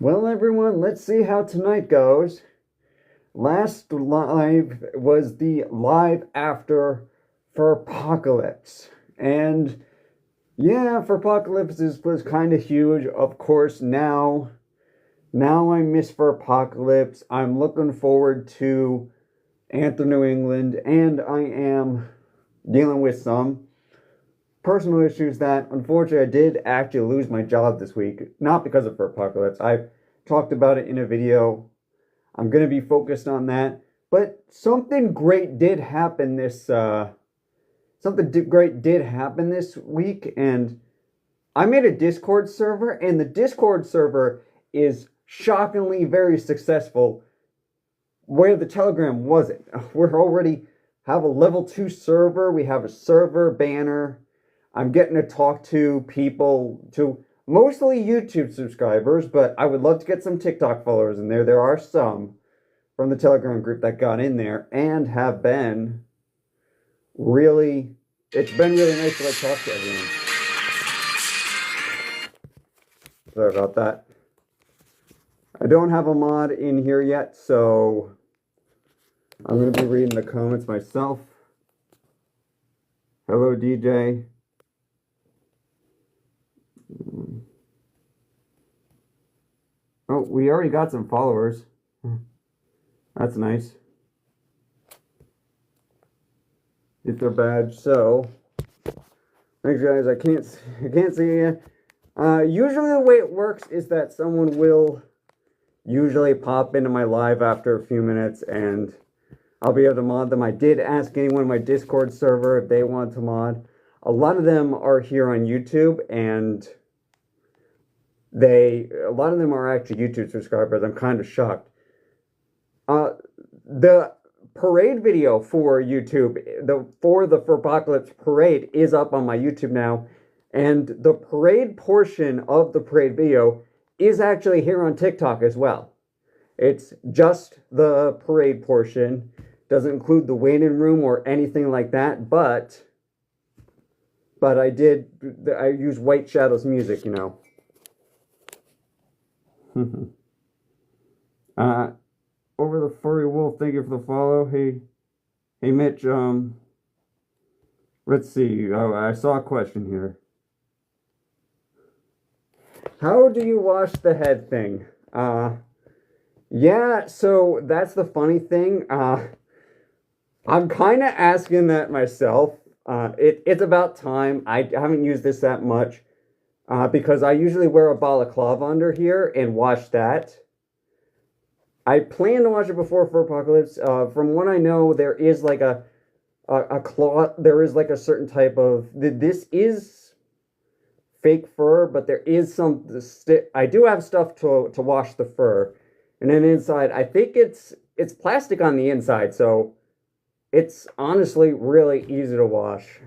Well, everyone, let's see how tonight goes. Last live was the live after for Apocalypse. And yeah, for Apocalypse was kind of huge. Of course, now I miss for Apocalypse. I'm looking forward to Anthem New England, and I am dealing with some personal issues that unfortunately I did actually lose my job this week. Not because of for Apocalypse. I talked about it in a video. I'm going to be focused on that. But something great did happen this week, and I made a Discord server, and the Discord server is shockingly very successful, where the Telegram wasn't. We're already have a level 2 server. We have a server banner. I'm getting to talk to people, to mostly YouTube subscribers, but I would love to get some TikTok followers in there. There are some from the Telegram group that got in there and have been really, it's been really nice to like talk to everyone. Sorry about that. I don't have a mod in here yet, so I'm going to be reading the comments myself. Hello, DJ. Oh, we already got some followers. That's nice. Get their badge. So, thanks, guys. I can't see you. Usually the way it works is that someone will usually pop into my live after a few minutes, and I'll be able to mod them. I did ask anyone in my Discord server if they want to mod. A lot of them are here on YouTube, and a lot of them are actually YouTube subscribers. I'm kind of shocked. The parade video for YouTube, for Apocalypse parade, is up on my YouTube now, and the parade portion of the parade video is actually here on TikTok as well. It's just the parade portion. Doesn't include the waiting room or anything like that, but I use White Shadow's music, you know. Over the Furry Wolf, thank you for the follow. Hey Mitch, let's see. Oh, I saw a question here. How do you wash the head thing? Yeah, so that's the funny thing. I'm kind of asking that myself. It's about time. I haven't used this that much because I usually wear a balaclava under here and wash that. I plan to wash it before for Apocalypse. From what I know, there is like a cloth. There is like a certain type of. This is fake fur, but there is some. I do have stuff to wash the fur, and then inside, I think it's plastic on the inside, so it's honestly really easy to wash.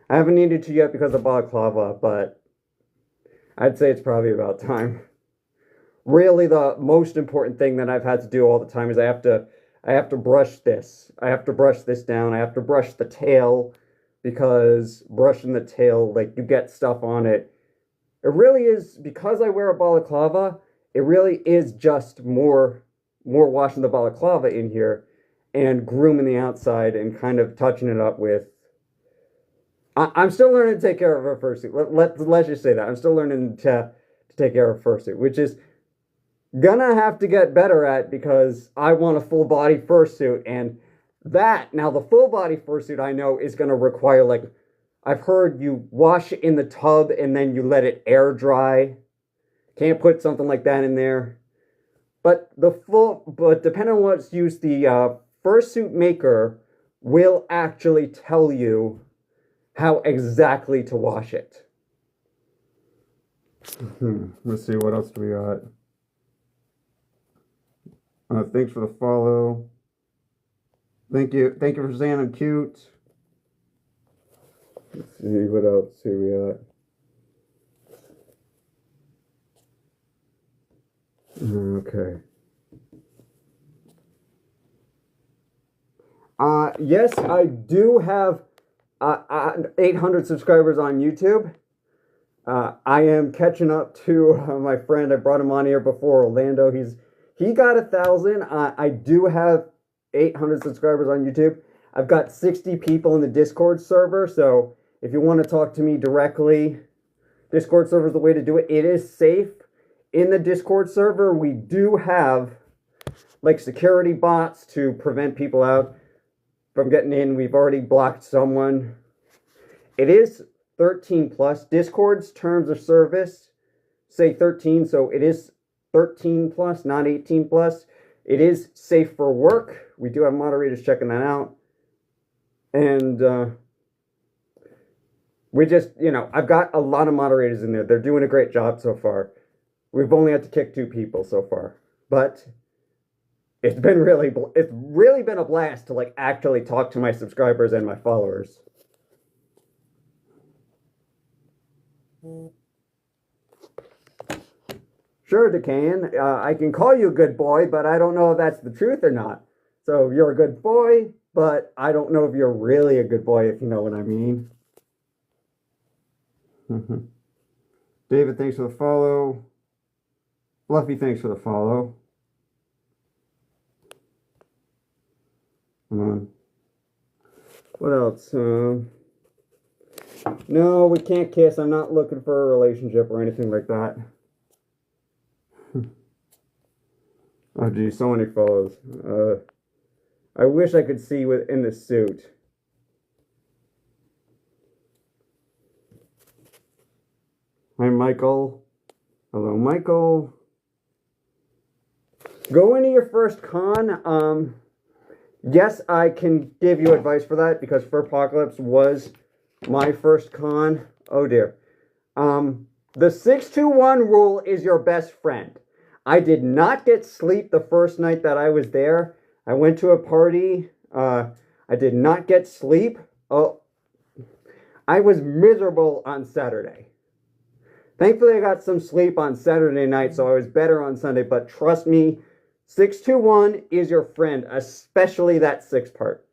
I haven't needed to yet because of balaclava, but I'd say it's probably about time. Really, the most important thing that I've had to do all the time is I have to brush this. I have to brush this down. I have to brush the tail, because brushing the tail, like, you get stuff on it. It really is, because I wear a balaclava, it really is just more washing the balaclava in here and grooming the outside and kind of touching it up with. I'm still learning to take care of a fursuit. Let's just say that. I'm still learning to take care of a fursuit, which is gonna have to get better at, because I want a full body fursuit, and now the full body fursuit I know is gonna require, like, I've heard you wash it in the tub and then you let it air dry. Can't put something like that in there. But depending on what's used, the fursuit maker will actually tell you how exactly to wash it. Let's see, what else do we got? Thanks for the follow. Thank you for saying I'm cute. Let's see what else here we got. Okay. Yes, I do have 800 subscribers on YouTube. I am catching up to my friend. I brought him on here before, Orlando. He got 1,000. I do have 800 subscribers on YouTube. I've got 60 people in the Discord server. So if you want to talk to me directly, Discord server is the way to do it. It is safe. In the Discord server, we do have like security bots to prevent people out from getting in. We've already blocked someone. It is 13 plus. Discord's terms of service say 13, so it is 13 plus, not 18 plus. It is safe for work. We do have moderators checking that out. And we just, I've got a lot of moderators in there. They're doing a great job so far. We've only had to kick 2 people so far. But it's really been a blast to like actually talk to my subscribers and my followers. Sure, Decan. I can call you a good boy, but I don't know if that's the truth or not. So you're a good boy, but I don't know if you're really a good boy, if you know what I mean. David, thanks for the follow. Fluffy, thanks for the follow. What else? No, we can't kiss. I'm not looking for a relationship or anything like that. Oh, geez, so many follows. I wish I could see in the suit. Hi, Michael. Hello, Michael. Go into your first con. Yes, I can give you advice for that because Furpocalypse was my first con. Oh dear. The 621 rule is your best friend. I did not get sleep the first night that I was there. I went to a party. I did not get sleep. Oh, I was miserable on Saturday. Thankfully, I got some sleep on Saturday night, so I was better on Sunday. But trust me, 621 is your friend, especially that 6 part.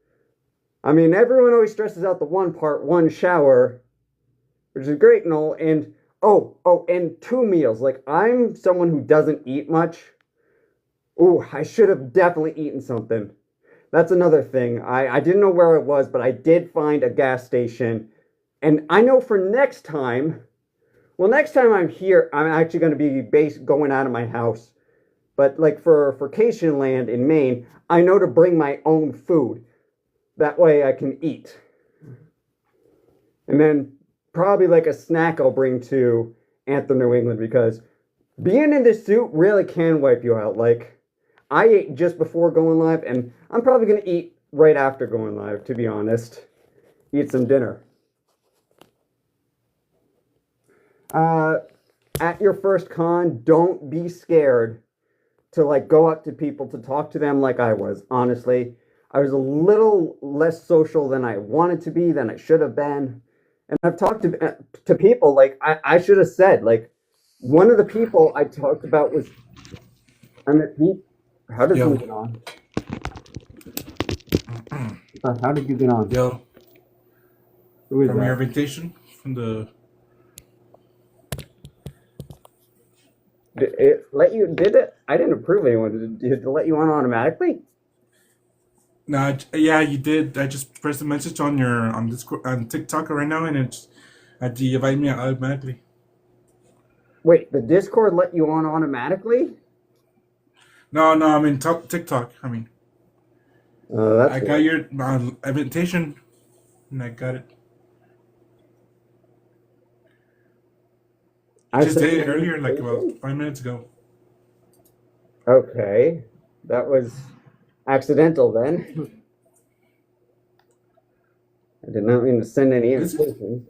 I mean, everyone always stresses out the 1 part, 1 shower, which is great and all. And and 2 meals. Like, I'm someone who doesn't eat much. Ooh, I should have definitely eaten something. That's another thing. I didn't know where it was, but I did find a gas station. And I know for next time, well, next time I'm here, I'm actually going to be going out of my house. But like for vacation land in Maine, I know to bring my own food. That way I can eat. And then probably like a snack I'll bring to Anthem, New England, because being in this suit really can wipe you out. Like, I ate just before going live, and I'm probably going to eat right after going live, to be honest. Eat some dinner. At your first con, don't be scared to like go up to people to talk to them like I was. Honestly, I was a little less social than I wanted to be, than I should have been. And I've talked to people, like, I should have said, like, one of the people I talked about was, I met Pete. How did you get on? How did you get on? Yo. Who is From that? your invitation? From the... Did it let you, did it? I didn't approve anyone. Did it let you on automatically? No, yeah, you did. I just pressed a message on Discord, on TikTok right now, and it's at the invite me automatically. Wait, the Discord let you on automatically? No, I mean TikTok. I mean, That's I got your invitation, and I got it. I just did it earlier, like about 5 minutes ago. Okay, that was accidental then. I did not mean to send any invitation.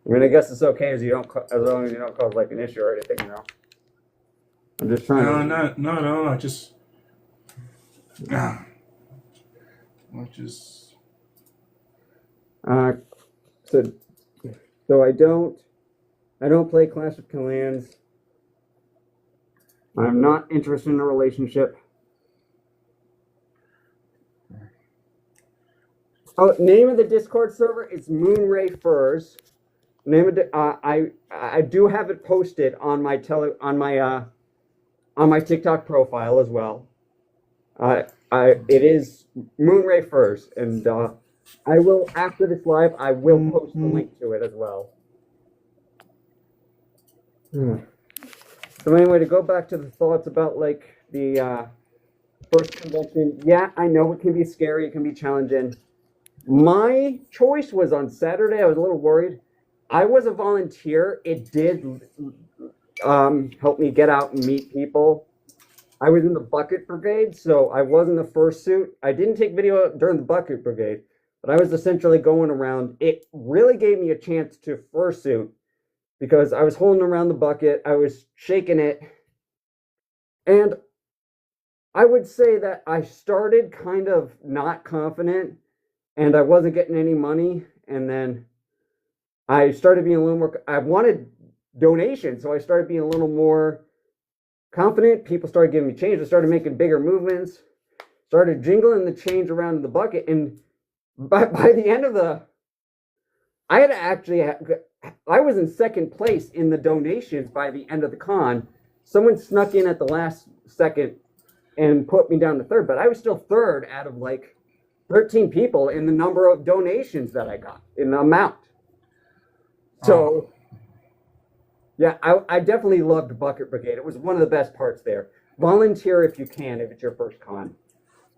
I mean, I guess it's okay as long as you don't cause like an issue or anything, you know. I'm just trying. No. I just. So I don't play Clash of Clans. I'm not interested in a relationship. Oh, name of the Discord server is Moonray Furs. Name it. I do have it posted on my on my TikTok profile as well. It is Moonray Furs, and I will, after this live, I will post the link to it as well. So anyway, to go back to the thoughts about like the first convention, yeah, I know it can be scary, it can be challenging. My choice was on Saturday. I was a little worried. I was a volunteer. It did help me get out and meet people. I was in the bucket brigade, so I was in the fursuit. I didn't take video during the bucket brigade, but I was essentially going around. It really gave me a chance to fursuit because I was holding around the bucket, I was shaking it, and I would say that I started kind of not confident, and I wasn't getting any money, and then I started being a little more, I wanted donations, so I started being a little more confident. People started giving me change. I started making bigger movements, started jingling the change around in the bucket, and by the end of I had actually, I was in second place in the donations by the end of the con. Someone snuck in at the last second and put me down to third, but I was still third out of like 13 people in the number of donations that I got in the amount. So, yeah, I definitely loved Bucket Brigade. It was one of the best parts there. Volunteer if you can, if it's your first con.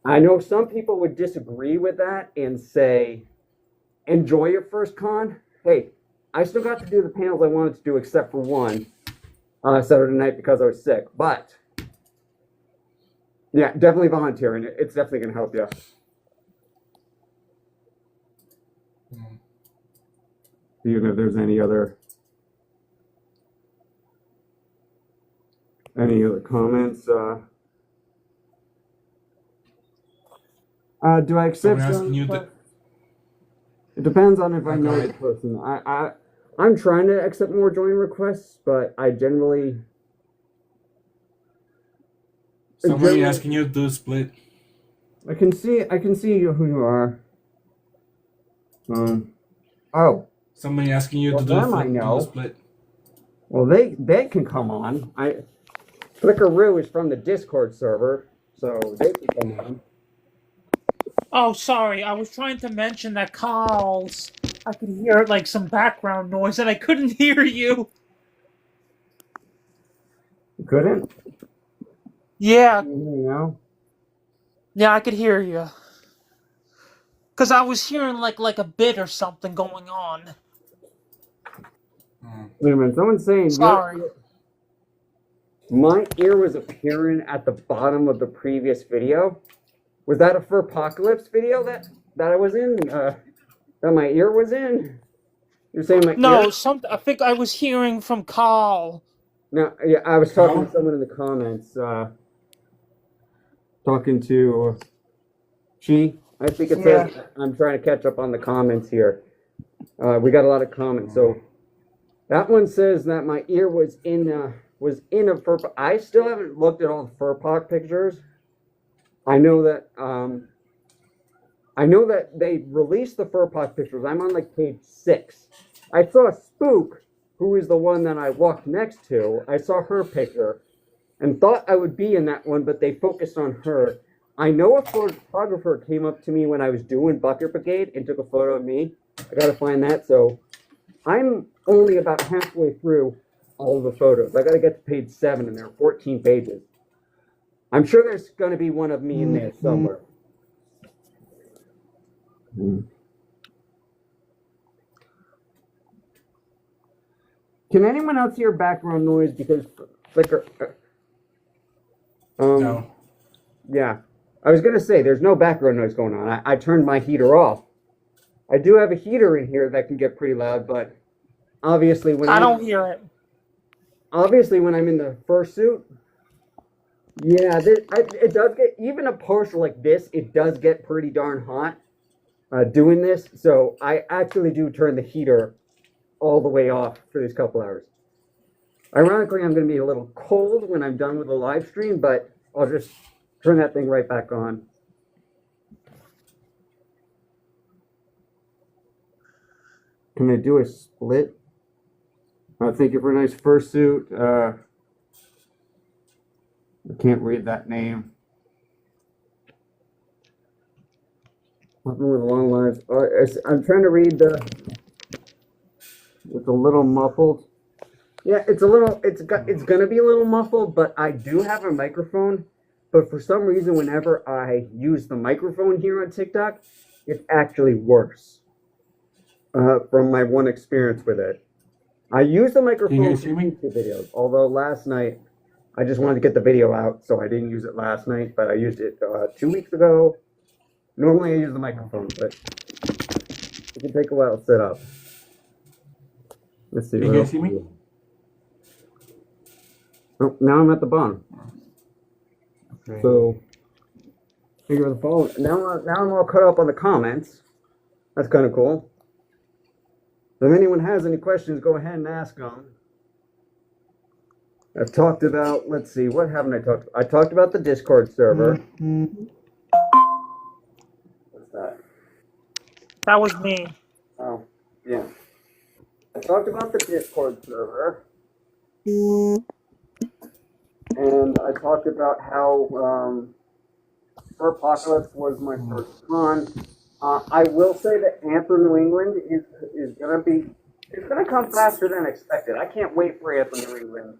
I know some people would disagree with that and say, enjoy your first con. Hey, I still got to do the panels I wanted to do except for one Saturday night because I was sick. But, yeah, definitely volunteering. It's definitely going to help you. Even if there's any other comments? Do I accept? It depends on if I know the person. I'm trying to accept more join requests, but I generally. Somebody asking you to do a split. I can see who you are. Oh. Somebody asking you to do a split. Well, they can come on. Flickaroo is from the Discord server, so they can come on. Oh, sorry. I was trying to mention that I could hear like some background noise, and I couldn't hear you. You couldn't? Yeah. Can you hear me now? Yeah, I could hear you. Cause I was hearing like a bit or something going on. Wait a minute. Someone's saying. Sorry. My ear was appearing at the bottom of the previous video. Was that a Furpocalypse video that I was in? That my ear was in? You're saying my ear? No, I think I was hearing from Carl. No, yeah, I was talking to someone in the comments. Talking to Chi. I think it says I'm trying to catch up on the comments here. We got a lot of comments. So that one says that my ear was in a Furpoc. I still haven't looked at all the Furpoc pictures. I know that they released the Furpoc pictures. I'm on like page 6. I saw Spook, who is the one that I walked next to. I saw her picture and thought I would be in that one, but they focused on her. I know a photographer came up to me when I was doing Bucket Brigade and took a photo of me. I gotta find that. So I'm only about halfway through all the photos. I gotta get to page 7, and there are 14 pages. I'm sure there's gonna be one of me in there somewhere. Can anyone else hear background noise? Because Flickr. No. Yeah. I was going to say, there's no background noise going on. I turned my heater off. I do have a heater in here that can get pretty loud, but obviously when I don't hear it. Obviously when I'm in the fursuit, yeah, it does get, even a post like this, it does get pretty darn hot doing this. So I actually do turn the heater all the way off for these couple hours. Ironically, I'm going to be a little cold when I'm done with the live stream, but I'll just turn that thing right back on. Can I do a split? Thank you for a nice fursuit. I can't read that name. Something with long lines. I'm trying to read the. It's a little muffled. Yeah, it's a little. It's gonna be a little muffled, but I do have a microphone. But for some reason, whenever I use the microphone here on TikTok, it's actually worse. From my one experience with it, I use the Can you microphone guys for hear me? YouTube videos. Although last night I just wanted to get the video out, so I didn't use it last night. But I used it 2 weeks ago. Normally I use the microphone, but it can take a while to set up. Let's see. Can you guys hear me? Oh, now I'm at the bottom. Okay. So, thank you for the follow. Now I'm all caught up on the comments. That's kind of cool. If anyone has any questions, go ahead and ask them. I've talked about, let's see, what haven't I talked about? I talked about the Discord server. What's that? That was me. Oh, yeah. I talked about the Discord server. And I talked about how Apocalypse was my first con. I will say that Anthem New England is gonna come faster than expected. I can't wait for Anthem New England.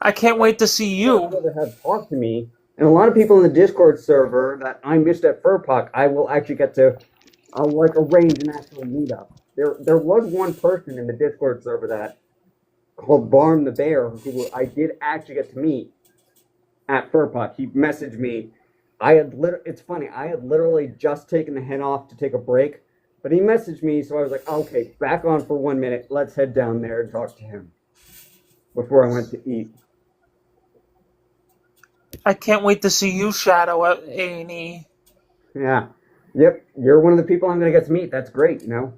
I can't wait to see you. That have talked to me, and a lot of people in the Discord server that I missed at Furpock, I will actually get to like arrange an actual meetup. There was one person in the Discord server that called Barm the Bear, who I did actually get to meet at Furpock. He messaged me. It's funny, I had literally just taken the head off to take a break, but he messaged me, so I was like, okay, back on for 1 minute. Let's head down there and talk to him before I went to eat. I can't wait to see you, Shadow, at A&E. Yeah. Yep. You're one of the people I'm going to get to meet. That's great, you know?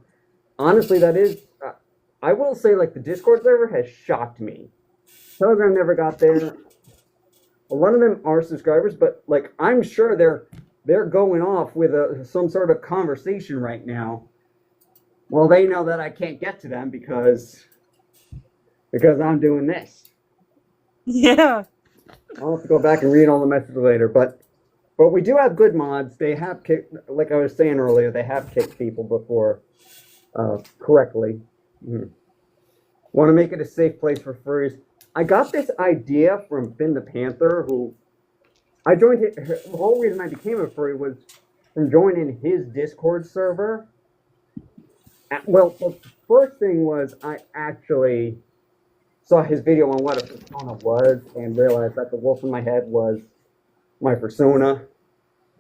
Honestly, that is... I will say, like, the Discord server has shocked me. Telegram never got there. A lot of them are subscribers, but, like, I'm sure they're going off with some sort of conversation right now. Well, they know that I can't get to them because I'm doing this. Yeah. I'll have to go back and read all the messages later, but we do have good mods. They have kicked, like I was saying earlier, they have kicked people before correctly. Want to make it a safe place for furries. I got this idea from Finn the Panther, who I joined. The whole reason I became a furry was from joining his Discord server. Well, the first thing was I actually saw his video on what a persona was and realized that the wolf in my head was my persona.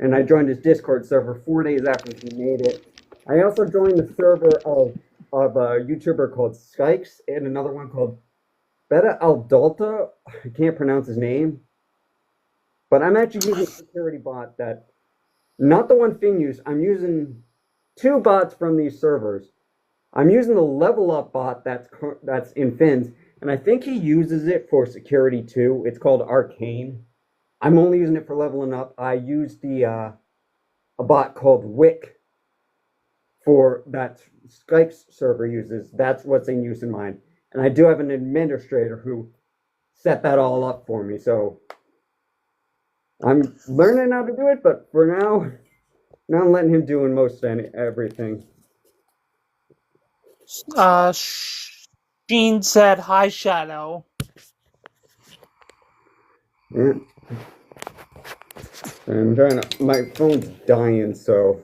And I joined his Discord server 4 days after he made it. I also joined the server of a YouTuber called Skykes and another one called Beta Aldalta. I can't pronounce his name. But I'm actually using a security bot that, not the one Finn used. I'm using two bots from these servers. I'm using the Level Up bot that's in Finn's, and I think he uses it for security too. It's called Arcane. I'm only using it for leveling up. I used a bot called Wick for that Skype's server uses. That's what's in use in mine. And I do have an administrator who set that all up for me. So I'm learning how to do it, but for now I'm letting him do most everything. Sheen said, hi, Shadow. Yeah. I'm trying to, my phone's dying, so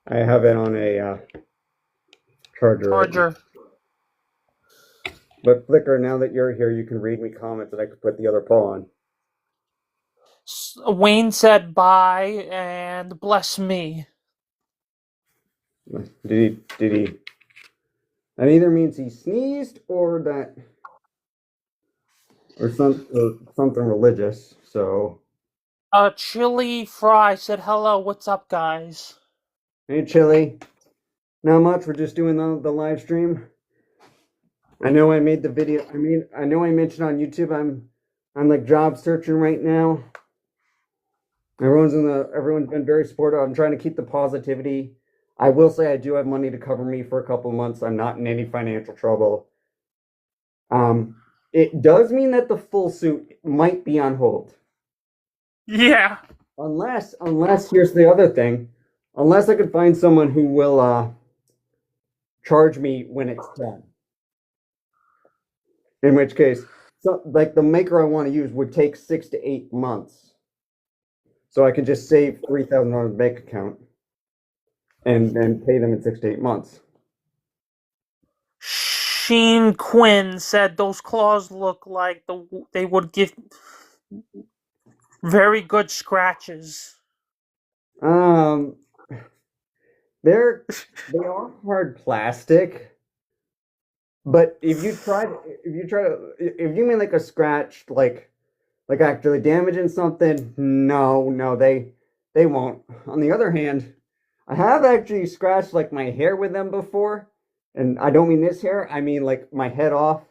I have it on a charger. Charger. But Flicker, now that you're here, you can read me comments that I could put the other paw on. Wayne said bye and bless me. Did he? That either means he sneezed or something religious. So. Chili Fry said hello. What's up, guys? Hey, Chili. Not much. We're just doing the live stream. I know I made the video. I know I mentioned on YouTube. I'm like job searching right now. Everyone's been very supportive. I'm trying to keep the positivity. I will say I do have money to cover me for a couple of months. I'm not in any financial trouble. Um, it does mean that the full suit might be on hold. Yeah. Unless here's the other thing, unless I could find someone who will charge me when it's done. In which case, so like the maker I want to use would take 6 to 8 months, so I could just save $3,000 bank account and then pay them in 6 to 8 months. Sheen Quinn said those claws look like they would give very good scratches. Um, they're they are hard plastic, but if you mean like a scratch, like actually damaging something, no, they won't. On the other hand, I have actually scratched like my hair with them before, and I don't mean this hair, I mean like my head off.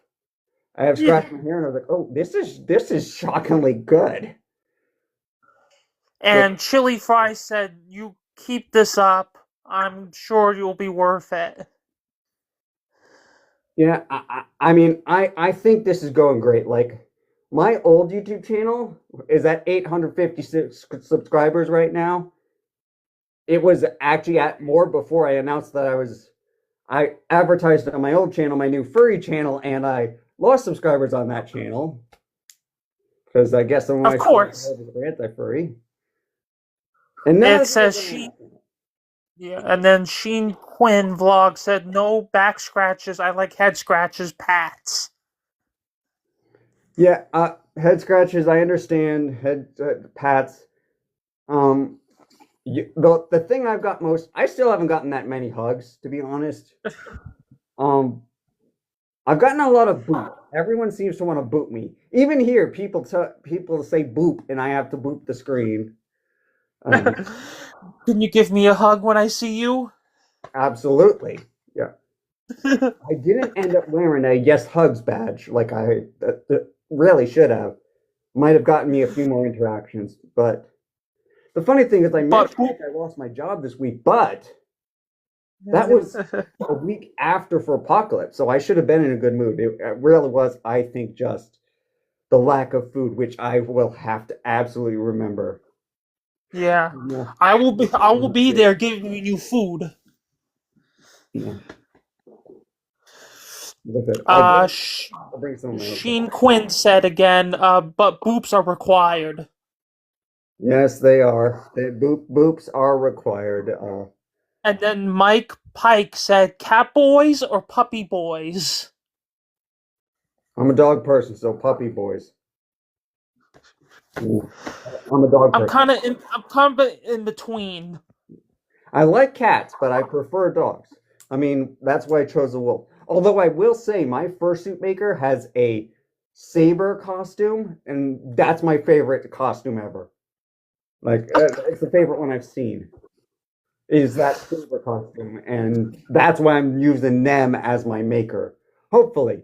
I have scratched my hair, and I was like, oh, this is shockingly good. So And Chili Fry said, "You keep this up. I'm sure you'll be worth it." yeah, I mean, I think this is going great. Like my old YouTube channel is at 856 subscribers right now. It was actually at more before I announced that I advertised on my old channel, my new furry channel, and I lost subscribers on that channel because I guess some of Of my course. subscribers are anti-furry. And now It says she. Yeah, and then Sheen Quinn vlog said, "No back scratches. I like head scratches, pats." yeah, head scratches. I understand head pats. Um, the thing I've got most, I still haven't gotten that many hugs, to be honest. Um, I've gotten a lot of boop. Everyone seems to want to boop me. Even here, people say boop, and I have to boop the screen. Can you give me a hug when I see you? Absolutely, yeah. I didn't end up wearing a yes hugs badge like I really should have. Might have gotten me a few more interactions, but the funny thing is, I But mentioned I lost my job this week, but that was a week after for Apocalypse, so I should have been in a good mood. It really was, I think, just the lack of food, which I will have to absolutely remember. yeah, Yeah. I will be there giving you food. Yeah. Look at, I'll bring some of my own stuff. Sheen Quinn said again, but boops are required. Yes, they are. Boops are required. And then Mike Pike said, cat boys or puppy boys? I'm a dog person, so puppy boys. I'm a dog person. I'm kind of in between. I like cats, but I prefer dogs. I mean, that's why I chose a wolf. Although I will say, my fursuit maker has a saber costume, and that's my favorite costume ever. Like, it's the favorite one I've seen. Is that saber costume, and that's why I'm using them as my maker. Hopefully,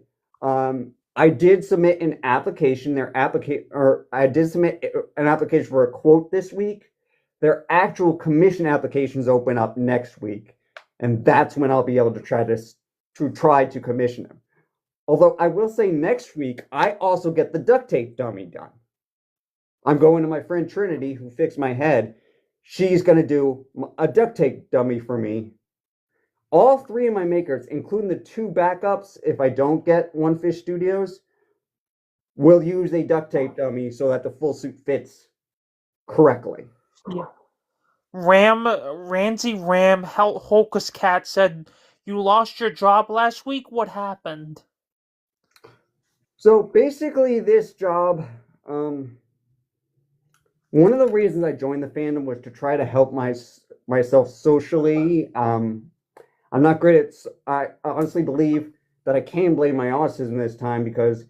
I did submit an application. I did submit an application for a quote this week. Their actual commission applications open up next week, and that's when I'll be able to try to commission them. Although I will say next week I also get the duct tape dummy done. I'm going to my friend Trinity, who fixed my head. She's going to do a duct tape dummy for me. All three of my makers, including the two backups, if I don't get One Fish Studios, will use a duct tape dummy so that the full suit fits correctly. Yeah. Ramsey Ram Hocus Cat said, "You lost your job last week. What happened?" So basically, this job, one of the reasons I joined the fandom was to try to help myself socially. I'm not great at. I honestly believe that I can blame my autism this time because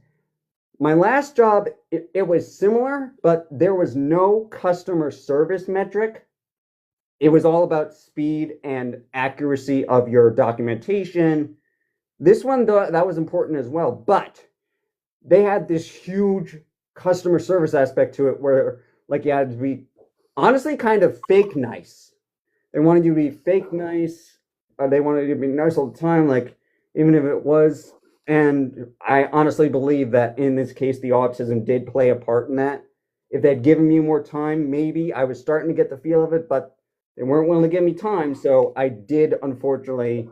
my last job it was similar, but there was no customer service metric. It was all about speed and accuracy of your documentation. This one, that was important as well, but they had this huge customer service aspect to it where, like, you had to be honestly kind of fake nice. They wanted you to be fake nice. They wanted you to be nice all the time. Like, even if it was And I honestly believe that in this case, the autism did play a part in that. If they'd given me more time, maybe I was starting to get the feel of it, but they weren't willing to give me time. So I did, unfortunately,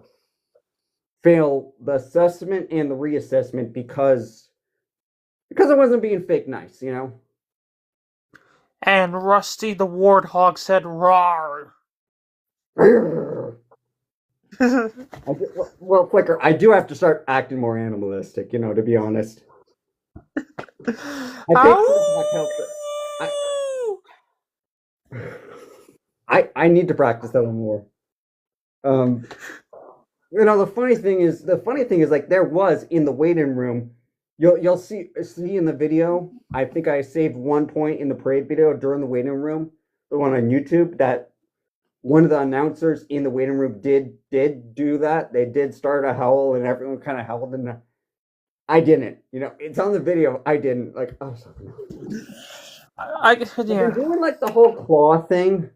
fail the assessment and the reassessment because I wasn't being fake nice, you know? And Rusty the Warthog said, "Rawr." Well, Flicker, I do have to start acting more animalistic, you know, to be honest. I think I need to practice that a little more. You know, the funny thing is like there was in the waiting room. You'll see in the video. I think I saved one point in the parade video during the waiting room, the one on YouTube, that one of the announcers in the waiting room did do that. They did start a howl, and everyone kind of howled. And I didn't. You know, it's on the video. I didn't. Like, oh, sorry. Yeah. I'm doing like the whole claw thing.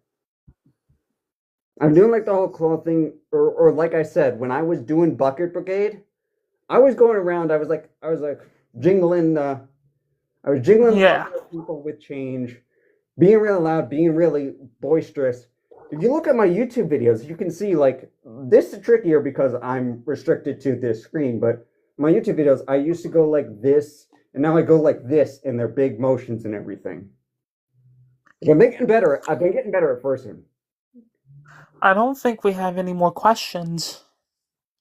I'm doing like the whole claw thing, or like I said, when I was doing Bucket Brigade, I was going around. I was like jingling. I was jingling people with change, being really loud, being really boisterous. If you look at my YouTube videos, you can see like this is trickier because I'm restricted to this screen. But my YouTube videos, I used to go like this, and now I go like this, and they're big motions and everything. I'm getting better. I've been getting better at first. I don't think we have any more questions.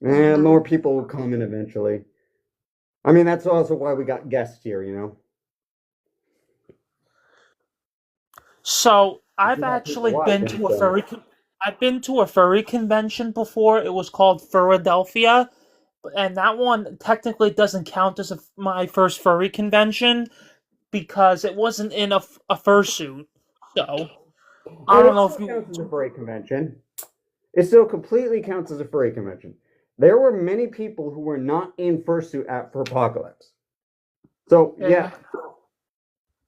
And more people will come in eventually. I mean, that's also why we got guests here, you know. So I've actually been to a furry. I've been to a furry convention before. It was called Philadelphia, and that one technically doesn't count as my first furry convention because it wasn't in a fursuit. So I don't know if you. Counts as a furry convention. It still completely counts as a furry convention. There were many people who were not in fursuit at Apocalypse. So yeah.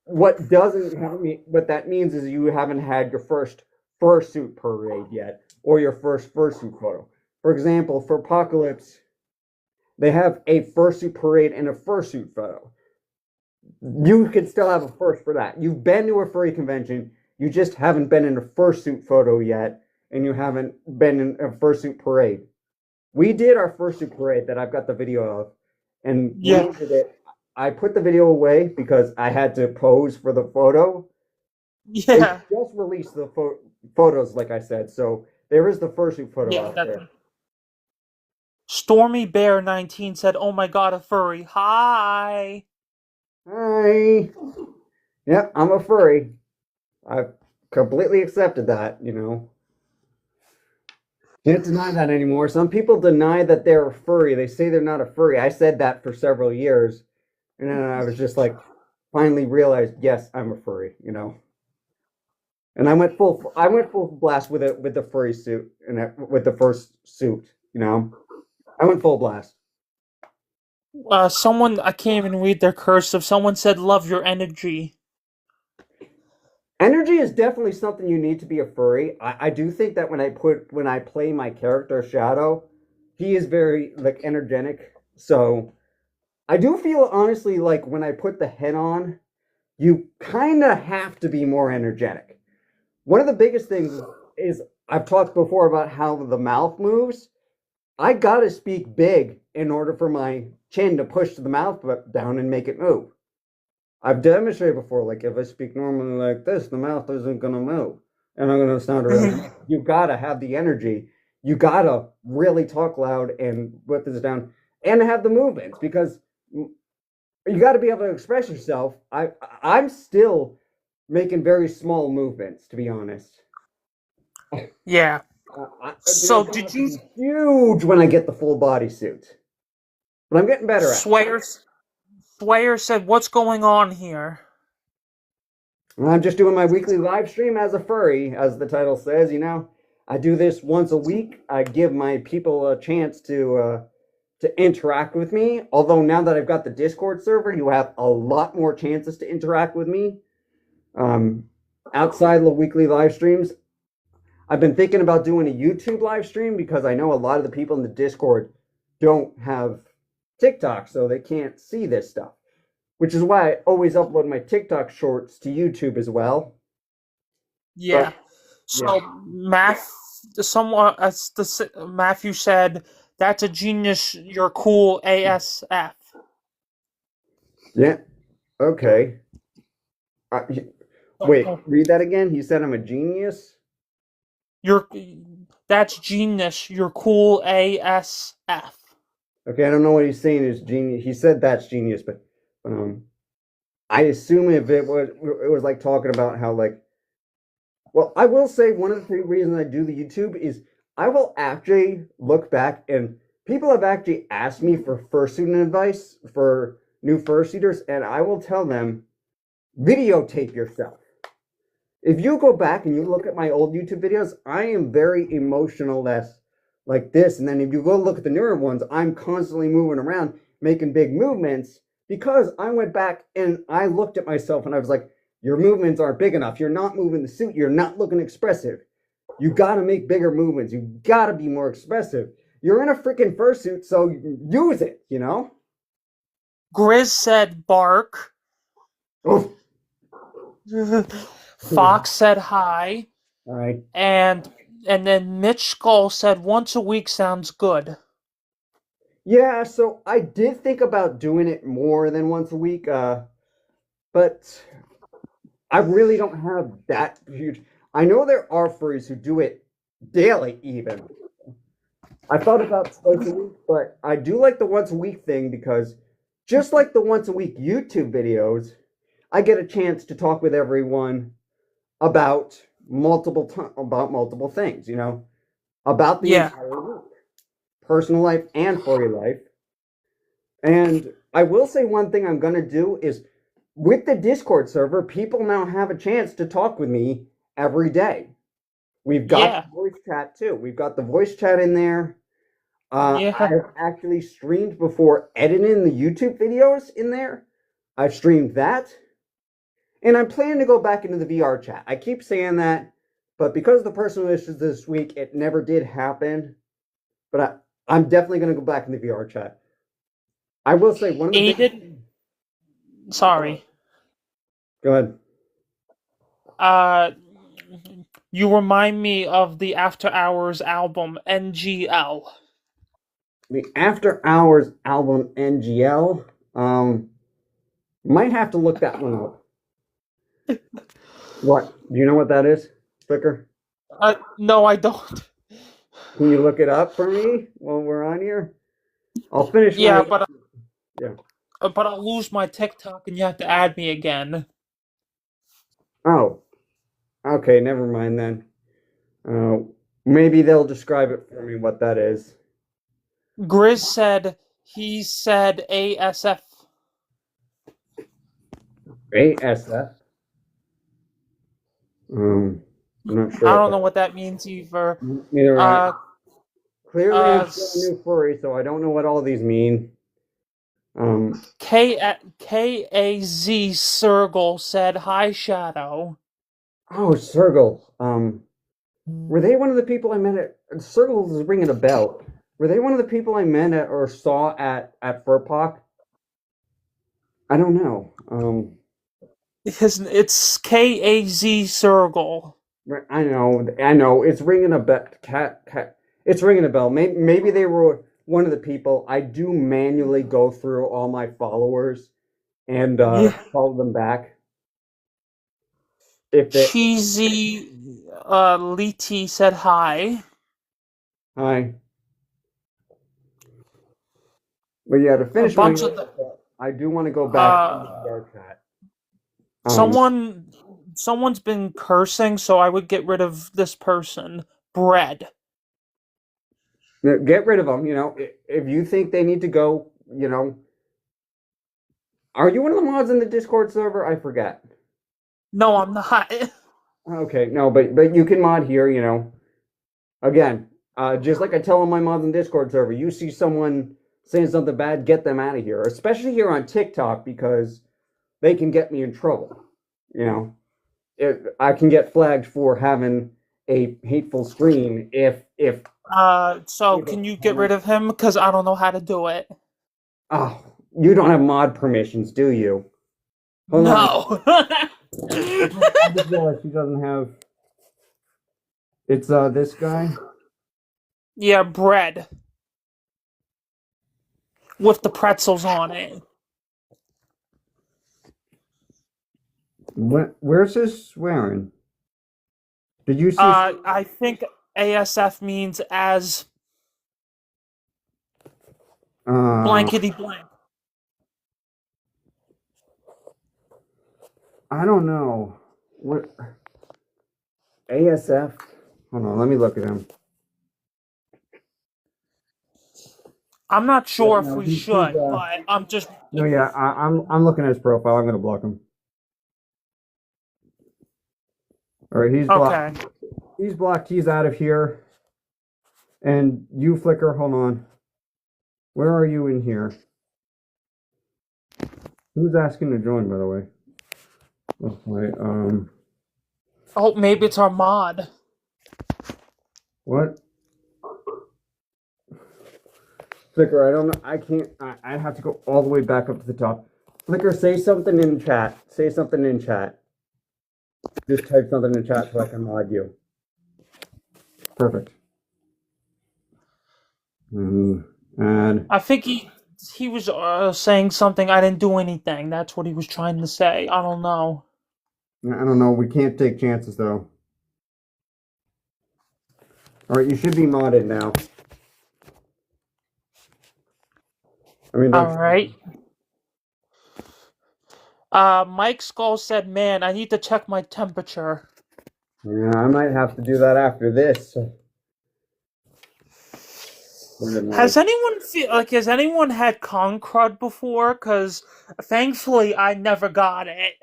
What that means is you haven't had your first fursuit parade yet, or your first fursuit photo. For example, for Apocalypse, they have a fursuit parade and a fursuit photo. You could still have a first for that. You've been to a furry convention, you just haven't been in a fursuit photo yet, and you haven't been in a fursuit parade. We did our fursuit parade that I've got the video of, and we did it. I put the video away because I had to pose for the photo. Yeah. They just released the photos, like I said, so there is the fursuit photo out there. Stormy Bear 19 said, "Oh my god, a furry! Hi." Hi. Yep, I'm a furry. I've completely accepted that, you know. Can't deny that anymore. Some people deny that they're a furry. They say they're not a furry. I said that for several years. And then I was just like, finally realized, yes, I'm a furry, you know. And I went full blast with it, with the furry suit and with the first suit, you know. I went full blast. Someone, I can't even read their cursive. Someone said, "Love your energy." Energy is definitely something you need to be a furry. I do think that when I play my character Shadow, he is very like energetic. So I do feel honestly like when I put the head on, you kind of have to be more energetic. One of the biggest things is I've talked before about how the mouth moves. I gotta speak big in order for my chin to push the mouth down and make it move. I've demonstrated before, like if I speak normally like this, the mouth isn't gonna move, and I'm gonna sound really. You gotta have the energy. You gotta really talk loud and put this down, and have the movements because you got to be able to express yourself. I'm still making very small movements, to be honest. Yeah. So did you? Huge when I get the full bodysuit, but I'm getting better at it. Swayer said, "What's going on here?" I'm just doing my weekly live stream as a furry, as the title says. You know, I do this once a week. I give my people a chance to interact with me. Although now that I've got the Discord server, you have a lot more chances to interact with me. Outside of the weekly live streams, I've been thinking about doing a YouTube live stream because I know a lot of the people in the Discord don't have TikTok, so they can't see this stuff. Which is why I always upload my TikTok shorts to YouTube as well. Yeah. But So Matthew said, "That's a genius. You're cool, ASF." yeah, okay. Uh, wait, Oh, read that again. He said I'm a genius. you're that's genius. You're cool, ASF. Okay, I don't know what he's saying is genius. He said that's genius, but I assume if it was like talking about how like, well, I will say one of the reasons I do the YouTube is I will actually look back and people have actually asked me for fursuiting advice for new fursuiters, and I will tell them videotape yourself. If you go back and you look at my old YouTube videos, I am very emotional less like this. And then if you go look at the newer ones, I'm constantly moving around, making big movements because I went back and I looked at myself and I was like, your movements aren't big enough. You're not moving the suit. You're not looking expressive. You got to make bigger movements. You got to be more expressive. You're in a freaking fursuit, so use it, you know? Grizz said, "Bark." Oh. Fox said, "Hi," All right. and then Mitch Skull said, "Once a week sounds good." Yeah, so I did think about doing it more than once a week, but I really don't have that huge. I know there are furries who do it daily, even. I thought about twice a week, but I do like the once a week thing because just like the once a week YouTube videos, I get a chance to talk with everyone about multiple things, about the Yeah. entire week, personal life and furry life. And I will say one thing I'm going to do is with the Discord server, people now have a chance to talk with me every day. We've got Yeah. the voice chat too. We've got the voice chat in there. I Yeah. have actually streamed before editing the YouTube videos in there. I've streamed that. And I'm planning to go back into the VR chat. I keep saying that, but because of the personal issues this week, it never did happen. But I'm definitely going to go back in the VR chat. I will say one of the Aiden, sorry. Go ahead. You remind me of the After Hours album NGL. The After Hours album NGL. Might have to look that one up. What? Do you know what that is, Flicker? No, I don't. Can you look it up for me while we're on here? I'll finish Yeah, my. but I'll lose my TikTok and you have to add me again. Oh, okay. Never mind then. Maybe they'll describe it for me what that is. Grizz said he said ASF. ASF. I'm not sure. I don't know what that means either. Neither I. Clearly, I'm still a new furry, so I don't know what all these mean. KAZ Sergal said, "Hi, Shadow." Oh, Sergal. Were they one of the people I met at Sergal is ringing a bell? Were they one of the people I met at or saw at Furpok? I don't know. It's KAZ Sergal. I know. It's ringing a bell. It's ringing a bell. Maybe they were one of the people. I do manually go through all my followers and follow them back. If they Cheesy Liti said hi. Hi. But yeah, to finish I do want to go back to the dark chat. Someone's been cursing, so I would get rid of this person. Bread. Get rid of them. If you think they need to go, Are you one of the mods in the Discord server? I forget. No, I'm not. Okay, no, but you can mod here. Again, just like I tell on my mods in Discord server, you see someone saying something bad, get them out of here. Especially here on TikTok because they can get me in trouble. I can get flagged for having a hateful screen if. So can you get rid of him? Because I don't know how to do it. Oh, you don't have mod permissions, do you? Hold on. No. I just realized she doesn't have. It's this guy. Yeah, bread with the pretzels on it. Where's his swearing? Did you see? I think ASF means as Uh, blankety blank. I don't know. What ASF? Hold on, let me look at him. I'm not Yeah, sure if no, we should, but I'm just. no, yeah, I'm looking at his profile. I'm gonna block him. All right, he's Okay. blocked. He's blocked. He's out of here. And you, Flicker, hold on. Where are you in here? Who's asking to join, by the way? Okay, Oh, maybe it's our mod. what? Flicker, I don't know. I can't. I have to go all the way back up to the top. Flicker, say something in chat. Say something in chat. Just type something in chat so I can mod you. Perfect. And I think he was saying something. I didn't do anything. That's what he was trying to say. I don't know. I don't know. We can't take chances though. All right, you should be modded now. I mean, All right. Mike Skull said, "Man, I need to check my temperature." Yeah, I might have to do that after this. Has anyone had con crud before? Because thankfully I never got it.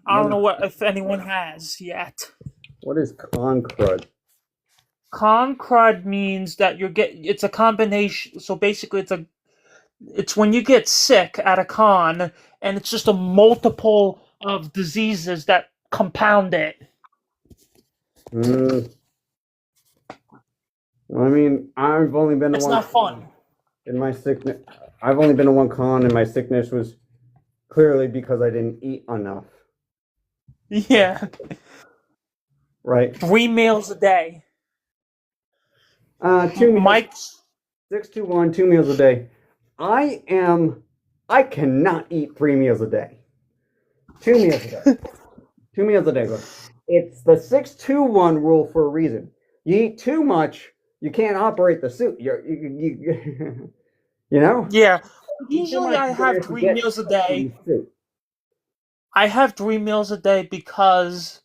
I don't know if anyone has yet. What is con crud? Con crud means that it's a combination. So basically, it's when you get sick at a con, and it's just a multiple of diseases that compound it. Well, I mean, I've only been to It's one not fun. in my sickness. I've only been to one con, and my sickness was clearly because I didn't eat enough. Yeah, Right. 3 meals a day. 2 meals. Mike's 621, 2 meals a day. I cannot eat 3 meals a day. 2 meals a day. 2 meals a day. It's the 621 rule for a reason. You eat too much, you can't operate the suit. You know? Yeah. Usually I have 3 meals a day. I have 3 meals a day because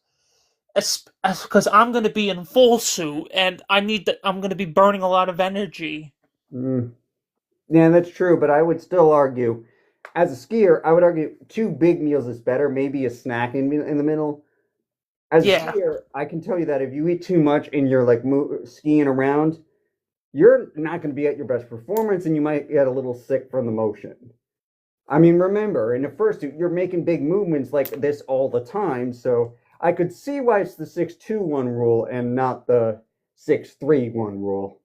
I'm going to be in full suit and I'm going to be burning a lot of energy. Yeah, that's true, but I would still argue, as a skier, I would argue 2 big meals is better, maybe a snack in the middle. As a skier, I can tell you that if you eat too much and you're like skiing around, you're not going to be at your best performance and you might get a little sick from the motion. I mean, remember, in the first you're making big movements like this all the time, so I could see why it's the 621 rule and not the 631 rule.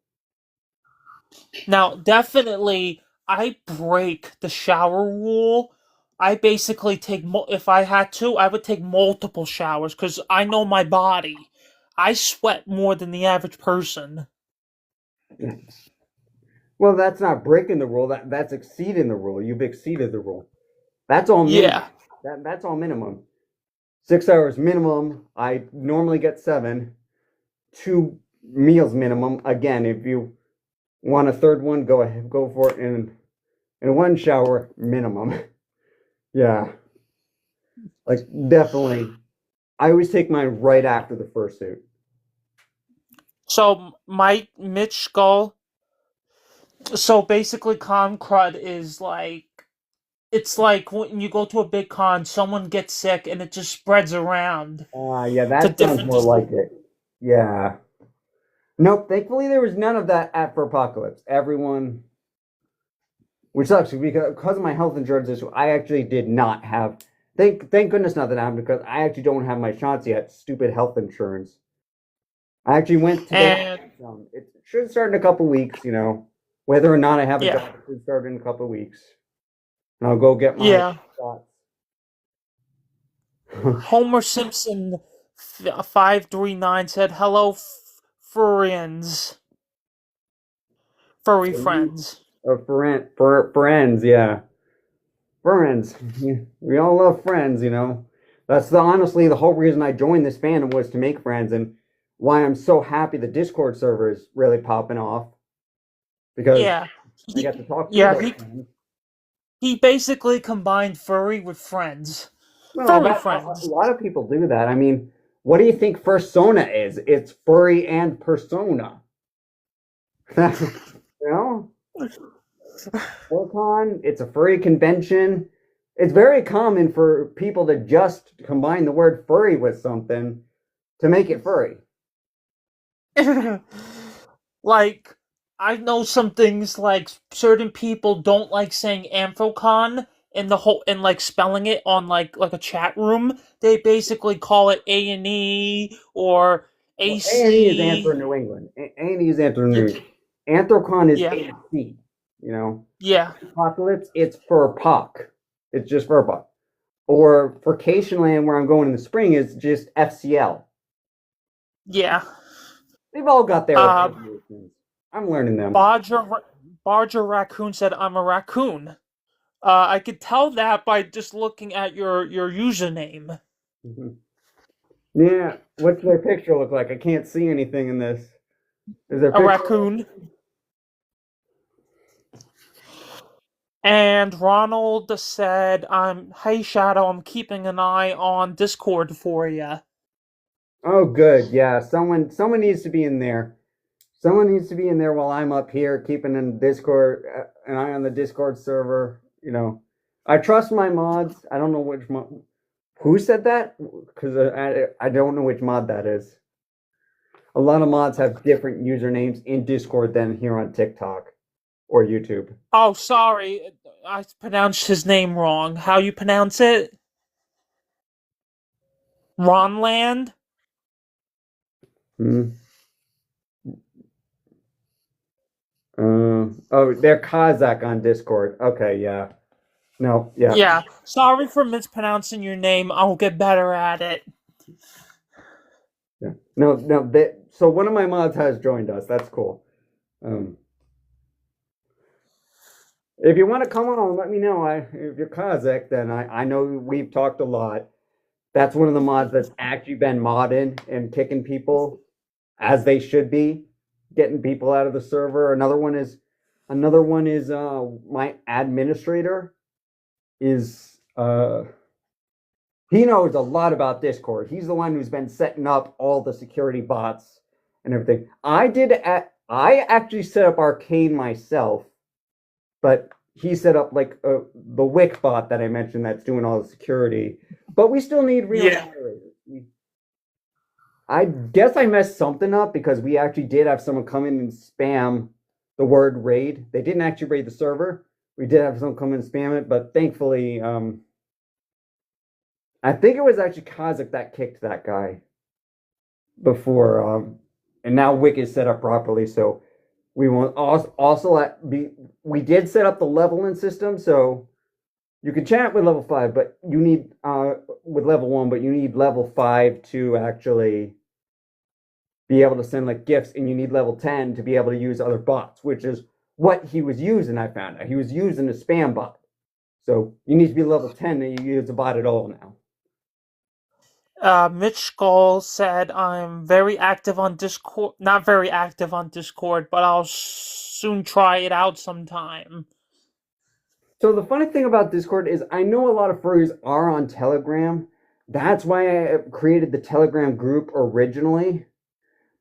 Now, definitely, I break the shower rule. I basically if I had to, I would take multiple showers because I know my body. I sweat more than the average person. Well, that's not breaking the rule. That's exceeding the rule. You've exceeded the rule. That's all minimum. Yeah. That's all minimum. 6 hours minimum. I normally get 7. 2 meals minimum. Again, if you want a third one, go ahead, go for it. In 1 shower minimum. Yeah. Like definitely. I always take mine right after the first suit. So Mitch Skull. So basically, con crud is like it's like when you go to a big con, someone gets sick and it just spreads around. Yeah, that sounds more like it. Yeah. Nope. Thankfully, there was none of that at for Apocalypse. Everyone, which sucks because of my health insurance issue, I actually did not have. Thank goodness nothing happened because I actually don't have my shots yet. Stupid health insurance. I actually went today. It should start in a couple weeks. You know, whether or not I have a job, it should start in a couple weeks. and I'll go get my Yeah. shots. Homer Simpson 539 said, "Hello, friends, furry friends." Friends, yeah. Friends. We all love friends, you know. That's honestly the whole reason I joined this fandom was to make friends and why I'm so happy the Discord server is really popping off because Yeah. I get to He, talk to yeah, those he friends. he basically combined furry with friends. Well, Furry that a friends. lot of people do that. I mean, what do you think Fursona is? It's furry and persona. You know? Orcon, it's a furry convention. It's very common for people to just combine the word furry with something to make it furry. Like, I know some things like certain people don't like saying Amphocon in the whole and like spelling it on like a chat room. They basically call it A&E or Well, A&E is AC. Anthro New England. A&E is Anthro New England. Anthrocon is Yeah. AC. You know, Yeah. Apocalypse, it's for POC. It's just for POC. Or for Land, where I'm going in the spring, is just FCL. Yeah. They've all got their Uh abbreviations. I'm learning them. Barger Raccoon said I'm a raccoon. I could tell that by just looking at your username. Mhm. Yeah, what's their picture look like? I can't see anything in this. Is their A picture? raccoon. And Ronald said, hey Shadow, I'm keeping an eye on Discord for you." Oh, good. Yeah, someone needs to be in there. Someone needs to be in there while I'm up here keeping in Discord an eye on the Discord server. You know, I trust my mods. I don't know which mod. Who said that? Because I don't know which mod that is. A lot of mods have different usernames in Discord than here on TikTok or YouTube. Oh, sorry, I pronounced his name wrong. How you pronounce it? Ronland? Hmm. Oh, they're Kazakh on Discord. Okay, yeah. No, yeah. Yeah. Sorry for mispronouncing your name. I'll get better at it. Yeah. No, no. So one of my mods has joined us. That's cool. Um, if you want to come on, let me know. If you're Kazakh, then I know we've talked a lot. That's one of the mods that's actually been modding and kicking people as they should be, getting people out of the server. Another one is my administrator is he knows a lot about Discord. He's the one who's been setting up all the security bots and everything. I actually set up Arcane myself, but he set up like the Wick bot that I mentioned that's doing all the security. But we still need real Yeah. moderators. I guess I messed something up because we actually did have someone come in and spam the word raid. They didn't actually raid the server. We did have someone come in and spam it, but thankfully, I think it was actually Kazakh that kicked that guy before. And now Wick is set up properly, so we won't also be. We did set up the leveling system, so you can chat with level 5, but you need with level 1, but you need level 5 to actually be able to send like gifts, and you need level 10 to be able to use other bots, which is what he was using. I found out he was using a spam bot, so you need to be level 10 to use a bot at all now. Mitch Skull said, I'm very active on Discord. Not very active on Discord, but I'll soon try it out sometime. So the funny thing about Discord is I know a lot of furries are on Telegram. That's why I created the Telegram group originally.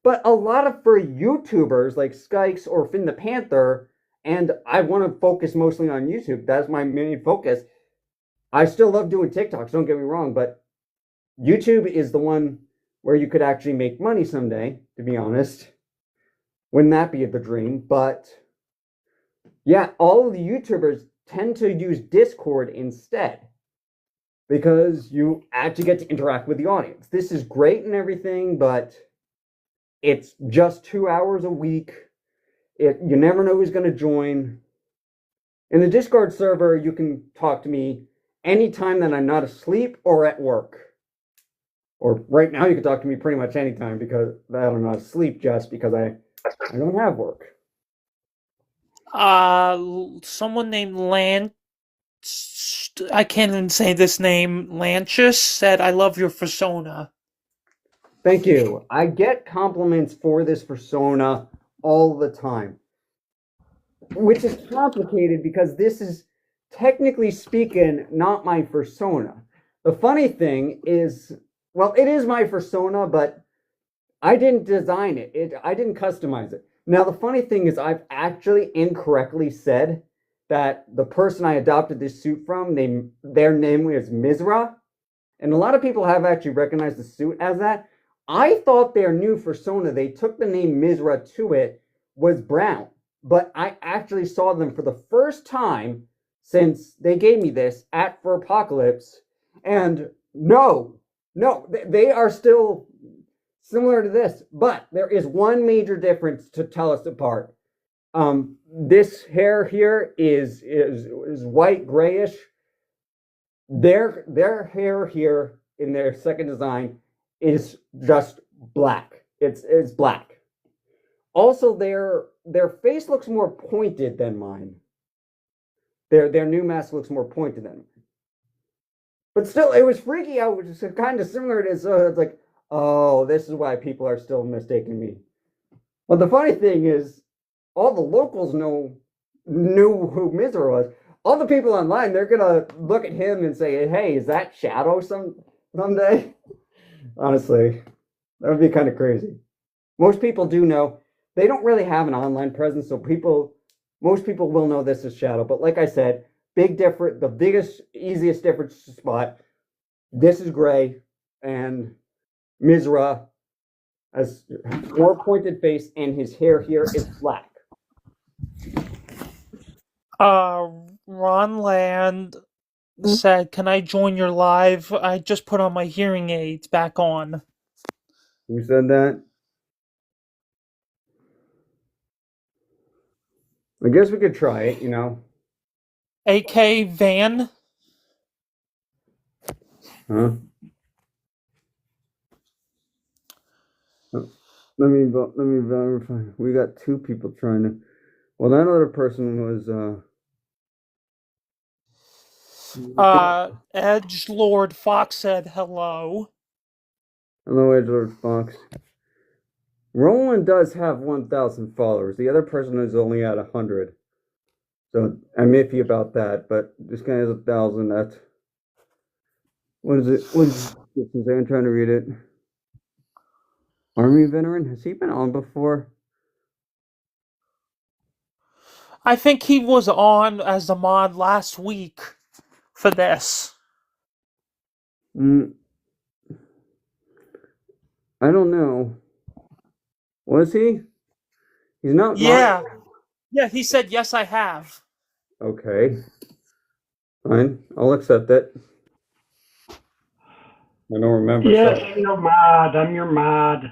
But a lot of furry YouTubers like Skykes or Finn the Panther, and I want to focus mostly on YouTube. That's my main focus. I still love doing TikToks, don't get me wrong, but YouTube is the one where you could actually make money someday, to be honest. Wouldn't that be the dream? But yeah, all of the YouTubers tend to use Discord instead because you actually get to interact with the audience. This is great and everything, but it's just 2 hours a week. You never know who's going to join. In the Discord server, you can talk to me anytime that I'm not asleep or at work. Or right now, you can talk to me pretty much anytime because I'm not asleep just because I don't have work. Someone named I can't even say this name. Lanchus said, "I love your persona." Thank you. I get compliments for this persona all the time, which is complicated because this is technically speaking not my persona. The funny thing is, well, it is my persona, but I didn't design it. I didn't customize it. Now, the funny thing is, I've actually incorrectly said that the person I adopted this suit from, their name was Mizra, and a lot of people have actually recognized the suit as that. I thought their new persona, they took the name Mizra to it, was Brown, but I actually saw them for the first time since they gave me this at For Apocalypse, and no, they are still similar to this, but there is one major difference to tell us apart. This hair here is white grayish. Their hair here in their second design is just black. It's black. Also, their face looks more pointed than mine. Their new mask looks more pointed than mine. But still, it was freaky out, which is kind of similar to so it's like, oh, this is why people are still mistaking me. Well, the funny thing is, all the locals knew who Mizra was. All the people online, they're gonna look at him and say, "Hey, is that Shadow someday?" Honestly, that would be kind of crazy. Most people do know. They don't really have an online presence, so most people will know this is Shadow. But like I said, the biggest, easiest difference to spot. This is gray, and Mizra has more pointed face, and his hair here is black. Ron Land said, "Can I join your live? I just put on my hearing aids back on." Who said that? I guess we could try it, AK Van. Huh? Let me verify. We got two people trying to. Well, that other person was Edge Lord Fox said hello. Hello, Edgelord Fox. Roland does have 1,000 followers. The other person is only at 100. So I'm iffy about that. But this guy has 1,000. That's what is it? What is it? I'm trying to read it. Army veteran? Has he been on before? I think he was on as a mod last week for this. I don't know. Was he? He's not. Yeah. Yeah, he said, yes, I have. Okay. Fine. I'll accept it. I don't remember. Yes, I'm your mod. I'm your mod.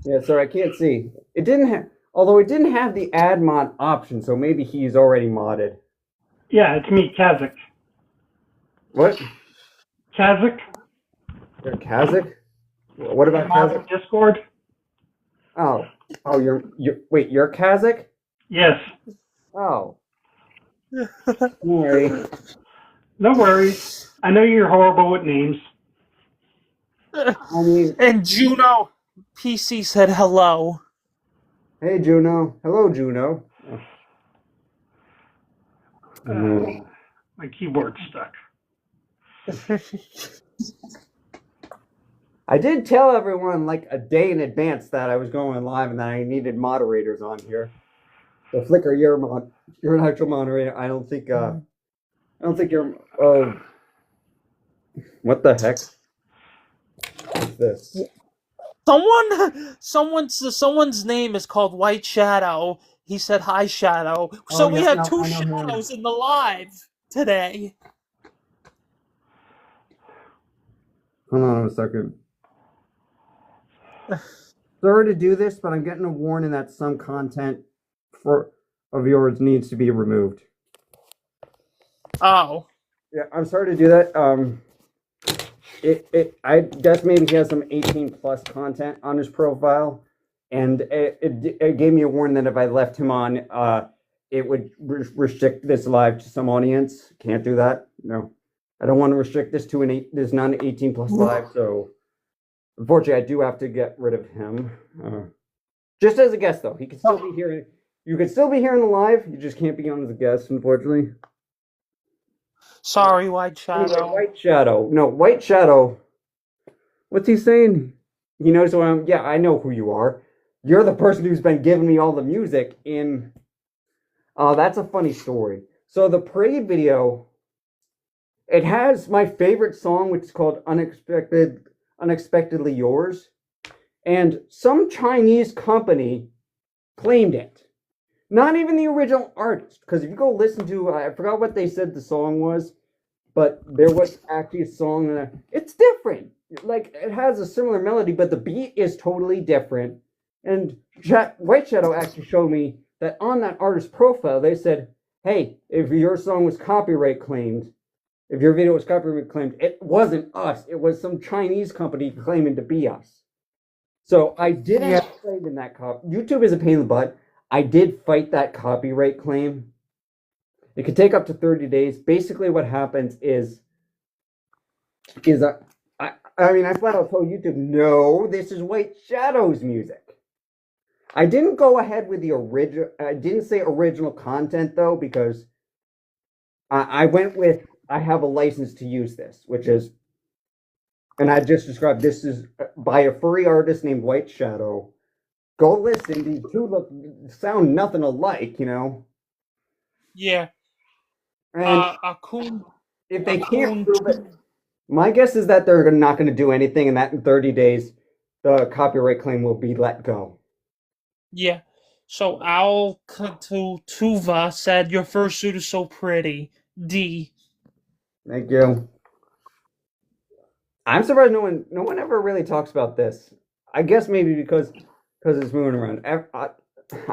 Yeah, sorry, I can't see. It didn't have, although it didn't have the add mod option, so maybe he's already modded. Yeah, it's me, Kazakh. What? Kazakh? You're Kazakh? What about mod Kazakh? from Discord? Oh, wait, you're Kazakh? Yes. Oh. Sorry. No worries. I know you're horrible with names. I mean, And Juno PC said hello. hey, Juno. Hello, Juno. My keyboard's stuck. I did tell everyone like a day in advance that I was going live and that I needed moderators on here. So Flicker, you're an actual moderator. I don't think you're. What the heck? What's this? Someone's name is called White Shadow. He said hi, Shadow. So we have two shadows in the live today. Hold on a second. Sorry to do this, but I'm getting a warning that some content of yours needs to be removed. Oh. Yeah, I'm sorry to do that. I guess maybe he has some 18 plus content on his profile, and it gave me a warning that if I left him on, it would restrict this live to some audience. Can't do that. No, I don't want to restrict this to this non-18 plus live. So, unfortunately, I do have to get rid of him. Just as a guest, though, he can still be here. You could still be here in the live. You just can't be on as a guest, unfortunately. Sorry, White Shadow. Anyway, White Shadow. No, White Shadow. What's he saying? He knows who I am. Yeah, I know who you are. You're the person who's been giving me all the music in. That's a funny story. So the parade video, it has my favorite song, which is called Unexpectedly Yours. And some Chinese company claimed it. Not even the original artist. Because if you go listen to, I forgot what they said the song was, but there was actually a song. It's different. Like, it has a similar melody, but the beat is totally different. And White Shadow actually showed me that on that artist's profile, they said, hey, if your song was copyright claimed, if your video was copyright claimed, it wasn't us. It was some Chinese company claiming to be us. So I didn't fight in that YouTube is a pain in the butt. I did fight that copyright claim. It could take up to 30 days. Basically, what happens is I mean, I flat out told YouTube, no, this is White Shadow's music. I didn't go ahead with the original. I didn't say original content though, because I went with I have a license to use this, which is, and I just described this is by a furry artist named White Shadow. Go listen. These two sound nothing alike, you know. Yeah. And Akun. if they can't prove it, my guess is that they're not going to do anything, and that in 30 days, the copyright claim will be let go. Yeah. So Al Tuva said your fursuit is so pretty. D. Thank you. I'm surprised no one ever really talks about this. I guess maybe because it's moving around.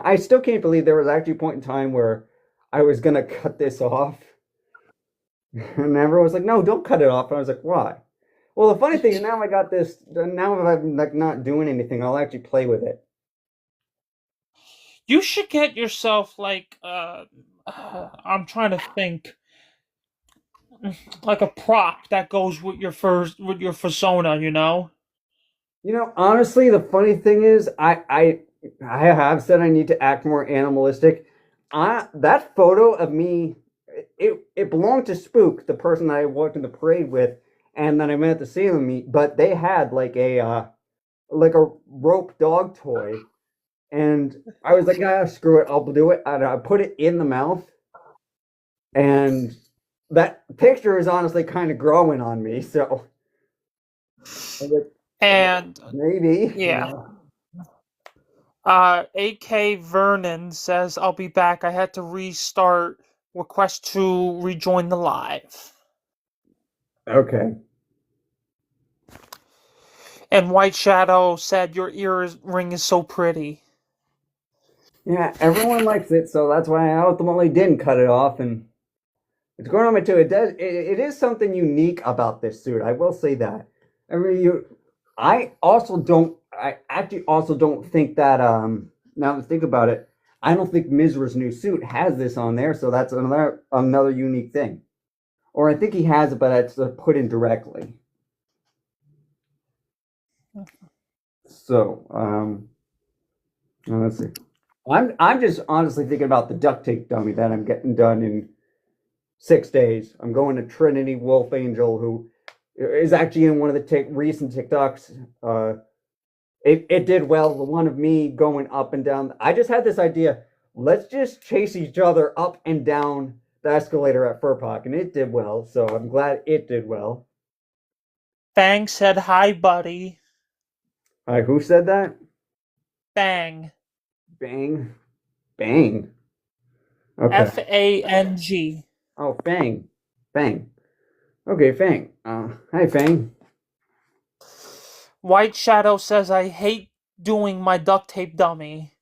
I still can't believe there was actually a point in time where I was gonna cut this off, and everyone was like, "No, don't cut it off." And I was like, "Why?" Well, the funny thing is now I got this. Now if I'm like not doing anything, I'll actually play with it. You should get yourself like I'm trying to think, like a prop that goes with your persona, you know? You know, honestly, the funny thing is, I have said I need to act more animalistic. That photo of me, it belonged to Spook, the person that I walked in the parade with, and then I met at the sailing meet. But they had like a rope dog toy, and I was like, ah, screw it, I'll do it. And I put it in the mouth, and that picture is honestly kind of growing on me. So, and maybe, yeah. AK Vernon says, I'll be back. I had to restart. Request to rejoin the live. Okay. And White Shadow said, your earring is so pretty. Yeah, everyone likes it, so that's why I ultimately didn't cut it off, and it's going on my too. It is something unique about this suit. I will say that. I mean, I actually also don't think that now that I think about it, I don't think Mizra's new suit has this on there, so that's another unique thing. Or I think he has it, but it's put in directly. So, let's see. I'm just honestly thinking about the duct tape dummy that I'm getting done in 6 days. I'm going to Trinity Wolf Angel, who is actually in one of the recent TikToks. It did well. The one of me going up and down. I just had this idea. Let's just chase each other up and down the escalator at Furpark, and it did well. So I'm glad it did well. Bang said hi, buddy. Hi, who said that? Bang. Bang. Bang. Okay. Fang. Oh, Fang. Fang. Okay, Fang. Hi, Fang. White Shadow says, I hate doing my duct tape dummy.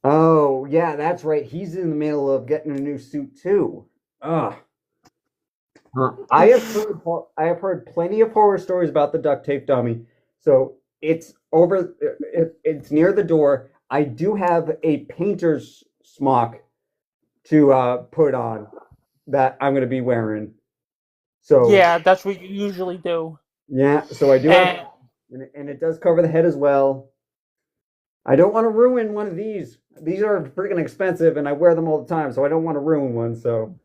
Oh, yeah, that's right. He's in the middle of getting a new suit too. Ugh. I have heard plenty of horror stories about the duct tape dummy. So it's over. It's near the door. I do have a painter's smock to put on that I'm going to be wearing. So Yeah, that's what you usually do. yeah, so I do have, And and it does cover the head as well. I don't want to ruin one of these. These are freaking expensive, and I wear them all the time, so I don't want to ruin one. So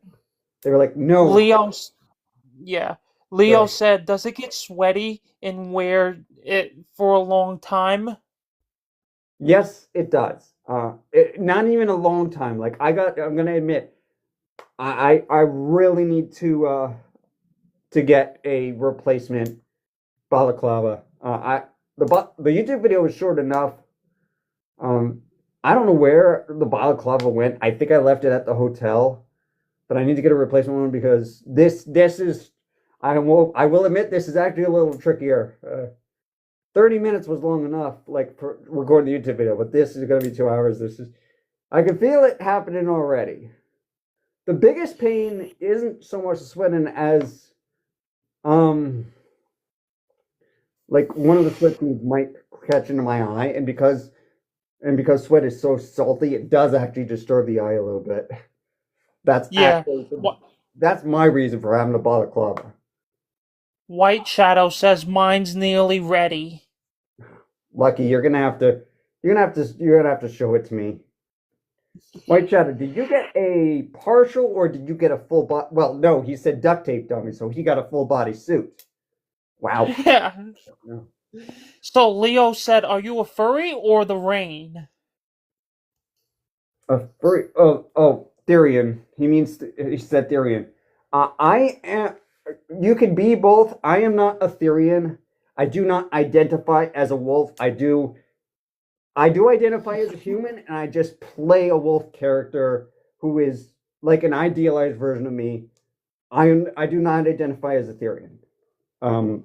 they were like, "No." Leo, yeah, Leo said, "Does it get sweaty and wear it for a long time?" Yes, it does. Not even a long time. Like I'm gonna admit, I really need to get a replacement balaclava. The YouTube video was short enough. Um, I don't know where the balaclava went. I think I left it at the hotel, but I need to get a replacement one because this is I will admit this is actually a little trickier. 30 minutes was long enough, like for recording the YouTube video, but this is going to be 2 hours. I can feel it happening already. The biggest pain isn't so much the sweating as, um, like one of the sweat beads might catch into my eye, and because sweat is so salty, it does actually disturb the eye a little bit. That's Yeah. actually that's my reason for having a balaclava. White Shadow says mine's nearly ready. Lucky, you're gonna have to show it to me. White Shadow, did you get a partial or did you get a full body? Well, no, he said duct tape dummy, so he got a full body suit. Wow. Yeah. So Leo said, "Are you a furry or the rain?" A furry. Oh, Therian. He said Therian. I am. You can be both. I am not a Therian. I do not identify as a wolf. I do identify as a human, and I just play a wolf character who is like an idealized version of me. I do not identify as a Therian. Um,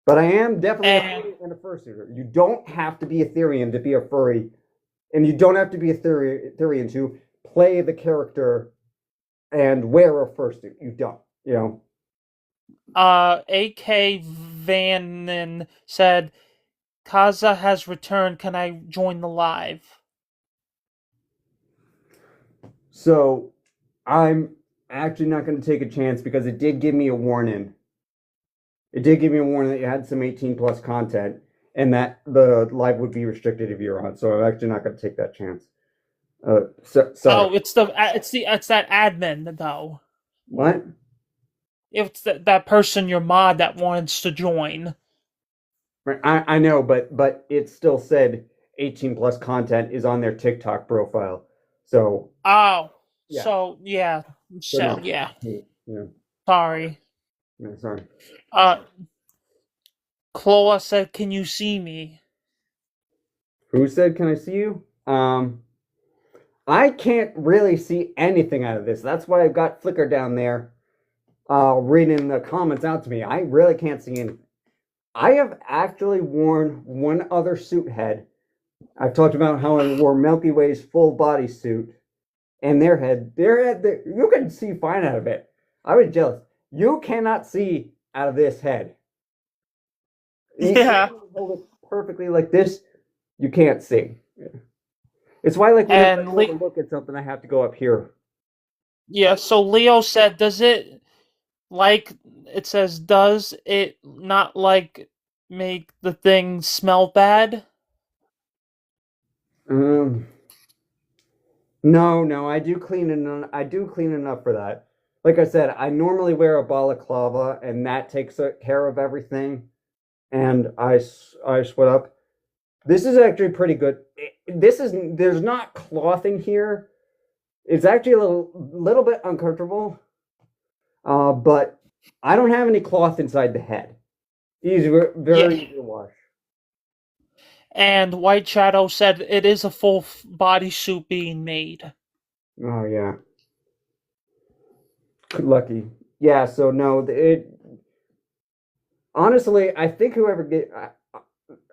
but I am definitely a And furry and a fursuiter. You don't have to be a Therian to be a furry, and you don't have to be a Therian to play the character and wear a fursuit. You don't. You know. AK Vannon said, "Kaza has returned. Can I join the live?" So I'm actually not going to take a chance because it did give me a warning. It did give me a warning that you had some 18 plus content and that the live would be restricted if you're on. So I'm actually not going to take that chance. Sorry. Oh, it's that admin though. What? It's that person, your mod, that wants to join. Right, I know, but it still said 18 plus content is on their TikTok profile. So Oh, yeah. so yeah, So so no. yeah. Yeah. Sorry. No, sorry. Uh, Chloa said, "Can you see me?" Who said, "Can I see you?" I can't really see anything out of this. That's why I've got Flickr down there, reading the comments out to me. I really can't see anything. I have actually worn one other suit head. I've talked about how I wore Milky Way's full body suit, and you can see fine out of it. I was jealous. You cannot see out of this head. Yeah. You hold it perfectly like this. You can't see. It's why, like, whenever I And go to look at something, I have to go up here. yeah, so Leo said, "Does it like it says? Does it not like make the thing smell bad?" Um, no, I do clean enough. I do clean enough for that. Like I said, I normally wear a balaclava, and that takes care of everything. And I sweat up. This is actually pretty good. There's not cloth in here. It's actually a little bit uncomfortable. But I don't have any cloth inside the head. Very Yeah. easy to wash. And White Shadow said it is a full body suit being made. Oh yeah, lucky. Yeah. So no, it honestly, I think whoever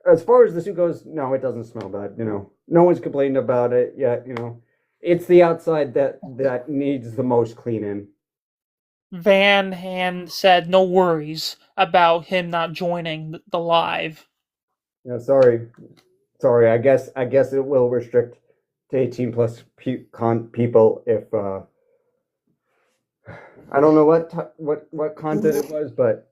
as far as the suit goes, no, it doesn't smell bad. No one's complained about it yet. It's the outside that needs the most cleaning. Van Hand said no worries about him not joining the live. Yeah, sorry. I guess it will restrict to 18 plus people if I don't know what content it was, but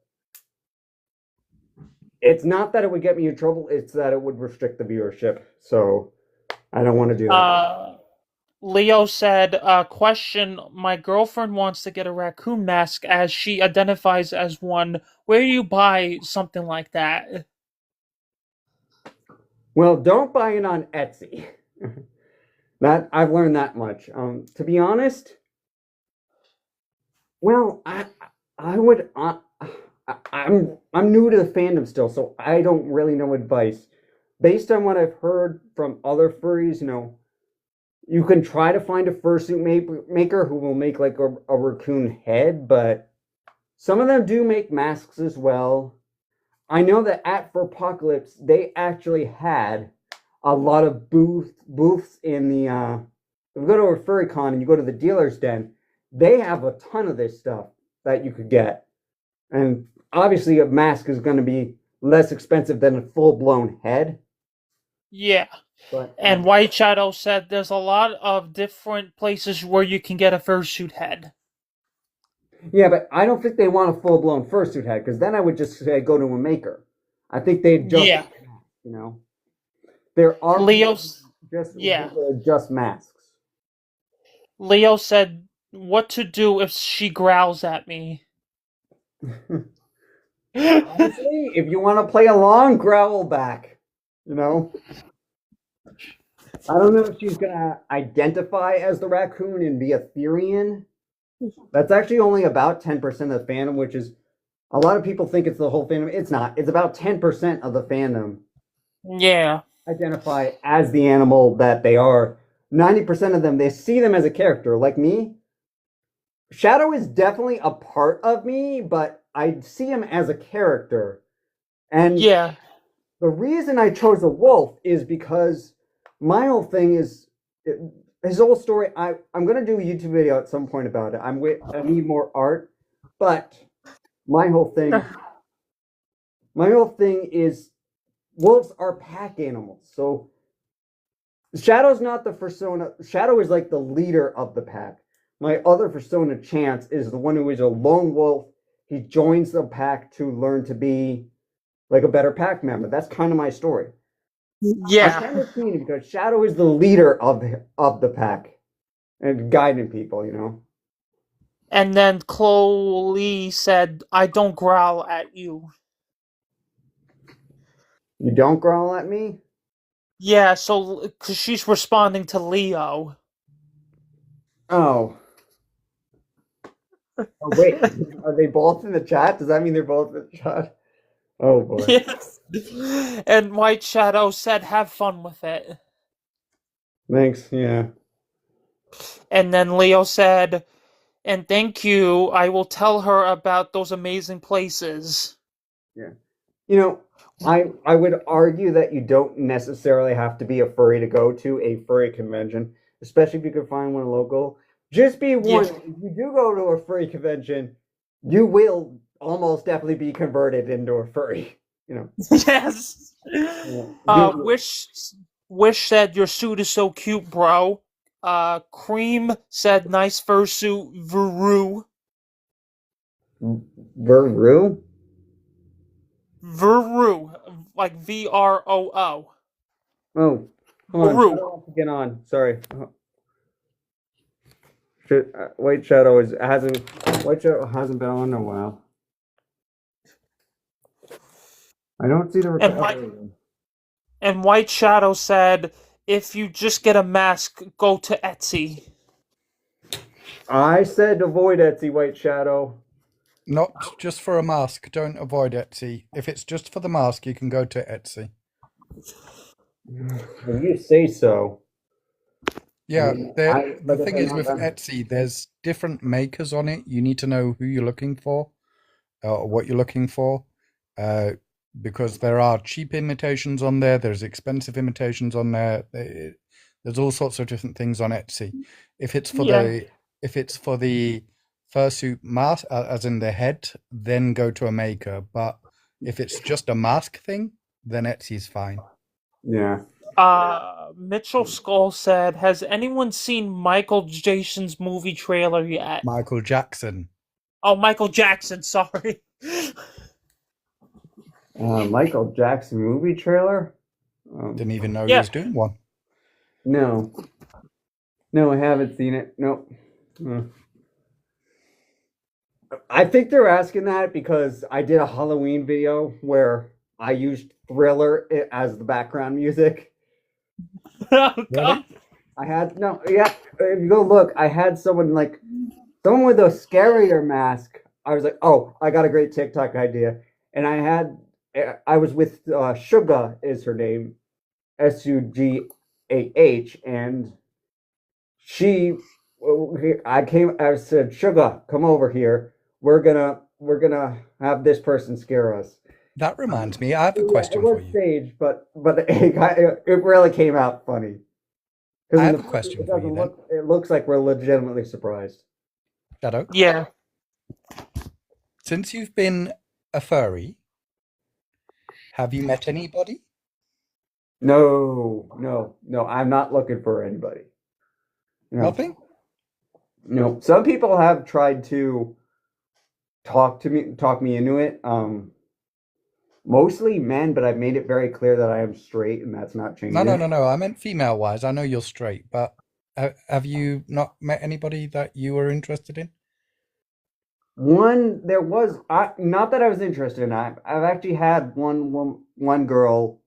it's not that it would get me in trouble. It's that it would restrict the viewership. So I don't want to do that. Leo said, question, my girlfriend wants to get a raccoon mask as she identifies as one. Where do you buy something like that? Well, don't buy it on Etsy. That I've learned that much. To be honest, well, I would. I'm new to the fandom still, so I don't really know advice. Based on what I've heard from other furries, you can try to find a fursuit maker who will make like a raccoon head, but some of them do make masks as well. I know that at Furpocalypse, they actually had a lot of booths in the. If you go to a furry con and you go to the dealer's den, they have a ton of this stuff that you could get. And obviously, a mask is going to be less expensive than a full-blown head. Yeah. But, and White Shadow said there's a lot of different places where you can get a fursuit head. Yeah, but I don't think they want a full-blown fursuit head, because then I would just say go to a maker. I think they'd just, there are Leo's just masks. Leo said what to do if she growls at me. Honestly, if you want to play along, growl back. I don't know if she's gonna identify as the raccoon and be a Therian. That's actually only about 10% of the fandom, which is a lot of people think it's the whole fandom. It's not. It's about 10% of the fandom. Yeah. Identify as the animal that they are. 90% of them, they see them as a character. Like me, Shadow is definitely a part of me, but I see him as a character. And yeah, the reason I chose a wolf is because my whole thing is his whole story. I'm going to do a YouTube video at some point about it. I need more art, but my whole thing is wolves are pack animals. So Shadow's not the persona. Shadow is like the leader of the pack. My other persona, Chance, is the one who is a lone wolf. He joins the pack to learn to be like a better pack member. That's kind of my story. Yeah. I'm kind of seeing it because Shadow is the leader of the pack and guiding people. And then Chloe said, I don't growl at you. You don't growl at me? Yeah, so, because she's responding to Leo. Oh, wait. Are they both in the chat? Does that mean they're both in the chat? Oh, boy. Yes. And White Shadow said, have fun with it. Thanks, yeah. And then Leo said, and thank you, I will tell her about those amazing places. Yeah. I would argue that you don't necessarily have to be a furry to go to a furry convention, especially if you can find one local. Just be warned, if you do go to a furry convention, you will almost definitely be converted into a furry. Yes. Wish said your suit is so cute, bro. Cream said nice fursuit, Veru. Veru? Veru, like Vroo. Oh, hold on. Veru. Shadow wants to get on. Sorry. White Shadow hasn't been on in a while. I don't see the recovery. And White Shadow said, if you just get a mask, go to Etsy. I said avoid Etsy, White Shadow. Not just for a mask. Don't avoid Etsy. If it's just for the mask, you can go to Etsy. If you say so. Yeah, the thing is with Etsy, there's different makers on it. You need to know who you're looking for, or what you're looking for. because there are cheap imitations on there. There's expensive imitations on there. There's all sorts of different things on Etsy. If it's for the fursuit mask, as in the head, then go to a maker. But if it's just a mask thing, then Etsy's fine. Yeah. Mitchell Skull said, "Has anyone seen Michael Jason's movie trailer yet?" Michael Jackson. Oh, Michael Jackson. Sorry. Michael Jackson movie trailer? Didn't even know he was doing one. No. No, I haven't seen it. Nope. I think they're asking that because I did a Halloween video where I used Thriller as the background music. Oh, God. If you go look, I had someone with a scarier mask. I was like, oh, I got a great TikTok idea. And I was with Suga is her name, Sugah, and I said, Suga, come over here. We're gonna have this person scare us. That reminds me, I have a question for you. Staged, but it really came out funny. I have a question for you then. It looks like we're legitimately surprised. Shadow? Yeah. Since you've been a furry, have you met anybody? No. I'm not looking for anybody. No. Nothing? No. Some people have tried to talk me into it. Mostly men, but I've made it very clear that I am straight, and that's not changing. No. I meant female-wise. I know you're straight, but have you not met anybody that you were interested in? There was not that I was interested in. I've actually had one girl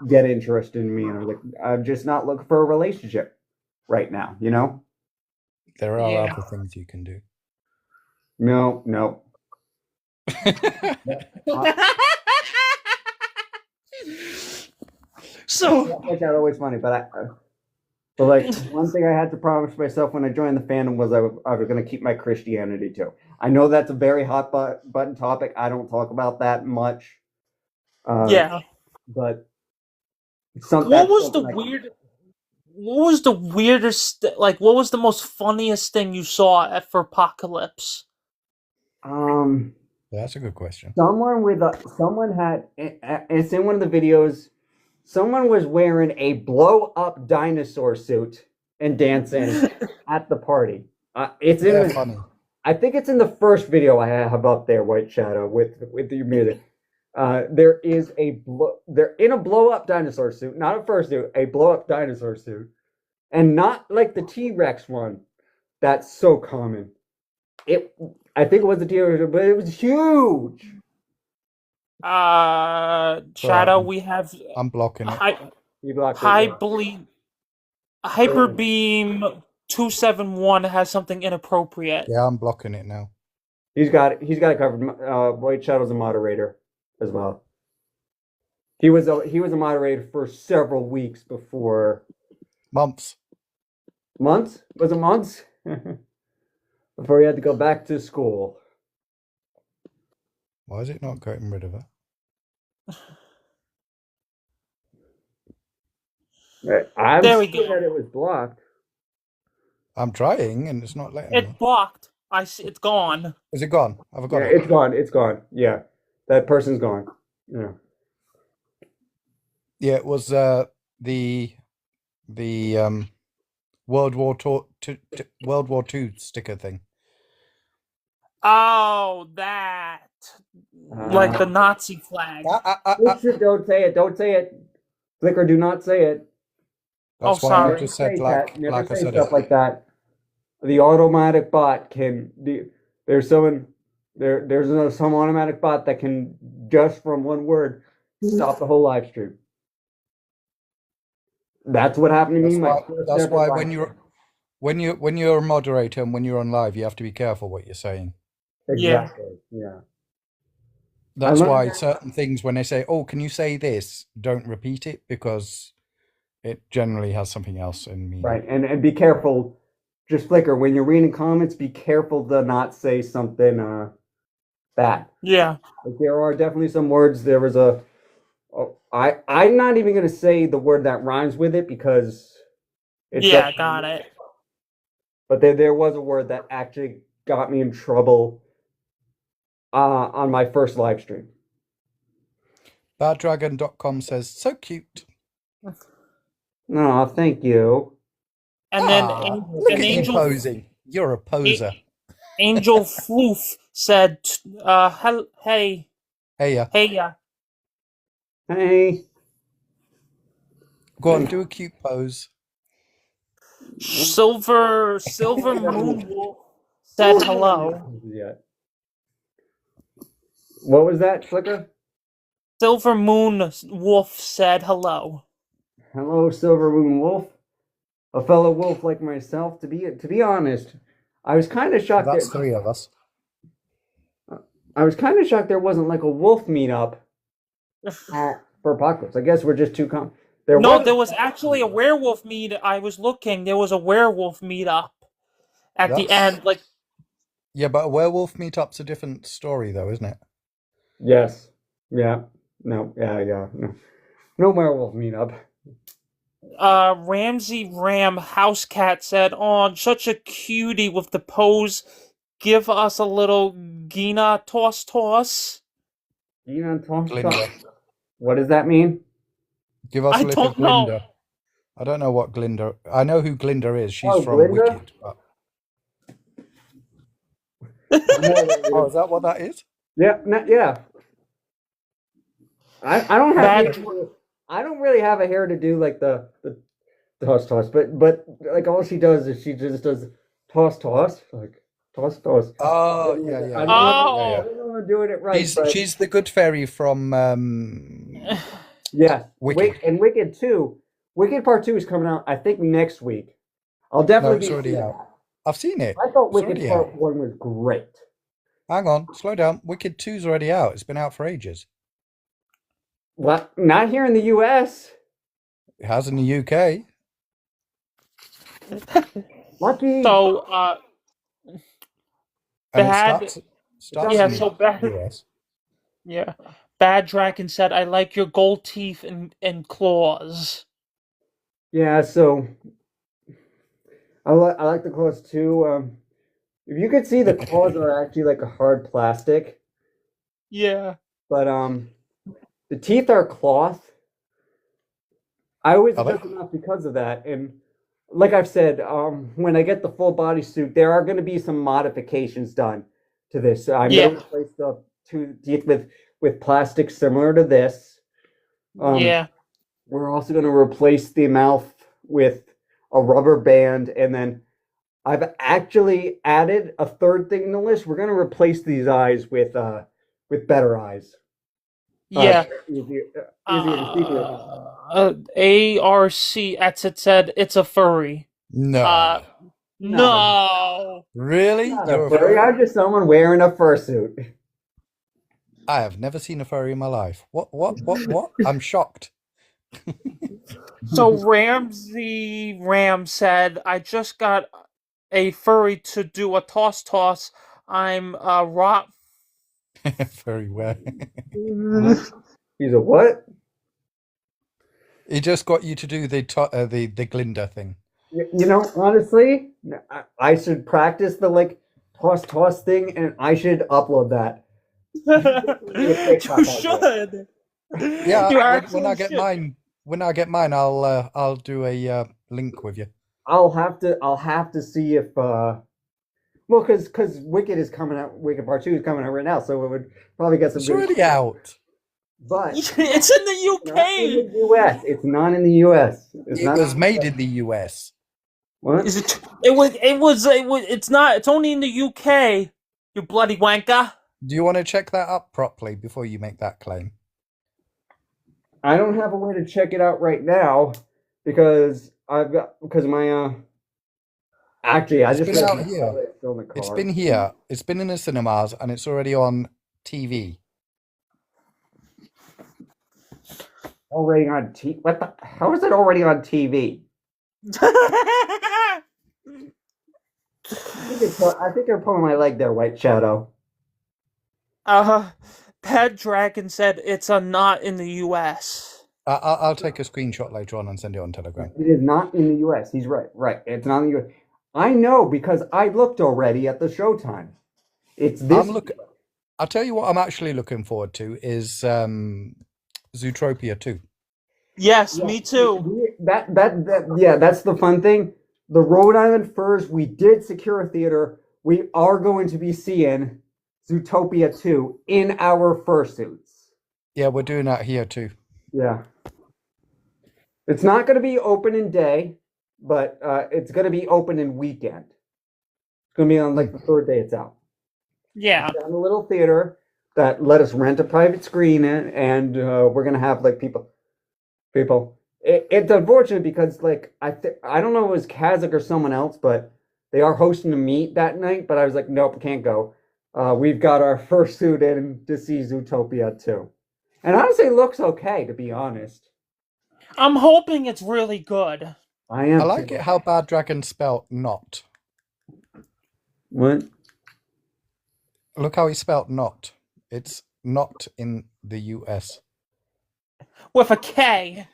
get interested in me, and I was like, I'm just not looking for a relationship right now, you know? There are other things you can do. No. So Which are always funny, but one thing I had to promise myself when I joined the fandom was I was going to keep my Christianity too. I know that's a very hot button topic. I don't talk about that much. yeah. But What was the weirdest, what was the most funniest thing you saw for Apocalypse? That's a good question. Someone had, it's in one of the videos, someone was wearing a blow-up dinosaur suit and dancing at the party. It's funny. I think it's in the first video I have up there, White Shadow, with your music. They're in a blow-up dinosaur suit, not a fursuit, a blow-up dinosaur suit, and not like the T-Rex one. That's so common. I think it was a T-Rex, but it was huge. Shadow, we have. I'm blocking it. Hyperbeam 271 has something inappropriate. Yeah, I'm blocking it now. He's got it covered. White Shadow's a moderator as well. He was a moderator for several weeks before. Months? Was it months? Before he had to go back to school. Why is it not getting rid of it? I'm there we sure go. that it was blocked. I'm trying, and it's not letting me. It blocked. I see. It's gone. Is it gone? Have I got it? It's gone. It's gone. Yeah, that person's gone. Yeah. Yeah, it was the World War II sticker thing. Oh, that. Like the Nazi flag. Don't say it. Don't say it. Flicker, do not say it. That's why sorry. I just said Never I say said stuff it. like that. The automatic bot can. There's some automatic bot that can just from one word stop the whole live stream. That's what happened to me. That's why when you're a moderator and when you're on live, you have to be careful what you're saying. Exactly. Yeah. That's why certain things, when they say, "Oh, can you say this?" don't repeat it, because it generally has something else in meaning. Right, and be careful. Just Flicker, when you're reading comments, be careful to not say something bad. Yeah. Like, there are definitely some words. There was I'm not even gonna say the word that rhymes with it because it's Yeah, got it. but there was a word that actually got me in trouble on my first live stream. Baddragon.com says, so cute. No, thank you. And then Look an at you angel posing. You're a poser. Angel Floof said, hey, Hey, yeah. hey, yeah. Hey. Go on, do a cute pose. Silver Moonwolf said hello. Yeah. What was that, Flicker? Silver Moon Wolf said hello. Hello, Silver Moon Wolf. A fellow wolf like myself. To be honest, I was kind of shocked. That's three of us. I was kind of shocked there wasn't like a wolf meetup for Apocalypse. I guess we're just too There was actually a werewolf meet. I was looking. There was a werewolf meetup at the end. Like, yeah, but a werewolf meetup's a different story, though, isn't it? Yes. Yeah. No. Yeah. No werewolf meetup. Ramsey Ram Housecat said, "Oh, such a cutie with the pose. Give us a little Gina toss. Gina toss. Glinda. What does that mean? Give us a little Glinda. Know. I don't know what Glinda. I know who Glinda is. She's from Glinda? Wicked. But... oh, is that what that is? Yeah. Yeah. I don't have. I don't really have a hair to do like the toss, but like all she does is she just does toss, like toss. Oh yeah. I don't know if I'm doing it right. She's the good fairy from yeah, Wicked. And Wicked 2. Wicked Part 2 is coming out, I think, next week. I'll definitely it's already out. I've seen it. I thought Wicked Part 1 was great. Hang on, slow down. Wicked 2's already out. It's been out for ages. What? Not here in the US. It has in the UK. Lucky. So, bad. It starts yeah, in so the bad. US. Yeah. Bad Dragon said, I like your gold teeth and claws. Yeah, so I like the claws too. If you could see, the claws are actually like a hard plastic. Yeah. But the teeth are cloth. I always took them off because of that. And like I've said, when I get the full body suit, there are going to be some modifications done to this. So I'm going to replace the two teeth with plastic similar to this. We're also going to replace the mouth with a rubber band, and then I've actually added a third thing in the list. We're going to replace these eyes with better eyes. Yeah. Easier to see. ARC it said it's a furry. No. No. Really? You're a furry? I'm just someone wearing a fursuit. I have never seen a furry in my life. What? I'm shocked. So Ramsey Ram said, I just got a furry to do a toss. I'm rot. Very well. He's a what? He just got you to do the Glinda thing. You know, honestly, I should practice the like toss thing, and I should upload that. You should. Yeah, when I get mine, I'll do a link with you. I'll have to see if well, because Wicked is coming out. Wicked Part 2 is coming out right now, so it would probably get some. It's already out. But it's in the UK. Not in the US. It's not in the US. It was made in the US. What? Is it? It's not. It's only in the UK. You bloody wanker. Do you want to check that up properly before you make that claim? I don't have a way to check it out right now because my actually I just out here. It's been here. It's been in the cinemas and it's already on TV. Already on TV? What the? How is it already on TV? I think you're pulling my leg there, White Shadow. Bad Dragon said it's a not in the U.S. I'll take a screenshot later on and send it on Telegram. It is not in the U.S. He's right. Right. It's not in the U.S. I know because I looked already at the showtime. It's this. I'll tell you what I'm actually looking forward to is Zootopia 2. Yes, me too. Yeah, that's the fun thing. The Rhode Island Furs, we did secure a theater. We are going to be seeing Zootopia 2 in our fursuits. Yeah, we're doing that here too. Yeah. It's not going to be open in day, but it's going to be open in weekend. It's going to be on like the third day it's out. Yeah. We're in a little theater that let us rent a private screen in, and we're going to have like people. It's unfortunate because like I don't know if it was Kazakh or someone else, but they are hosting a meet that night. But I was like, nope, can't go. We've got our fursuit in to see Zootopia 2. And honestly, it looks okay, to be honest. I'm hoping it's really good. I am. I like it how Bad Dragon spelt not. What? Look how he spelt not. It's not in the US. With a K.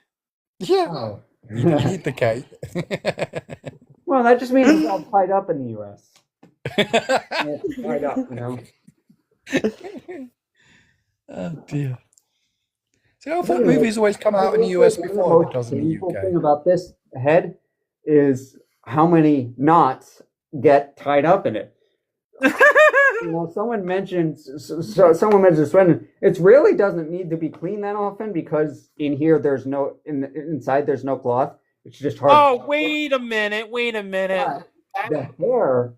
Yeah. Oh. You don't need the K. Well, that just means it's all tied up in the US. It's tied up, you know. Oh dear. See, I thought movies always come out in the US before it does in the The UK. thing about this head is how many knots get tied up in it. You know, someone mentioned Sweden. It really doesn't need to be cleaned that often because in here there's no inside there's no cloth. It's just hard. Oh, wait a minute. The hair.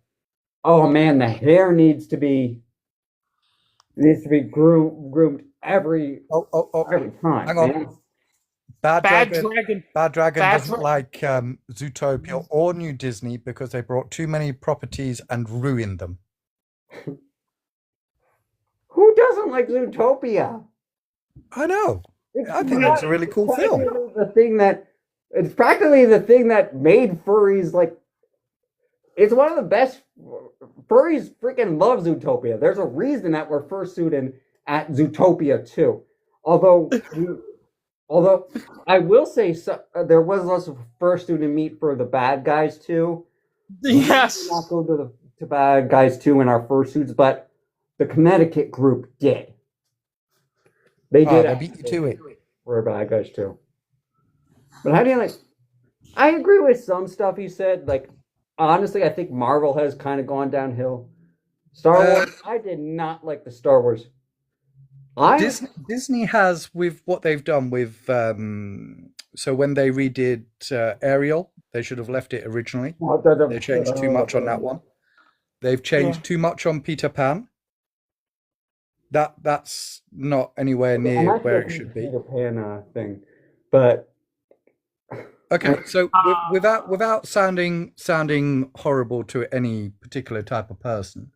Oh man, the hair needs to be groomed every time. Hang on. Man. Bad Dragon Bad doesn't like Zootopia or New Disney because they brought too many properties and ruined them. Who doesn't like Zootopia? I know. I think it's a really cool film. It's practically the thing that made furries like. It's one of the best. Furries freaking love Zootopia. There's a reason that we're fursuiting at Zootopia 2. Although I will say there was lots of fursuit meet for the bad guys too. Yes. We did not go to bad guys 2 in our fursuits, but the Connecticut group did. They did. They beat you to it. For bad guys 2. But how do you like? I agree with some stuff he said. Like honestly, I think Marvel has kind of gone downhill. Star Wars. I did not like the Star Wars. Disney has with what they've done with so when they redid Ariel, they should have left it originally. They changed too much on that one. They've changed too much on Peter Pan. That's not anywhere near where it should be. Peter Pan thing, but okay. So without sounding horrible to any particular type of person,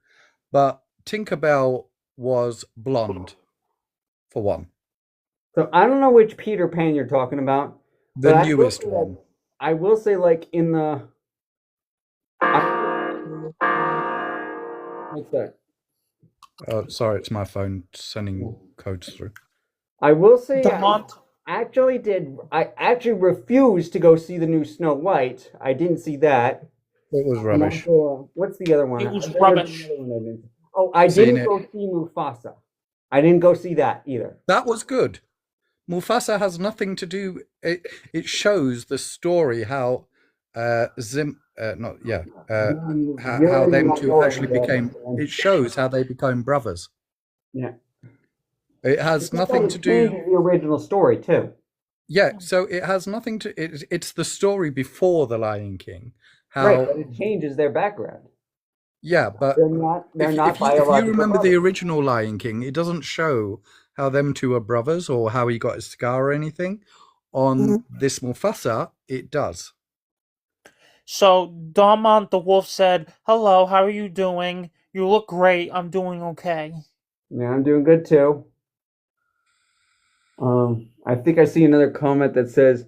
but Tinkerbell was blonde, for one. So I don't know which Peter Pan you're talking about. The newest one. I will say, like in the. What's that? Oh, sorry, it's my phone sending codes through. I will say, I actually refused to go see the new Snow White. I didn't see that. It was rubbish. What's the other one? It was rubbish. I didn't go see Mufasa. I didn't go see that either. That was good. Mufasa has nothing to do. It shows the story how how them two actually became. It shows how they became brothers. Yeah. It has nothing to do. The original story too. Yeah, so it has nothing to. It's the story before the Lion King. How right, but it changes their background. Yeah, but they're not if you remember the original Lion King, it doesn't show how them two are brothers or how he got his scar or anything. On this Mufasa, it does. So Darmont the wolf said, "Hello, how are you doing? You look great. I'm doing okay." Yeah, I'm doing good too. I think I see another comment that says,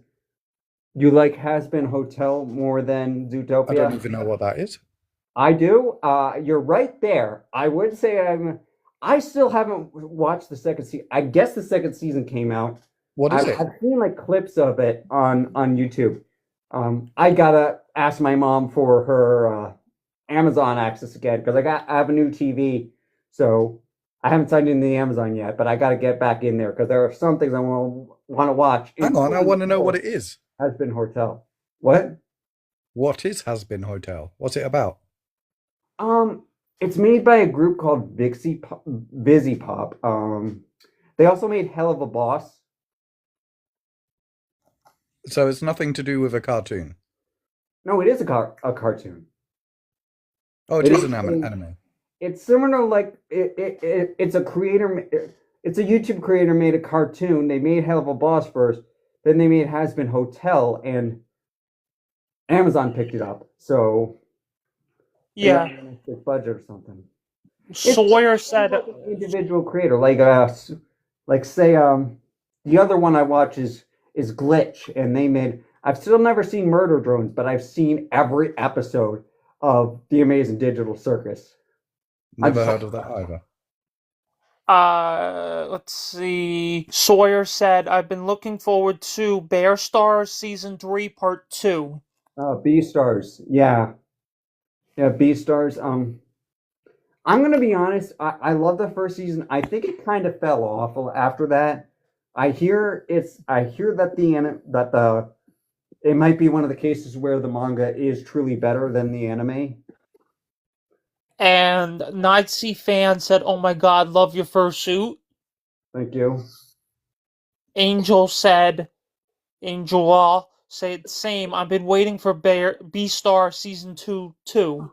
"You like Has-Been Hotel more than Zootopia?" I don't even know what that is. I do. You're right there. I would say I still haven't watched the second season. I guess the second season came out. What is it? I've seen like clips of it on YouTube. I gotta ask my mom for her Amazon access again because I have a new TV, so I haven't signed into the Amazon yet. But I gotta get back in there because there are some things I want to watch. Hang on, I want to know what it is. Has Been Hotel. What? What is Has Been Hotel? What's it about? It's made by a group called Busy Pop. They also made Hell of a Boss. So it's nothing to do with a cartoon. No, it is a cartoon. Oh, it is an anime. It's similar, like it's a creator. It's a YouTube creator made a cartoon. They made Hell of a Boss first, then they made Has Been Hotel, and Amazon picked it up. So Yeah. big budget or something. Sawyer said like an individual creator, like say the other one I watch is Glitch, and they made. I've still never seen Murder Drones, but I've seen every episode of The Amazing Digital Circus. Never heard of that either. Let's see. Sawyer said, I've been looking forward to Bear Stars Season 3 Part 2. Beastars, yeah. Yeah, Beastars. I'm gonna be honest, I love the first season. I think it kind of fell off after that. I hear that it might be one of the cases where the manga is truly better than the anime. And Nazi fan said, "Oh my God, love your fursuit." Thank you. Angela said same. I've been waiting for Beastar Season 2 too.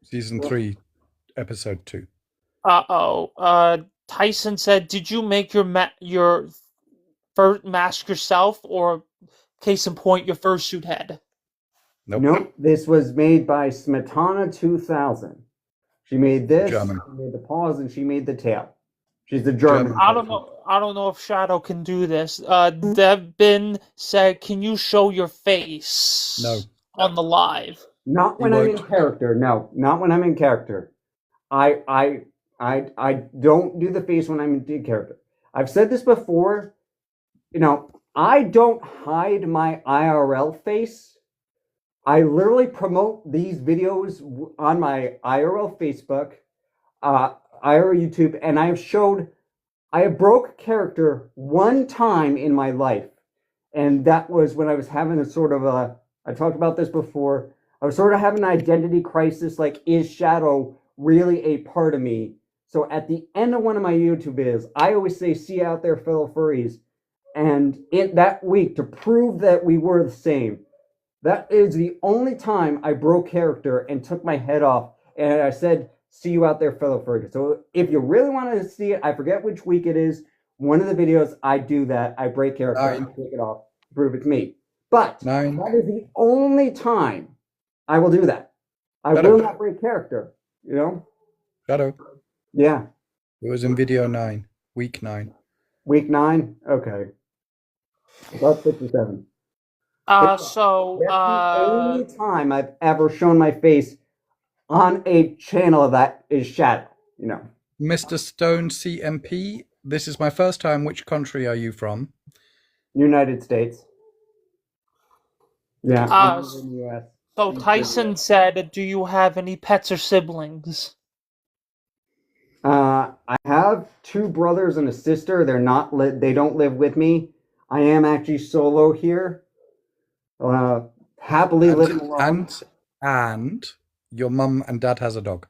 Season 3, Episode 2. Tyson said, "Did you make your first mask yourself, or case in point, your fursuit head?" Nope. This was made by Smetana 2000. She made this. German. She made the paws, and she made the tail. She's the German. I don't know if Shadow can do this. Devin said, "Can you show your face?" No. On the live. Not when I'm in character. No, not when I'm in character. I don't do the face when I'm in character. I've said this before. I don't hide my IRL face. I literally promote these videos on my IRL Facebook, IRL YouTube, and I have broke character one time in my life, and that was when I was having I talked about this before. I was sort of having an identity crisis, like, is Shadow really a part of me? So at the end of one of my YouTube videos, I always say, "See you out there, fellow furries." And that week, to prove that we were the same, that is the only time I broke character and took my head off, and I said, "See you out there, fellow furries." So if you really want to see it, I forget which week it is. One of the videos, I do that. I break character, I take it off, prove it's me. But that is the only time I will do that. I will not break character, Shadow. Yeah. It was in video 9, week 9. Week 9? Okay. About 57. That's the only time I've ever shown my face on a channel that is Shadow, Mr. Stone CMP, this is my first time. Which country are you from? United States. Yeah, I'm in the US. So Tyson said, "Do you have any pets or siblings?" I have 2 brothers and a sister. They don't live with me. I am actually solo here. Happily living alone. And your mum and dad has a dog.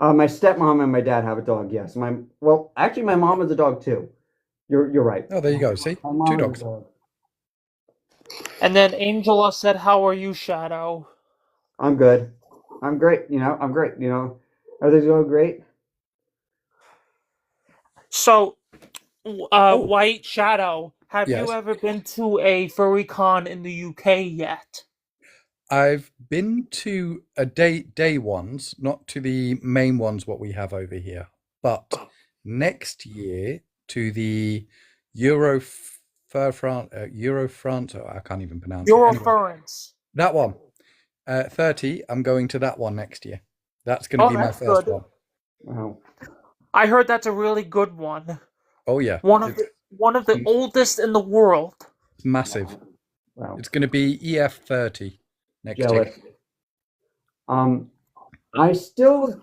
My stepmom and my dad have a dog. Yes. Actually, my mom has a dog too. You're right. Oh, there you go. See, 2 dogs. And then Angela said, "How are you, Shadow?" I'm good. I'm great. I'm great. Everything's going great. So, White Shadow, have Yes. you ever been to a furry con in the UK yet? I've been to a day ones, not to the main ones what we have over here, but next year to the Eurofrance. I can't even pronounce it. Eurofurence. That one. 30, I'm going to that one next year. That's going to be my that's first good. one. Wow. I heard that's a really good one. Oh yeah, One of the oldest in the world. it's massive. Wow. It's going to be EF30 next Jealous. year. I still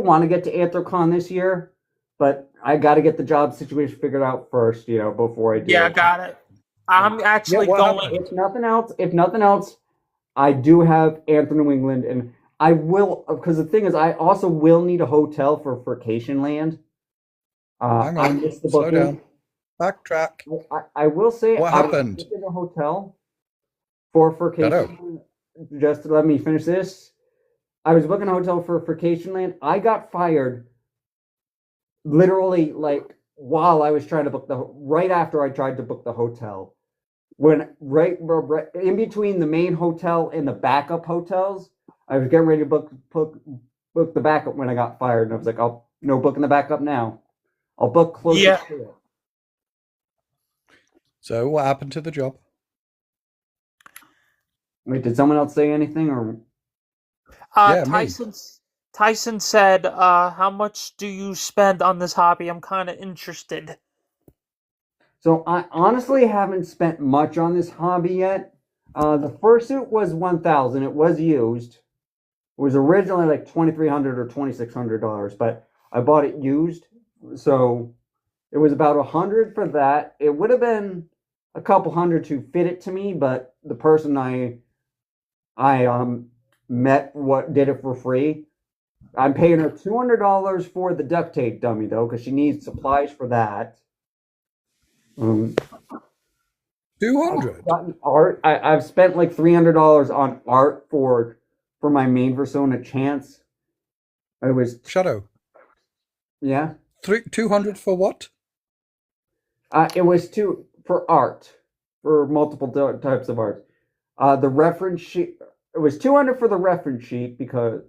want to get to Anthrocon this year, but I got to get the job situation figured out first, before I do. Yeah, got it. I'm actually what going. happened? If nothing else, I do have Anthem New England, and I will, because the thing is, I also will need a hotel for Vacation Land. Hang I on, missed the slow booking. down. Backtrack. I will say What I was happened? booked in a hotel for Vacation. Just to let me finish this. I was booking a hotel for Vacation Land. I got fired literally like while I was trying to book right after I tried to book the hotel. When right in between the main hotel and the backup hotels, I was getting ready to book the backup when I got fired, and I was like, "Oh, no booking the backup now. I'll book closer to it." So what happened to the job? Wait, did someone else say anything or? Yeah, me. Tyson said, "How much do you spend on this hobby? I'm kind of interested." So I honestly haven't spent much on this hobby yet. The fursuit was 1,000. It was used. It was originally like $2,300 or $2,600, but I bought it used, so it was about 100 for that. It would have been a couple hundred to fit it to me, but the person I met did it for free. I'm paying her $200 for the duct tape dummy though, because she needs supplies for that. 200. Art. I've spent like $300 on art for my main persona Chance. It was Shadow. yeah. 200 for what? It was for art, for multiple types of art. The reference sheet. It was 200 for the reference sheet because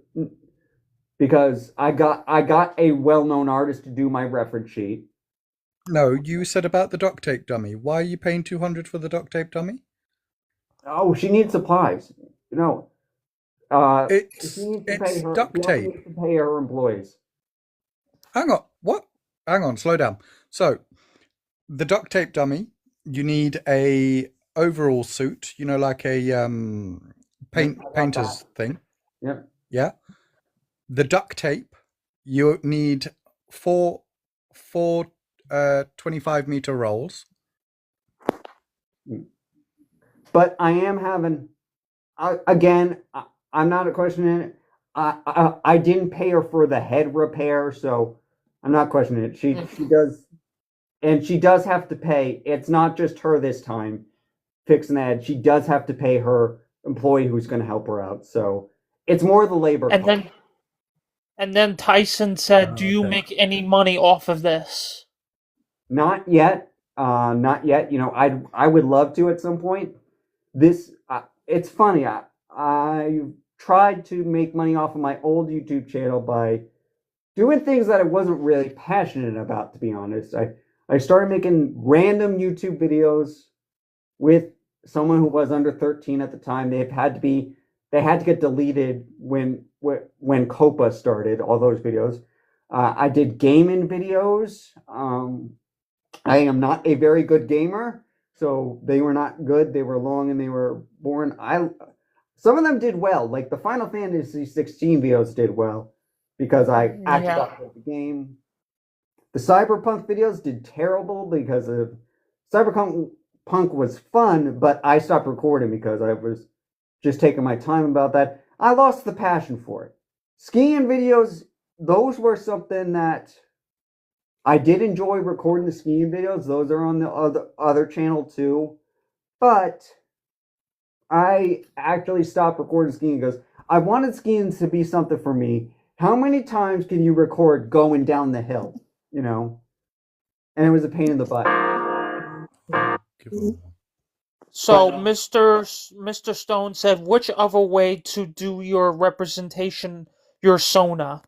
I got a well-known artist to do my reference sheet. No, you said about the duct tape dummy. Why are you paying 200 for the duct tape dummy? Oh, she needs supplies. It's she needs to pay her. duct She also tape. needs to pay her employees. Hang on. What? Hang on. Slow down. So, the duct tape dummy, you need a overall suit. Like a painter's thing. Yep. Yeah. The duct tape, you need four 25-meter rolls. But I am having, again, I'm not questioning it. I didn't pay her for the head repair, so I'm not questioning it. She does, and she does have to pay. It's not just her this time fixing the head. She does have to pay her employee who's going to help her out. So it's more the labor. And then Tyson said, "Do you make any money off of this?" Not yet. Not yet. I would love to at some point. It's funny. I tried to make money off of my old YouTube channel by doing things that I wasn't really passionate about, to be honest. I started making random YouTube videos with someone who was under 13 at the time. They had to get deleted when Copa started, all those videos. I did gaming videos. I am not a very good gamer, so they were not good. They were long and they were boring. Some of them did well, like the Final Fantasy 16 videos did well because I actually got to the game. The Cyberpunk videos did terrible because of Cyberpunk was fun, but I stopped recording because I was just taking my time about that. I lost the passion for it. Skiing videos, those were something that I did enjoy recording the skiing videos. Those are on the other channel too. But I actually stopped recording skiing because I wanted skiing to be something for me. How many times can you record going down the hill? And it was a pain in the butt. So Mr. Stone said, which other way to do your representation, your Sona?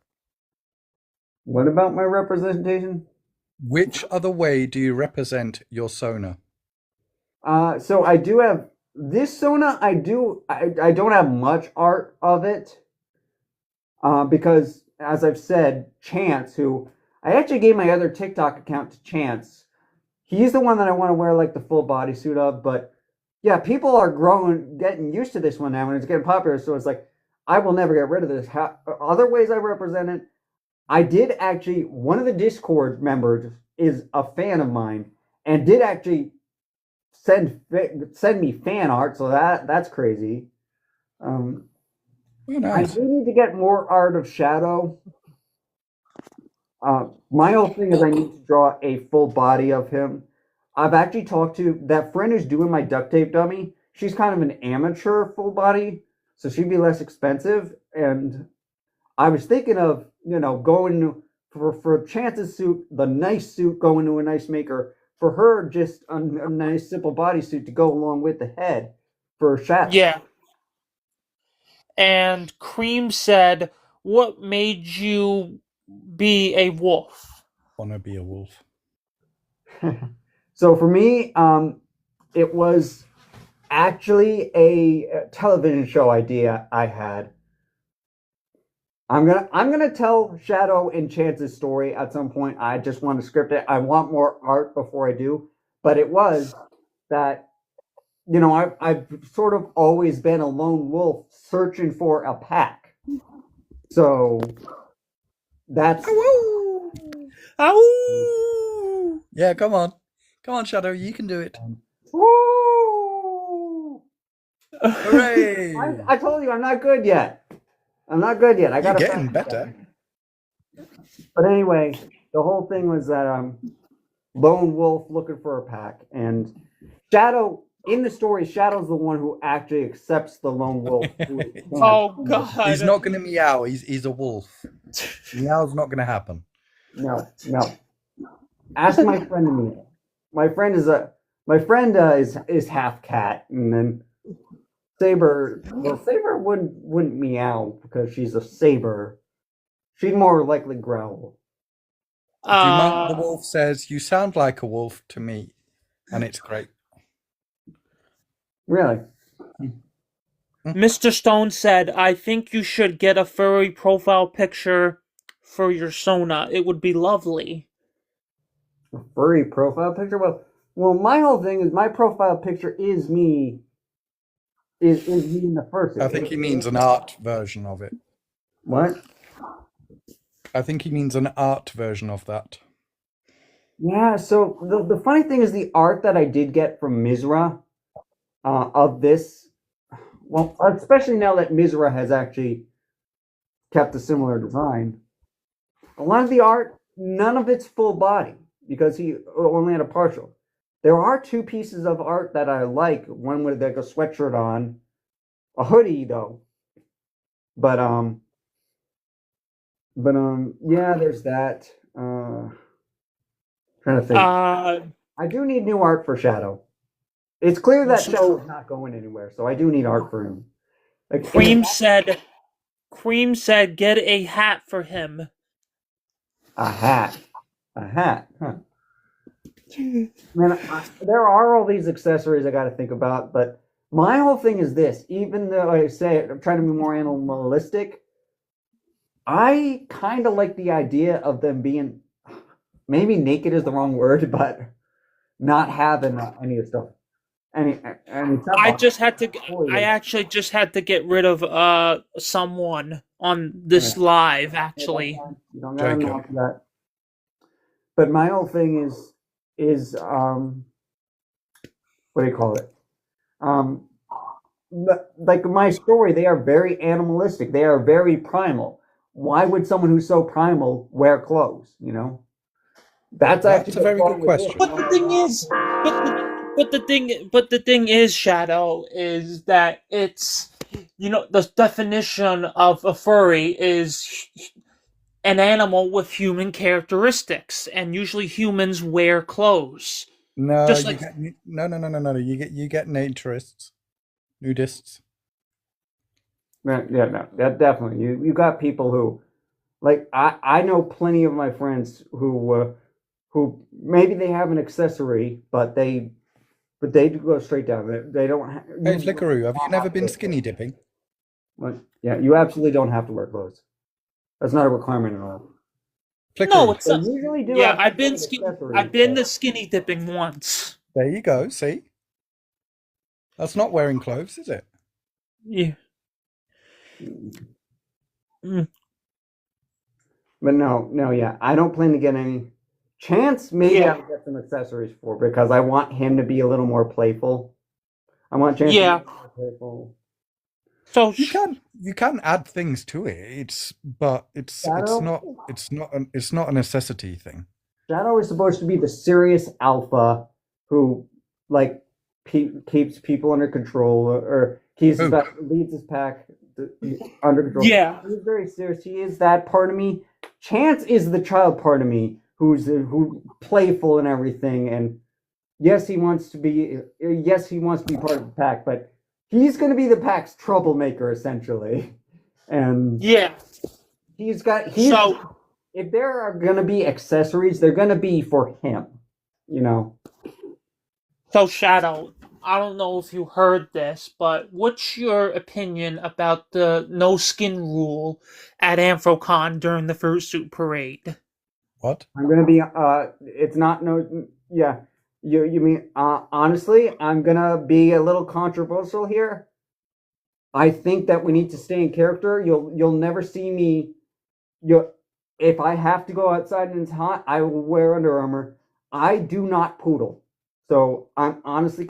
What about my representation? Which other way do you represent your Sona? So I do have This Sona, I don't have much art of it, because as I've said, Chance, who I actually gave my other TikTok account to Chance. He's the one that I want to wear like the full bodysuit of, but yeah, people are getting used to this one now, and it's getting popular. So it's like I will never get rid of this. Other ways I represent it, I did actually. One of the Discord members is a fan of mine, and did actually send me fan art. So that's crazy. Oh, I nice. do need to get more art of Shadow. My whole thing is I need to draw a full body of him. I've actually talked to that friend who's doing my duct tape dummy. She's kind of an amateur full body, so she'd be less expensive. And I was thinking of, going for Chance's suit, the nice suit going to a nice maker. For her, just a nice simple bodysuit to go along with the head for Shadow. Yeah. And Cream said, "What made you be a wolf?" Wanna be a wolf. So for me, it was actually a television show idea I had. I'm gonna tell Shadow and Chance's story at some point. I just want to script it. I want more art before I do. But it was that I've sort of always been a lone wolf searching for a pack. So that's Ow! Yeah, come on, Shadow, you can do it. woo! Hooray! I told you I'm not good yet. I You're gotta getting practice better. that. But anyway, the whole thing was that lone wolf looking for a pack, and Shadow in the story, Shadow's the one who actually accepts the lone wolf. Oh God! He's not gonna meow. He's a wolf. Meow's not gonna happen. No. Ask my friend to meet. My friend is half cat, and then Saber. Well, Saber wouldn't meow because she's a saber. She'd more likely growl. Dumont the wolf says, "You sound like a wolf to me," and it's great. Really? Mr. Stone said, "I think you should get a furry profile picture for your Sona. It would be lovely." A furry profile picture? Well, my whole thing is my profile picture is me. Is me in the first. I think he means an art version of it. What? I think he means an art version of that. Yeah. So the funny thing is the art that I did get from Mizra of this. Well, especially now that Mizra has actually kept a similar design. A lot of the art, none of it's full body because he only had a partial. There are two pieces of art that I like. One with like a sweatshirt on, a hoodie though. But yeah, there's that. Trying to think. I do need new art for Shadow. It's clear that Shadow is not going anywhere, so I do need art for him. Like, Cream said, "Get a hat for him." a hat. Huh. Man, there are all these accessories I got to think about, but my whole thing is this. Even though I say I'm trying to be more animalistic, I kind of like the idea of them being maybe naked is the wrong word, but not having any of the stuff. I actually just had to get rid of someone on this live. Actually, you don't gotta know that. But my whole thing is what do you call it? Like my story, they are very animalistic. They are very primal. Why would someone who's so primal wear clothes? That's actually a very good question. But the thing is, but the thing is, Shadow, is that it's the definition of a furry is an animal with human characteristics, and usually humans wear clothes. No, Just you like get, no. You get nudists. Yeah, no, that definitely. You got people who, like I know plenty of my friends who maybe they have an accessory, but they but they do go straight down. They don't. Hey, Flickaroo, have you never been skinny dipping? Yeah, you absolutely don't have to wear clothes. That's not a requirement at all. No, Flickaroo. it's They not. usually do. Yeah, have I've been accessories, I've been but- to skinny dipping once. There you go. See, that's not wearing clothes, is it? Yeah. Mm. But no, yeah. I don't plan to get any. Chance, maybe Yeah. I'll get some accessories for because I want him to be a little more playful. I want Chance Yeah. to be more playful. So You can add things to it. It's Shadow? not a necessity thing. Shadow is supposed to be the serious alpha who, like, keeps people under control or leads his pack under control. Yeah. He's very serious. He is that part of me. Chance is the child part of me who's playful and everything. And yes, he wants to be part of the pack, but he's going to be the pack's troublemaker essentially. And yeah. So if there are going to be accessories, they're going to be for him, you know. So Shadow, I don't know if you heard this, but what's your opinion about the no skin rule at Anthrocon during the fursuit parade? What? I'm going to be it's not no yeah. You mean honestly, I'm going to be a little controversial here. I think that we need to stay in character. You'll never see me if I have to go outside and it's hot, I will wear Under Armour. I do not poodle. So I'm honestly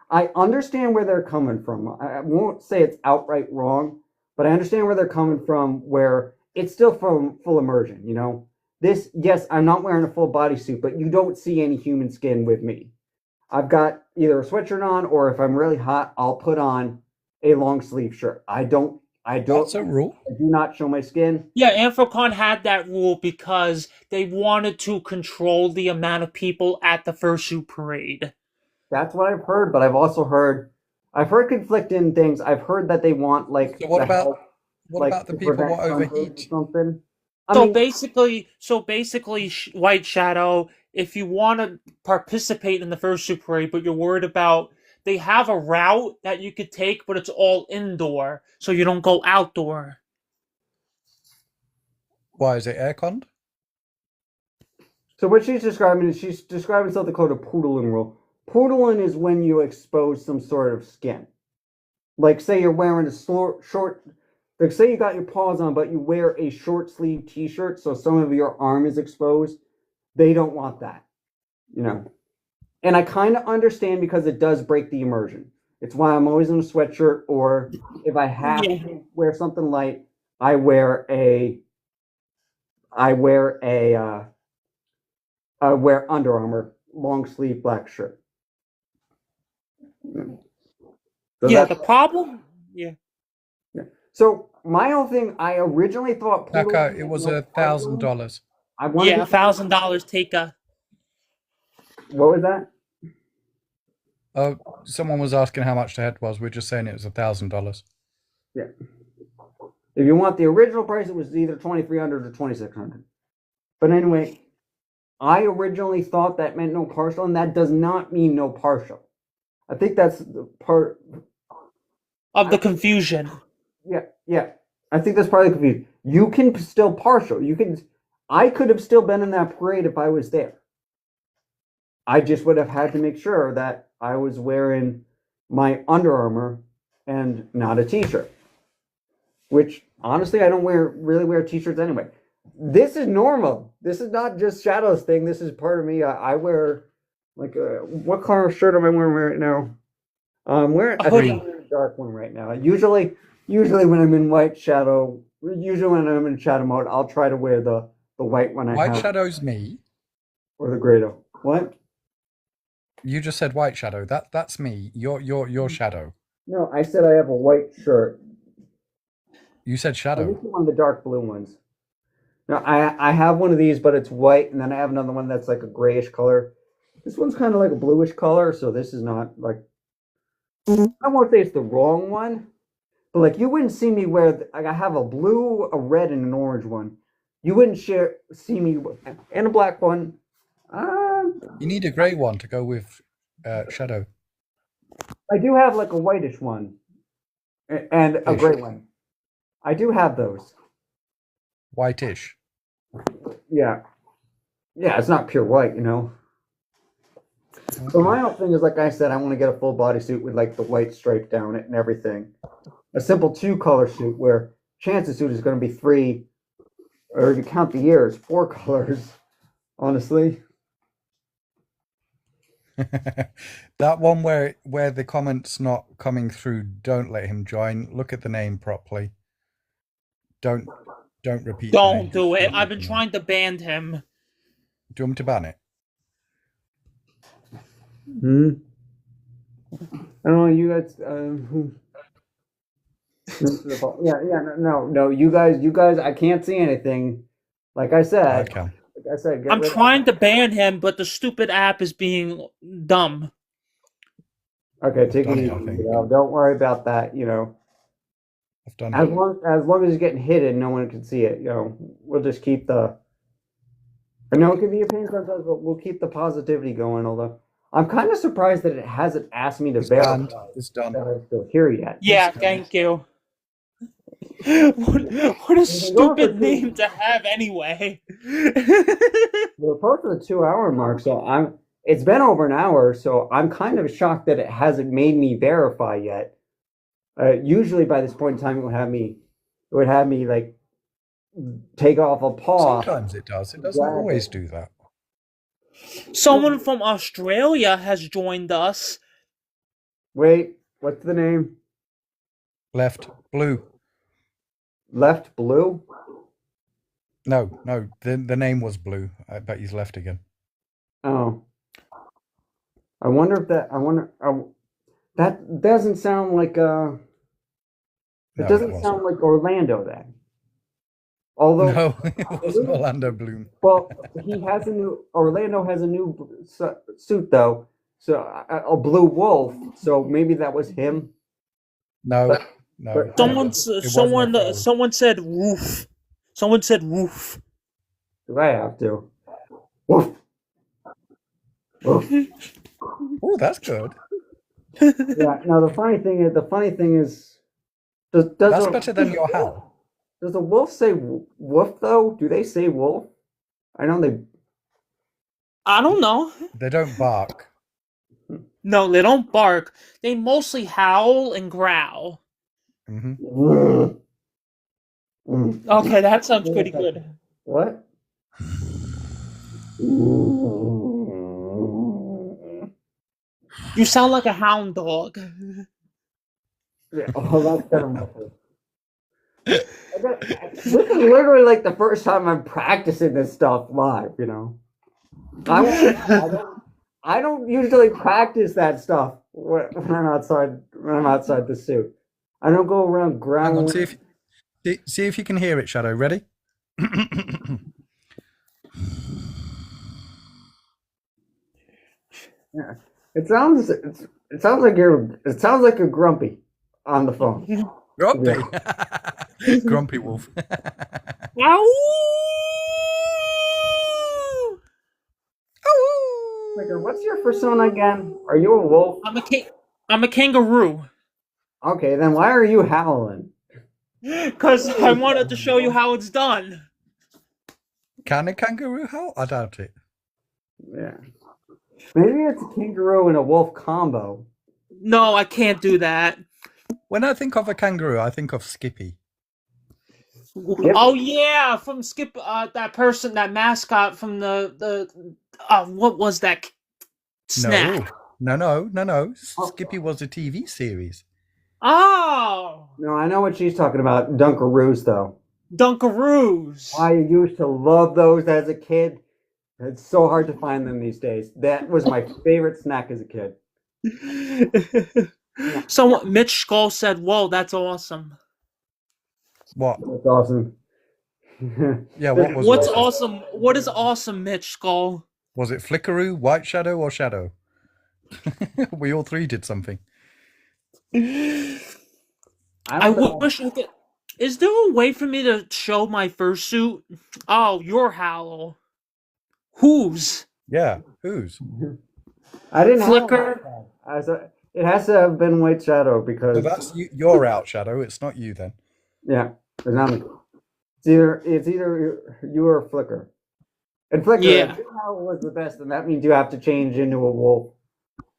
I understand where they're coming from. I won't say it's outright wrong, but I understand where they're coming from where it's still from full immersion, you know? Yes, I'm not wearing a full bodysuit, but you don't see any human skin with me. I've got either a sweatshirt on or if I'm really hot, I'll put on a long sleeve shirt. I don't That's a rule. I do not show my skin. Yeah, Anthrocon had that rule because they wanted to control the amount of people at the fursuit parade. That's what I've heard, but I've heard conflicting things. I've heard that they want like So what about the to people prevent what sunburn or overheat? something. So basically, White Shadow, if you want to participate in the fursuit parade, but you're worried about, they have a route that you could take, but it's all indoor, so you don't go outdoor. Why is it airconned? So what she's describing something called a poodling rule. Poodling is when you expose some sort of skin. Like say you're wearing a short like say you got your paws on, but you wear a short sleeve t-shirt, so some of your arm is exposed. They don't want that, you know. And I kind of understand because it does break the immersion. It's why I'm always in a sweatshirt, or if I have to wear something light, I wear Under Armour long sleeve black shirt. So The problem. Yeah. So my whole thing, I originally thought Naka, it was $1,000. $1,000 take a. What was that? Oh, someone was asking how much the head was. We're just saying it was $1,000. Yeah. If you want the original price, it was either $2,300 or $2,600. But anyway, I originally thought that meant no partial, and that does not mean no partial. I think that's the part Of the confusion. Yeah. I think that's part of the confusion. You can still partial. I could have still been in that parade if I was there. I just would have had to make sure that I was wearing my Under Armour and not a t-shirt. Which honestly, I don't really wear t-shirts anyway. This is normal. This is not just Shadow's thing. This is part of me. I wear like what color shirt am I wearing right now? I'm wearing a dark one right now. Usually when I'm in White Shadow, usually when I'm in Shadow mode, I'll try to wear the white one. White Shadow's me. Or the Grado. What? You just said White Shadow. That's me. Your Shadow. No, I said I have a white shirt. You said Shadow. This is one of the dark blue ones. No, I have one of these, but it's white, and then I have another one that's like a grayish color. This one's kind of like a bluish color, so this is not like. I won't say it's the wrong one, but like you wouldn't see me wear. Like I have a blue, a red, and an orange one. You wouldn't see me and a black one. You need a grey one to go with Shadow. I do have like a whitish one and a Ish. gray one. I do have those. Whitish. Yeah. Yeah, it's not pure white, you know. So my whole thing is, like I said, I want to get a full body suit with like the white stripe down it and everything. A simple 2-color suit where Chance's suit is going to be 3, or if you count the ears, 4 colors. Honestly, That one where the comment's not coming through, don't let him join. Look at the name properly. Don't repeat the name. Don't do it. I've been trying to ban him. Do you want me to ban it? I don't know. You guys, no. You guys. I can't see anything. Like I said, Okay. I'm trying to ban him, but the stupid app is being dumb. Okay, take it Done it, easy. I think. Don't worry about that. You know, I've done as it. long as it's getting hidden, no one can see it. You know, we'll just keep the. I know it can be a pain sometimes, but we'll keep the positivity going. Although I'm kind of surprised that it hasn't asked me to It's verify banned. It's done. that I'm still here yet. Yeah, thank you. What a stupid name to have anyway. We're approaching the 2-hour mark, so it's been over an hour, so I'm kind of shocked that it hasn't made me verify yet. Usually by this point in time, it would have me like take off a pause. Sometimes it does. It doesn't always do that. Someone from Australia has joined us. Wait, what's the name? Left blue. Left Blue? No. The name was blue. I bet he's left again. Oh. I wonder if that. That doesn't sound like No, It doesn't sound like Orlando then. Although No, it wasn't Orlando Bloom. Well, Orlando has a new suit though, so a blue wolf. So maybe that was him. No. Someone said woof. Someone said woof. Do I have to? Woof. Woof. Oh, that's good. Yeah. Now the funny thing is, That's better than your howl. Does the wolf say woof though? Do they say wolf? I know they. I don't know. They don't bark. No, they don't bark. They mostly howl and growl. Mm-hmm. Okay, that sounds pretty good. What? You sound like a hound dog. Yeah, that's kind of. This is literally like the first time I'm practicing this stuff live. You know, I don't usually practice that stuff when I'm outside the suit. I don't go around growling. Hang on, see if you can hear it, Shadow. Ready? Yeah. It sounds like you're grumpy on the phone. Grumpy. Grumpy wolf. What's your persona again? Are you a wolf? I'm a kangaroo. Okay, then why are you howling? Because I wanted to show you how it's done. Can a kangaroo howl? I doubt it. Yeah. Maybe it's a kangaroo and a wolf combo. No, I can't do that. When I think of a kangaroo, I think of Skippy. Yep. Oh yeah, from Skip, that mascot from the what was that? Snack. No. Skippy was a TV series. Oh, No, I know what she's talking about. Dunkaroos, though. Dunkaroos. I used to love those as a kid. It's so hard to find them these days. That was my favorite snack as a kid. So Mitch Skull said, "Whoa, that's awesome." What? That's awesome. Yeah, what was What's awesome? awesome? What is awesome, Mitch Skull? Was it Flickaroo, White Shadow, or Shadow? We all three did something. I wish I could. Is there a way for me to show my fursuit? Oh, your Hallow. Whose? Yeah, whose? I didn't Flicker. have It has to have been White Shadow So because that's you, you're out, Shadow. It's not you then. yeah, it's not me. It's either you or Flicker. And Flicker, Yeah. if your howl was the best, then that means you have to change into a wolf.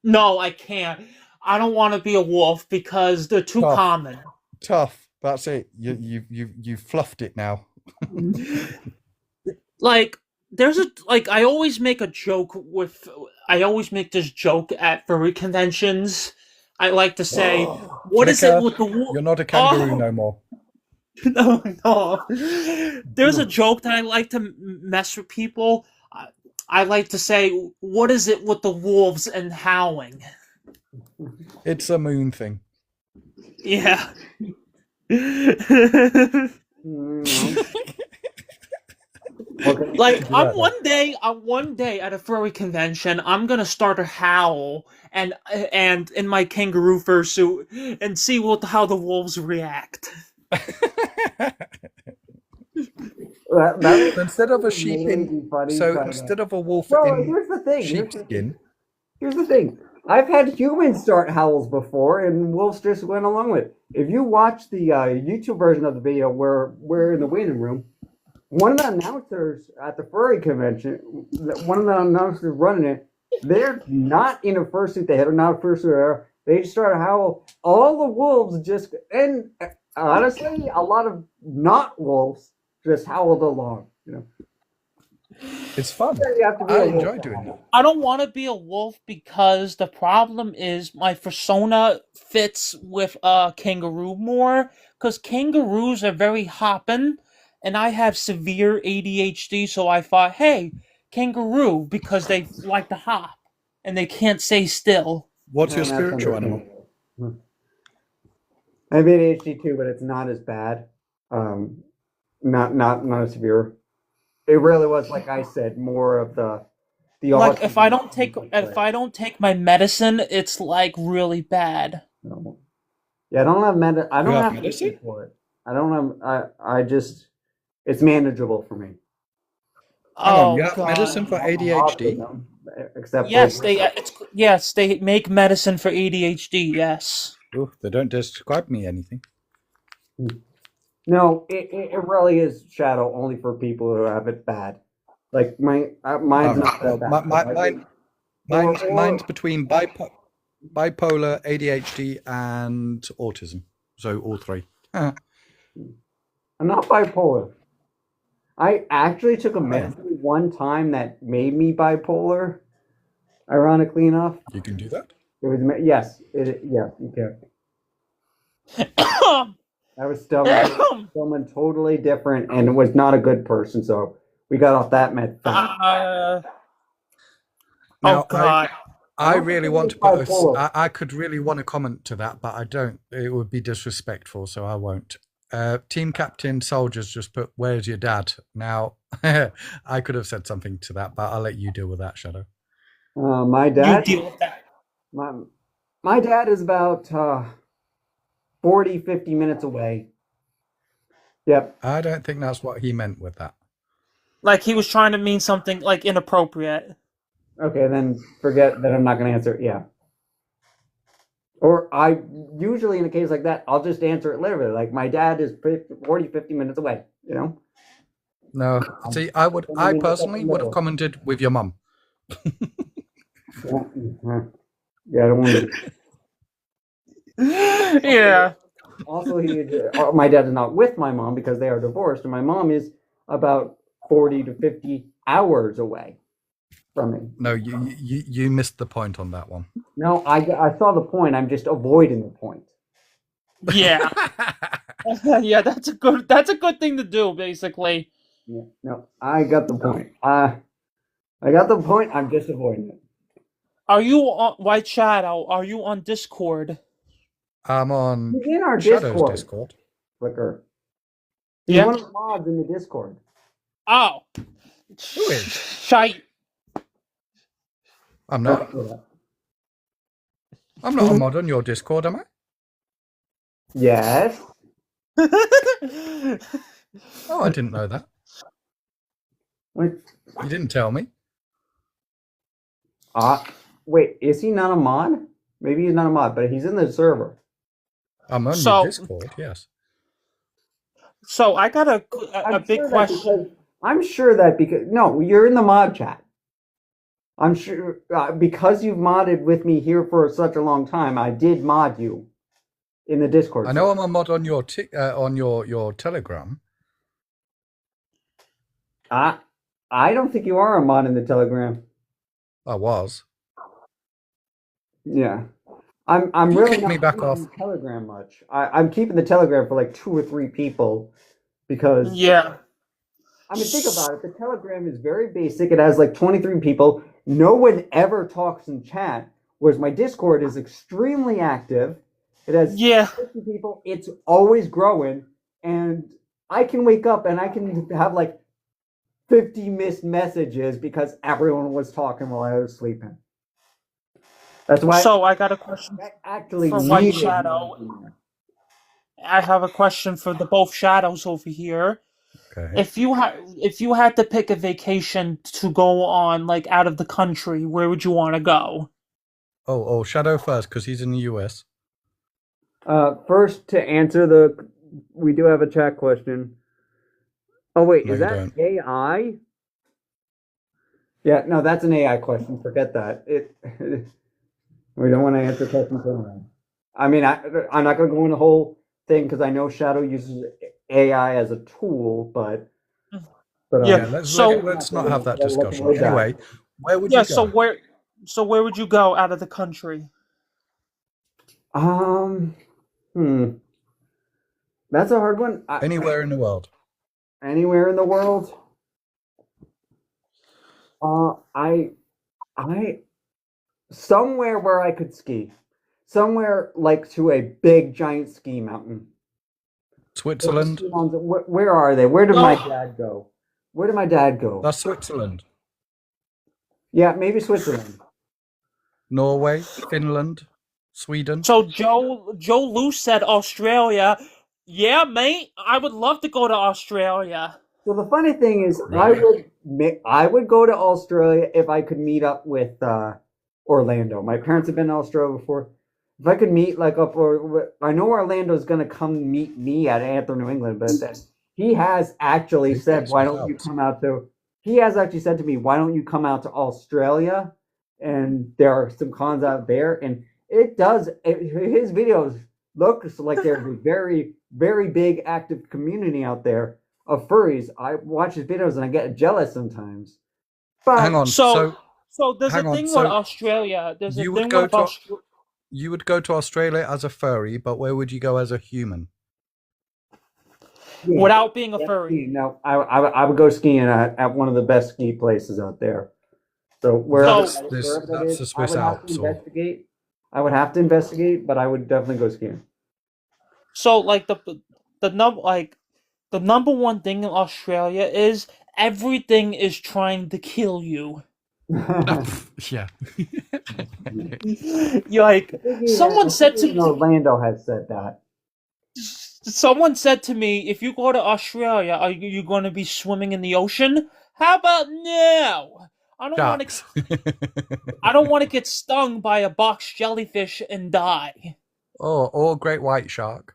No, I can't. I don't want to be a wolf because they're too Tough. common. Tough. That's it. You fluffed it now. Like I always make a joke with I always make this joke at furry conventions. I like to say, "What is Flicker, it with the wolf?" you're not a kangaroo Oh, no more. no. There's a joke that I like to mess with people. I like to say, "What is it with the wolves and howling?" It's a moon thing. Yeah. Like one day at a furry convention, I'm gonna start a howl and in my kangaroo fursuit and see how the wolves react. Instead of a sheep in, instead of a wolf in here's the thing. sheepskin. Here's the thing. I've had humans start howls before, and wolves just went along with it. If you watch the YouTube version of the video where we're in the waiting room, one of the announcers at the furry convention, one of the announcers running it, they're not in a fursuit. They have not a fursuit there. They just start to howl. All the wolves just, and honestly, a lot of not wolves just howled along. It's fun. I enjoy doing it. I don't want to be a wolf because the problem is my persona fits with kangaroo more because kangaroos are very hopping and I have severe ADHD, so I thought, hey, kangaroo, because they like to hop and they can't stay still. What's your spiritual animal? I have ADHD too, but it's not as bad. Not as severe. It really was, like I said, more of the like if I don't take my medicine, it's like really bad. No. Yeah, I don't have I don't have medicine for it. I don't have. I just it's manageable for me. Oh, you have medicine for ADHD? Except yes, they make medicine for ADHD. Yes. Oh, they don't describe me anything. No, it really is Shadow only for people who have it bad. Like mine's not that bad. Mine's between bipolar, ADHD, and autism. So all three. I'm not bipolar. I actually took a medicine one time that made me bipolar. Ironically enough, you can do that. It was yes, you can. That was someone totally different, and was not a good person. So we got off that med. Now, oh God. I really want to put I could really want to comment to that, but I don't. It would be disrespectful, so I won't. Team Captain Soldiers just put, "Where's your dad?" Now, I could have said something to that, but I'll let you deal with that, Shadow. My dad. You deal with that. My dad is about 40, 50 minutes away. Yep. I don't think that's what he meant with that. Like he was trying to mean something like inappropriate. Okay, then forget that. I'm not going to answer it. Yeah. Or I usually in a case like that, I'll just answer it literally. Like my dad is 40, 50 minutes away. No, see, I personally would have commented with your mum. Yeah, I don't want to. Yeah. Also, my dad is not with my mom because they are divorced, and my mom is about 40 to 50 hours away from me. No, you missed the point on that one. No, I saw the point. I'm just avoiding the point. Yeah. Yeah, that's a good thing to do, basically. Yeah, no, I got the point. I got the point. I'm just avoiding it. Are you on White Shadow? Are you on Discord? I'm on He's in our Shadow's Discord. Flicker. He's one of the mods in the Discord. Oh. Who is? Shite. I'm not. I'm not a mod on your Discord, am I? Yes. Oh, I didn't know that. Wait. You didn't tell me. Wait, is he not a mod? Maybe he's not a mod, but he's in the server. I'm on So- your Discord, yes. So I got a I'm big sure that question. I'm sure that because no, you're in the mod chat. I'm sure because you've modded with me here for such a long time, I did mod you in the Discord. I know I'm a mod on your your Telegram. I don't think you are a mod in the Telegram. I was. Yeah. I'm You really kicked me not back using off. the Telegram much. I'm keeping the Telegram for like 2 or 3 people because Yeah. I mean think about it. The Telegram is very basic. It has like 23 people. No one ever talks in chat, whereas my Discord is extremely active. It has Yeah. 50 people. It's always growing, and I can wake up and I can have like 50 missed messages because everyone was talking while I was sleeping. That's why So I got a question. I actually for White needed Shadow. you. I have a question for the both shadows over here. Okay. If you had to pick a vacation to go on, like out of the country, where would you want to go? Oh, Shadow first, because he's in the US. First, to answer we do have a chat question. Oh wait, No, is you that don't. AI? Yeah, no, that's an AI question. Forget that. We don't want to answer questions for them. I mean, I'm not going to go in the whole thing because I know Shadow uses AI as a tool, but Yeah, let's not have that discussion. Anyway, where would you go? So where would you go out of the country? That's a hard one. Anywhere in the world. Anywhere in the world. Somewhere where I could ski. Somewhere like to a big giant ski mountain. Switzerland. Where are they? Where did my dad go? Where did my dad go? That's Switzerland. Yeah, maybe Switzerland. Norway, Finland, Sweden. So Joe Lou said Australia. Yeah, mate, I would love to go to Australia. So the funny thing is, Really? I would go to Australia if I could meet up with Orlando. My parents have been to Australia before. If I could meet like up, or I know Orlando's going to come meet me at Anthem, New England, but then he has actually said, "Why don't you come out to?" He has actually said to me, "Why don't you come out to Australia?" And there are some cons out there, and it does. His videos look like there's a very, very big active community out there of furries. I watch his videos and I get jealous sometimes. But hang on. So there's a hang on, thing so with Australia. There's a you thing would go with to Australia. you would go to Australia as a furry, but where would you go as a human? yeah, Without being a furry. skiing. No, I would go skiing at one of the best ski places out there. So wherever That's that the is, Swiss Alps. investigate. I would have to investigate, but I would definitely go skiing. So like the number one thing in Australia is everything is trying to kill you. Yeah. You're like someone said to me. Orlando has said that. Someone said to me, if you go to Australia, are you going to be swimming in the ocean? How about no? I don't want to get stung by a box jellyfish and die. or great white shark.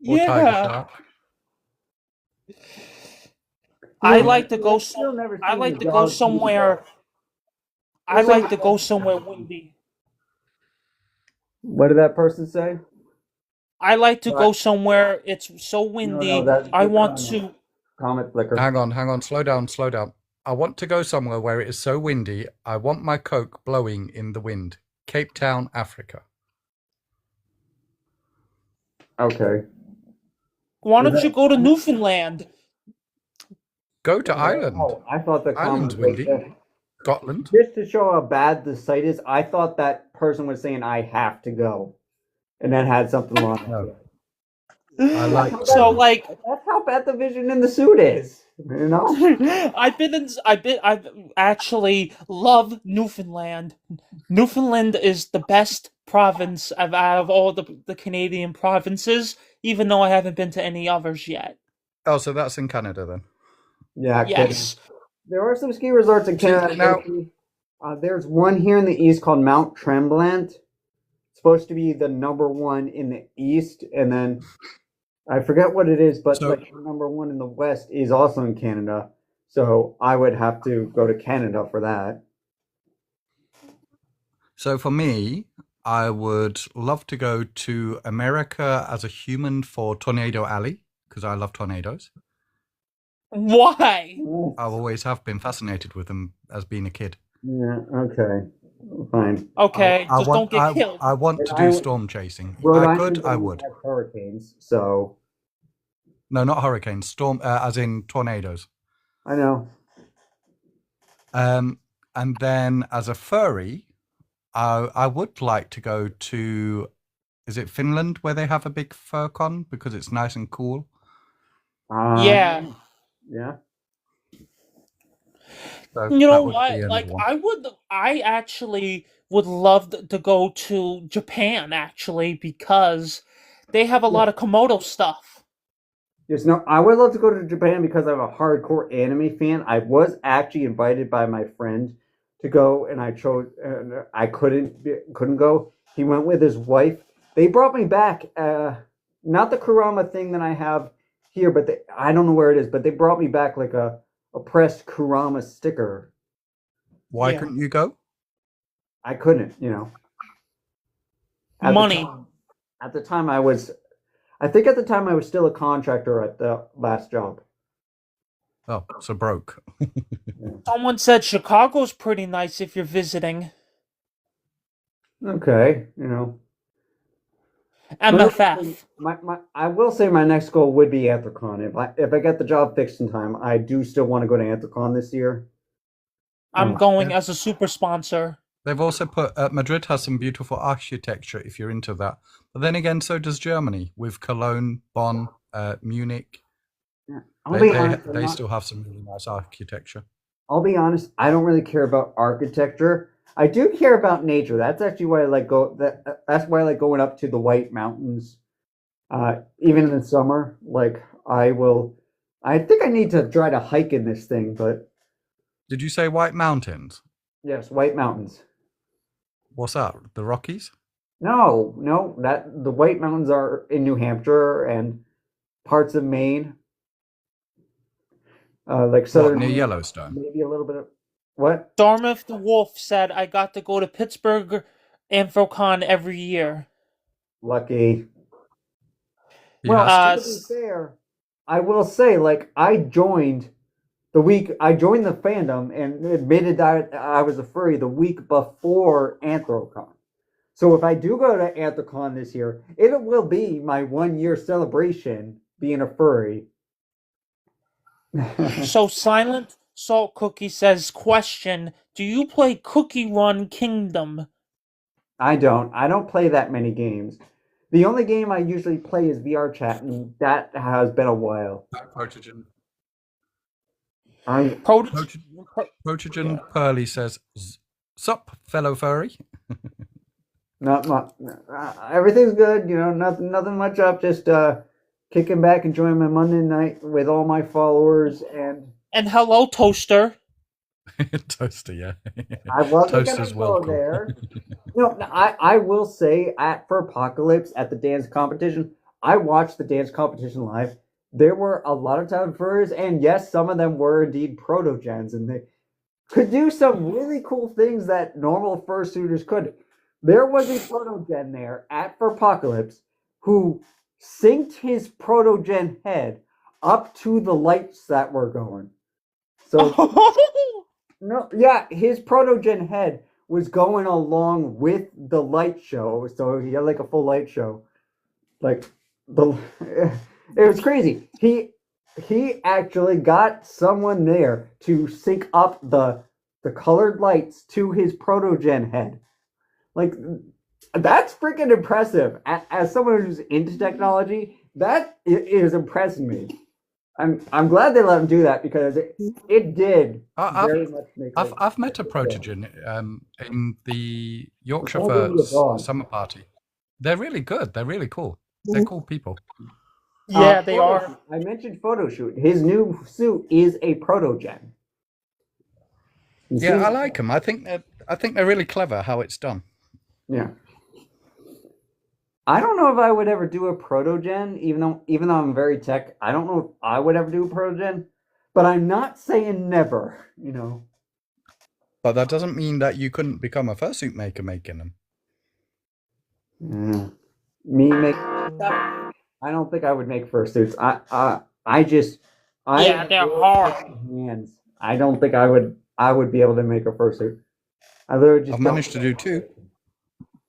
Or Yeah. tiger shark. I like to go somewhere. I like to go somewhere windy. What did that person say? I like to go somewhere it's so windy. I want to Comment flicker. Hang on, slow down. I want to go somewhere where it is so windy, I want my Coke blowing in the wind. Cape Town, Africa. Okay. Why don't you go to Newfoundland? Go to Ireland. Oh, I thought the Ireland's comment windy. Scotland. Just to show how bad the site is, I thought that person was saying I have to go, and that had something wrong. No. I like So like that's how bad the vision in the suit is. You know, I've actually love Newfoundland. Newfoundland is the best province out of all the Canadian provinces, even though I haven't been to any others yet. Oh, so that's in Canada then. yeah. Yes. There are some ski resorts in Canada. Now, There's one here in the east called Mount Tremblant. It's supposed to be the number one in the East, and then I forget what it is, but So, like number one in the West is also in Canada. So I would have to go to Canada for that. so for me, I would love to go to America as a human for Tornado Alley because I love tornadoes. Why? I always have been fascinated with them as being a kid. Yeah, okay. Fine. Okay, just don't get killed. I want to do storm chasing. If Rhode I Island could, I doesn't would. have hurricanes, so No, not hurricanes. Storm, as in tornadoes. I know. And then as a furry, I would like to go to, is it Finland where they have a big fur con because it's nice and cool? Yeah. Yeah. So You know that would what? be another Like, one. I actually would love to go to Japan, actually, because they have a lot of Komodo stuff. Yes, no, I would love to go to Japan because I'm a hardcore anime fan. I was actually invited by my friend to go, and I chose. I couldn't go. He went with his wife. They brought me back. Not the Kurama thing that I have here, but I don't know where it is. But they brought me back like a pressed Kurama sticker. Why Yeah. couldn't you go? I couldn't, Money. At the time, I think at the time I was still a contractor at the last job. Oh, so broke. Someone said Chicago's pretty nice if you're visiting. Okay, MFF. I will say my next goal would be Anthrocon. If I get the job fixed in time, I do still want to go to Anthrocon this year. I'm going as a super sponsor. They've also put Madrid has some beautiful architecture if you're into that. But then again, so does Germany with Cologne, Bonn, Munich. Yeah. They still have some really nice architecture. I'll be honest, I don't really care about architecture. I do care about nature. That's actually why I like that's why I like going up to the White Mountains. Even in the summer, I think I need to try to hike in this thing, but Did you say White Mountains? yes, White Mountains. What's that? The Rockies? No, the White Mountains are in New Hampshire and parts of Maine. Like southern Near Yellowstone. maybe a little bit of what? Dartmouth the Wolf said I got to go to Pittsburgh Anthrocon every year. Lucky. Well, to be fair, I will say, I joined the fandom and admitted that I was a furry the week before Anthrocon. So if I do go to Anthrocon this year, it will be my 1 year celebration being a furry. So Silent Salt Cookie says, question, do you play Cookie Run Kingdom? I don't play that many games. The only game I usually play is VR chat, and that has been a while. Protogen. Protogen Pearly says, "Sup, fellow furry." Not much. Everything's good. Nothing much up. Just kicking back, enjoying my Monday night with all my followers, and hello, Toaster. Toaster, yeah. I wasn't Toaster's gonna go welcome. there. I will say for Apocalypse at the dance competition, I watched the dance competition live. There were a lot of time furries, and yes, some of them were indeed protogens, and they could do some really cool things that normal fursuiters couldn't. There was a protogen there at Apocalypse who synced his protogen head up to the lights that were going. So his protogen head was going along with the light show. So he had like a full light show. It was crazy. He actually got someone there to sync up the colored lights to his protogen head. That's freaking impressive. As someone who's into technology, that is impressing me. I'm glad they let him do that because it did very much make. I've met a protogen in the Yorkshire Fur summer party. They're really good. They're really cool. They're cool people. Yeah, they are. I mentioned photo shoot. His new suit is a protogen. Yeah, I like them. I think they're really clever how it's done. Yeah. I don't know if I would ever do a protogen, even though I'm very tech. I don't know if I would ever do a protogen, but I'm not saying never. But that doesn't mean that you couldn't become a fursuit maker making them. Mm. Me make. I don't think I would make fursuits. I Yeah, have they're really hard. tiny hands. I don't think I would be able to make a fursuit. I literally just I've managed to do two.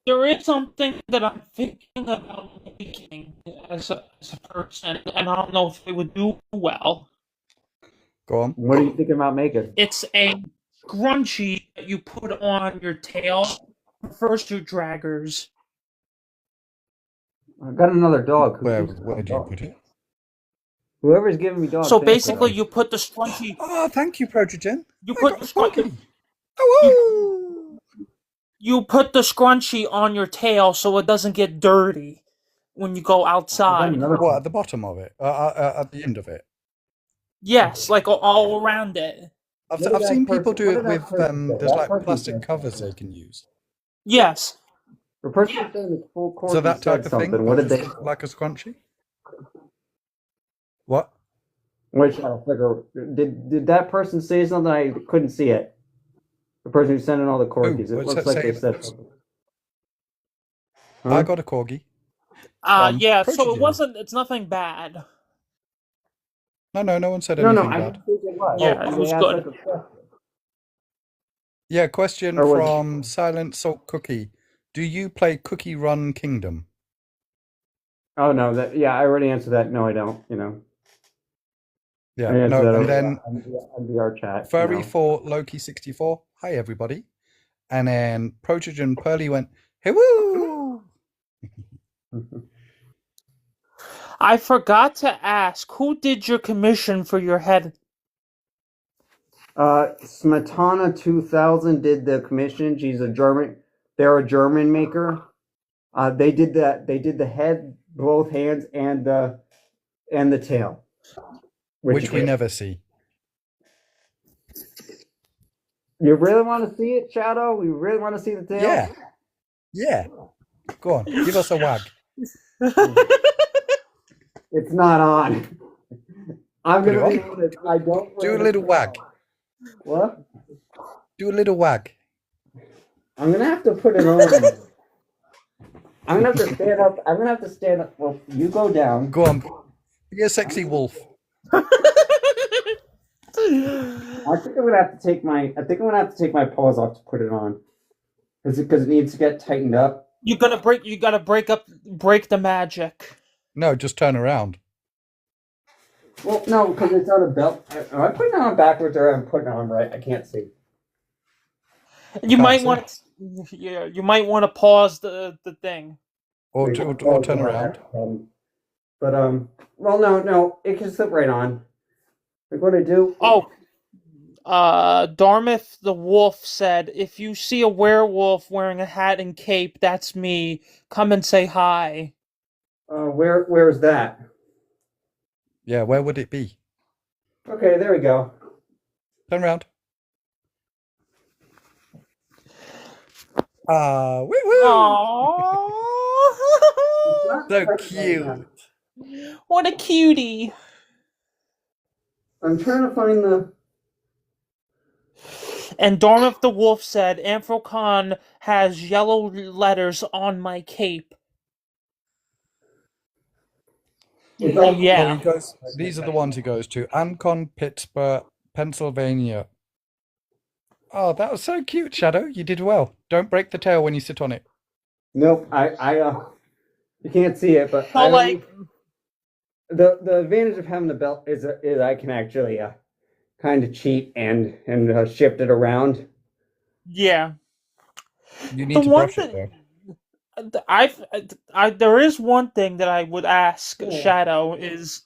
There is something that I'm thinking about making as a person, and I don't know if it would do well. Go on. What are you thinking about making? It's a scrunchie that you put on your tail for fursuit draggers. I got another dog. Where do you put it? Whoever's giving me dog. So thanks, basically, guys. you put the scrunchie. Oh, thank you, Protogen. You I put got the a corgi. scrunchie. Oh, You put the scrunchie on your tail so it doesn't get dirty when you go outside. what, at the bottom of it? At the end of it? Yes, like all around it. I've What did that seen people person- do what it did that with, person say? there's That like person plastic said covers something. they can use. Yes. The person was saying the full course So that said type of thing, something. What did they? like a scrunchie? What? Which I don't figure. Did that person say something? I couldn't see it. The person who's sending all the corgis. It What's looks that like they say? said something. I got a corgi. Yeah, so Protogen. it's nothing bad. No one said No, anything I bad. didn't think it was. Yeah, it They was asked good. like a question. Yeah, question Or was- from Silent Salt Cookie. Do you play Cookie Run Kingdom? Oh no, I already answered that. No, I don't. Yeah, I answered no, that and over then on VR chat. Furry for Loki64. Hi, everybody. And then Protogen Pearly went, hey, woo! I forgot to ask, who did your commission for your head? Smetana 2000 did the commission. She's a German. They're a German maker. They did that. They did the head, both hands, and the tail, Which we never see. You really want to see it, Shadow? You really want to see the tail? Yeah. Go on, give us a wag. It's not on. I'm gonna be honest. I don't. Do a little wag. What? Do a little wag. I'm gonna have to put it on. I'm gonna have to stand up. I'm gonna have to stand up. Well, you go down. Go on. Be a sexy wolf. I think I'm gonna have to take my. I think I'm gonna have to take my paws off to put it on. Because it needs to get tightened up. You gotta break the magic. No, just turn around. Well, no, because it's on a belt. Am I putting it on backwards or am I putting it on right? I can't see. You might want to pause the thing. Or turn around. Well, no, it can slip right on. Like what I do. Oh, Darmith the wolf said, if you see a werewolf wearing a hat and cape, that's me. Come and say hi. Where's that? Yeah, where would it be? Okay, there we go. Turn around. Woo woo! Aww. So cute. What a cutie. I'm trying to find the. And Darmith the wolf said, Anthrocon has yellow letters on my cape. Oh, yeah. These are the ones he goes to. Ancon, Pittsburgh, Pennsylvania. Oh, that was so cute, Shadow. You did well. Don't break the tail when you sit on it. Nope, you can't see it, but So, like, the advantage of having the belt is I can actually kind of cheat and shift it around. yeah. You need to brush it though. There is one thing that I would ask Shadow is,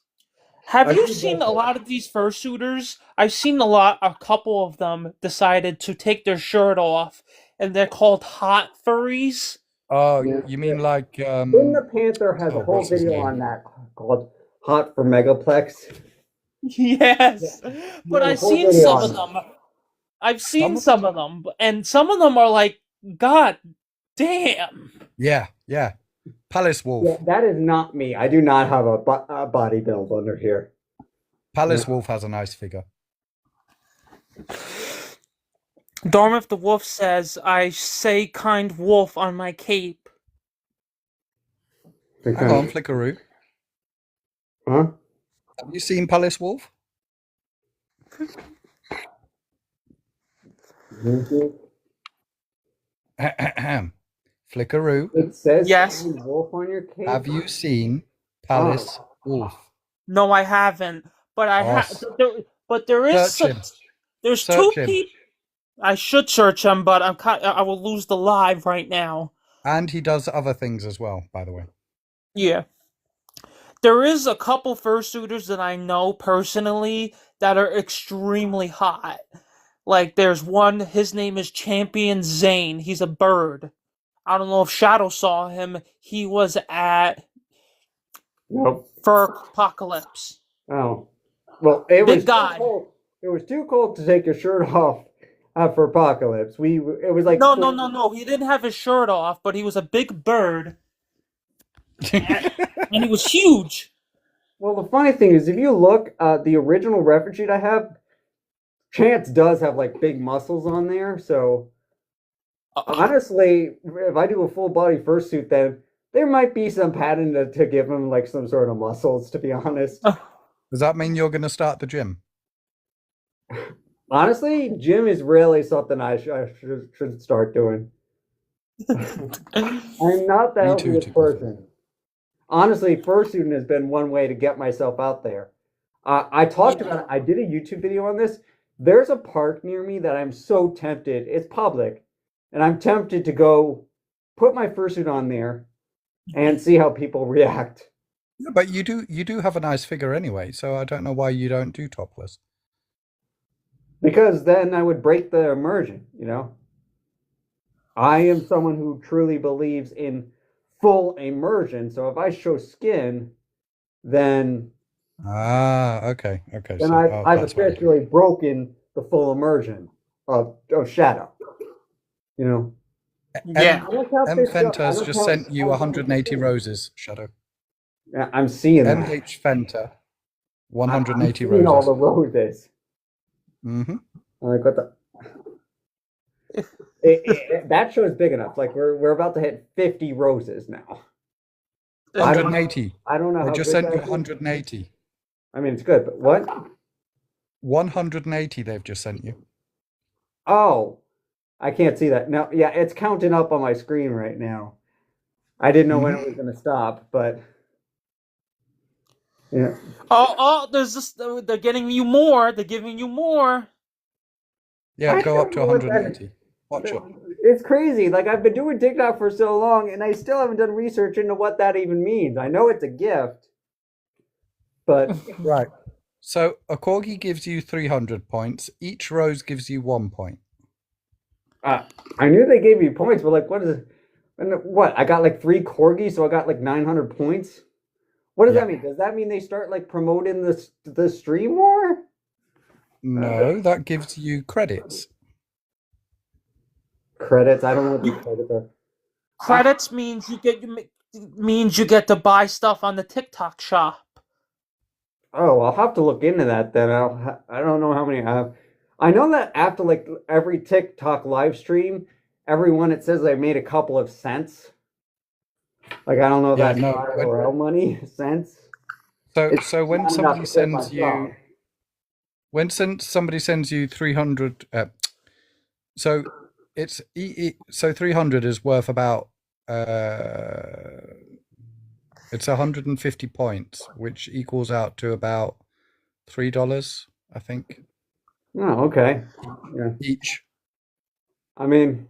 have you seen a lot of these fursuiters? I've seen a couple of them decided to take their shirt off, and they're called hot furries. Oh, you mean like Then the Panther has a whole video on that called "Hot for Megaplex." Yes, but I've seen some of them. I've seen some of them, and some of them are like, God damn. Yeah. Palace Wolf. Yeah, that is not me. I do not have a body build under here. Palace Wolf has a nice figure. Dartmouth the Wolf says, I say kind wolf on my cape. Hang on, Flickaroo. Huh? Have you seen Palace Wolf? Flickaroo. It says Yes. kind wolf on your cape. Have you seen Palace Wolf? No, I haven't. But I have. But there is. Search him. There's Search two him. people. I should search him, but I will lose the live right now. And he does other things as well, by the way. Yeah. There is a couple fursuiters that I know personally that are extremely hot. Like, there's one, his name is Champion Zane. He's a bird. I don't know if Shadow saw him. He was at Fur Apocalypse. Oh. Well, it Big was guy. Too cold. It was too cold to take your shirt off for Apocalypse. It was like No. He didn't have his shirt off, but he was a big bird. And he was huge. Well, the funny thing is, if you look at the original reference sheet I have, Chance does have like big muscles on there. So honestly, if I do a full body fursuit, then there might be some padding to give him like some sort of muscles. To be honest, does that mean you're going to start the gym? Honestly, gym is really something I should start doing. I'm not the healthiest person. Honestly, fursuiting has been one way to get myself out there. I talked about it. I did a YouTube video on this. There's a park near me that I'm so tempted. It's public. And I'm tempted to go put my fursuit on there and see how people react. Yeah, but you do have a nice figure anyway, so I don't know why you don't do topless. Because then I would break the immersion, you know? I am someone who truly believes in full immersion. So if I show skin, then okay. Then so, I've officially broken the full immersion of Shadow. You know. Yeah. M Fenta has just sent you 180 roses, Shadow. Yeah, I'm seeing that. MH Fenta, 180 I'm seeing roses. all the roses. Mm-hmm. Like what the. That show is big enough. Like we're about to hit 50 roses now. 180. I don't know. I just sent you 180. I mean, it's good, but what? 180 they've just sent you. Oh, I can't see that. No, yeah, it's counting up on my screen right now. I didn't know when it was going to stop, but yeah. There's this. They're getting you more. They're giving you more. Yeah, go up to 180. Watch it. It's crazy. Like, I've been doing TikTok for so long, and I still haven't done research into what that even means. I know it's a gift, but right. So a corgi gives you 300 points. Each rose gives you 1 point. I knew they gave you points, but like, what is it? What? I got like 3 corgis, so I got like 900 points. What does that mean? Does that mean they start like promoting the stream more? No, that gives you credits. Credits? I don't know what these credits are. Credits means you get to buy stuff on the TikTok shop. Oh, I'll have to look into that then. I don't know how many I have. I know that after like every TikTok live stream, everyone it says I made a couple of cents. Like I don't know if that's real money cents. So when somebody sends you, somebody sends you 300, so it's so 300 is worth about it's 150 points, which equals out to about $3, I think. Oh, okay. Yeah. Each. I mean,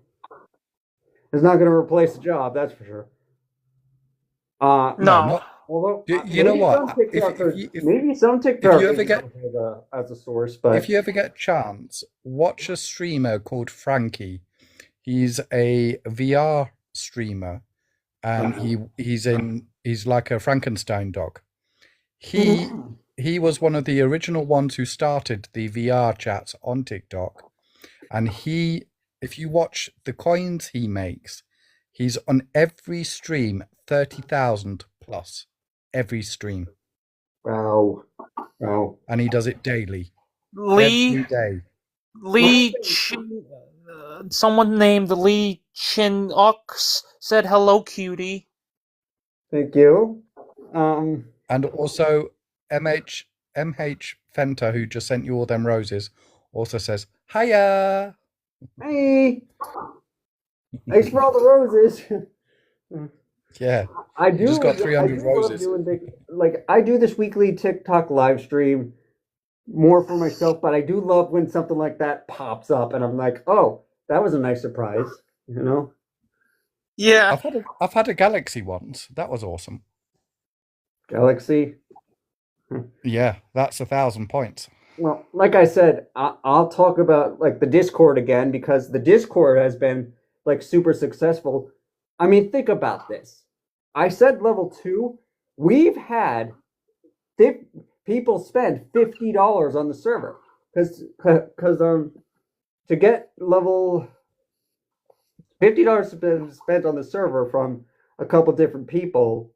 it's not going to replace the job, that's for sure. No. Although, you know what? Maybe some TikTokers if you ever get as a source, but if you ever get a chance, watch a streamer called Frankie. He's a VR streamer, and he's like a Frankenstein dog. He was one of the original ones who started the VR chats on TikTok, and if you watch the coins he makes, He's on every stream, 30,000 plus. Every stream. Wow. Wow. And he does it daily. Lee Every day. Chin, someone named Lee Chin Ox said hello, cutie. Thank you. And also MH Fenta, who just sent you all them roses, also says, hiya. Hey. Thanks for all the roses. Yeah. I do. You just got 300 love roses. doing I do this weekly TikTok live stream more for myself, but I do love when something like that pops up, and I'm like, oh, that was a nice surprise, you know? Yeah. I've had a Galaxy once. That was awesome. Galaxy. Yeah, that's 1,000 points. Well, like I said, I'll talk about like the Discord again because the Discord has been like super successful. I mean, think about this. I said level 2. We've had people spend $50 on the server because to get level $50 spent on the server from a couple different people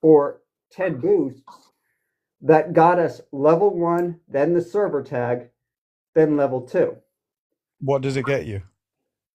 for 10 boosts that got us level 1, then the server tag, then level 2. What does it get you?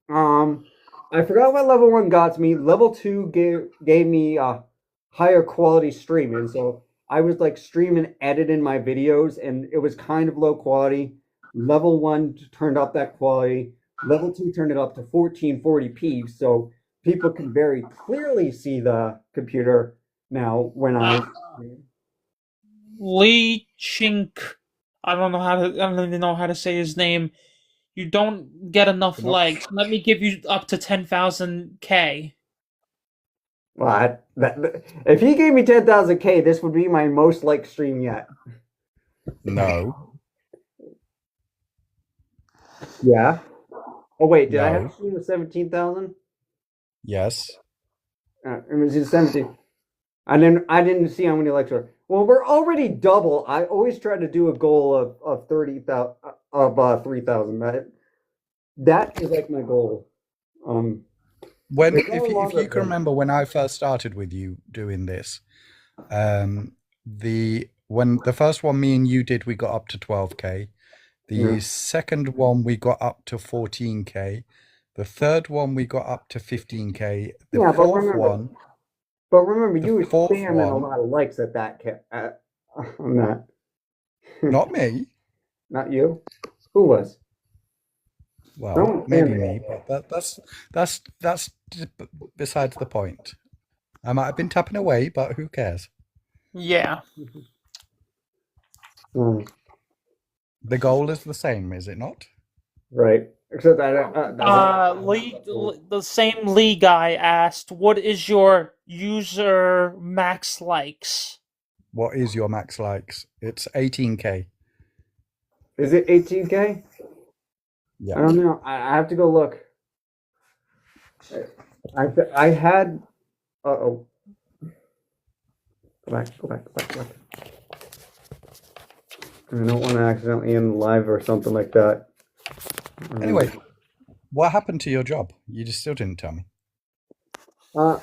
I forgot what level 1 got me. Level 2 gave me a higher quality streaming, so I was like streaming, editing my videos, and it was kind of low quality. Level 1 turned up that quality. Level 2 turned it up to 1440p, so people can very clearly see the computer now when I. Lee Chink. I don't even know how to say his name. You don't get enough likes. Let me give you up to 10,000K. What? If he gave me 10,000K, this would be my most liked stream yet. No. Yeah. Oh wait, did I No. have a stream of 17,000? Yes. It was just 17. And then I didn't see how many likes were. Well, we're already double. I always try to do a goal of 30,000 of 3,000. That is like my goal. When It's no if longer you can remember when I first started with you doing this, when the first one me and you did, we got up to 12K. The Yeah. second one we got up to 14K. The third one we got up to 15K. The Yeah, fourth one. But remember, The you were fourth spamming a one- lot of likes at that on that. Not me. Not you. Who was? Well, Don't maybe spam me, but that's besides the point. I might have been tapping away, but who cares? Yeah. The goal is the same, is it not? Right. Except The same Lee guy asked, "What is your user max likes?" What is your max likes? It's 18K. Is it 18K? Yeah. I don't know. I have to go look. I had. Uh-oh. Go back. I don't want to accidentally end live or something like that. Anyway, what happened to your job? You just still didn't tell me. Well,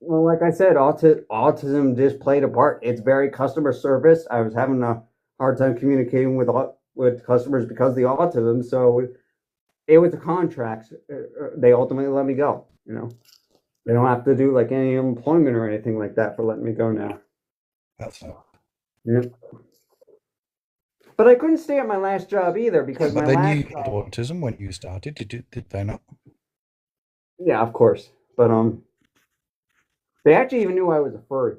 like I said, autism just played a part. It's very customer service. I was having a hard time communicating with customers because of the autism. So it was a contract. They ultimately let me go. You know, they don't have to do like any employment or anything like that for letting me go now. That's not. Yeah. But I couldn't stay at my last job either because But my they last knew you had autism when you started. Did they not? Yeah, of course. But they actually even knew I was a furry.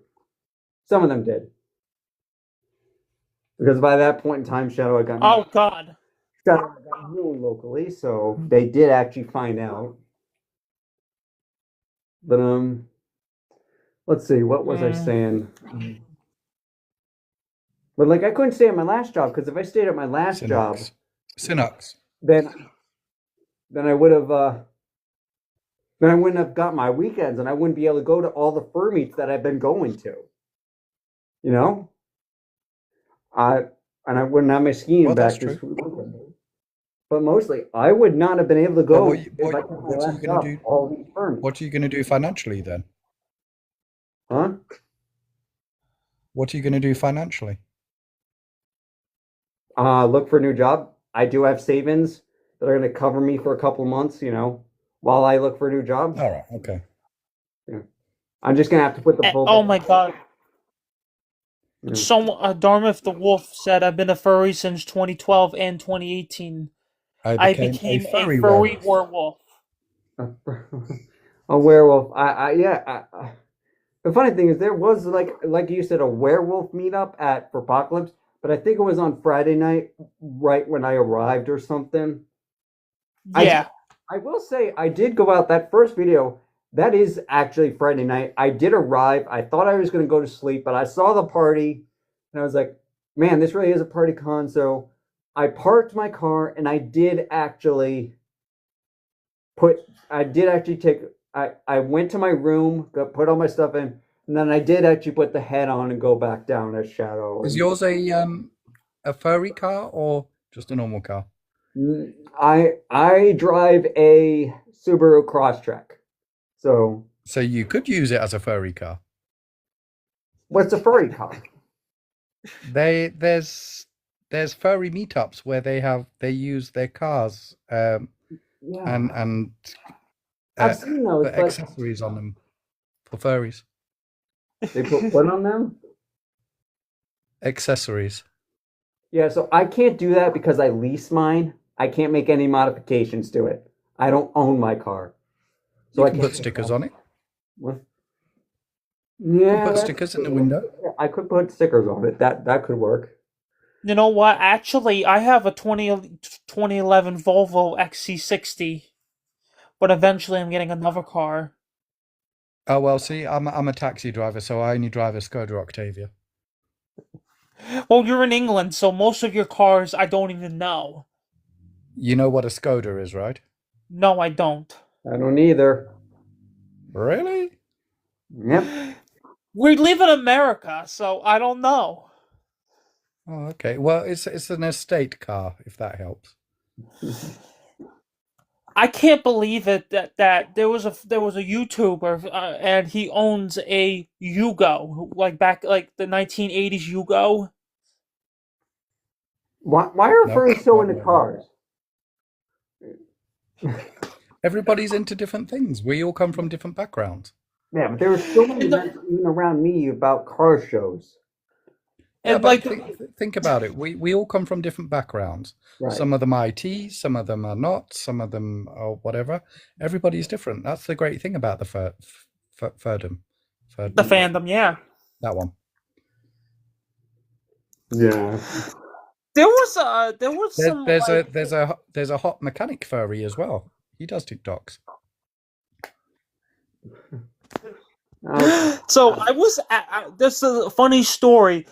Some of them did. Because by that point in time, Shadow had gotten Oh God. ruined locally, so they did actually find out. But let's see, what was I saying? But like I couldn't stay at my last job because if I stayed at my last job, Synox. then I would have then I wouldn't have got my weekends and I wouldn't be able to go to all the fur meets that I've been going to. You know? And I wouldn't have my skiing back this weekend. but mostly I would not have been able to go if I took my what are you last gonna job. do? All these permits. What are you gonna do financially then? Huh? What are you gonna do financially? Look for a new job. I do have savings that are going to cover me for a couple months, while I look for a new job. All right, okay. Yeah. I'm just going to have to put the full. Oh my god. Yeah. Dartmouth the Wolf said, I've been a furry since 2012 and 2018. I became a furry werewolf. A werewolf. Yeah. The funny thing is, there was like you said, a werewolf meetup for Apocalypse, but I think it was on Friday night, right when I arrived or something. Yeah. I will say I did go out that first video. That is actually Friday night. I did arrive. I thought I was going to go to sleep, but I saw the party, and I was like, "Man, this really is a party con." So I parked my car, and I did actually take. I went to my room, put all my stuff in, and then I did actually put the head on and go back down as Shadow. Is yours a furry car or just a normal car? I drive a Subaru Crosstrek. So you could use it as a furry car. What's a furry car? There's furry meetups where they use their cars and I've seen those, put accessories on them for furries. They put what on them? Accessories. Yeah, so I can't do that because I lease mine. I can't make any modifications to it. I don't own my car. So You I can can't put stickers on it. What? You Yeah, can put stickers in the window. I could put stickers on it. That could work. You know what? Actually, I have a 2011 Volvo XC60, but eventually I'm getting another car. Oh well, see, I'm a taxi driver, so I only drive a Skoda Octavia. Well, you're in England, so most of your cars I don't even know. You know what a Skoda is, right? No, I don't. I don't either. Really? Yep. We live in America, so I don't know. Oh, okay. Well, it's an estate car, if that helps. I can't believe it that there was a YouTuber and he owns a Yugo, like back like the 1980s Yugo. Why are No, furries so no, into no, no. cars? Everybody's into different things. We all come from different backgrounds. Yeah, but there were so many events even around me about car shows. Yeah, And but like think about it. We all come from different backgrounds. Right. Some of them are IT, some of them are not, some of them are whatever. Everybody's different. That's the great thing about the furdom. the fandom, yeah. That one. Yeah. There was some There's a hot mechanic furry as well. He does TikToks. So I was this is a funny story.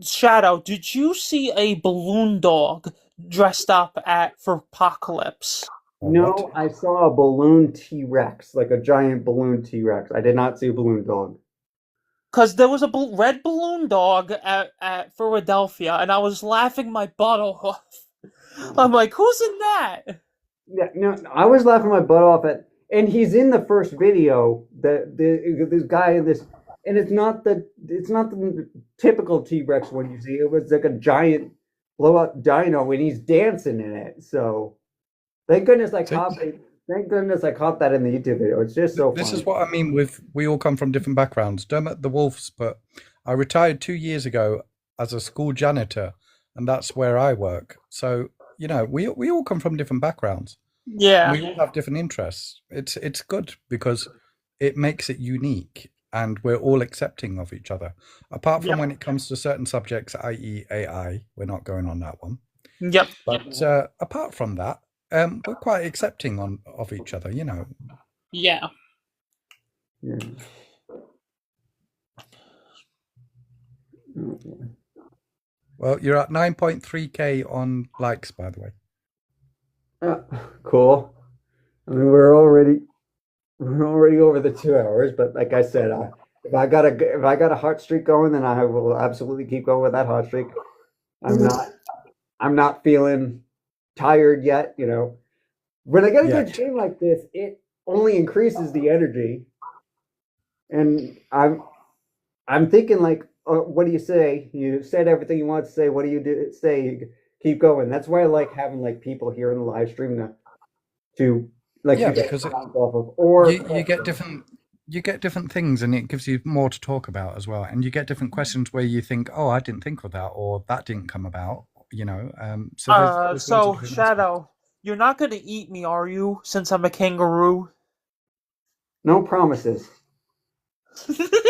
Shadow, did you see a balloon dog dressed up for Apocalypse? No, What? I saw a balloon T-Rex, like a giant balloon T-Rex. I did not see a balloon dog. Because there was a red balloon dog at Philadelphia, and I was laughing my butt off. I'm like, who's in that? Yeah, no, I was laughing my butt off at, and he's in the first video. This guy in this, and it's not the typical T-Rex one you see. It was like a giant blow-up dino, and he's dancing in it. So, thank goodness I caught that in the YouTube video. It's just so This funny. is what I mean with we all come from different backgrounds. Dermot the Wolves, but I retired 2 years ago as a school janitor, and that's where I work. So, you know, we all come from different backgrounds. Yeah. We all have different interests. It's good because it makes it unique and we're all accepting of each other. Apart from when it comes to certain subjects, i.e. AI, we're not going on that one. Yep. But apart from that, we're quite accepting of each other, you know. Yeah. Yeah. Well, you're at 9.3K on likes, by the way. Cool. I mean, we're already over the 2 hours, but like I said, if I got a hot streak going, then I will absolutely keep going with that hot streak. I'm not feeling tired yet. You know, when I get a good Yet. game like this, it only increases the energy. And I'm thinking like, what do you say? You said everything you want to say. What do you do? Say, keep going. That's why I like having like people here in the live stream to like Yeah, you because bounce off of, or you get different things, and it gives you more to talk about as well. And you get different questions where you think, "Oh, I didn't think of that," or "That didn't come about." You know, so there's loads of So different aspects. Shadow, you're not gonna eat me, are you? Since I'm a kangaroo. no promises.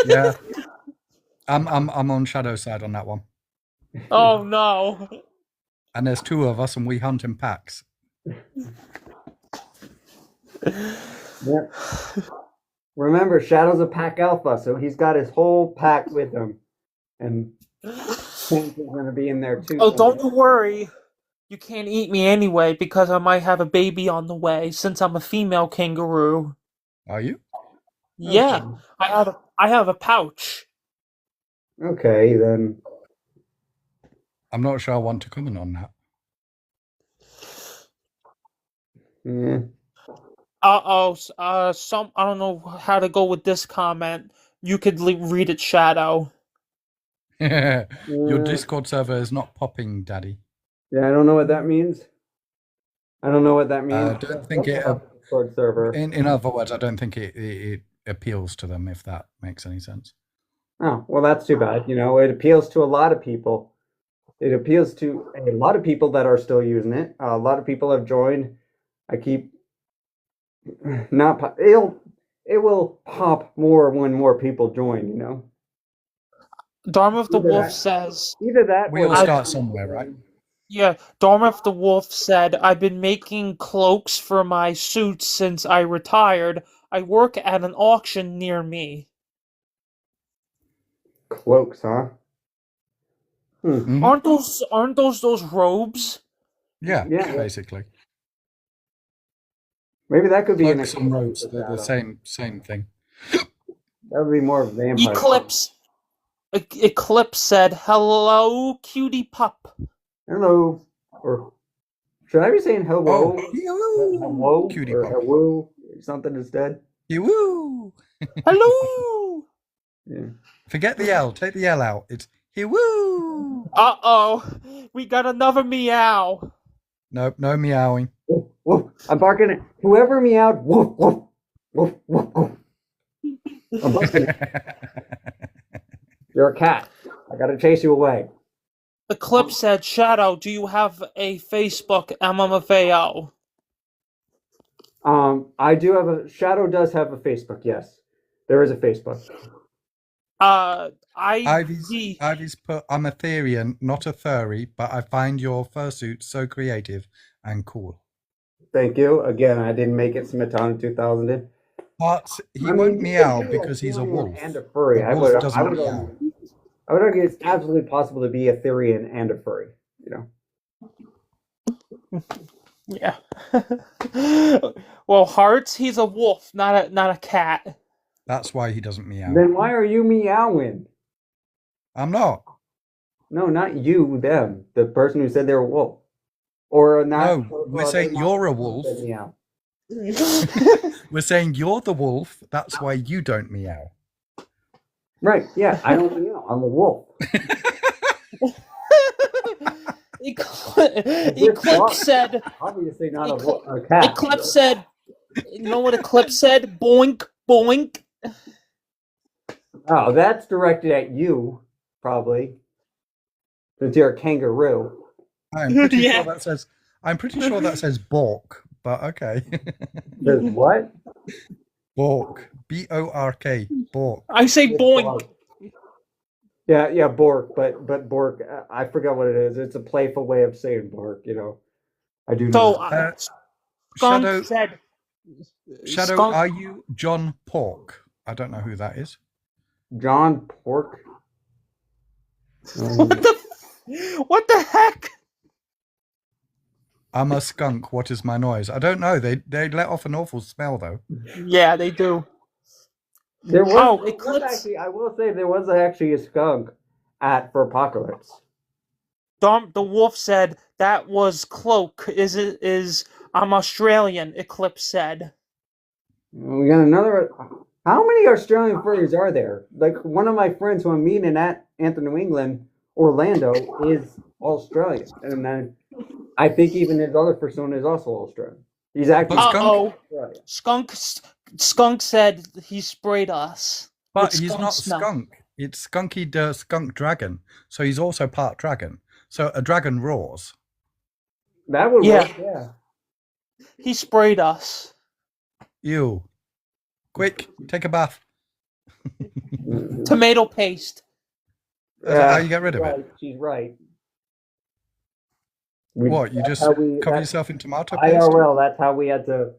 Yeah, I'm on Shadow's side on that one. Oh no. And there's two of us, and we hunt in packs. Yeah. Remember, Shadow's a pack alpha, so he's got his whole pack with him, and Pink is going to be in there too. Oh, don't you worry. You can't eat me anyway because I might have a baby on the way since I'm a female kangaroo. Are you? Yeah, Okay. I have a pouch. Okay, then. I'm not sure I want to comment on that. Yeah. I don't know how to go with this comment. You could read it, Shadow. Your Discord server is not popping, Daddy. Yeah, I don't know what that means. I don't know what that means. I don't think it. Discord server. In other words, I don't think it appeals to them, if that makes any sense. Oh, well, that's too bad. You know, it appeals to a lot of people. It appeals to a lot of people that are still using it. A lot of people have joined. I keep not. It will pop more when more people join. You know. Darmouth the Either Wolf that- says, Either that. We or all start somewhere, right? yeah, Darmouth the Wolf said, I've been making cloaks for my suits since I retired. I work at an auction near me. Cloaks, huh? Mhm. Aren't those robes? Yeah, Yeah. basically. Maybe that could be an Cloaks and robes, they're the same thing. That would be more of vampire. Eclipse said, hello, cutie pup. Hello. Or should I be saying hello? Oh, Hello? cutie Or pup. hello? Something instead? Woo! Hello! Yeah. Forget the L. Take the L out. It's woo! Uh-oh. We got another meow. Nope, no meowing. Woof, woof. I'm barking at whoever meowed. Woof, woof. Woof, woof, woof. I'm barking. You're a cat. I gotta chase you away. Eclipse said, Shadow, do you have a Facebook MMFAO? I do have Shadow does have a Facebook, yes. There is a Facebook. Ivy's put, I'm a Therian, not a furry, but I find your fursuit so creative and cool. Thank you. Again, I didn't make it Smetana 2000 did. But he won't meow because he's a wolf. And a furry. The wolf doesn't meow. I would argue it's absolutely possible to be a Therian and a furry, you know. Yeah. Well, Hearts, he's a wolf, not a cat. That's why he doesn't meow. Then why are you meowing? I'm not. No, not you, them. The person who said they were a wolf. Or not. No, we're saying you're a wolf. Meow. We're saying you're the wolf. That's why you don't meow. Right, yeah, I don't meow. I'm a wolf. Eclipse said, Obviously not a cat. Eclipse said, you know what Eclipse said? Boink, boink. Oh, that's directed at you, probably. Since you're a kangaroo. I'm pretty Yeah. sure that says Bork, but okay. There's what? Bork. B-O-R-K. Bork. I say boink. Yeah, Bork, but Bork, I forgot what it is. It's a playful way of saying Bork, you know. I do know. So, Skunk Shadow, said... Shadow, Skunk, are you John Pork? I don't know who that is. John Pork? what the heck? I'm a skunk. What is my noise? I don't know. They let off an awful smell, though. Yeah, they do. There was, Eclipse. actually, I will say there was actually a skunk at For Apocalypse. the wolf said that was Cloak. I'm Australian, Eclipse said. We got another. How many Australian furries are there? Like, one of my friends who I'm meeting at Anthem, New England, Orlando, is Australian. And then I think even his other persona is also Australian. He's actually Skunk said he sprayed us. But he's not skunk. It's Skunky the Skunk Dragon. So he's also part dragon. So a dragon roars. That would work, yeah. He sprayed us. Ew. Quick, take a bath. Tomato paste. Is that how you get rid of it? She's right. What, you just cover yourself in tomato paste? IRL, that's how we had to,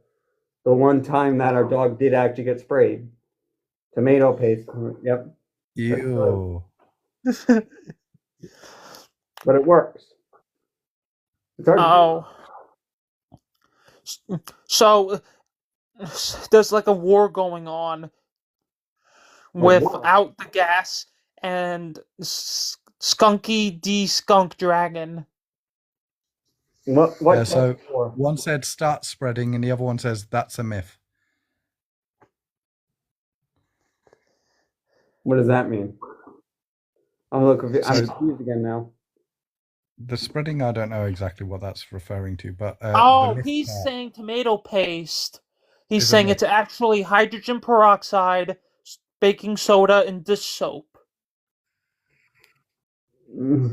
the one time that our dog did actually get sprayed. Tomato paste, yep. Ew. But it works. It's hard So, there's like a war going on without the gas and Skunky D Skunk Dragon. What so one said start spreading and the other one says that's a myth. What does that mean? I'm confused again now. The spreading, I don't know exactly what that's referring to, but he's saying tomato paste. He's saying it's actually hydrogen peroxide, baking soda, and dish soap. We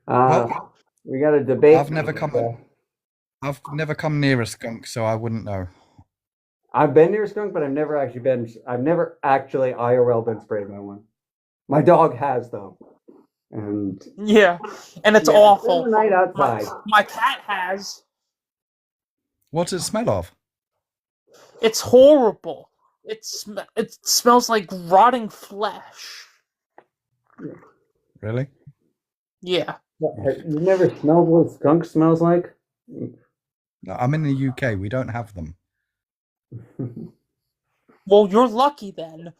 got a debate. I've never come near a skunk, so I wouldn't know. I've been near a skunk, but I've never actually IRL been sprayed by one. My dog has though. And it's awful. Night outside. My cat has. What's it smell of? It's horrible. It smells like rotting flesh. Really? Yeah. You never smelled what skunk smells like? No, I'm in the UK. We don't have them. Well, you're lucky then.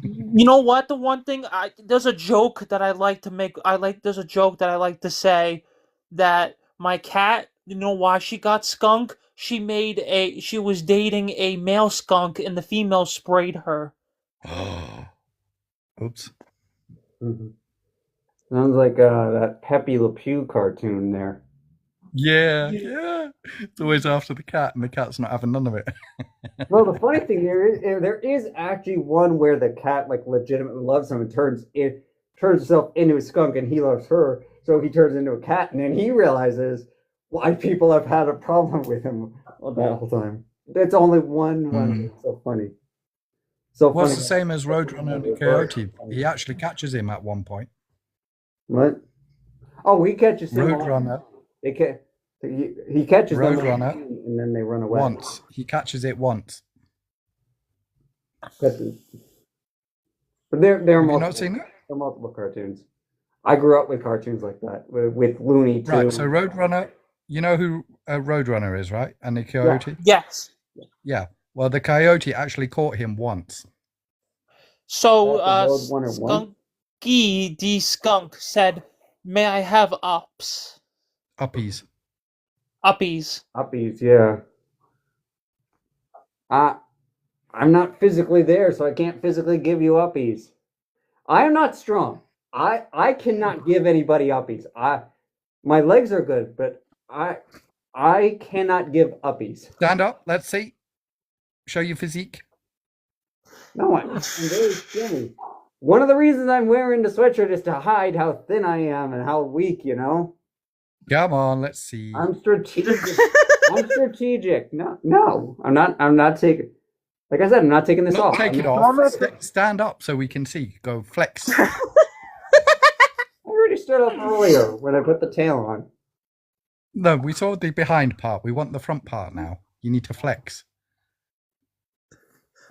You know what? The one thing there's a joke that I like to make. There's a joke that I like to say that my cat. You know why she got skunk? She was dating a male skunk, and the female sprayed her. Oops. Mm-hmm. Sounds like that Pepe Le Pew cartoon there. Yeah. It's always after the cat, and the cat's not having none of it. Well, the funny thing there is actually one where the cat like legitimately loves him and turns himself into a skunk, and he loves her, so he turns into a cat, and then he realizes why people have had a problem with him that whole time. It's only one. It's so funny. It's the same as Roadrunner and the Coyote. He actually catches him at one point. What? Oh, he catches him. Roadrunner. He catches Roadrunner, and then they run away. Once. He catches it once. But they're Have you not seen it? There are multiple cartoons. I grew up with cartoons like that, with Looney Tunes. Right, so Roadrunner, you know who Roadrunner is, right? And the Coyote? Yeah. Yes. Yeah. Well, the Coyote actually caught him once. So, Skunky D Skunk said, "May I have ups?" Uppies. Uppies, yeah. I'm not physically there, so I can't physically give you uppies. I am not strong. I cannot give anybody uppies. My legs are good, but I cannot give uppies. Stand up. Let's see. Show your physique. No, I'm very skinny. One of the reasons I'm wearing the sweatshirt is to hide how thin I am and how weak, you know? Come on, let's see. I'm strategic. No, I'm not taking. Like I said, I'm not taking this off. Take it off. Stand up so we can see. Go flex. I already stood up earlier when I put the tail on. No, we saw the behind part. We want the front part now. You need to flex.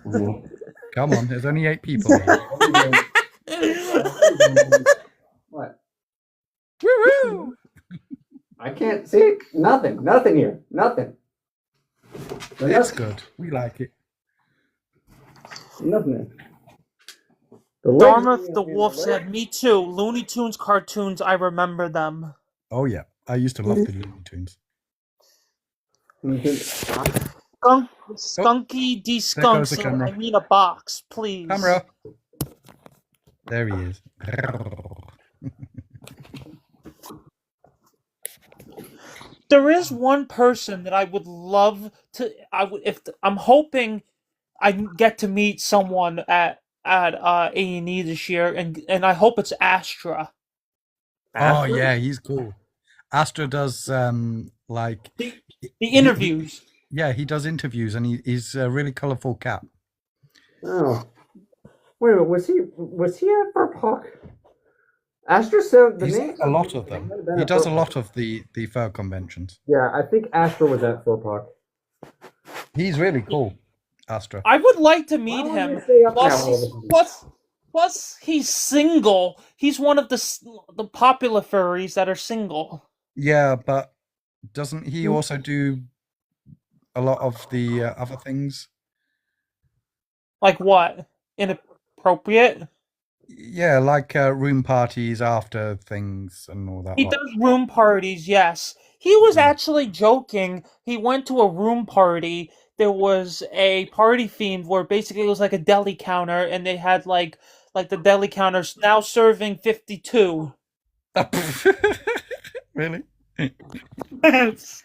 Mm-hmm. Come on, there's only 8 people here. What? Woo-hoo! I can't see nothing here, nothing. It's good. We like it. Nothing. The Dartmouth legendary the Amanda Wolf Lake. said, "Me too. Looney Tunes cartoons, I remember them." Oh yeah, I used to love the Looney Tunes. Skunky D There Skunk goes the said, camera. "I mean a box, please." Camera. There he is. There is one person that I would love to. I'm hoping I get to meet someone at A&E this year, and I hope it's Astra. Oh Astra? yeah, he's cool. Astra does like The, he, the he interviews. yeah, he does interviews, and he's a really colourful cat. Oh. Wait a minute, was he at Furpok? Astra said the He's name. at a lot of them. He does a lot of the fur conventions. Yeah, I think Astra was at Furpok. He's really cool, Astra. I would like to meet Why would him. you stay up Plus, now? plus, he's single. He's one of the popular furries that are single. Yeah, but doesn't he also do a lot of the other things? Like what? Inappropriate? Yeah, like room parties after things and all that. He does room parties, yes. He was actually joking. He went to a room party. There was a party themed where basically it was like a deli counter, and they had like the deli counters now serving 52. Really? Yes.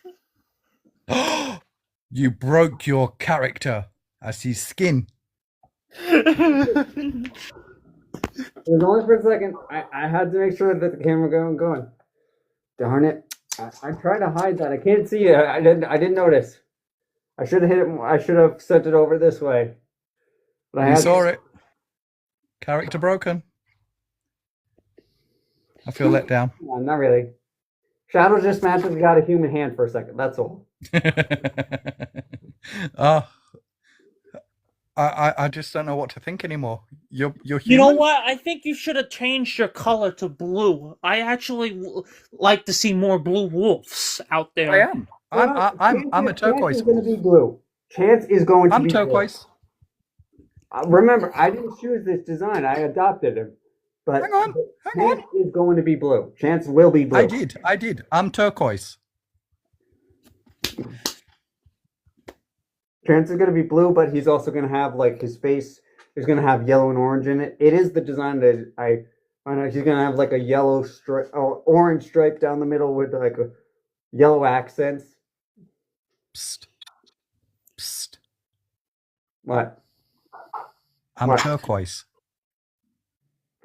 You broke your character. I see skin. It was only for a second. I had to make sure that the camera going. Darn it! I tried to hide that. I can't see it. I didn't notice. I should have hit it. I should have sent it over this way. But You saw it. Character broken. I feel let down. No, not really. Shadow just magically got a human hand for a second. That's all. I just don't know what to think anymore. You're human? You know what? I think you should have changed your color to blue. I actually like to see more blue wolves out there. I am. I'm a turquoise. Chance is going to be blue. Chance is going to be turquoise. Blue. Remember, I didn't choose this design. I adopted him. But Hang on. Chance is going to be blue. Chance will be blue. I did. I'm turquoise. Chance is going to be blue, but he's also going to have, like, his face is going to have yellow and orange in it. It is the design that I know. He's going to have, like, a yellow stripe, orange stripe down the middle with, like, a yellow accents. Psst. Psst. What? I'm turquoise.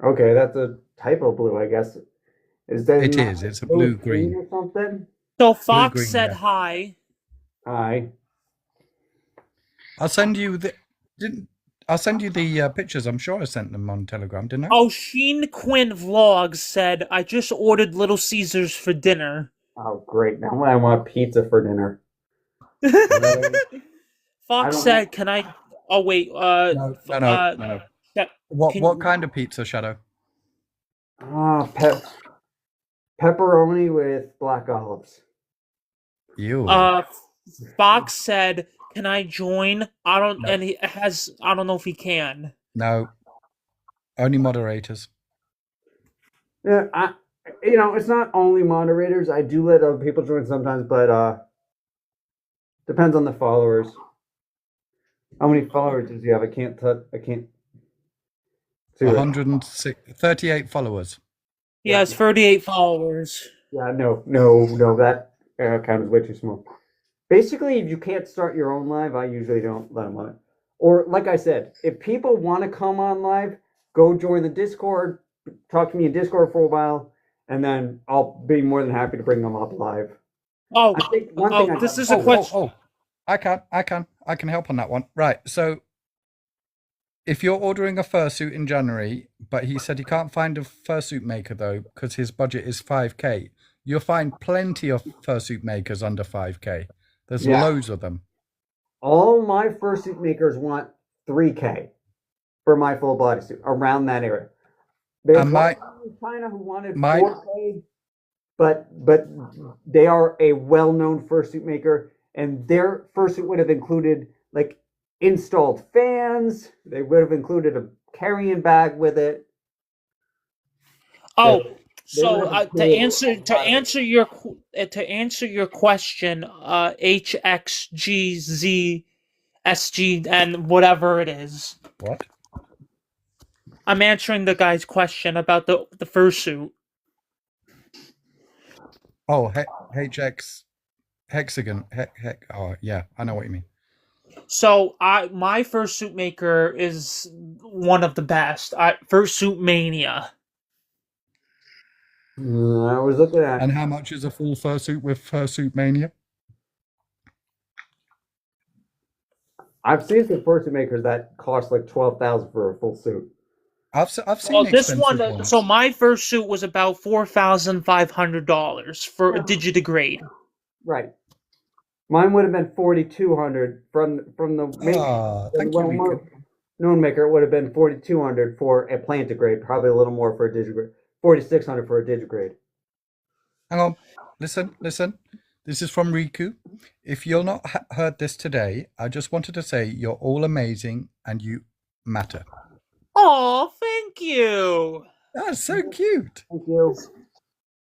Okay, that's a type of blue, I guess. It's a blue-green. Or something? So Fox Blue-green, said yeah. hi. Hi. I'll send you the pictures. I'm sure I sent them on Telegram, didn't I? Oh, Sheen Quinn Vlogs said, "I just ordered Little Caesars for dinner." Oh, great. Now I want pizza for dinner. Fox said, "Can I..." Oh, wait. No. What kind of pizza, Shadow? Pepperoni with black olives. You. Fox said, "Can I join?" I don't know if he can. No. Only moderators. Yeah, it's not only moderators. I do let other people join sometimes, but depends on the followers. How many followers does he have? I can't. 38 followers. He has 38 followers. Yeah, no, that account is way too small. Basically, if you can't start your own live, I usually don't let them on it. Or, like I said, if people want to come on live, go join the Discord, talk to me in Discord for a while, and then I'll be more than happy to bring them up live. Oh, this is a question. I can help on that one. Right, so if you're ordering a fursuit in January, but he said he can't find a fursuit maker though, because his budget is 5k, you'll find plenty of fursuit makers under 5k. There's loads of them. All my fursuit makers want 3k for my full bodysuit, around that area. There's one in China who wanted 4k, but they are a well-known fursuit maker, and their fursuit would have included like installed fans. They would have included carrying bag with it. Oh, They so let it to cool answer your question, HXGZSG and whatever it is. What? I'm answering the guy's question about the fursuit. Oh, HX hexagon. Oh, yeah, I know what you mean. So my fursuit maker is one of the best. Fursuit Mania. I was looking at. And how much is a full fursuit with Fursuit Mania? I've seen some fursuit makers that cost like $12,000 for a full suit. I've seen This expensive one. ones. So my fursuit was about $4,500 for a Digidegrade. Right. Mine would have been $4,200 from the maker. Thank you, Riku. Known maker. It would have been $4,200 for a plantigrade, probably a little more for a digigrade. $4,600 for a digigrade. Hang on. Listen. This is from Riku. If you're not heard this today, I just wanted to say you're all amazing and you matter. Oh, thank you. That's so cute. Thank you.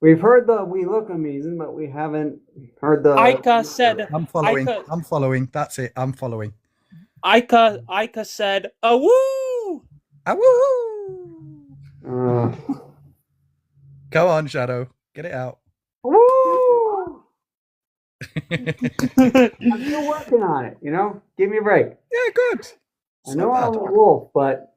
We've heard we look amazing, but we haven't heard the. Aika said. I'm following. That's it. I'm following. Aika said, "Awoo! Awoo!" Go on, Shadow. Get it out. Woo! I'm still working on it, Give me a break. Yeah, good. I know I'm a wolf, but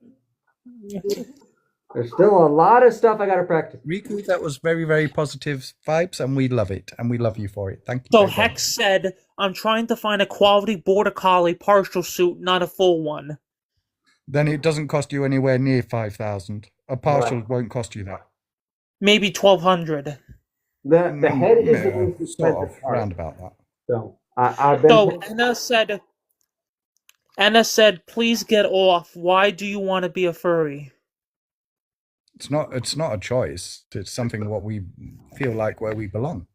there's still a lot of stuff I got to practice. Riku, that was very, very positive vibes, and we love it, and we love you for it. Thank you. So Hex said, "I'm trying to find a quality border collie partial suit, not a full one." Then it doesn't cost you anywhere near 5,000. A partial won't cost you that. Maybe 1,200. The head is the most expensive part. Round about that. So Anna said, "Please get off. Why do you want to be a furry?" It's not a choice. It's something what we feel like where we belong.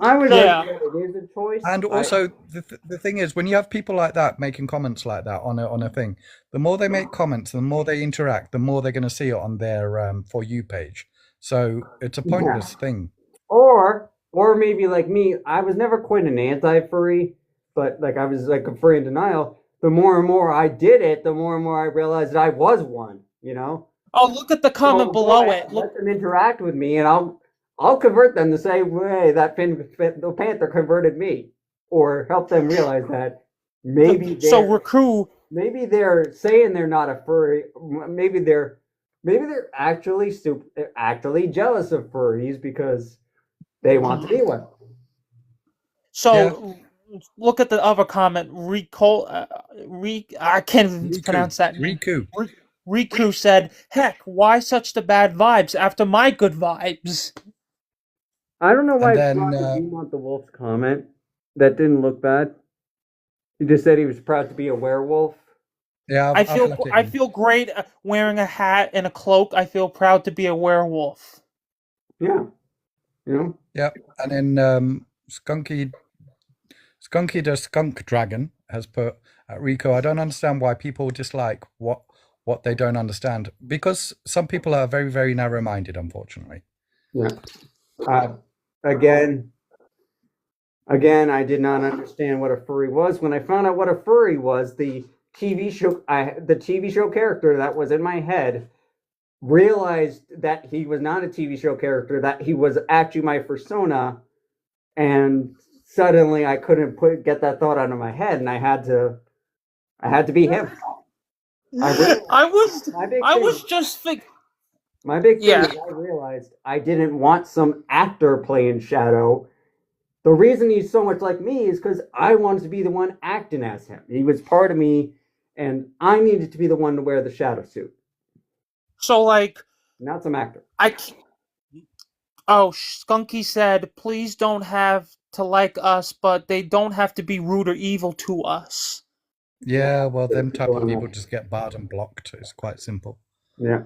I would argue it is a choice. And also, the thing is, when you have people like that making comments like that on a thing, the more they make comments, the more they interact, the more they're going to see it on their For You page. So it's a pointless thing. Or maybe like me, I was never quite an anti-furry, but like I was like a furry in denial. The more and more I did it, the more and more I realized that I was one. Oh, look at the comment below it. Let them interact with me, and I'll convert them the same way that the Panther converted me, or help them realize that maybe maybe they're saying they're not a furry. Maybe they're actually jealous of furries because they want to be one. So look at the other comment. I can't even pronounce that. Riku said, "Heck, why such the bad vibes after my good vibes?" I don't know why you want the wolf's comment. That didn't look bad. He just said he was proud to be a werewolf. Yeah, I feel great wearing a hat and a cloak. I feel proud to be a werewolf. Yeah. Yeah, and then Skunky the Skunk Dragon has put Rico, I don't understand why people dislike what they don't understand, because some people are very, very narrow-minded, unfortunately. Yeah. Again, I did not understand what a furry was. When I found out what a furry was, the TV show character that was in my head realized that he was not a TV show character, that he was actually my persona, and suddenly I couldn't get that thought out of my head, and I had to be him. My big thing is I realized I didn't want some actor playing Shadow. The reason he's so much like me is because I wanted to be the one acting as him. He was part of me, and I needed to be the one to wear the Shadow suit. So, not some actor. Skunky said, "Please don't have to like us, but they don't have to be rude or evil to us." Yeah, well, them type of people just get barred and blocked. It's quite simple. Yeah.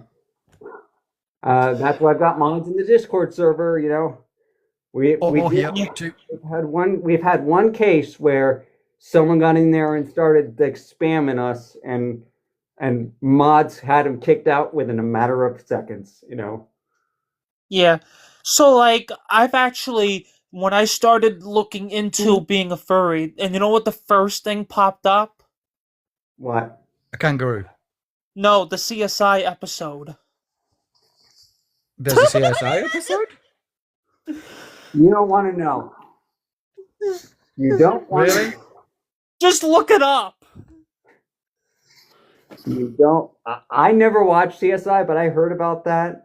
That's why I've got mods in the Discord server. We've had one case where someone got in there and started spamming us, and and mods had him kicked out within a matter of seconds. Yeah. So like I've actually when I started looking into being a furry, and you know what the first thing popped up? What? A kangaroo. No, the CSI episode. There's a CSI episode? You don't want to know. You don't want Really? to. Just look it up. You don't. I never watched CSI, but I heard about that.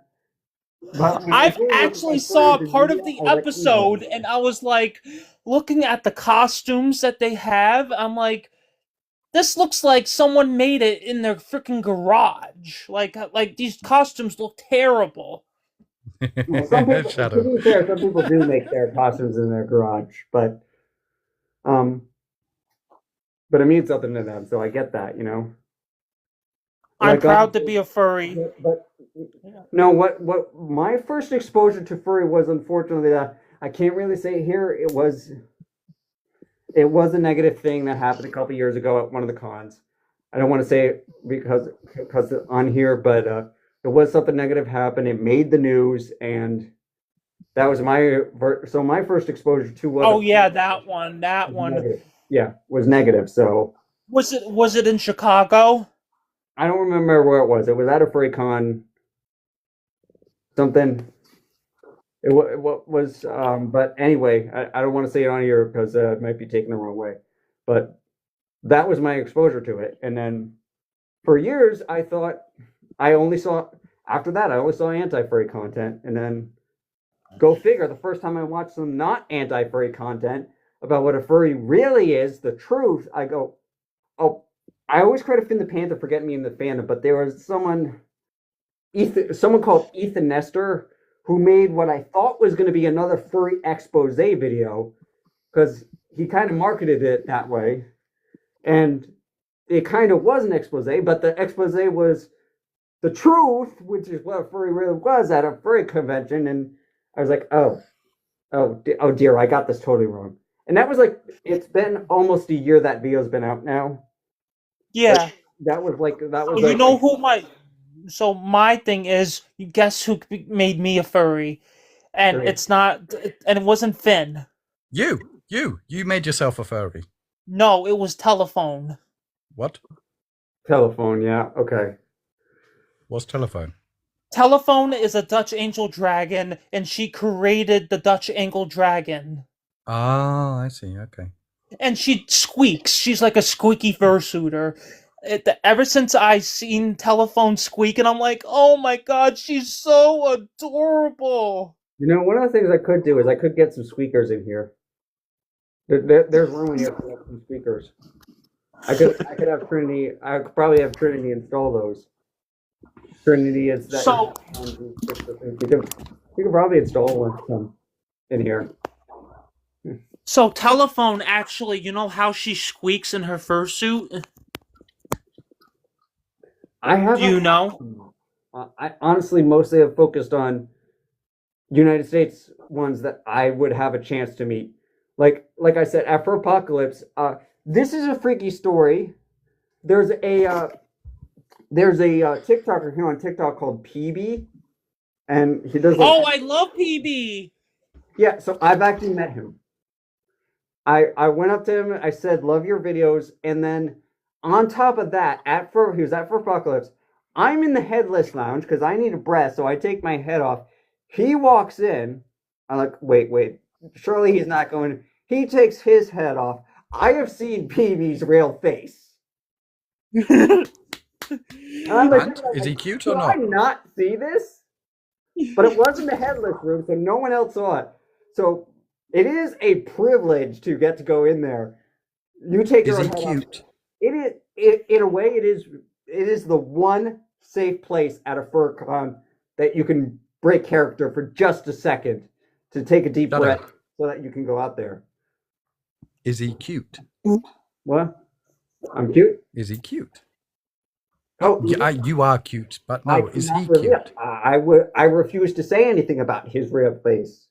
But I've actually saw part of the episode, and I was like, looking at the costumes that they have, I'm like, this looks like someone made it in their freaking garage. Like these costumes look terrible. Well, some people, to Shadow. be fair, some people do make their costumes in their garage, um, but it means something to them, so I get that. I'm Like, proud to be a furry. But no, what my first exposure to furry was, unfortunately, that I can't really say it here. It was a negative thing that happened a couple years ago at one of the cons. I don't want to say it because on here, but it was something negative happened. It made the news, and that was my first exposure to what. Oh yeah, that one. Negative. Yeah, was negative. So Was it in Chicago? I don't remember where it was. It was at a furry con. Something. It was, but anyway, I don't want to say it on here because it might be taken the wrong way. But that was my exposure to it. And then for years, I thought after that, I only saw anti-furry content. And then go figure, the first time I watched some not anti-furry content about what a furry really is, the truth, I go, oh, I always credit Finn the Panther for getting me in the fandom, but there was someone called Ethan Nestor, who made what I thought was going to be another furry expose video, because he kind of marketed it that way. And it kind of was an expose, but the expose was the truth, which is what a furry really was at a furry convention. And I was like, oh dear, I got this totally wrong. And that was like, it's been almost a year that video's been out now. Yeah. That was So you know who So my thing is, guess who made me a furry? And Furry. it's not, and it wasn't Finn. You made yourself a furry. No, it was Telephone. What? Telephone, yeah, okay. What's telephone? Telephone is a Dutch angel dragon, and she created the Dutch angel dragon. Ah, I see, okay. And she squeaks. She's like a squeaky fursuiter. Ever since I seen Telephone squeak, and I'm like, oh my god, she's so adorable. One of the things I could do is I could get some squeakers in here. There's room in here for some squeakers. I could have Trinity. I could probably have Trinity install those. Trinity is that. So you could probably install one in here. So Telephone actually, you know how she squeaks in her fursuit? I have. Do you know? I honestly mostly have focused on United States ones that I would have a chance to meet. Like I said, after Apocalypse, this is a freaky story. There's a TikToker here on TikTok called PB, and he does. Oh, I love PB. Yeah, so I've actually met him. I went up to him. I said, "Love your videos," and then on top of that, he was at for Apocalypse. I'm in the headless lounge because I need a breath, so I take my head off. He walks in. I'm like, wait. Surely he's not going. He takes his head off. I have seen PB's real face. And I'm like, is he cute or or not? not? I not see this? But it was in the headless room, so no one else saw it. So it is a privilege to get to go in there. You take your Is he head cute? off. It is, in a way, it is the one safe place at a fur con that you can break character for just a second to take a deep breath so that you can go out there. Is he cute? What? I'm cute? Is he cute? Oh, you are cute, but no, is he cute? I refuse to say anything about his real face.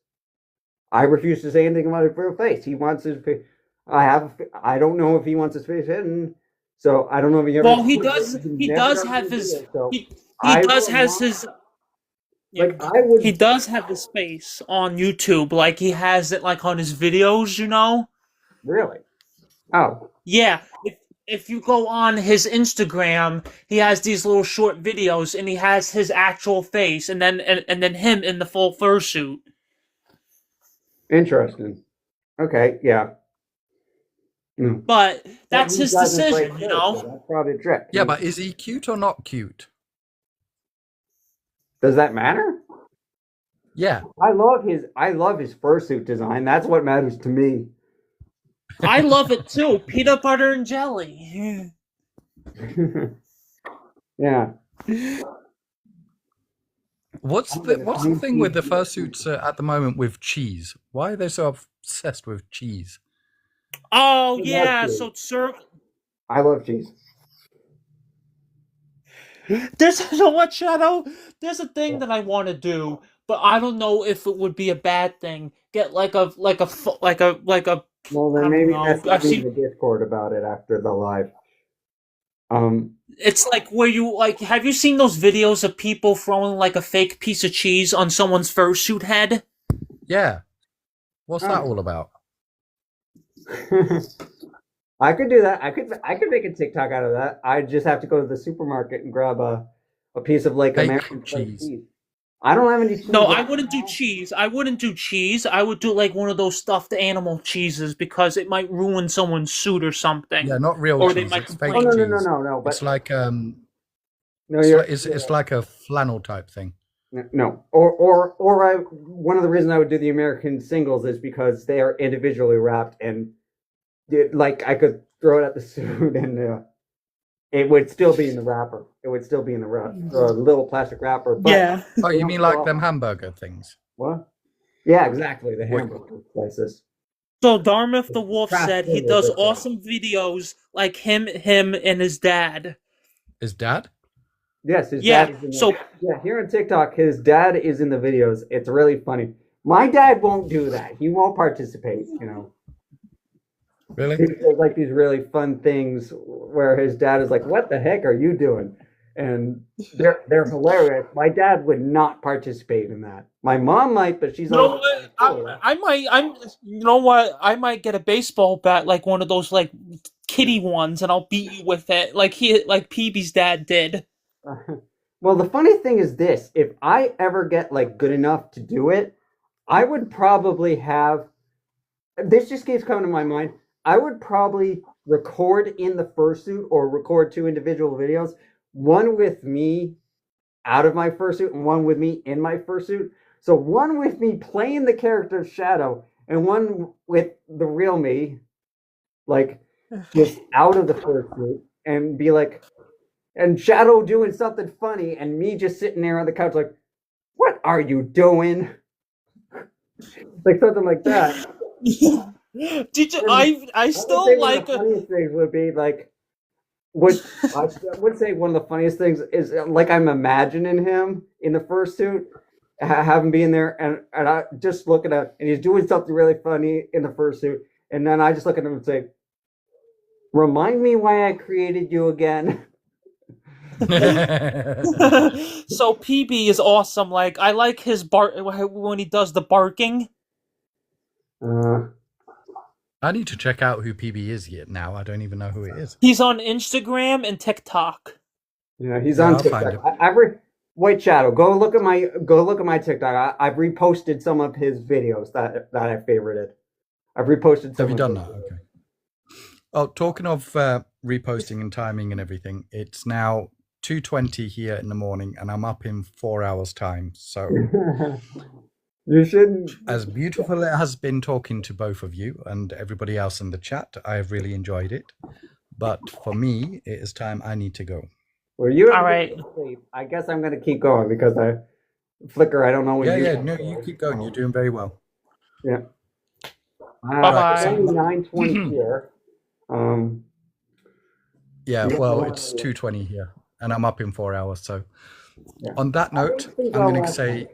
I refuse to say anything about his real face. He wants his face. I don't know if he wants his face hidden. So I don't know if you ever. Well, he does. He does have his. He does has his. Like I would. He does have his face on YouTube. Like he has it like on his videos. You know. Really? Oh. Yeah. If you go on his Instagram, he has these little short videos, and he has his actual face, and then him in the full fursuit. Interesting. Okay. Yeah. Mm. But that's his decision, you know. That's probably a trick. Yeah, but is he cute or not cute? Does that matter? Yeah. I love his fursuit design. That's what matters to me. I love it too. Peanut butter and jelly. Yeah. What's the thing with the fursuits at the moment with cheese? Why are they so obsessed with cheese? Oh yeah, so I love cheese. There's you know what, Shadow? There's a thing that I want to do, but I don't know if it would be a bad thing. Get like a. Well, then maybe message me in the Discord about it after the live. It's like where you like. Have you seen those videos of people throwing like a fake piece of cheese on someone's fursuit head? Yeah. What's that all about? I could do that. I could make a TikTok out of that. I just have to go to the supermarket and grab a piece of like American cheese. I don't have any cheese. No, I wouldn't do cheese. I wouldn't do cheese. I would do like one of those stuffed animal cheeses because it might ruin someone's suit or something. Yeah, not real or cheese. They might it's fake complain. cheese. No. But it's like no, it's like a flannel type thing. No, or one of the reasons I would do the American singles is because they are individually wrapped and like I could throw it at the suit and it would still be in the wrapper. It would still be in the little plastic wrapper. But Yeah. Oh, you mean like them hamburger things? What? Yeah, exactly. The hamburger slices. So Dartmouth the Wolf said he does awesome videos like him and his dad. His dad? Yes, his dad is in here on TikTok, his dad is in the videos. It's really funny. My dad won't do that. He won't participate, you know. Really? He does like these really fun things where his dad is like, "What the heck are you doing?" And they're hilarious. My dad would not participate in that. My mom might, but she's You know what? I might get a baseball bat like one of those like kitty ones and I'll beat you with it like PB's dad did. Well, the funny thing is this: if I ever get like good enough to do it, I would probably have. This just keeps coming to my mind. I would probably record in the fursuit or record 2 individual videos, one with me out of my fursuit and one with me in my fursuit. So one with me playing the character Shadow and one with the real me, like just out of the fursuit and be like, and Shadow doing something funny and me just sitting there on the couch like, "What are you doing?" Like something like that. Did you, I still like the funniest things would be like I would say one of the funniest things is like I'm imagining him in the fursuit, have him being there and I just looking at and he's doing something really funny in the fursuit and then I just look at him and say, "Remind me why I created you again." So PB is awesome. Like I like his bark when he does the barking. I need to check out who PB is yet now. I don't even know who it is. He's on Instagram and TikTok. Yeah, he's on TikTok. White Shadow, go look at my TikTok. I've reposted some of his videos that I favorited. I've reposted some. Have you done that? Okay. Oh, talking of reposting and timing and everything, it's now 2:20 here in the morning, and I'm up in 4 hours' time. So. You shouldn't. As beautiful it has been talking to both of you and everybody else in the chat, I have really enjoyed it. But for me, it is time I need to go. Well, you all right? Sleep. I guess I'm going to keep going because Flicker. I don't know when. No, you keep going. You're doing very well. Yeah. Bye-bye. It's 9:20 here. Yeah. Well, it's 2:20 here, and I'm up in 4 hours. So, on that note, I'm going to say.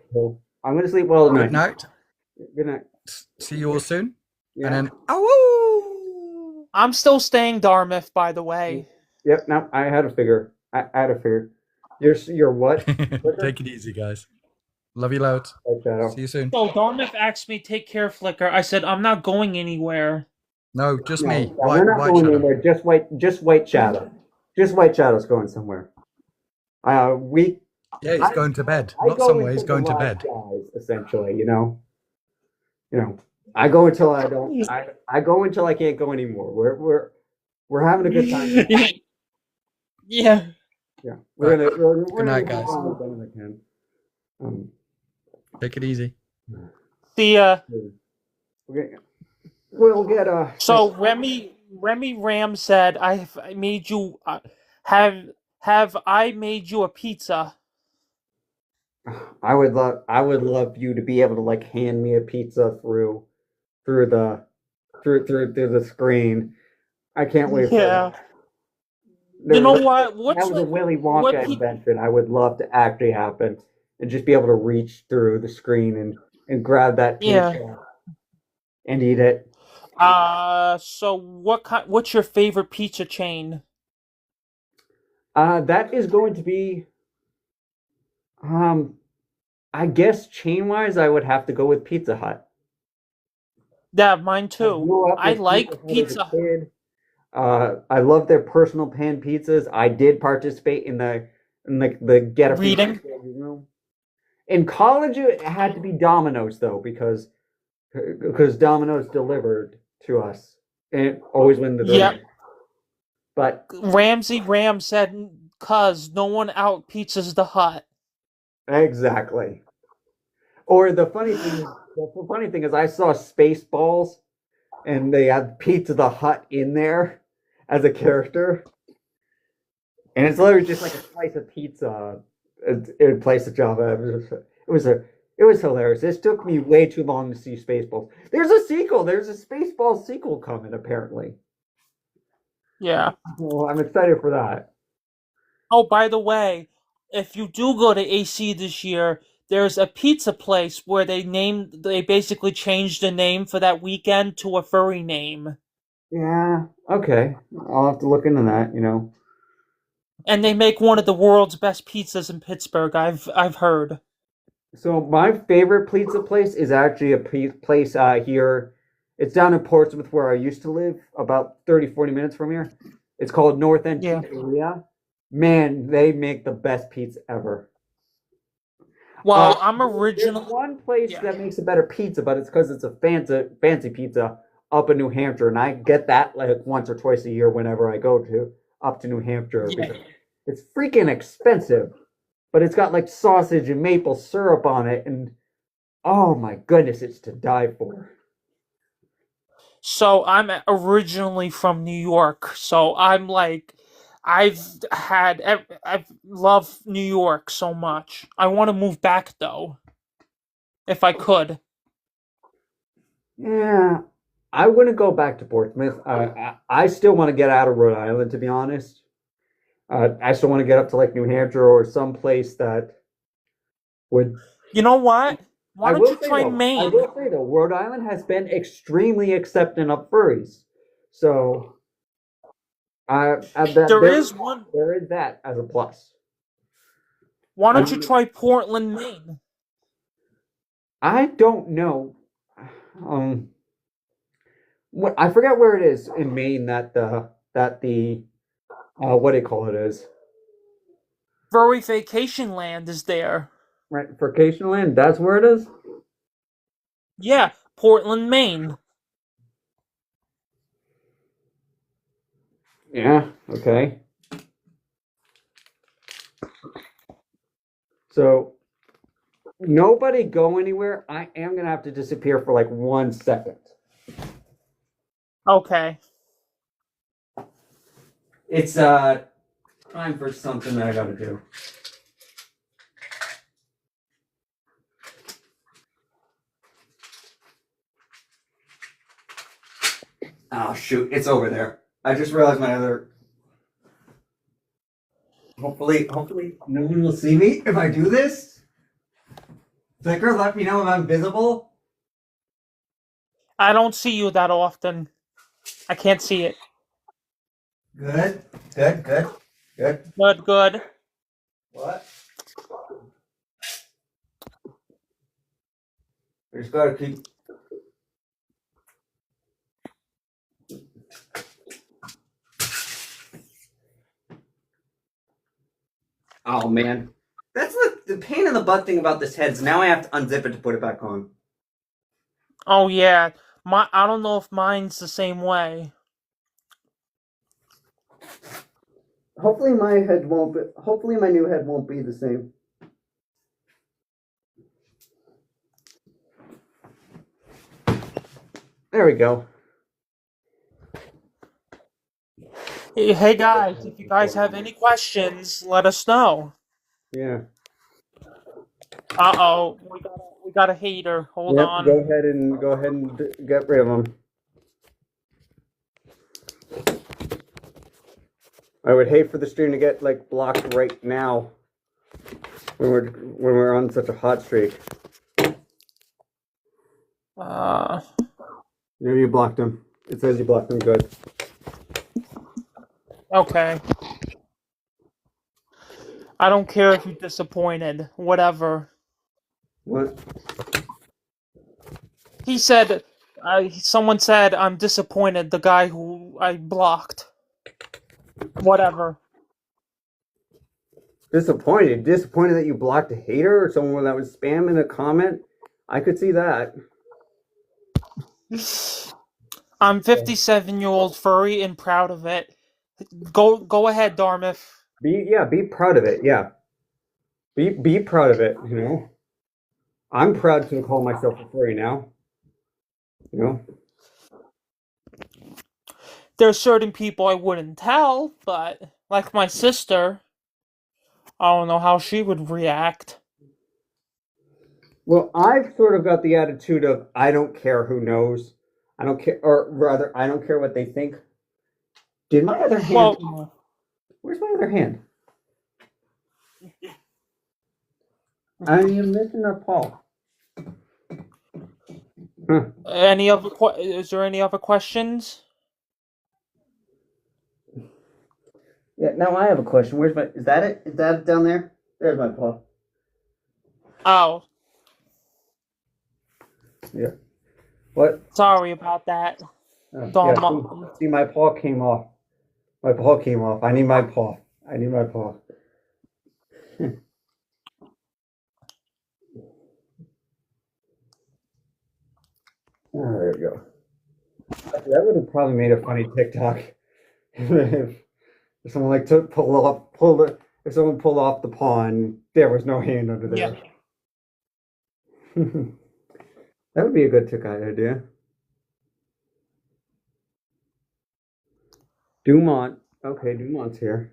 I'm going to sleep well tonight. Good night. Good night. See you all soon. Yeah. And then, ow! I'm still staying Dartmouth, by the way. Yep. No, I had a figure. I had a figure. You're what? Take it easy, guys. Love you loads. Right, Shadow. See you soon. So Dartmouth asked me take care, Flicker. I said I'm not going anywhere. No, just No, me. we're not White going Shadow. anywhere. Just White Shadow. Just White Shadow's going somewhere. We. Yeah, he's going to bed. I Not go somewhere, he's until going the to last bed. guys, essentially. I go until I don't. I go until I can't go anymore. We're having a good time. Yeah. Yeah, Right. we're Good night, gonna guys. have fun when we can. Take it easy. The We'll get a. So Remy Ram said, I made you have I made you a pizza?" I would love you to be able to like hand me a pizza through the screen. I can't wait for Yeah. that. You know what? That was a Willy Wonka invention. I would love to actually happen and just be able to reach through the screen and grab that pizza and eat it. So what's your favorite pizza chain? That is going to be I guess chain wise I would have to go with Pizza Hut. Yeah, mine I too. grew up I with like Hut as a Pizza Hut. kid. I love their personal pan pizzas. I did participate in the get a free Reading? pizza every room. In college, it had to be Domino's though because Domino's delivered to us and always win the Yep. delivery. But Ramsey Ram said, "Cause no one out pizzas the Hut." exactly. Or the funny thing is, I saw Spaceballs and they had Pizza the Hut in there as a character. And it's literally just like a slice of pizza in place of Java. It was hilarious. This took me way too long to see Spaceballs. There's a sequel. There's a Spaceballs sequel coming apparently. Yeah. Well, I'm excited for that. Oh, by the way, if you do go to AC this year, there's a pizza place where they basically changed the name for that weekend to a furry name. Yeah. Okay. I'll have to look into that. And they make one of the world's best pizzas in Pittsburgh, I've heard. So my favorite pizza place is actually a place here. It's down in Portsmouth where I used to live, about 30, 40 minutes from here. It's called North End Yeah. Pizzeria. Man, they make the best pizza ever. Well, I'm There's original. one place Yeah. that makes a better pizza, but it's because it's a fancy pizza up in New Hampshire, and I get that like once or twice a year whenever I go up to New Hampshire. Yeah. Because it's freaking expensive, but it's got like sausage and maple syrup on it, and oh my goodness, it's to die for. So I'm originally from New York, so I'm like, I've loved New York so much. I want to move back though, if I could. Yeah, I wouldn't go back to Portsmouth. I still want to get out of Rhode Island, to be honest. I still want to get up to like New Hampshire or some place that would. You know what? Why I don't will you say try though, I Maine? will say though, Rhode Island has been extremely accepting of furries. So, There is one. there is that as a plus. Why don't you try Portland, Maine? I don't know. What I forget where it is in Maine that the what do you call it is. Furry Vacation Land is there. Right, vacation land. That's where it is. Yeah, Portland, Maine. Yeah. Okay. So nobody go anywhere. I am gonna have to disappear for like 1 second. Okay. It's time for something that I gotta do. Oh shoot, it's over there. I just realized my other. Hopefully no one will see me if I do this. Flicker, let me know if I'm visible. I don't see you that often. I can't see it. Good. Good. Good. Good. Good, good. What? I just gotta keep. Oh man, that's the pain in the butt thing about this head. Is now I have to unzip it to put it back on. Oh yeah, I don't know if mine's the same way. Hopefully my head won't be. Hopefully my new head won't be the same. There we go. Hey guys, if you guys have any questions, let us know. Yeah. Uh-oh, we got a hater. Hold Yep. on. Go ahead and get rid of them. I would hate for the stream to get like blocked right now when we're on such a hot streak. Maybe you blocked him. It says you blocked him. Good. Okay. I don't care if you're disappointed. Whatever. What? He said, someone said, I'm disappointed, the guy who I blocked. Whatever. Disappointed? Disappointed that you blocked a hater or someone that was spamming a comment? I could see that. I'm 57-year-old furry and proud of it. Go ahead, Darmith. Be proud of it. Yeah. Be proud of it, you know. I'm proud to call myself a furry now. You know? There's certain people I wouldn't tell, but like my sister, I don't know how she would react. Well, I've sort of got the attitude of I don't care who knows. I don't care, or rather, I don't care what they think. Did my other hand? Well, where's my other hand? I'm missing a paw. Huh. Is there any other questions? Yeah, now I have a question. Where's my? Is that it? Is that it down there? There's my paw. Oh. Yeah. What? Sorry about that. Yeah, see, my paw came off. My paw came off. I need my paw. I need my paw. Oh, there we go. That would have probably made a funny TikTok if someone like if someone pulled off the paw and there was no hand under there. Yeah. That would be a good TikTok idea. Dumont. Okay, Dumont's here.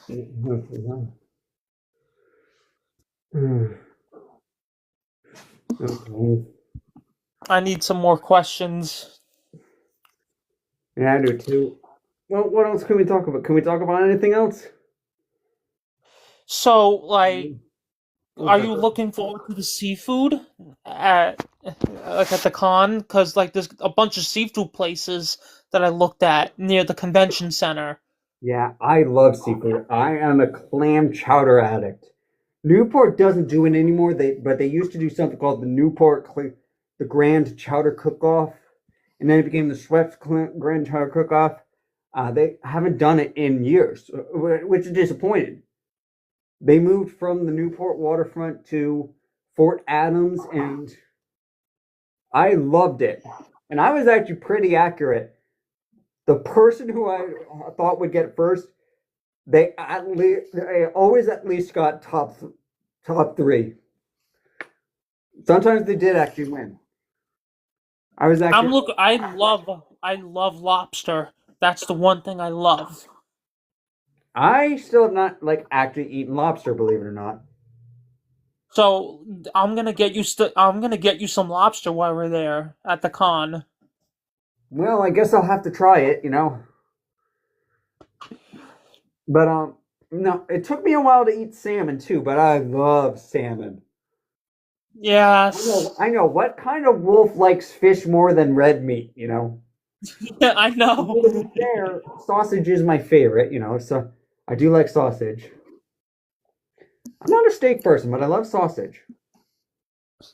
Okay. I need some more questions. Yeah, I do too. Well, what else can we talk about? Can we talk about anything else? So, like, are you looking forward to the seafood at the con? Because like, there's a bunch of seafood places that I looked at near the convention center. Yeah, I love seafood. I am a clam chowder addict. Newport doesn't do it anymore. But they used to do something called the Grand Chowder Cook-Off, and then it became the Schweppes Grand Chowder Cook-Off. They haven't done it in years, which is disappointing. They moved from the Newport waterfront to Fort Adams, and I loved it. And I was actually pretty accurate. The person who I thought would get first, they always at least got top three. Sometimes they did actually win. I love lobster. That's the one thing I love. I still have not actually eaten lobster, believe it or not. So I'm gonna get you some lobster while we're there at the con. Well, I guess I'll have to try it, you know. But no, it took me a while to eat salmon too, but I love salmon. Yes. I know. What kind of wolf likes fish more than red meat, you know? Yeah, I know. To be fair, sausage is my favorite, so I do like sausage. I'm not a steak person, but I love sausage.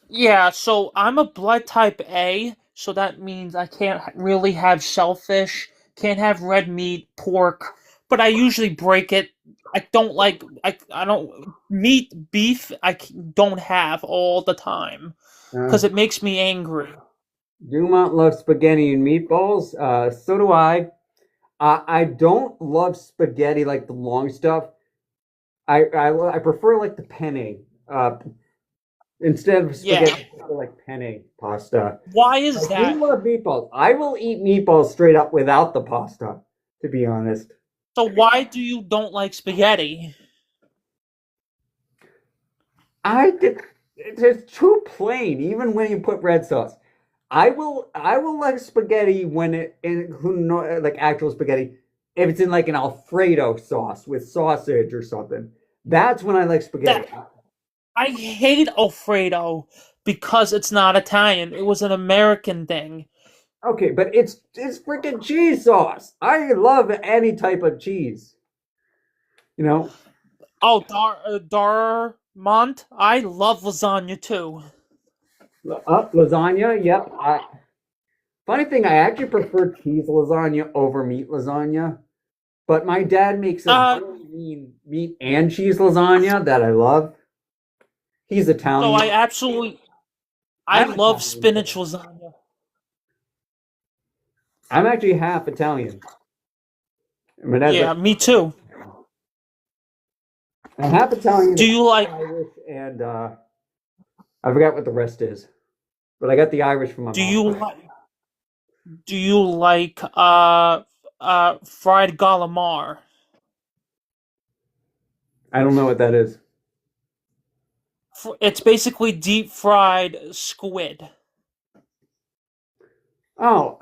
Yeah, so I'm a blood type A, so that means I can't really have shellfish, can't have red meat, pork, but I usually break it. I don't like I don't meat beef don't have all the time Uh, because it makes me angry. Dumont loves spaghetti and meatballs. So do I. I don't love spaghetti like the long stuff. I prefer like the penne. Instead of spaghetti, Yeah. I prefer like penne pasta. Why I is do that? love meatballs. I will eat meatballs straight up without the pasta, to be honest. So why do you don't like spaghetti? I did. It's too plain, even when you put red sauce. I will like spaghetti when like actual spaghetti if it's in like an Alfredo sauce with sausage or something. That's when I like That spaghetti. I hate Alfredo because it's not Italian. It was an American thing. Okay, but it's freaking cheese sauce. I love any type of cheese. You know, Oh, Darmont. I love lasagna too. lasagna. Yep. Funny thing, I actually prefer cheese lasagna over meat lasagna. But my dad makes a Uh, really mean meat and cheese lasagna that I love. He's so Italian. I I'm love Italian. spinach lasagna. I'm actually half Italian. My dad's Yeah, like me too. I'm half Italian, Do you like Irish, and I forgot what the rest is. But I got the Irish from my do mom. you like do you like fried calamari? I don't know what that is. It's basically deep fried squid. Oh,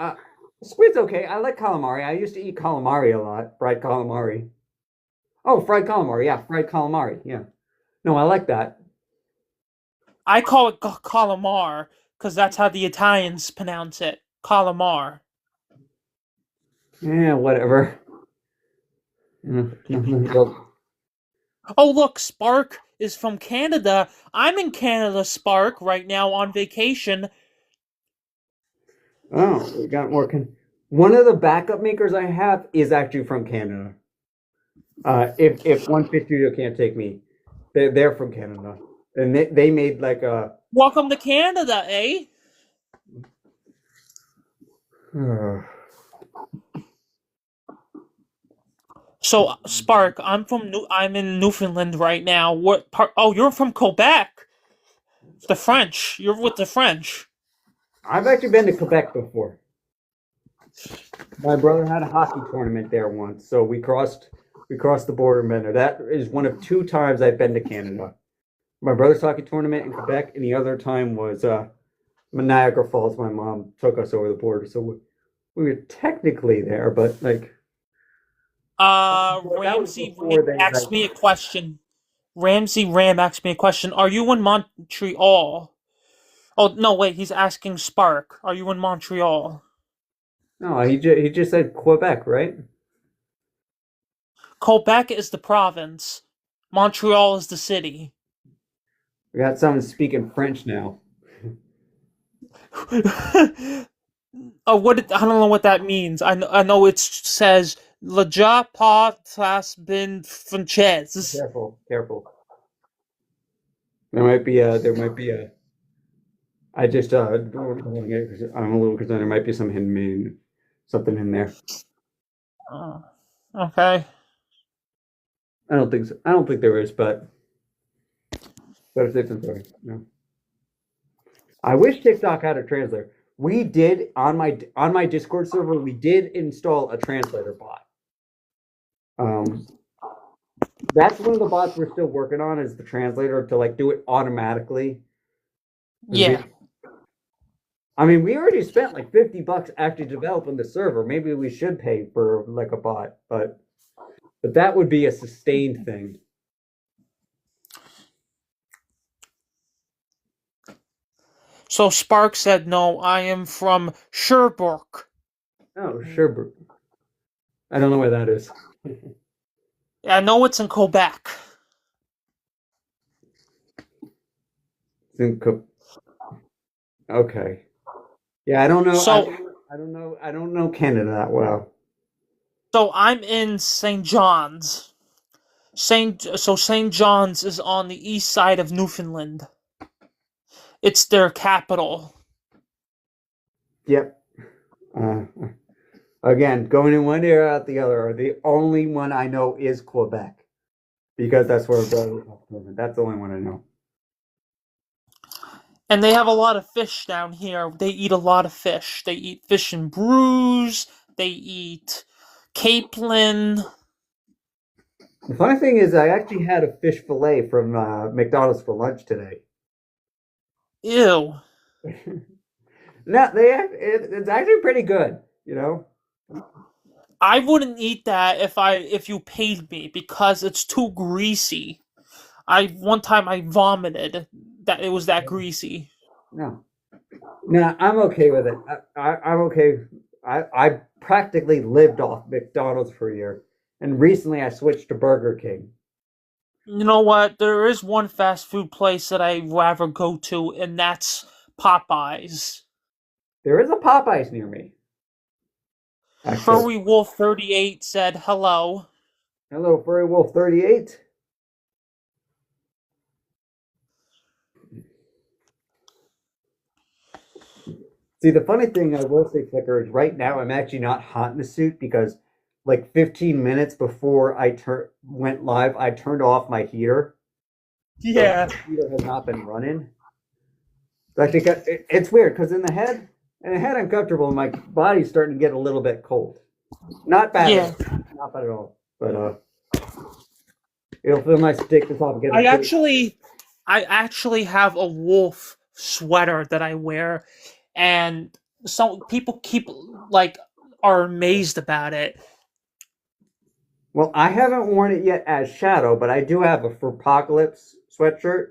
squid's okay. I like calamari. I used to eat calamari a lot. Fried calamari. Oh, fried calamari. Yeah, fried calamari. Yeah. No, I like that. I call it calamar because that's how the Italians pronounce it. Calamar. Yeah, whatever. Nothing else. Oh, look, Spark is from Canada. I'm in Canada, Spark, right now on vacation. Oh, we got more. One of the backup makers I have is actually from Canada. If One Fish Studio can't take me, they're from Canada, and they made like a. Welcome to Canada, eh? So, Spark, I'm in Newfoundland right now. What part? Oh, you're from Quebec. The French. You're with the French. I've actually been to Quebec before. My brother had a hockey tournament there once, so we crossed the border and been there. That is one of two times I've been to Canada. My brother's hockey tournament in Quebec, and the other time was Niagara Falls. My mom took us over the border, so we were technically there, but like that was Ramsey Ram before they asked me a question. Ramsey Ram asked me a question. Are you in Montreal? Oh, no, wait, he's asking Spark. Are you in Montreal? no, he just said Quebec, right? Quebec is the province. Montreal is the city. We got someone speaking French now. I don't know what that means. I know it says Le Japon has been française. Careful, careful. There might be a. I just I'm a little concerned. There might be some hidden meaning, something in there. Oh, okay. I don't think so. I don't think there is, but better safe than sorry. No. I wish TikTok had a translator. We did on my Discord server. We did install a translator bot. Um, that's one of the bots we're still working on is the translator to like do it automatically. Yeah. I mean, we already spent like $50 actually developing the server. Maybe we should pay for like a bot, but that would be a sustained thing. So Spark said, no, I am from Sherbrooke. Oh, Sherbrooke. I don't know where that is. I know it's in Quebec. It's in okay. Yeah, I don't know. So, I don't know. I don't know Canada that well. so I'm in St. John's. St. John's is on the east side of Newfoundland. It's their capital. Yep. Uh, again, going in one ear out the other. The only one I know is Quebec because that's where that's the only one I know. And they have a lot of fish down here. They eat a lot of fish. They eat fish and brews. They eat capelin. The funny thing is, I actually had a fish fillet from McDonald's for lunch today. Ew. No, it's actually pretty good. You know. I wouldn't eat that if you paid me because it's too greasy. One time I vomited that it was that greasy. No, no, I'm okay with it. I'm okay. I practically lived off McDonald's for a year, and recently I switched to Burger King. You know what? There is one fast food place that I rather go to, and that's Popeyes. There is a Popeyes near me. Actually, Furry Wolf 38 said hello. hello, Furry Wolf 38. See, the funny thing I will say, Flicker, is right now I'm actually not hot in the suit because, like 15 minutes before I went live, I turned off my heater. Yeah. So the heater has not been running. So I think it's weird because in the head I'm comfortable, and my body's starting to get a little bit cold. Not bad. Yeah. Not bad at all. But it'll feel nice to take this off and get. I actually have a wolf sweater that I wear, and some people are amazed about it. Well, I haven't worn it yet as Shadow, but I do have a Apocalypse sweatshirt.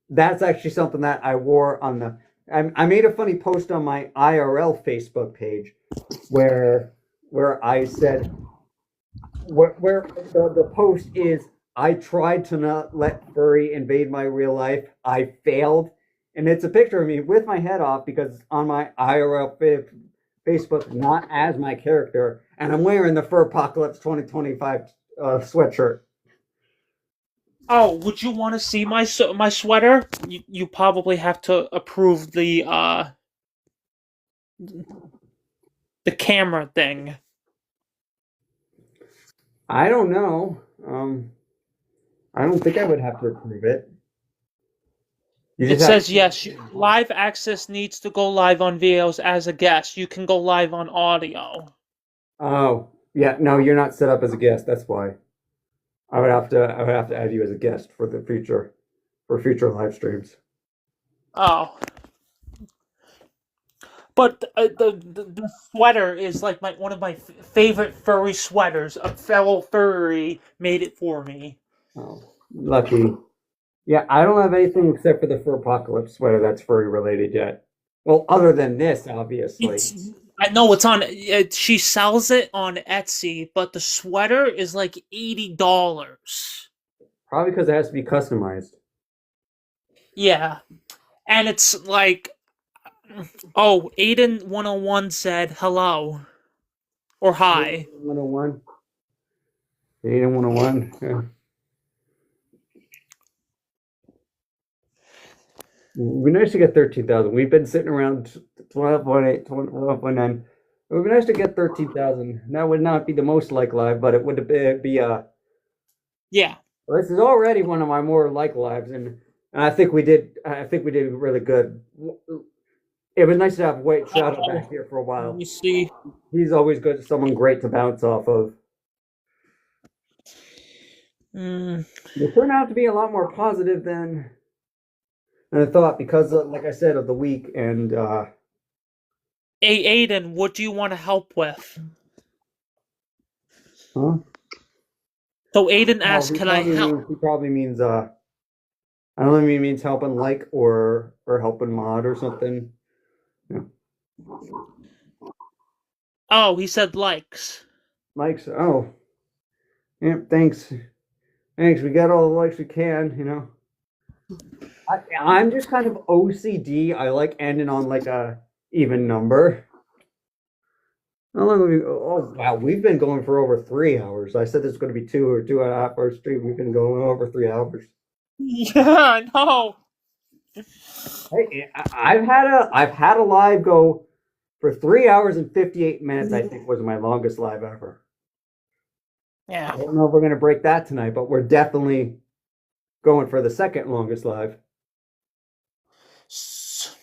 That's actually something that I wore on the. I made a funny post on my IRL Facebook page where I said where the post is, I tried to not let furry invade my real life. I failed. And it's a picture of me with my head off because on my IRL Facebook, not as my character, and I'm wearing the Fur Apocalypse 2025 sweatshirt. Oh, would you want to see my sweater? You probably have to approve the camera thing. I don't know. I don't think I would have to approve it. It says yes. Live access needs to go live on videos as a guest. You can go live on audio. Oh, yeah. No, you're not set up as a guest. That's why. I would have to add you as a guest for future live streams. Oh. But the sweater is like one of my favorite furry sweaters. A fellow furry made it for me. Oh, lucky. Yeah, I don't have anything except for the Fur Apocalypse sweater that's furry related yet. Well, other than this, obviously. I know it's on. She sells it on Etsy, but the sweater is like $80. Probably because it has to be customized. Yeah, and it's like, oh, Aiden 101 said hello or hi. 101. Aiden 101. Yeah. It would be nice to get 13,000. We've been sitting around 12.8, 12.9. It would be nice to get 13,000. That would not be the most like live, but it would be yeah. Well, this is already one of my more like lives, and I think we did really good. It was nice to have White Shadow back here for a while. Let me see. He's always good, someone great to bounce off of. It turned out to be a lot more positive than I thought because, like I said, of the week and. Hey, Aiden, what do you want to help with? Huh? So Aiden asked, "Can I help?" He probably means I don't know if he means helping like or helping mod or something. Yeah. Oh, he said likes. Likes. Oh, yeah. Thanks. Thanks. We got all the likes we can. You know. I'm just kind of OCD. I like ending on like a even number. How long have we? Oh wow, we've been going for over 3 hours. I said this is going to be 2 or 2.5 hours stream. We've been going over 3 hours. Yeah, I know. Hey, I've had a live go for 3 hours and 58 minutes. I think was my longest live ever. I Yeah. don't know if we're going to break that tonight, but we're definitely going for the second longest live. S-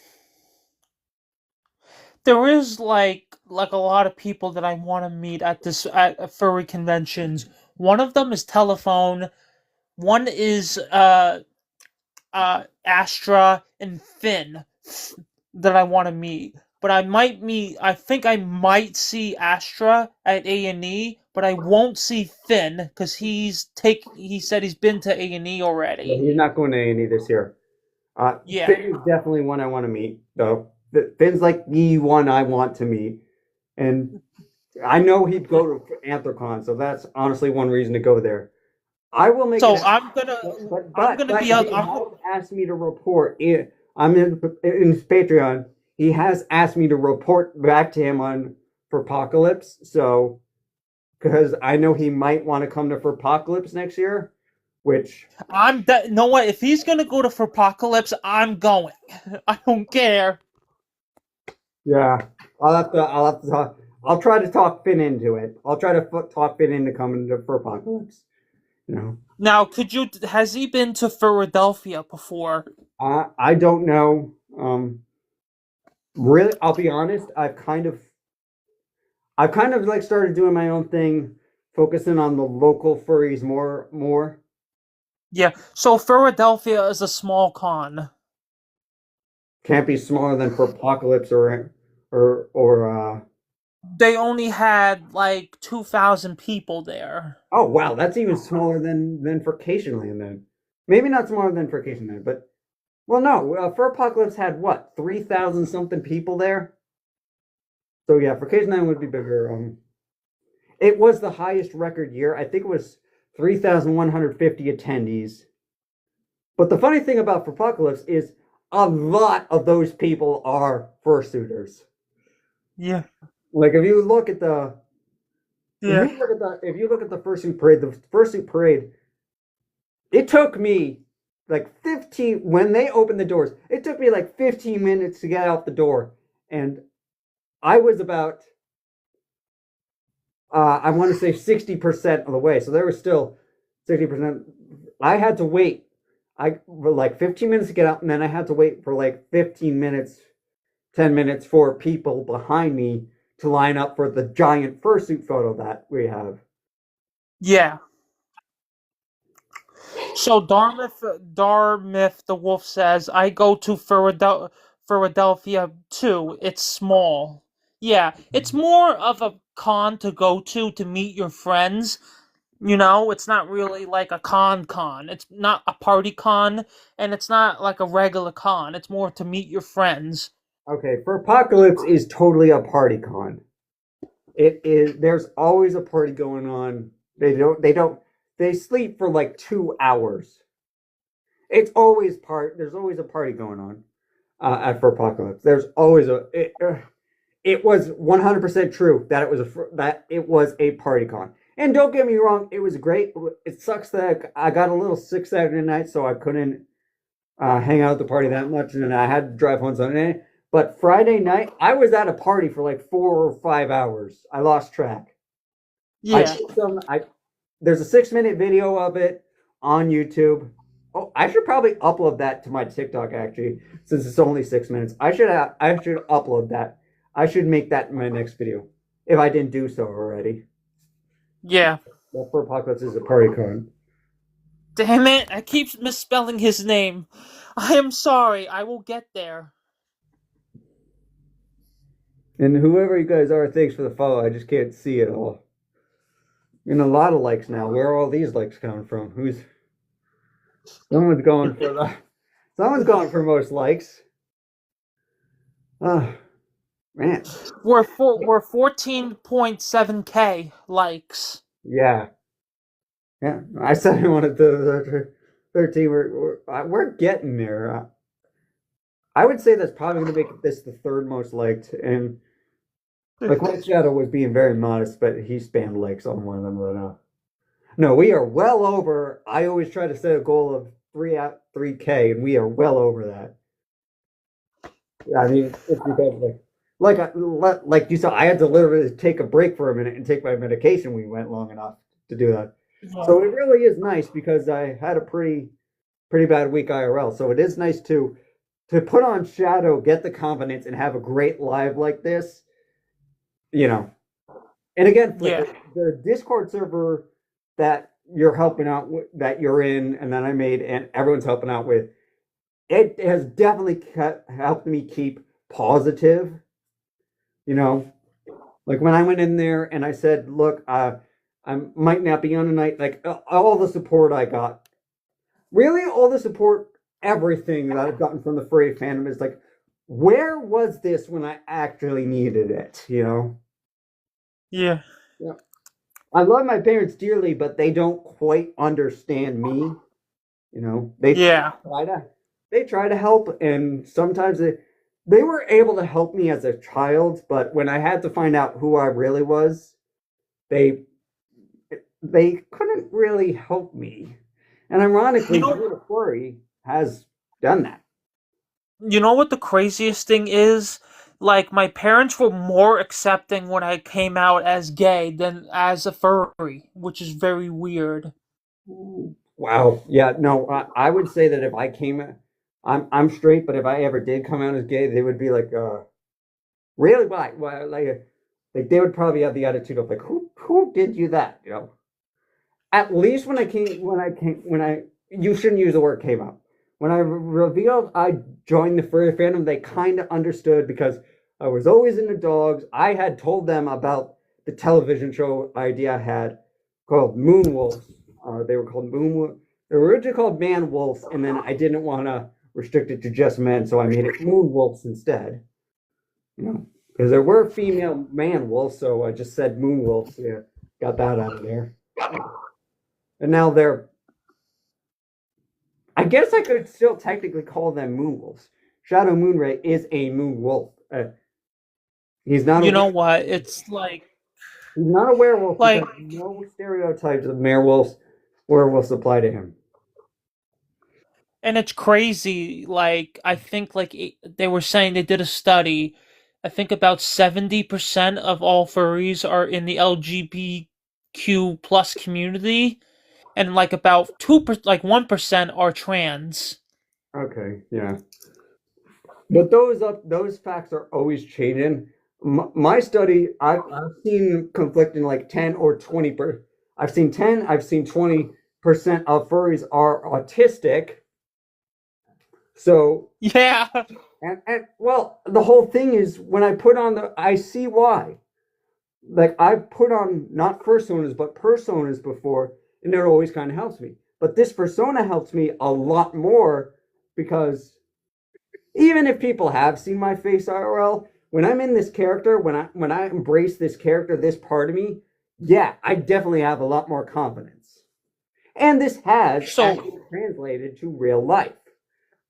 There is like a lot of people that I want to meet at furry conventions. One of them is telephone. One is Astra and Finn that I want to meet. But I think I might see Astra at A&E, but I won't see Finn because he said he's been to A&E Yeah, already. he's not going to A&E this year. Yeah. Finn is definitely one I want to meet, though. Finn's like the one I want to meet. And I know he'd go to Anthrocon, so that's honestly one reason to go there. I will make So it. I'm gonna But be out. he has asked me to report. I'm in his Patreon. He has asked me to report back to him on for Apocalypse. So because I know he might want to come to for Apocalypse next year, which know what? If he's gonna go to Apocalypse, I'm going. I don't care. yeah, I'll have to talk. I'll try to talk Finn into it. I'll try to talk Finn into coming to for Apocalypse. You know. Now, has he been to Philadelphia before? I don't know. Really, I'll be honest. I've kind of like started doing my own thing, focusing on the local furries more. Yeah. So Philadelphia is a small con. Can't be smaller than for Apocalypse or. They only had like 2,000 people there. Oh wow, that's even smaller than for Land then. Maybe not smaller than for Land, but well, no. For Apocalypse had what 3,000 something people there. So yeah, for Land would be bigger. It was the highest record year. I think it was 3,150 attendees. But the funny thing about Apocalypse is a lot of those people are fursuiters. Yeah. Like if you look at the Yeah. if you look at the fursuit parade, it took me like 15 when they opened the doors. It took me like 15 minutes to get out the door, and I was about I want to say 60% of the way. So there was still 60%. I had to wait. I for like 15 minutes to get out, and then I had to wait for like 15 minutes, 10 minutes for people behind me to line up for the giant fursuit photo that we have. Yeah. So Darmith the Wolf says, I go to Philadelphia too. It's small. Yeah, it's more of a con to go to meet your friends. It's not really like a con. It's not a party con, and it's not like a regular con. It's more to meet your friends. Okay, for Apocalypse is totally a party con. It is. There's always a party going on. They sleep for like 2 hours. There's always a party going on at for Apocalypse. There's always it was 100% true that it was a party con. And don't get me wrong, it was great. It sucks that I got a little sick Saturday night, so I couldn't hang out at the party that much, and I had to drive home Sunday. But Friday night, I was at a party for like 4 or 5 hours. I lost track. Yeah. There's a 6-minute video of it on YouTube. Oh, I should probably upload that to my TikTok actually, since it's only 6 minutes. I should upload that. I should make that my next video if I didn't do so already. Yeah. Well, for Apocalypse is a party con. Damn it! I keep misspelling his name. I am sorry. I will get there. And whoever you guys are, thanks for the follow. I just can't see it all. And a lot of likes now. Where are all these likes coming from? Someone's going for most likes. Man. We're 14.7K likes. Yeah. Yeah. I said I wanted the 13. We're getting there. I would say that's probably going to make this the third most liked. And like White Shadow was being very modest, but he spammed likes on one of them. But no, we are well over. I always try to set a goal of 3K, and we are well over that. I mean, it's because like you saw, I had to literally take a break for a minute and take my medication. We went long enough to do that, so it really is nice because I had a pretty bad week IRL. So it is nice to put on Shadow, get the confidence, and have a great live like this. You know, and again, the Discord server that you're helping out with, that you're in, and that I made, and everyone's helping out with. It has definitely helped me keep positive. You know, like when I went in there and I said, "Look, I might not be on tonight." Like all the support I got, really, all the support, everything that I've gotten from the furry fandom is like, where was this when I actually needed it? You know? Yeah. Yeah. I love my parents dearly, but they don't quite understand me. You know, they try to help, and sometimes they were able to help me as a child, but when I had to find out who I really was, they they couldn't really help me. And ironically, Buddha Furry has done that. You know what the craziest thing is? Like, my parents were more accepting when I came out as gay than as a furry, which is very weird. Wow. Yeah. No. I would say that if I came, I'm straight, but if I ever did come out as gay, they would be like, really? Why? Why? Like they would probably have the attitude of like, who did you that? You know. At least when I you shouldn't use the word came out. When I revealed I joined the furry fandom, they kind of understood because I was always into dogs. I had told them about the television show idea I had called Moon Wolves. They were called Moon Wolves. They were originally called Man Wolves, and then I didn't want to restrict it to just men, so I made it Moon Wolves instead. You know, because there were female man wolves, so I just said Moon Wolves. Yeah, got that out of there. And now they're, I guess I could still technically call them moon wolves. Shadow Moonray is a moon wolf. He's not. You know what? It's like he's not a werewolf because no stereotypes of werewolves apply to him. And it's crazy. Like, I think they were saying they did a study. I think about 70% of all furries are in the LGBTQ plus community, and like about 1% are trans. Okay, yeah. But those facts are always changing. My study, I've seen conflicting like 10 or 20 I've seen 10, I've seen 20% of furries are autistic. So yeah, and well, the whole thing is when I put on I see why. Like I've put on not personas but personas before, and it always kind of helps me. But this persona helps me a lot more because even if people have seen my face IRL, when I'm in this character, when I embrace this character, this part of me, yeah, I definitely have a lot more confidence. And this has actually translated to real life.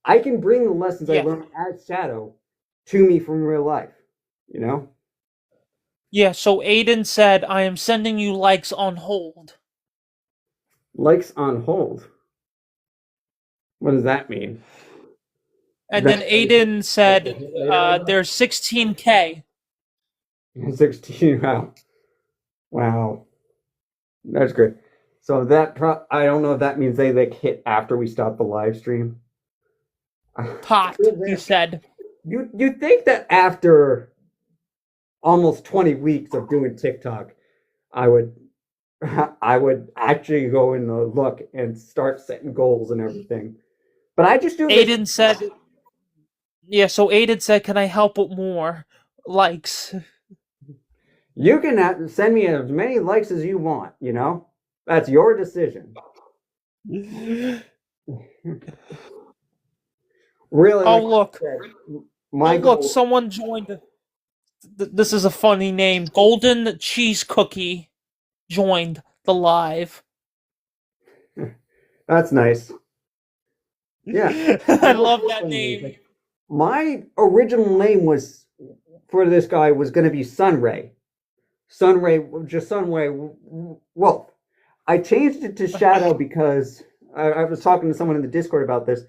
I can bring the lessons I learned as Shadow to me from real life, you know? Yeah, so Aiden said, I am sending you likes on hold. Likes on hold? What does that mean? And then Aiden said, there's 16K. 16, wow. Wow. That's great. So I don't know if that means they like hit after we stop the live stream. Hot, he said. You think that after almost 20 weeks of doing TikTok, I would actually go and look and start setting goals and everything. But I just do Aiden said, yeah, so Aiden said, can I help with more likes? You can send me as many likes as you want, you know? That's your decision. Really? Oh, look. My goal, someone joined. this is a funny name. Golden Cheese Cookie joined the live. That's nice. Yeah. I love that name. My original name was for this guy was going to be Sunray. Sunray Wolf. I changed it to Shadow because I was talking to someone in the Discord about this.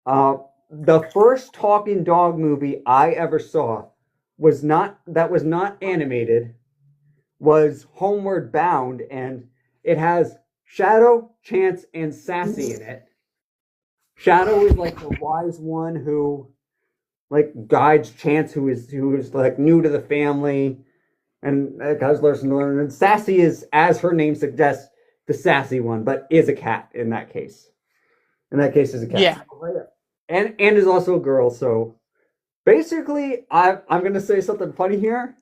The first talking dog movie I ever saw was not animated, was Homeward Bound, and it has Shadow, Chance, and Sassy in it. Shadow is like the wise one who like guides Chance, who is like new to the family and has lessons to learn. And Sassy is, as her name suggests, the sassy one, but is a cat in that case. In that case, is a cat. Yeah. And is also a girl. So basically, I'm going to say something funny here.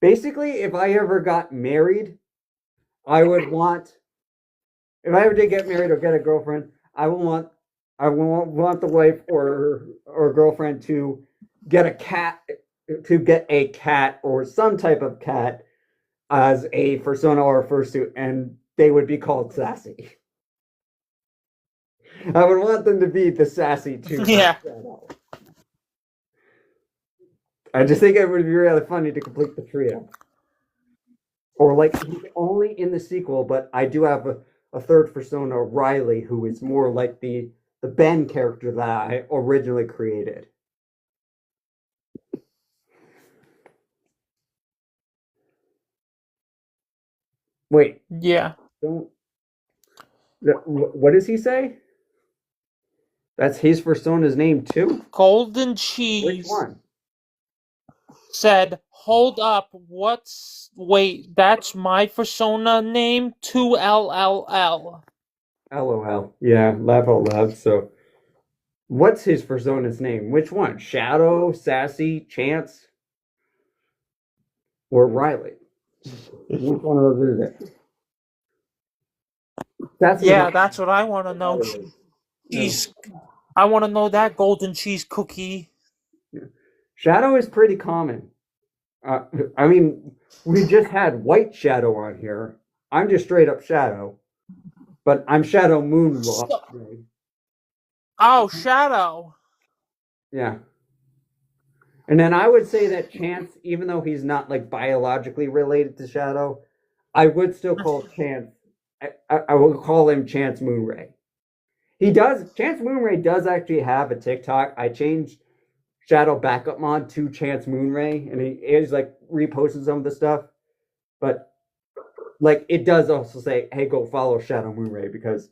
Basically, if I ever got married, I would want. If I ever did get married or get a girlfriend, I will want the wife or girlfriend to get a cat or some type of cat as a persona or a fursuit, and they would be called Sassy. I would want them to be the Sassy too. Yeah. I just think it would be really funny to complete the trio. Or like he's only in the sequel, but I do have a third persona, Riley, who is more like the Ben character that I originally created. Wait. Yeah. Don't. What does he say? That's his persona's name too? Golden Cheese. Which one? Said, hold up, wait, that's my persona name? 2LLL. LOL. Yeah, laugh out loud. So, what's his persona's name? Which one? Shadow, Sassy, Chance, or Riley? Which one of those is it? That's what I want to know. I want to know that golden cheese cookie. Shadow is pretty common. I mean, we just had White Shadow on here. I'm just straight up Shadow, but I'm Shadow Moon. Oh, Shadow. Yeah. And then I would say that Chance, even though he's not like biologically related to Shadow, I would still call Chance. I will call him Chance Moonray. Chance Moonray does actually have a TikTok. I changed Shadow backup mod to Chance Moonray, and he is like reposting some of the stuff. But like it does also say, hey, go follow Shadow Moonray, because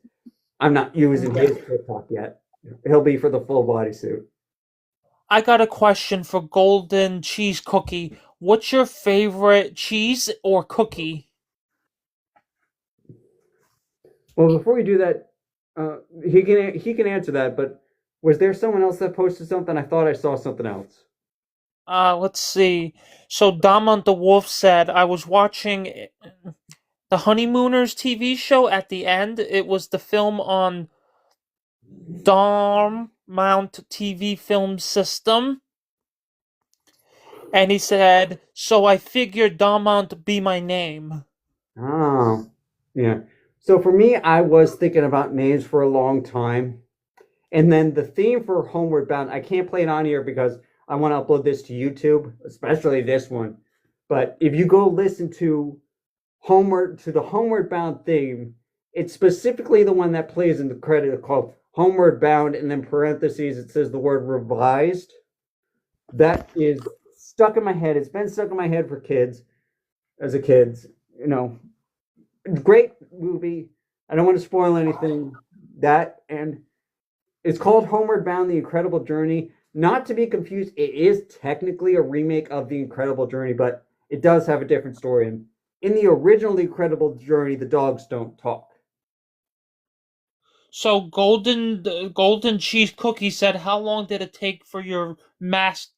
I'm not using his TikTok yet. He'll be for the full bodysuit. I got a question for Golden Cheese Cookie. What's your favorite cheese or cookie? Well, before we do that, he can answer that. But was there someone else that posted something? I thought I saw something else. Let's see. So Damon the Wolf said, I was watching the Honeymooners TV show at the end. It was the film on Darmount TV film system. And he said, so I figured Darmount be my name. Oh, yeah. So for me, I was thinking about names for a long time. And then the theme for Homeward Bound, I can't play it on here because I want to upload this to YouTube, especially this one. But if you go listen to the Homeward Bound theme, it's specifically the one that plays in the credit called Homeward Bound, and then parentheses, it says the word revised. That is stuck in my head. It's been stuck in my head for kids, as a kid. You know, great movie. I don't want to spoil anything. That, and it's called Homeward Bound: The Incredible Journey. Not to be confused, it is technically a remake of The Incredible Journey, but it does have a different story. And in the original The Incredible Journey, the dogs don't talk. So Golden Cheese Cookie said, how long did it take for your mask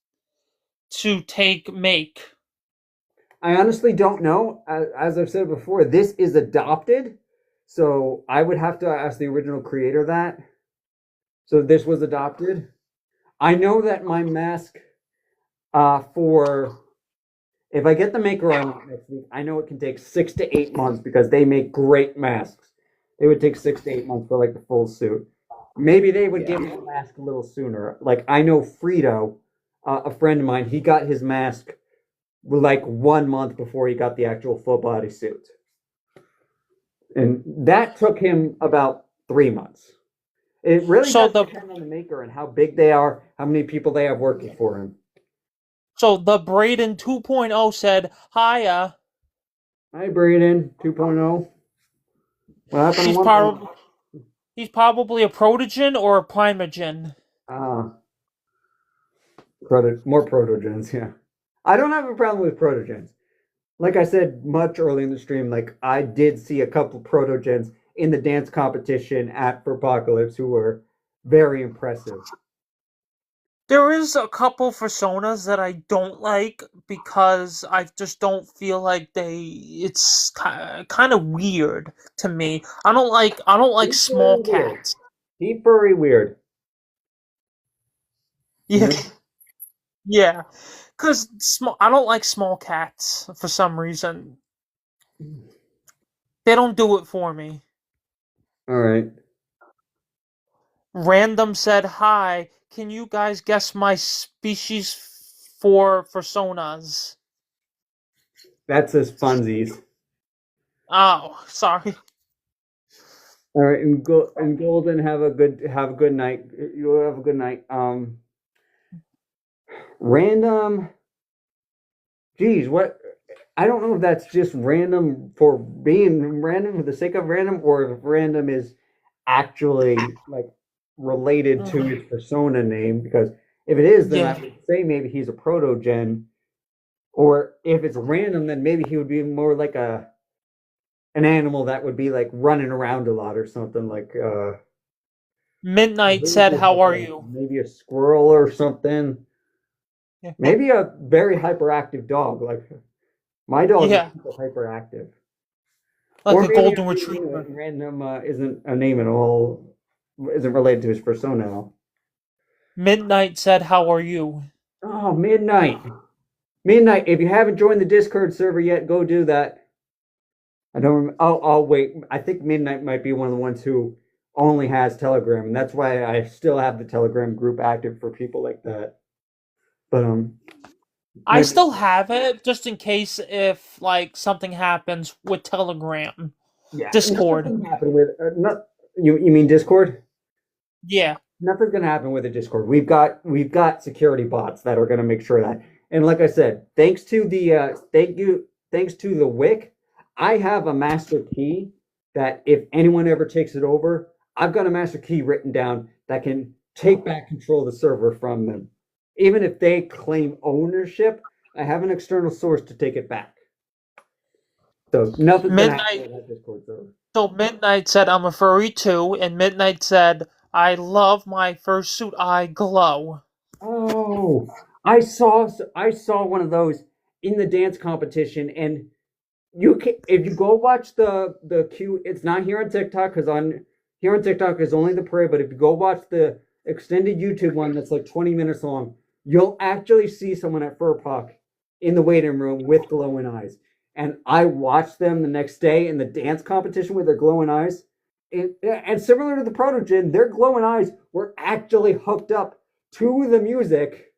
to make? I honestly don't know. As I've said before, this is adopted, so I would have to ask the original creator that. So this was adopted. I know that my mask for If I get the maker I want next week, I know it can take 6 to 8 months because they make great masks. It would take 6 to 8 months for like the full suit. Maybe they would give me the mask a little sooner. Like I know Frito, a friend of mine, he got his mask like 1 month before he got the actual full body suit. And that took him about 3 months. It really does depend on the maker and how big they are, how many people they have working for him. So the Braden 2.0 said, "Hiya." Hi, Braden 2.0. What happened to 1.0? He's probably a protogen or a primogen. More protogens, yeah. I don't have a problem with protogens. Like I said much early in the stream, like I did see a couple protogens in the dance competition at Apocalypse who were very impressive. There is a couple personas that I don't like because I just don't feel like it's kind of weird to me. I don't like small cats. Deep furry weird. Yeah. Yeah. Cuz I don't like small cats for some reason. They don't do it for me. All right. Random said, "Hi, can you guys guess my species for personas?" That says funsies. Oh, sorry. All right, and Golden, have a good night. You have a good night. Random. Geez, what? I don't know if that's just random for being random for the sake of random, or if random is actually like related to his persona name. Because if it is, then I would say maybe he's a protogen. Or if it's random, then maybe he would be more like an animal that would be like running around a lot or something like. Midnight said, "How are you?" Maybe a squirrel or something. Yeah. Maybe a very hyperactive dog. Like my dog is super hyperactive. Like or a golden retriever. Random isn't a name at all. Isn't related to his persona. Midnight said, "How are you?" Oh, Midnight. Midnight, if you haven't joined the Discord server yet, go do that. I don't remember. I'll wait. I think Midnight might be one of the ones who only has Telegram, and that's why I still have the Telegram group active for people like that. But I still have it just in case if like something happens with Telegram. Yeah, Discord. Nothing's gonna happen with you mean Discord? Yeah. Nothing's gonna happen with the Discord. We've got security bots that are gonna make sure that. And like I said, thanks to the Wick, I have a master key that if anyone ever takes it over, I've got a master key written down that can take back control of the server from them. Even if they claim ownership, I have an external source to take it back. So nothing's gonna happen with that Discord server. So Midnight said, "I'm a furry too," and Midnight said, "I love my fursuit eye glow." Oh, I saw one of those in the dance competition, and you can, if you go watch the queue, it's not here on TikTok because here on TikTok is only the parade. But if you go watch the extended YouTube one that's like 20 minutes long, you'll actually see someone at Furpuck in the waiting room with glowing eyes. And I watched them the next day in the dance competition with their glowing eyes. And similar to the Protogen, their glowing eyes were actually hooked up to the music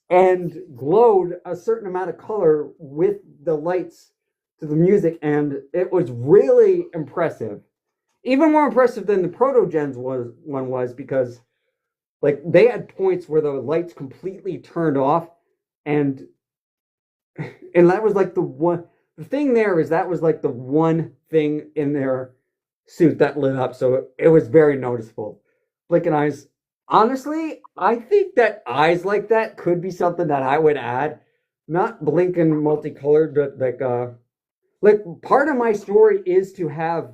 and glowed a certain amount of color with the lights to the music. And it was really impressive. Even more impressive than the Protogens was because like they had points where the lights completely turned off and that was like the thing there is that was like the one thing in their suit that lit up, so it was very noticeable. Blinking eyes. Honestly, I think that eyes like that could be something that I would add. Not blinking multicolored, but like part of my story is to have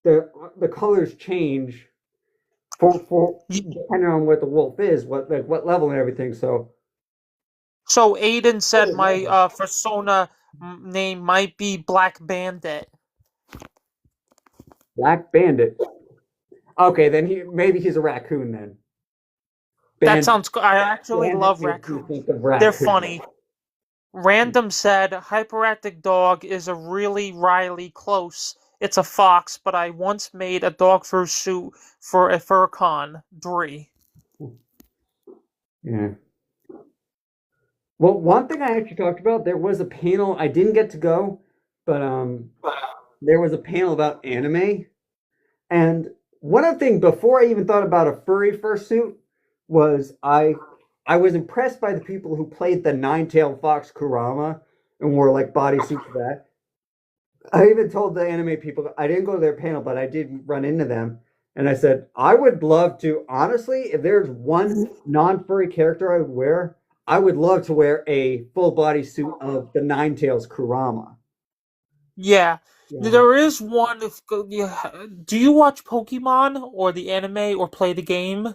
the colors change for depending on what the wolf is, what level and everything. So Aiden said my persona name might be Black Bandit. Black Bandit. Okay, then maybe he's a raccoon then. That sounds good. I actually love raccoons. They're funny. Random said, hyperactive dog is a really Riley close. It's a fox, but I once made a dog fur suit for a furcon. Dree. Yeah. Well, one thing I actually talked about, there was a panel, I didn't get to go, but there was a panel about anime. And one of the things before I even thought about a furry fursuit was I was impressed by the people who played the nine-tailed fox Kurama and wore like bodysuits for that. I even told the anime people I didn't go to their panel, but I did run into them. And I said, I would love to, honestly, if there's one non-furry character I would wear, I would love to wear a full body suit of the Nine Tails Kurama. Yeah. Yeah. There is one. Do you watch Pokemon or the anime or play the game?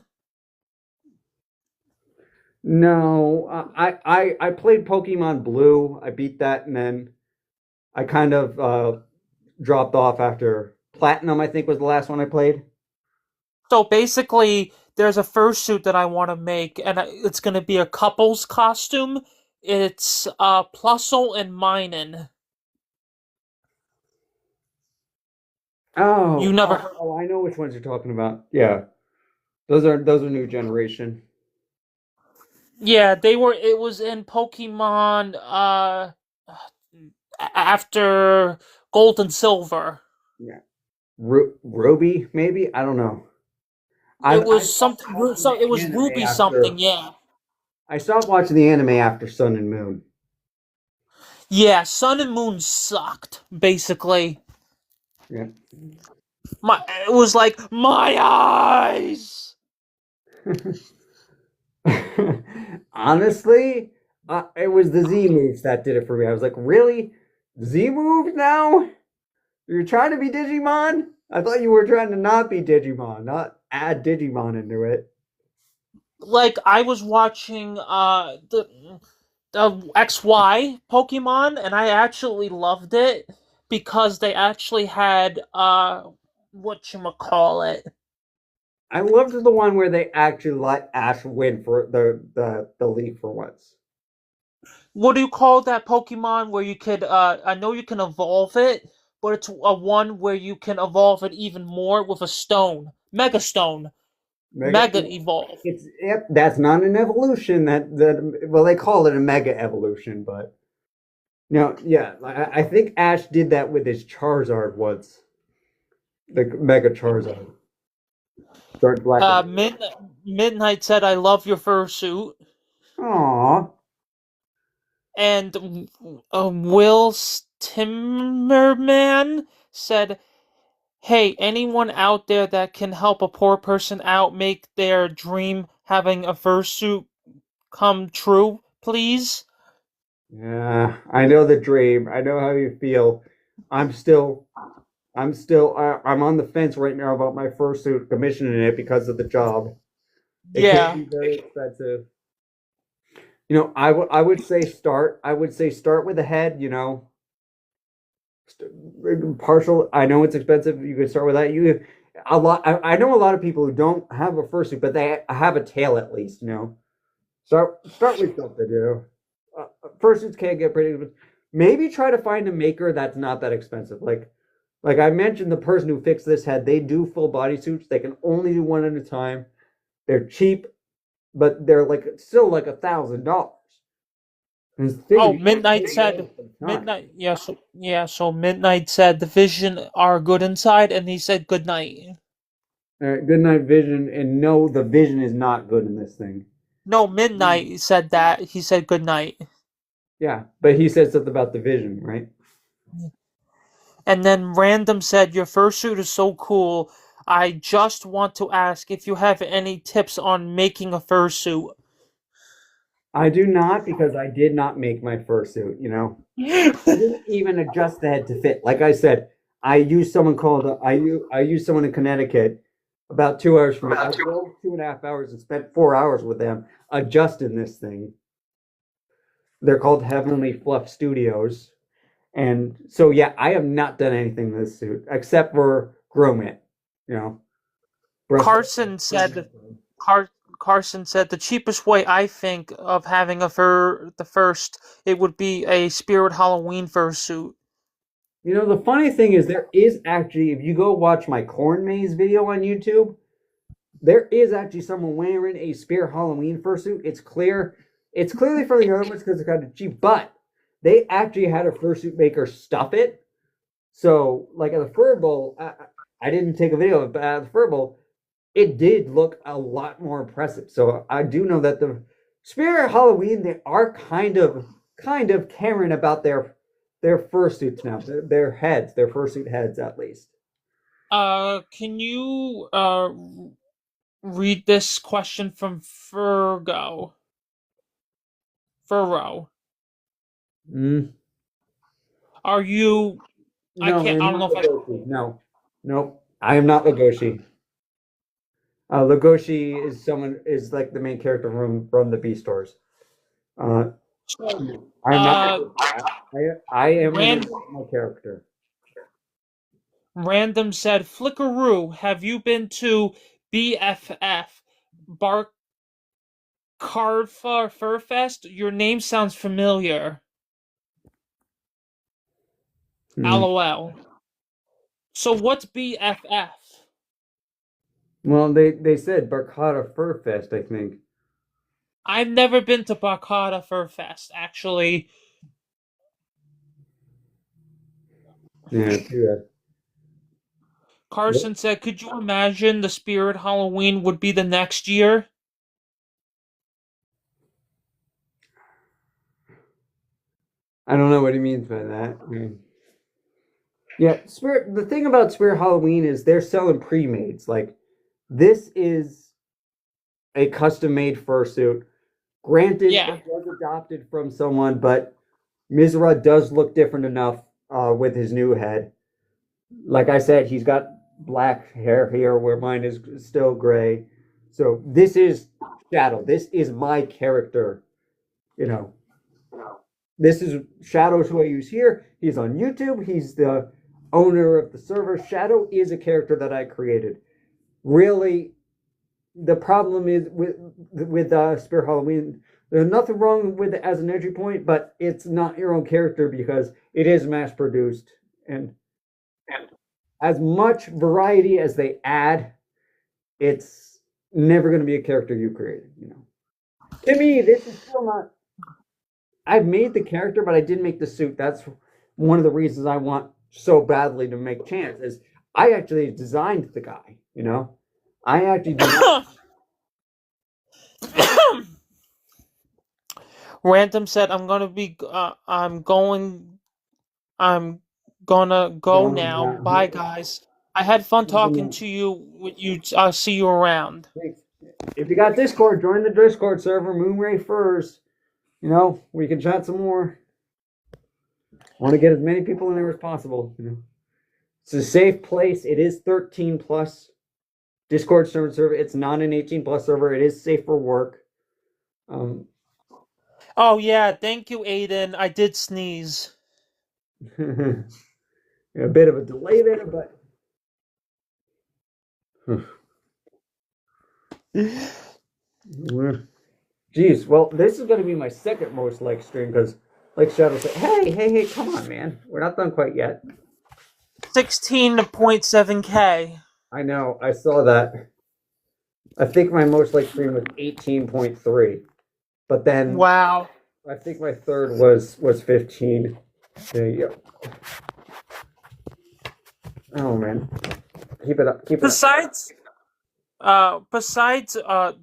No, I played Pokemon Blue. I beat that, and then I kind of dropped off after Platinum, I think was the last one I played. So basically, there's a fursuit that I want to make, and it's going to be a couple's costume. It's Plusle and Minen. You never heard? I know which ones you're talking about. Yeah, those are new generation. Yeah, they were. It was in Pokemon. After Gold and Silver. Yeah, Ruby maybe, I don't know. It was something. So it was Ruby something. Yeah. I stopped watching the anime after Sun and Moon. Yeah, Sun and Moon sucked. Basically, Yeah. it was like my eyes. Honestly, it was the Z moves that did it for me. I was like, really? Z moves now? You're trying to be Digimon? I thought you were trying to not be Digimon, not add Digimon into it. Like I was watching the XY Pokemon, and I actually loved it because they actually had whatchamacallit. I loved the one where they actually let Ash win for the league for once. What do you call that Pokemon where you could I know you can evolve it, but it's a one where you can evolve it even more with a stone. Mega Stone. Mega Evolve. That's not an evolution. Well, they call it a mega evolution, but yeah, I think Ash did that with his Charizard once. The Mega Charizard. Dark Black. Midnight said, "I love your fursuit." Aww. And Will Timmerman said, "Hey, anyone out there that can help a poor person out make their dream having a fursuit come true, please?" Yeah, I know the dream. I know how you feel. I'm I'm on the fence right now about my fursuit, commissioning it because of the job. It can be very expensive. I would say start. I would say start with the head. Partial. I know it's expensive. You could start with that. I know a lot of people who don't have a fursuit, but they have a tail at least. Start with something. Fursuits can get pretty expensive. Maybe try to find a maker that's not that expensive. Like I mentioned, the person who fixed this head, they do full body suits. They can only do one at a time. They're cheap, but they're still like $1,000. Oh, Midnight said Midnight. Yes, yeah. So Midnight said the Vision are good inside, and he said good night. All right, good night, Vision. And no, the Vision is not good in this thing. No, Midnight said that. He said good night. Yeah, but he said something about the Vision, right? And then Random said, "Your fursuit is so cool. I just want to ask if you have any tips on making a fursuit." I do not, because I did not make my fursuit, I didn't even adjust the head to fit. Like I said, I used someone in Connecticut about 2 hours from me. I drove 2.5 hours and spent 4 hours with them adjusting this thing. They're called Heavenly Fluff Studios. And so, yeah, I have not done anything to this suit except for groom it, Carson said Carson said the cheapest way I think of having the first, it would be a Spirit Halloween fursuit. You know, the funny thing is there is actually, if you go watch my corn maze video on YouTube, there is actually someone wearing a Spirit Halloween fursuit. It's clear. It's clearly from the other ones because it's kind of cheap, but they actually had a fursuit maker stuff it. So, like at the Fur Bowl, I didn't take a video of it, but at the Fur Bowl, it did look a lot more impressive. So I do know that the Spirit Halloween, they are kind of caring about their fursuits now, their heads, their fursuit heads at least. Can you read this question from Furro? Are you? No, I can't. I don't know if Legoshi. No, nope. I am not Legoshi. Legoshi is like the main character from the B stores. I'm not. I am my character. Random said, Flickaroo, have you been to BFF Barkarfa Fur Fest? Your name sounds familiar. LOL. So what's BFF? Well, they said Barkada Fur Fest, I think. I've never been to Barkada Fur Fest, actually. Yeah, Carson said, could you imagine the Spirit Halloween would be the next year? I don't know what he means by that. Yeah, the thing about Spirit Halloween is they're selling pre-mades. Like, this is a custom-made fursuit. Granted, it was adopted from someone, but Mizra does look different enough with his new head. Like I said, he's got black hair here where mine is still gray. So this is Shadow. This is my character. You know, this is Shadow's who I use here. He's on YouTube. He's the owner of the server. Shadow is a character that I created. Really, the problem is with Spirit Halloween, there's nothing wrong with it as an entry point, but it's not your own character because it is mass produced. And as much variety as they add, it's never going to be a character you created. You know, to me, this is still not. I've made the character, but I didn't make the suit. That's one of the reasons I want so badly to make Chance. Is I actually designed the guy. You know, I actually designed. Random said, I'm gonna go now. Bye, guys. I had fun talking to you. I'll see you around. Thanks. If you got Discord, join the Discord server, Moonray Furs. You know, we can chat some more. I want to get as many people in there as possible. You know, it's a safe place. It is 13 plus. Discord server. It's not an 18 plus server. It is safe for work. Oh yeah, thank you, Aiden. I did sneeze. A bit of a delay there, but. Jeez, well, this is going to be my second most liked stream because, like Shadow said, hey, come on, man. We're not done quite yet. 16.7K. I know, I saw that. I think my most liked stream was 18.3. But then. Wow. I think my third was 15. There you go. Oh, man. Keep it up.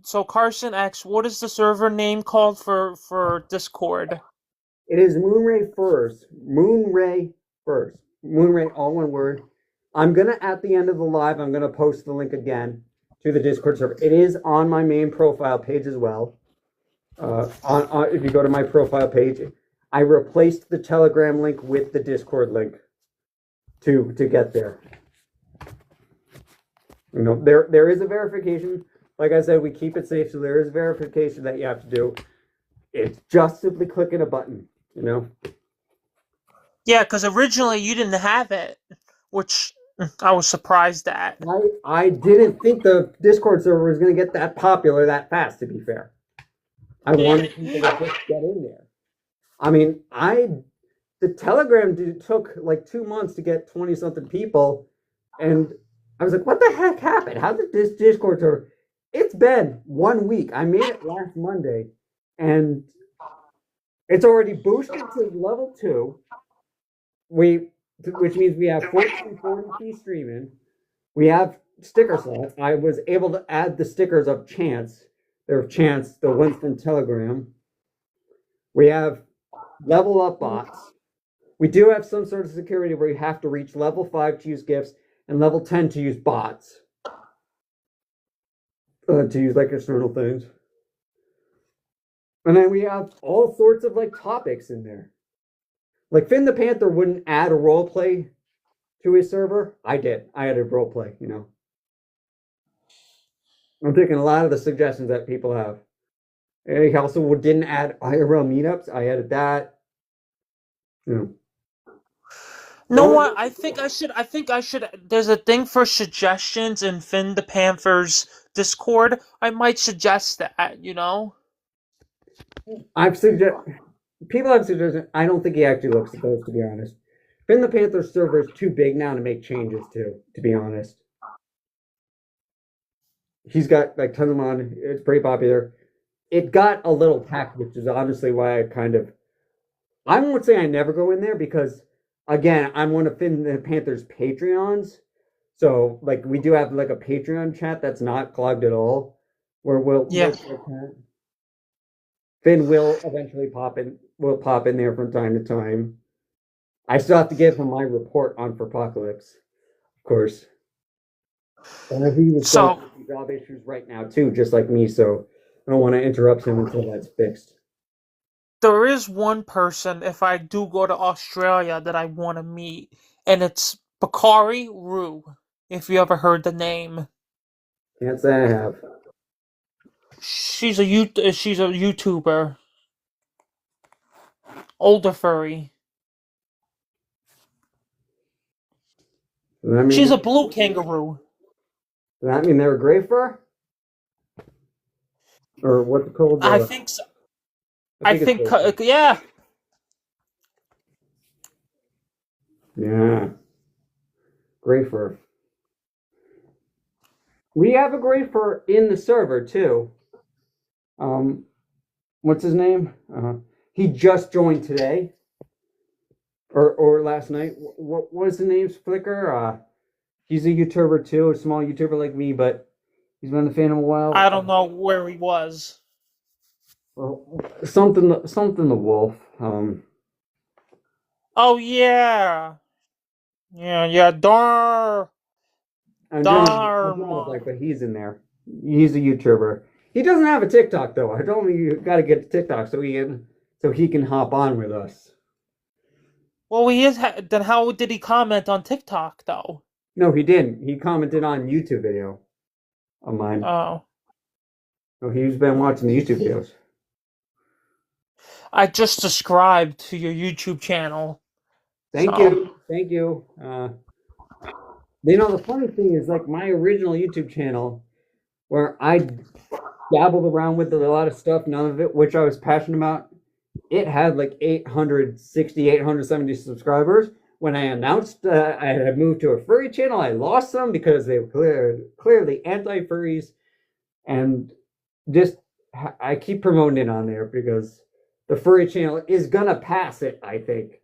So Carson X, what is the server name called for Discord? It is Moonray Furs. Moonray Furs. Moonray, all one word. I'm gonna at the end of the live. I'm gonna post the link again to the Discord server. It is on my main profile page as well. If you go to my profile page, I replaced the Telegram link with the Discord link to get there. You know, there is a verification. Like I said, we keep it safe, so there is verification that you have to do. It's just simply clicking a button, you know? Yeah, because originally you didn't have it, which I was surprised at. I didn't think the Discord server was going to get that popular that fast, to be fair. I wanted people to just get in there. I mean, the Telegram took like 2 months to get 20 something people, and I was like, what the heck happened? How did this Discord server? It's been 1 week. I made it last Monday, and it's already boosted to level 2. Which means we have 1440p streaming. We have sticker slots. I was able to add the stickers of Chance. They're of Chance, the ones from Telegram. We have level up bots. We do have some sort of security where you have to reach level 5 to use gifts and level 10 to use bots. To use like external things. And then we have all sorts of like topics in there. Like Finn the Panther wouldn't add a role play to his server. I did. I added role play, you know. I'm taking a lot of the suggestions that people have. And he also didn't add IRL meetups. I added that. You know. No, what? I think I should. There's a thing for suggestions in Finn the Panther's Discord. I might suggest that. You know. People have suggested. I don't think he actually looks at those, to be honest. Finn the Panther's server is too big now to make changes to be honest. He's got like tons of money. It's pretty popular. It got a little packed, which is honestly why I won't say I never go in there because, again, I'm one of Finn the Panther's Patreons. So, like, we do have like a Patreon chat that's not clogged at all. Where Finn will eventually pop in. Will pop in there from time to time. I still have to give him my report on Apocalypse, of course. And he was going through job issues right now too, just like me. So I don't want to interrupt him until that's fixed. There is one person, if I do go to Australia, that I want to meet, and it's Bakari Rue. If you ever heard the name. Can't say I have. She's a YouTuber. Older furry. She's a blue kangaroo. Does that mean they're gray fur? Or what's it called? I think so. I think yeah. Yeah. Gray fur. We have a gray fur in the server too. What's his name? He just joined today. Or last night. What was his name? Flicker? He's a YouTuber too, a small YouTuber like me, but he's been a fan of a while. I don't know where he was. Well, something the wolf. Oh yeah. Yeah, Dar. But he's in there. He's a YouTuber. He doesn't have a TikTok though. I told him you got to get to TikTok so he can hop on with us. Well, he is. Then how did he comment on TikTok though? No, he didn't. He commented on YouTube video of mine. Oh. So he's been watching the YouTube videos. I just subscribed to your YouTube channel. Thank you. You know, the funny thing is, like, my original YouTube channel, where I dabbled around with a lot of stuff, none of it which I was passionate about, it had like 870 subscribers. When I announced I had moved to a furry channel, I lost some because they were clearly anti-furries. And just, I keep promoting it on there because the furry channel is going to pass it, I think.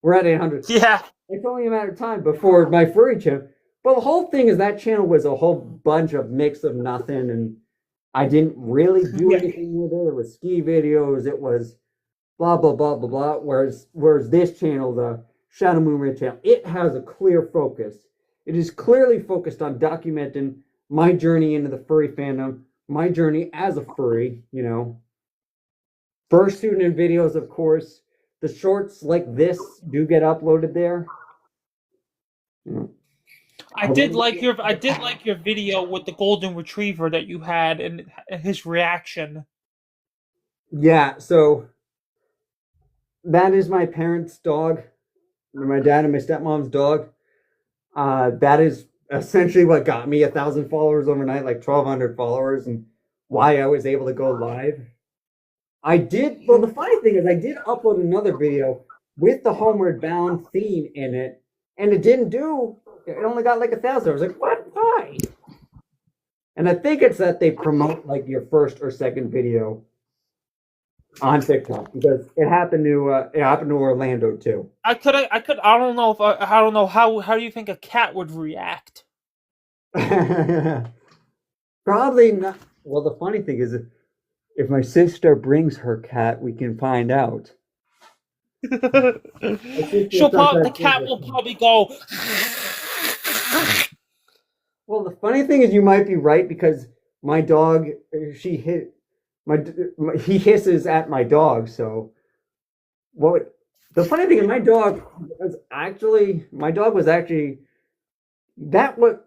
We're at 800. Yeah. It's only a matter of time before my furry channel. But the whole thing is that channel was a whole bunch of mix of nothing. And I didn't really do anything with it. It was ski videos. It was blah, blah, blah, blah, blah. Whereas this channel, the Shadow Moon Red channel, it has a clear focus. It is clearly focused on documenting my journey into the furry fandom, my journey as a furry, you know. Fursuit and videos, of course. The shorts like this do get uploaded there. I did like your video with the golden retriever that you had and his reaction. Yeah, so that is my parents' dog. My dad and my stepmom's dog. That is essentially what got me 1,000 followers overnight, like 1,200 followers, and why I was able to go live. I did. Well, the funny thing is, I did upload another video with the Homeward Bound theme in it, and it didn't do. It only got like 1,000. I was like, what? Why? And I think it's that they promote like your first or second video on TikTok because it happened to Orlando too. I don't know if I don't know how do you think a cat would react? Probably not. Well, the funny thing is, if my sister brings her cat, we can find out. The cat will probably go. Well, the funny thing is, you might be right because my dog, he hisses at my dog. So, what? The funny thing is, my dog was actually that. What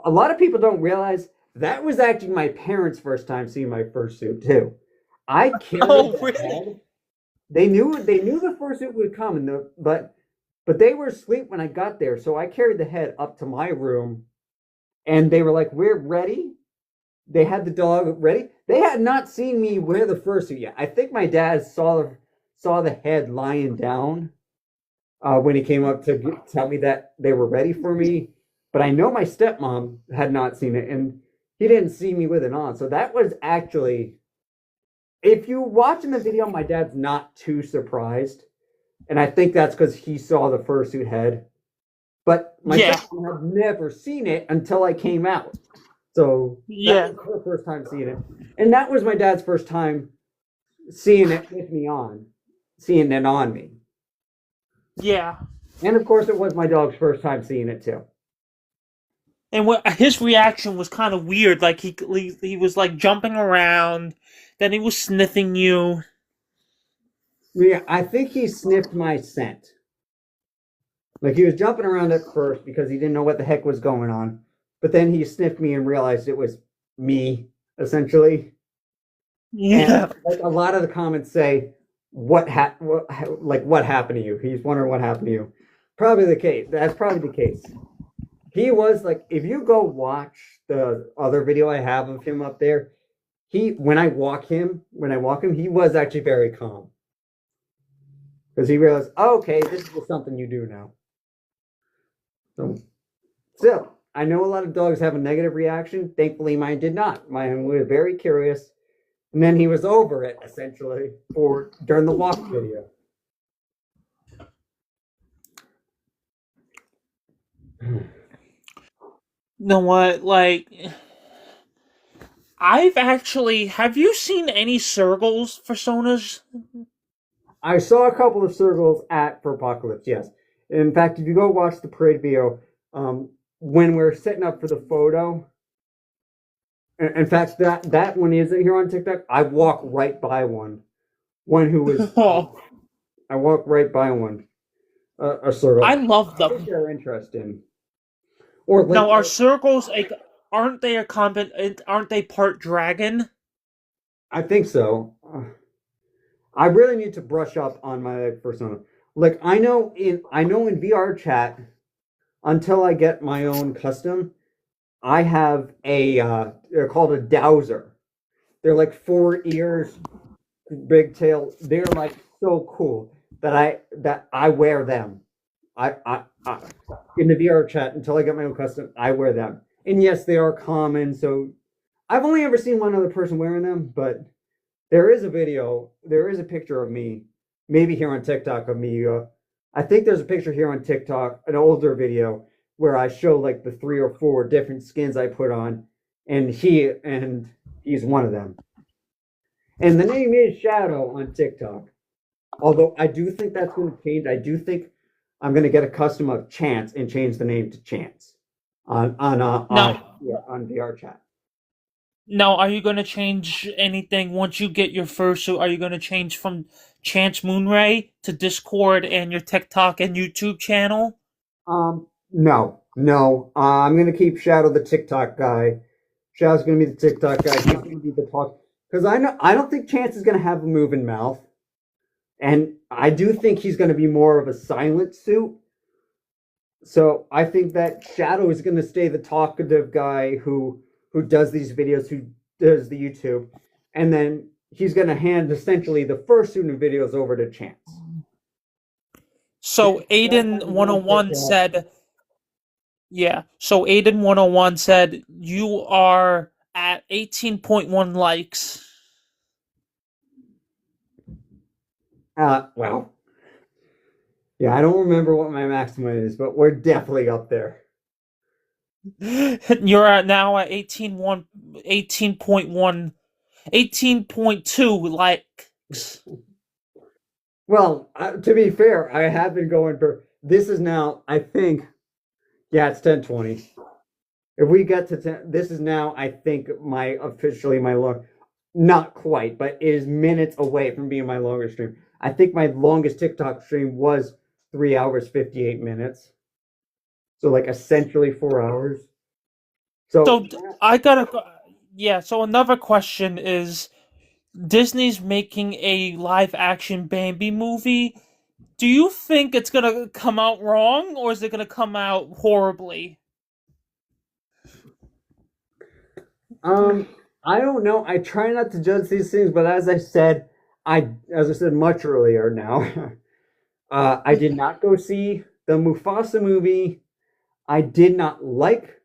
a lot of people don't realize, that was actually my parents' first time seeing my fursuit too. I carried the head. They knew the fursuit would come, but they were asleep when I got there, so I carried the head up to my room. And they were like, "We're ready." They had the dog ready. They had not seen me wear the fursuit yet. I think my dad saw the head lying down when he came up to tell me that they were ready for me. But I know my stepmom had not seen it, and he didn't see me with it on. So that was actually, if you watch in the video, my dad's not too surprised, and I think that's because he saw the fursuit head. But my stepmom had never seen it until I came out. So that was her first time seeing it. And that was my dad's first time seeing it with me on. Seeing it on me. Yeah. And of course it was my dog's first time seeing it too. And his reaction was kind of weird. Like he was like jumping around, then he was sniffing you. Yeah, I think he sniffed my scent. Like, he was jumping around at first because he didn't know what the heck was going on. But then he sniffed me and realized it was me, essentially. Yeah. And, like, a lot of the comments say, what happened to you? He's wondering what happened to you. Probably the case. That's probably the case. He was, like, if you go watch the other video I have of him up there, when I walk him, he was actually very calm. Because he realized, oh, okay, this is something you do now. So, I know a lot of dogs have a negative reaction. Thankfully, mine did not. Mine was very curious. And then he was over it, essentially, during the walk video. You know what? Like, have you seen any Sergals personas? I saw a couple of Sergals at For Apocalypse, yes. In fact, if you go watch the parade video, when we're setting up for the photo, in fact, that one isn't here on TikTok. I walk right by one who was. I walk right by one, a Sergal. I love them. I think they're interesting. Now, are Sergals aren't they aren't they part dragon? I think so. I really need to brush up on my persona. Like, I know in VR chat, until I get my own custom, I have they're called a dowser. They're like 4 ears, big tail. They're like so cool that I wear them. I in the VR chat, until I get my own custom, I wear them. And yes, they are common. So I've only ever seen one other person wearing them, but there is a picture of me, maybe here on TikTok of me. I think there's a picture here on TikTok, an older video, where I show like the 3 or 4 different skins I put on, and he's one of them. And the name is Shadow on TikTok. Although I do think that's going to change. I do think I'm going to get a custom of Chance and change the name to Chance on VR chat. Now, are you going to change anything once you get your fursuit? Are you going to change from Chance Moonray to Discord and your TikTok and YouTube channel? No. I'm going to keep Shadow the TikTok guy. Shadow's going to be the TikTok guy. He's going to be the talk. Because I don't think Chance is going to have a moving mouth. And I do think he's going to be more of a silent suit. So I think that Shadow is going to stay the talkative guy who does these videos, who does the YouTube, and then he's going to hand essentially the first student videos over to Chance. So Aiden 101 said, yeah. So Aiden 101 said you are at 18.1 likes. Well, yeah, I don't remember what my maximum is, but we're definitely up there. You're now at 18.1, 18.2 likes. Well, to be fair, I have been going for this is now, I think, yeah, it's 10:20. If we get to 10, this is now, I think, officially my long, not quite, but it is minutes away from being my longest stream. I think my longest TikTok stream was 3 hours 58 minutes. So like essentially 4 hours. So I gotta, yeah. So another question is, Disney's making a live action Bambi movie. Do you think it's gonna come out wrong, or is it gonna come out horribly? I don't know. I try not to judge these things, but as I said, much earlier now, I did not go see the Mufasa movie. I did not like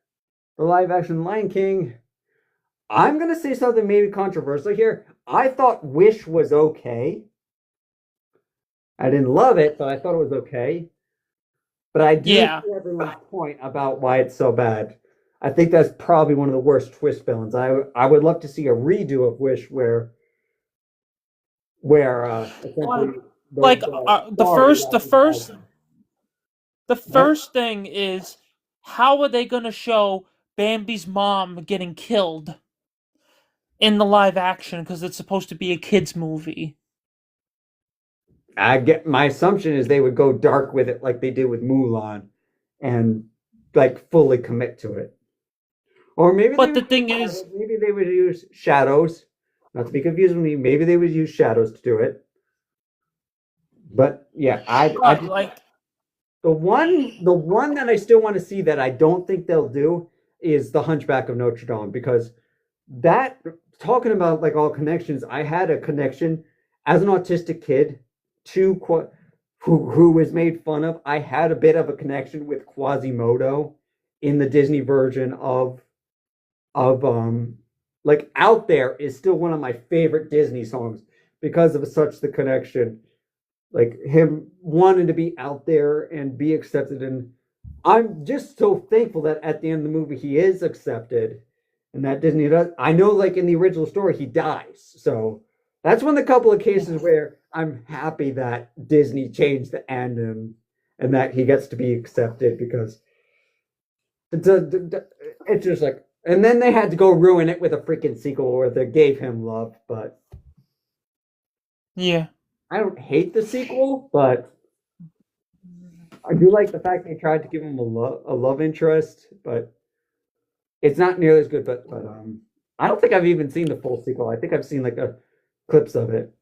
the live action Lion King. I'm gonna say something maybe controversial here. I thought Wish was okay. I didn't love it, but I thought it was okay. But I do see everyone's point about why it's so bad. I think that's probably one of the worst twist villains. I would love to see a redo of Wish where essentially the first thing is, how are they gonna show Bambi's mom getting killed in the live action, because it's supposed to be a kids movie? My assumption is they would go dark with it like they did with Mulan and like fully commit to it. Or maybe maybe they would use shadows. Not to be confused with me, maybe they would use shadows to do it. But yeah, the one that I still want to see that I don't think they'll do is the Hunchback of Notre Dame, because that, talking about like all connections, I had a connection as an autistic kid to who was made fun of. I had a bit of a connection with Quasimodo in the Disney version of like Out There is still one of my favorite Disney songs because of such the connection, like him wanting to be out there and be accepted. And I'm just so thankful that at the end of the movie he is accepted, and that Disney does. I know, like in the original story, he dies, so that's one of the couple of cases where I'm happy that Disney changed the end and that he gets to be accepted, because it's just like, and then they had to go ruin it with a freaking sequel where they gave him love, but yeah, I don't hate the sequel, but I do like the fact they tried to give him a love interest, but it's not nearly as good. But I don't think I've even seen the full sequel. I think I've seen like clips of it.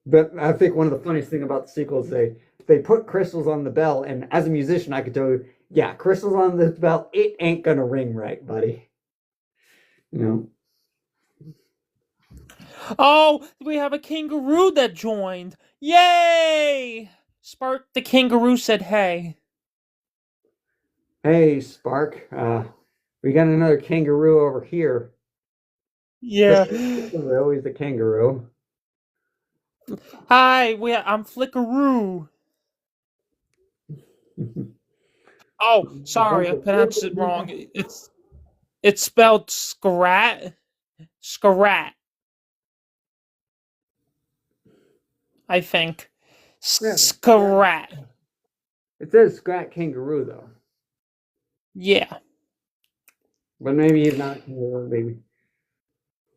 But I think one of the funniest thing about the sequel is they put crystals on the bell, and as a musician, I could tell you, yeah, crystals on the bell, it ain't gonna ring right, buddy. You know. Oh, we have a kangaroo that joined! Yay! Spark the kangaroo said, "Hey." Hey, Spark. We got another kangaroo over here. Yeah. He's the kangaroo. Hi, I'm Flickaroo. Oh, sorry, I pronounced it wrong. It's spelled Scrat. Scrat. I think. Scrat. It says Scrat Kangaroo though. Yeah. But maybe he's not kangaroo, maybe.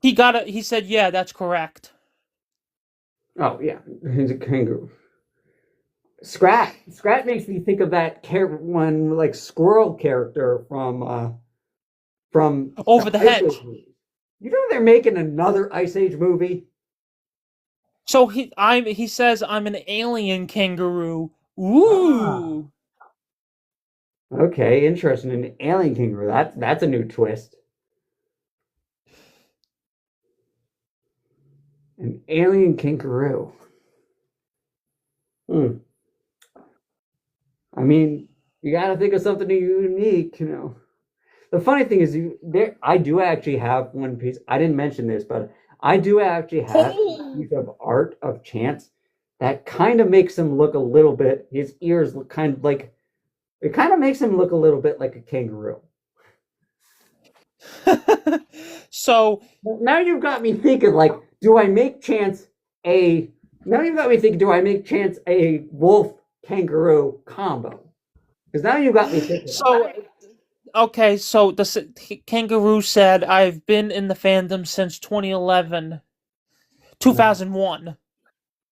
He got it. He said, "Yeah, that's correct." Oh yeah, he's a kangaroo. Scrat makes me think of that one like squirrel character from Over the Hedge. You know they're making another Ice Age movie. So he says I'm an alien kangaroo Ooh. Okay, interesting. An alien kangaroo. That's a new twist. An alien kangaroo. Hmm. I mean, you got to think of something unique, you know. The funny thing is, I do actually have one piece. I didn't mention this, but I do actually have a Oh. piece of art of Chance that kind of makes him look a little bit. His ears look kind of like it. Kind of makes him look a little bit like a kangaroo. So Now you've got me thinking, like, do I make Chance a? Now you've got me thinking, do I make Chance a wolf kangaroo combo? Because now you've got me thinking. so okay, so kangaroo said I've been in the fandom since 2011, 2001.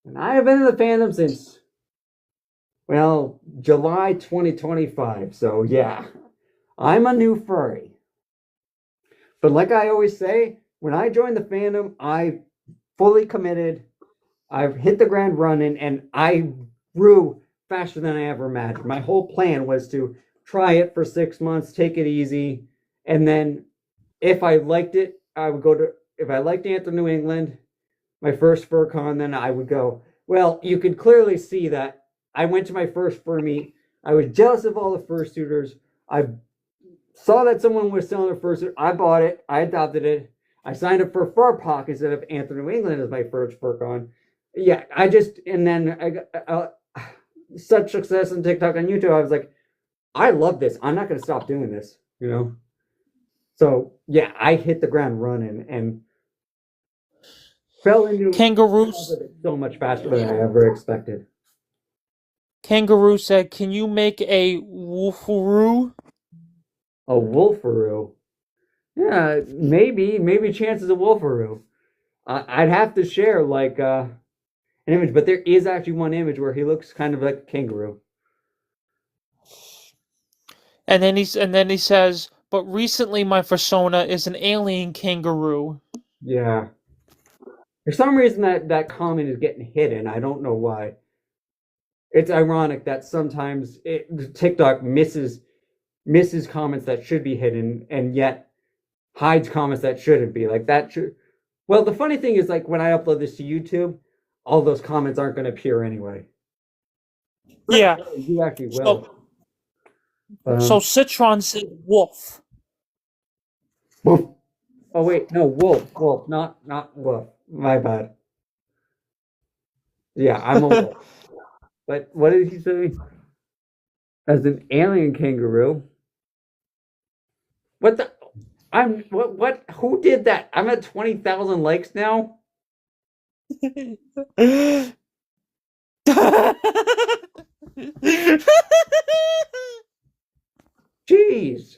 And I have been in the fandom since, well, July 2025. So yeah, I'm a new furry. But like I always say, when I joined the fandom, I fully committed. I've hit the ground running, and I grew faster than I ever imagined. My whole plan was to try it for 6 months, take it easy, and then if I liked it, I would go to. If I liked Anthem New England, my first fur con, then I would go. Well, you could clearly see that I went to my first fur meet. I was jealous of all the fursuiters. I saw that someone was selling a fursuit. I bought it. I adopted it. I signed up for Fur Park instead of Anthem New England as my first fur con. Yeah, I just and then I got such success on TikTok and YouTube. I was like, I love this. I'm not going to stop doing this. You know. So yeah, I hit the ground running and fell into Kangaroos. so much faster than I ever expected. Kangaroo said, "Can you make a wolfaroo?" A wolfaroo? Yeah, maybe chances of wolfaroo. I'd have to share like an image, but there is actually one image where he looks kind of like a kangaroo. And then he says, "But recently my persona is an alien kangaroo." Yeah. For some reason that comment is getting hidden. I don't know why. It's ironic that sometimes TikTok misses comments that should be hidden and yet hides comments that shouldn't be. Like that should. Well, the funny thing is, like when I upload this to YouTube, all those comments aren't going to appear anyway. Yeah. You actually will. So Citron said wolf. Woof. Oh wait, no, wolf, not wolf. My bad. Yeah, I'm a wolf. But what did he say? As an alien kangaroo? What the? I'm what? Who did that? I'm at 20,000 likes now. Jeez,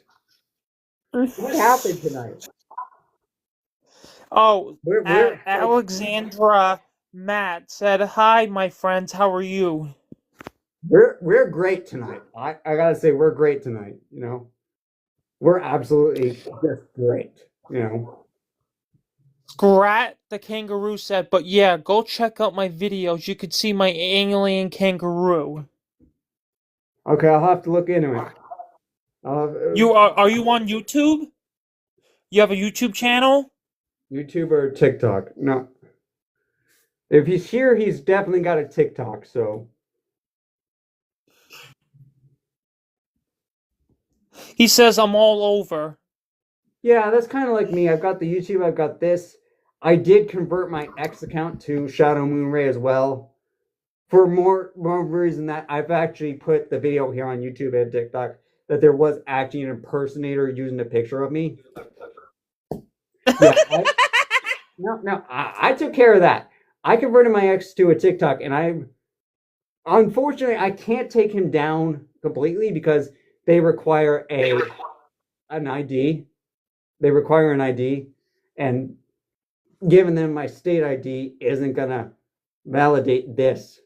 what happened tonight? Oh, We're Alexandra Matt said, "Hi, my friends. How are you?" we're great tonight. I gotta say we're great tonight. You know, we're absolutely just great. You know. Grat the kangaroo said, "But yeah, go check out my videos. You could see my alien kangaroo." Okay, I'll have to look into it. Are you on YouTube? You have a YouTube channel? YouTube or TikTok? No. If he's here, he's definitely got a TikTok. So He says I'm all over. yeah, that's kind of like me. I've got the YouTube. I've got this. I did convert my X account to Shadow Moonray as well. For more reason that I've actually put the video here on YouTube and TikTok that there was actually an impersonator using a picture of me. Yeah, I took care of that. I converted my ex to a TikTok, and unfortunately I can't take him down completely because they require an ID. They require an ID, and giving them my state ID isn't gonna validate this.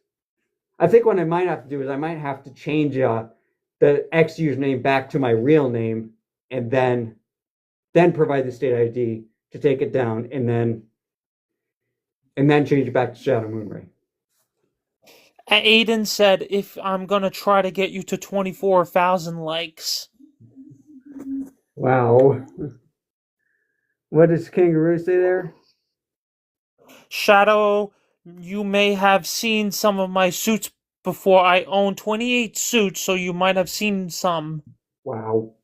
I think what I might have to do is I might have to change the X username back to my real name, and then provide the state ID to take it down, and then change it back to Shadow Moonray. Aiden said if I'm gonna try to get you to 24,000 likes. Wow. What does Kangaroo say there? Shadow, you may have seen some of my suits before. I own 28 suits, so you might have seen some. Wow.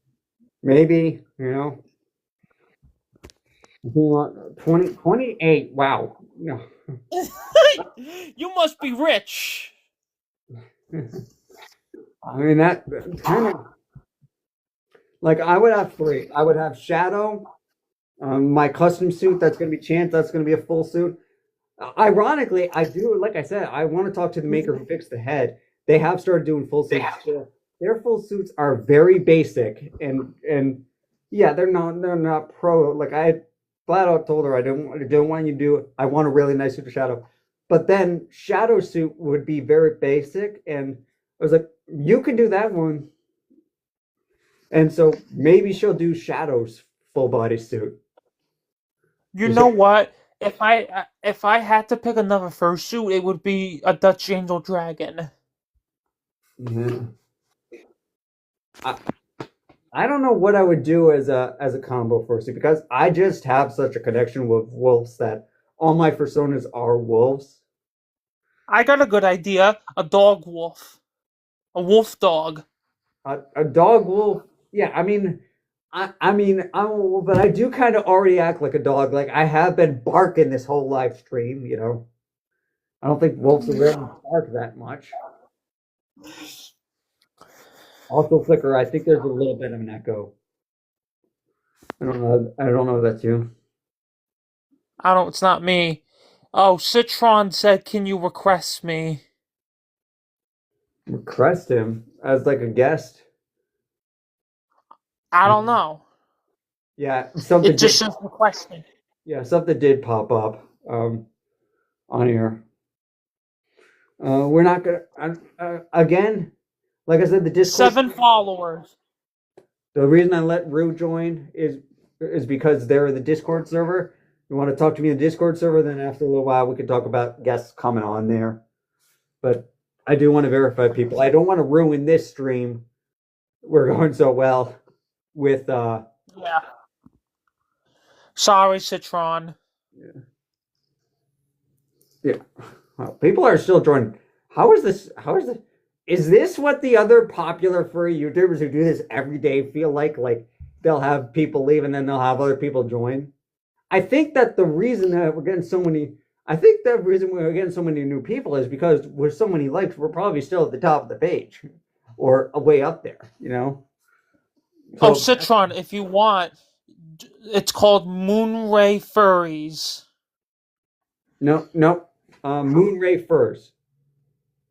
Maybe, 28. Wow. No. You must be rich. I mean, that kind of like I would have three. I would have Shadow, my custom suit. That's going to be Chance. That's going to be a full suit. Ironically, I do, like I said, I want to talk to the maker who fixed the head. They have started doing full suits. Their full suits are very basic, and yeah, they're not pro. Like I flat out told her I don't want you to do it. I want a really nice suit for Shadow, but then Shadow suit would be very basic, and I was like, you can do that one, and so maybe she'll do Shadow's full body suit. You know what? If I had to pick another fursuit, it would be a Dutch Angel Dragon. Yeah. I don't know what I would do as a combo fursuit because I just have such a connection with wolves that all my personas are wolves. I got a good idea. A dog wolf. A wolf dog. A dog wolf. Yeah, I mean, but I do kind of already act like a dog. Like I have been barking this whole live stream. I don't think wolves will really bark that much. Also, Flicker, I think there's a little bit of an echo. I don't know. I don't know if that's you. It's not me. Oh, Citron said, can you request me? Request him as like a guest. I don't know. Yeah, something. It just says request me. Yeah, something did pop up on here. We're not gonna again. Like I said, the Discord. 7 followers. The reason I let Rue join is because they're the Discord server. You want to talk to me in the Discord server, then after a little while we can talk about guests coming on there. But I do want to verify people. I don't want to ruin this stream. We're going so well with Yeah. Sorry, Citron. Yeah. Well, people are still joining. Is this what the other popular furry YouTubers who do this every day feel like? Like they'll have people leave and then they'll have other people join. I think that the reason that we're getting so many new people is because with so many likes, we're probably still at the top of the page or way up there, So, Citron, if you want, it's called Moonray Furries. No. Moonray Furs.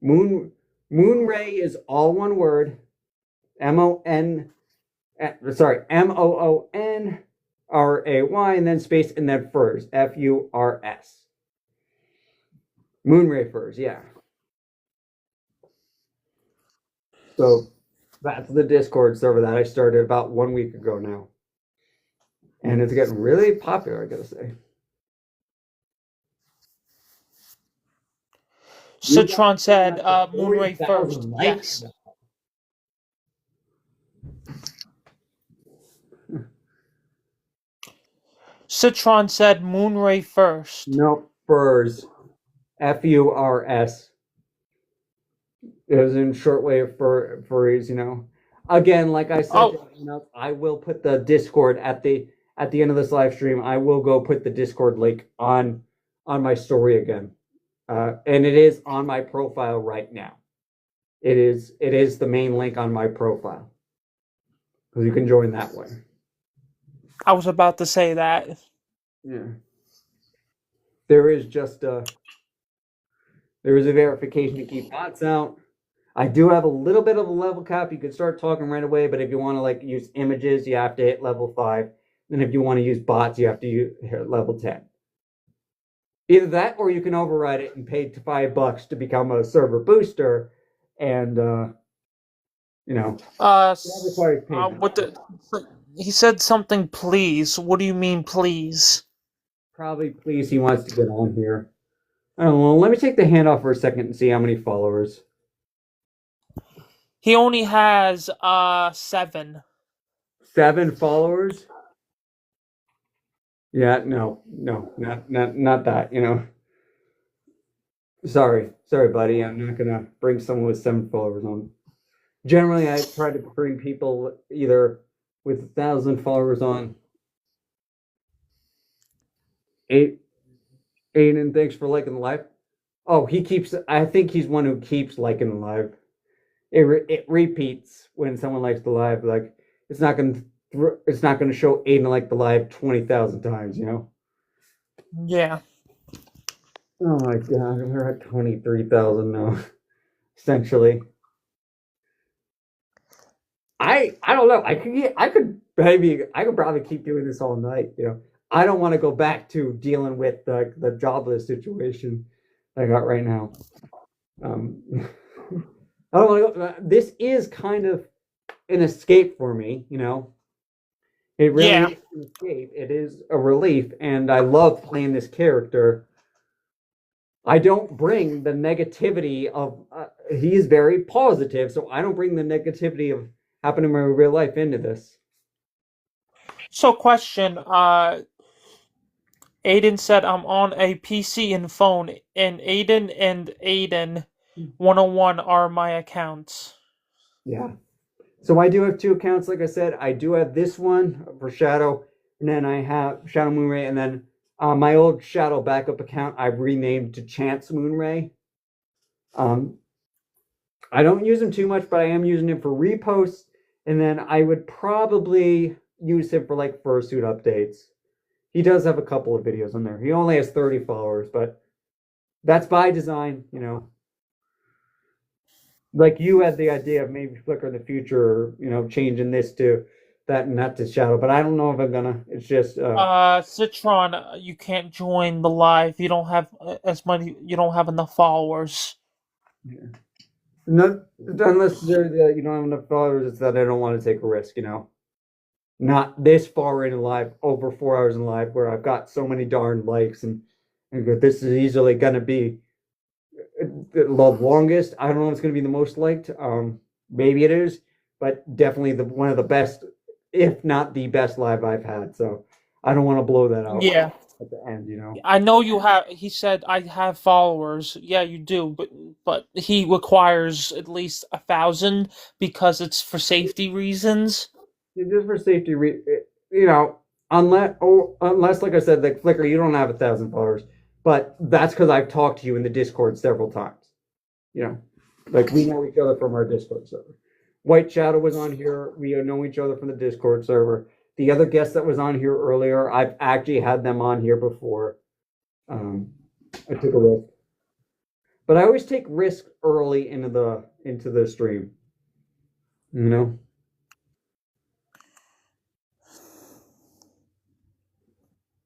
Moonray is all one word. MOONRAY, and then space, and then furs. FURS. Moonray Furs, yeah. So that's the Discord server that I started about 1 week ago now. And it's getting really popular, I gotta say. Citron said Moonray first. Yes. Citron said Moonray first. Nope, furs. FURS. It was in shortwave for furries, Again, like I said, I will put the Discord at the end of this live stream. I will go put the Discord link on my story again. And it is on my profile right now. It is the main link on my profile. Because you can join that way. I was about to say that. Yeah. There is a verification to keep bots out. I do have a little bit of a level cap. You can start talking right away, but if you want to use images, you have to hit level 5. Then if you want to use bots, you have to hit level 10. Either that, or you can override it and pay $5 to become a server booster, and he said something. Please. What do you mean, please? Probably, please. He wants to get on here. I don't know. Let me take the hand off for a second and see how many followers. He only has 7. 7 followers? Yeah, no, not that, you know. Sorry, buddy. I'm not gonna bring someone with 7 followers on. Generally, I try to bring people either with 1,000 followers on. Aiden, thanks for liking the live. Oh, he keeps. I think he's one who keeps liking the live. It repeats when someone likes the live. Like it's not gonna show Aiden like the live 20,000 times. You know. Yeah. Oh my god, we're at 23,000 now. Essentially. I don't know. I could probably keep doing this all night. You know. I don't want to go back to dealing with the jobless situation I got right now. I don't want to go. This is kind of an escape for me, you know. It really is an escape. It is a relief, and I love playing this character. I don't bring the negativity of. He's very positive, so I don't bring the negativity of happening in my real life into this. So, question. Aiden said I'm on a PC and phone, and Aiden 101 are my accounts. Yeah. So I do have 2 accounts, like I said. I do have this one for Shadow, and then I have Shadow Moonray, and then my old Shadow backup account I've renamed to Chance Moonray. I don't use him too much, but I am using him for reposts, and then I would probably use him for like fursuit updates. He does have a couple of videos on there. He only has 30 followers, but that's by design, you know. Like you had the idea of maybe Flickr in the future, you know, changing this to that and that to Shadow, but I don't know if I'm gonna. It's just Citron, you can't join the live. You don't have as many. You don't have enough followers. Yeah. Not unless you don't have enough followers. It's that I don't want to take a risk, you know. Not this far in live, over 4 hours in live, where I've got so many darn likes, and this is easily gonna be the longest. I don't know if it's going to be the most liked. Maybe it is, but definitely one of the best, if not the best live I've had. So I don't want to blow that out. Yeah. At the end, you know. I know you have. He said I have followers. Yeah, you do, but he requires at least 1,000 because it's for safety reasons. Just for safety, you know, unless like I said, like Flickr, you don't have 1,000 followers. But that's because I've talked to you in the Discord several times. You know, like we know each other from our Discord server. White Shadow was on here. We know each other from the Discord server. The other guest that was on here earlier, I've actually had them on here before. I took a risk, but I always take risks early into the stream. You know.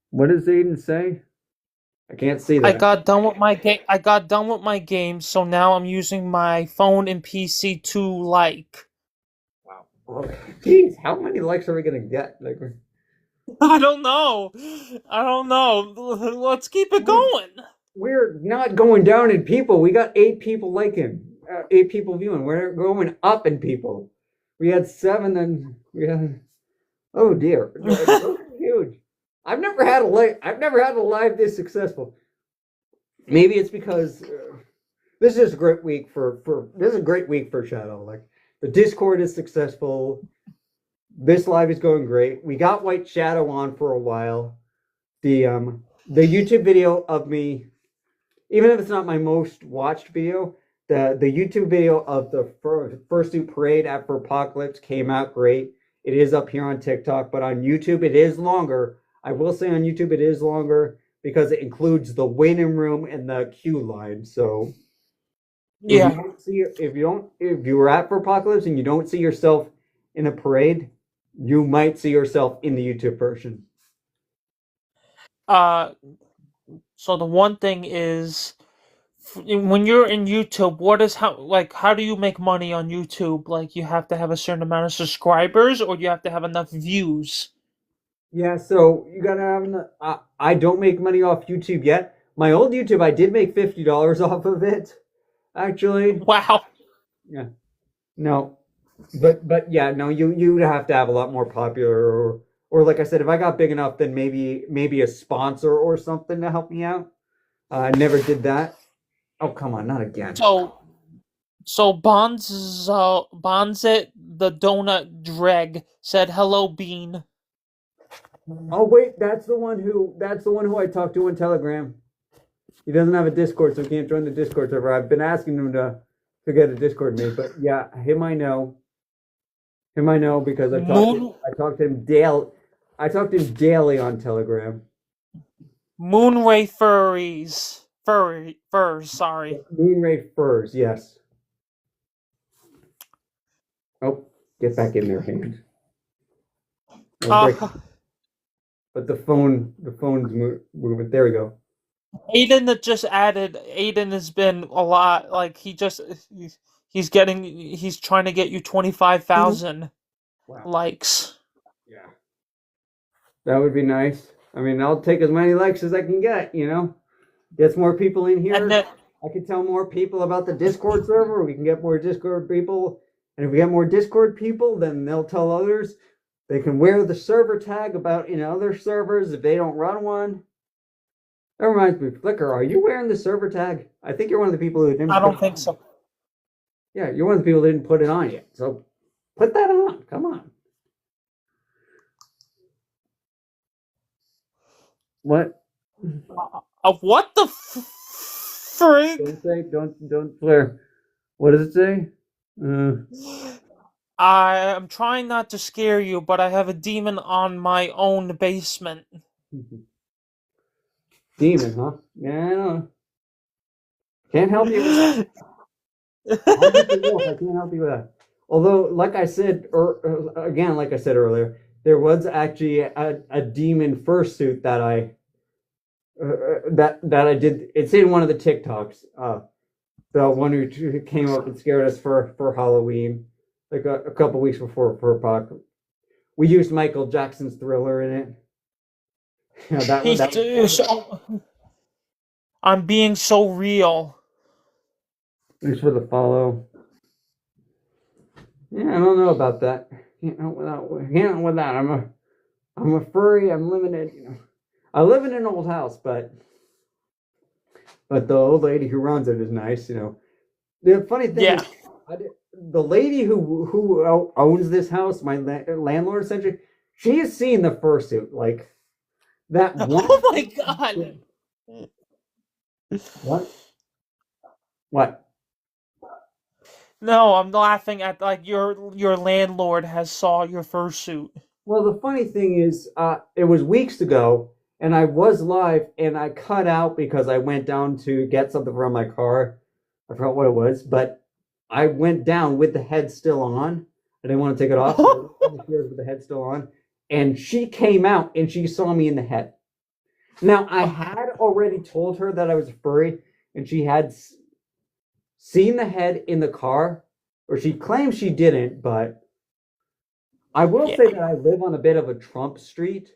What does Aiden say? I can't see that. I got done with my game. I got done with my game, so now I'm using my phone and PC to like. Wow. Jeez, how many likes are we gonna get? Like, I don't know. Let's keep it going. We're not going down in people. We got 8 people liking, 8 people viewing. We're going up in people. We had 7, and we had. Oh dear, those are huge. I've never had a live this successful. Maybe it's because this is a great week for Shadow. Like the Discord is successful. This live is going great. We got White Shadow on for a while. The YouTube video of me, even if it's not my most watched video, the YouTube video of the fursuit parade after Apocalypse came out great. It is up here on TikTok, but on YouTube it is longer. I will say on YouTube it is longer because it includes the waiting room and the queue line. So yeah, if you were at for Apocalypse and you don't see yourself in a parade, you might see yourself in the YouTube version. So the one thing is, when you're in YouTube, how do you make money on YouTube? Like, you have to have a certain amount of subscribers, or you have to have enough views? Yeah, so you gotta have. I don't make money off YouTube yet. my old YouTube, I did make $50 off of it, actually. Wow. Yeah. No, but yeah, no, you have to have a lot more popular, or like I said, if I got big enough, then maybe a sponsor or something to help me out. I never did that. Oh, come on, not again. So Bonzit the Donut Dreg said hello, Bean. Oh wait, that's the one who I talked to on Telegram. He doesn't have a Discord, so he can't join the Discord server. I've been asking him to get a Discord mate, but yeah, him I know. Him I know because I talked to him daily. I talked to him daily on Telegram. Moonray Furs, sorry. Moonray Furs, yes. Oh, get back in there, hand. But the phone's moving. There we go. Aiden that just added. Aiden has been a lot. Like he's trying to get you 25,000 likes. Yeah, that would be nice. I mean, I'll take as many likes as I can get. Gets more people in here. And I can tell more people about the Discord server. We can get more Discord people, and if we get more Discord people, then they'll tell others. They can wear the server tag about other servers if they don't run one. That reminds me, Flickr, are you wearing the server tag? I think you're one of the people who didn't. I don't think so. Yeah, you're one of the people who didn't put it on yet. So put that on. Come on. What? What the frig? Don't flare. What does it say? I'm trying not to scare you, but I have a demon on my own basement. Demon, huh? Yeah, I know. Can't help you with that. I can't help you with that. Although, like I said, like I said earlier, there was actually a demon fursuit that I did. It's in one of the TikToks. The one who came up and scared us for Halloween, like a couple weeks before Purpok. We used Michael Jackson's Thriller in it. I'm being so real. Thanks for the follow. Yeah, I don't know about that. Can't help with that. I'm a furry. I'm limited. I live in an old house, but the old lady who runs it is nice. The funny thing is, the lady who owns this house, my landlord essentially, she has seen the fursuit. Like that one. Oh my god! What? No, I'm laughing at your landlord has saw your fursuit. Well, the funny thing is, it was weeks ago, and I was live, and I cut out because I went down to get something from my car. I forgot what it was, but I went down with the head still on. I didn't want to take it off. So I went with the head still on, and she came out and she saw me in the head. Now, I had already told her that I was a furry, and she had seen the head in the car, or she claims she didn't, but I will say that I live on a bit of a Trump street,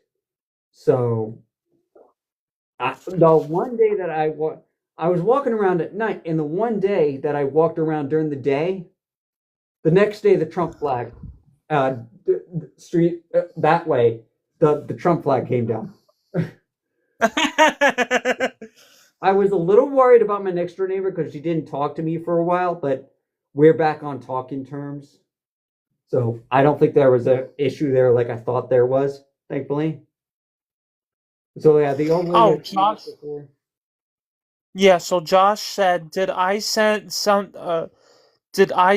so the one day that I was walking around at night, and the one day that I walked around during the day, the next day the Trump flag, the street that way, the Trump flag came down. I was a little worried about my next door neighbor because she didn't talk to me for a while, but we're back on talking terms. So I don't think there was an issue there like I thought there was, thankfully. So yeah, the only Josh. Yeah, so Josh said, did I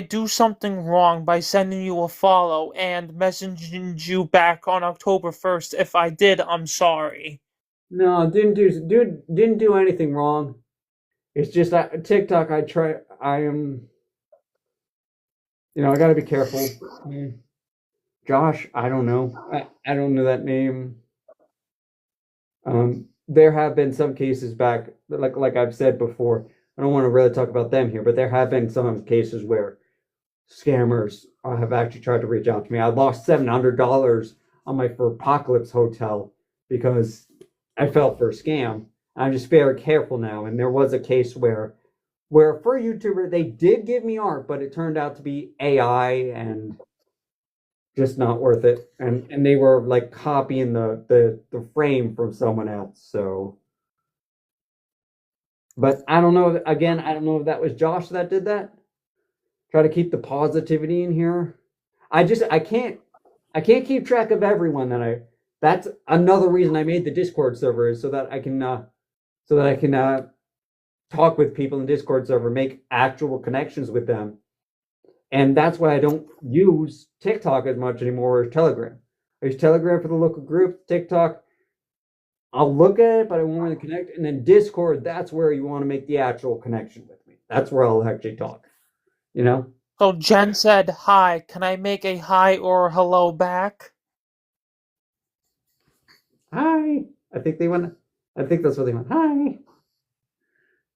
do something wrong by sending you a follow and messaging you back on October 1st? If I did, I'm sorry. No, didn't do anything wrong. It's just that TikTok. I am. I gotta be careful. Josh, I don't know. I don't know that name. There have been some cases back, like I've said before. I don't want to really talk about them here, but there have been some cases where scammers have actually tried to reach out to me. I lost $700 on my Apocalypse hotel because I fell for a scam. I'm just very careful now. And there was a case where for a YouTuber they did give me art, but it turned out to be AI and just not worth it. And they were like copying the frame from someone else. So, but I don't know. Again, I don't know if that was Josh that did that. Try to keep the positivity in here. I can't keep track of everyone that I. That's another reason I made the Discord server is so that I can talk with people in the Discord server, make actual connections with them. And that's why I don't use TikTok as much anymore as Telegram. I use Telegram for the local group. TikTok, I'll look at it, but I won't really connect. And then Discord, that's where you want to make the actual connection with me. That's where I'll actually talk. You know? So Jen said, hi, can I make a hi or hello back? Hi. I think that's what they want. Hi. You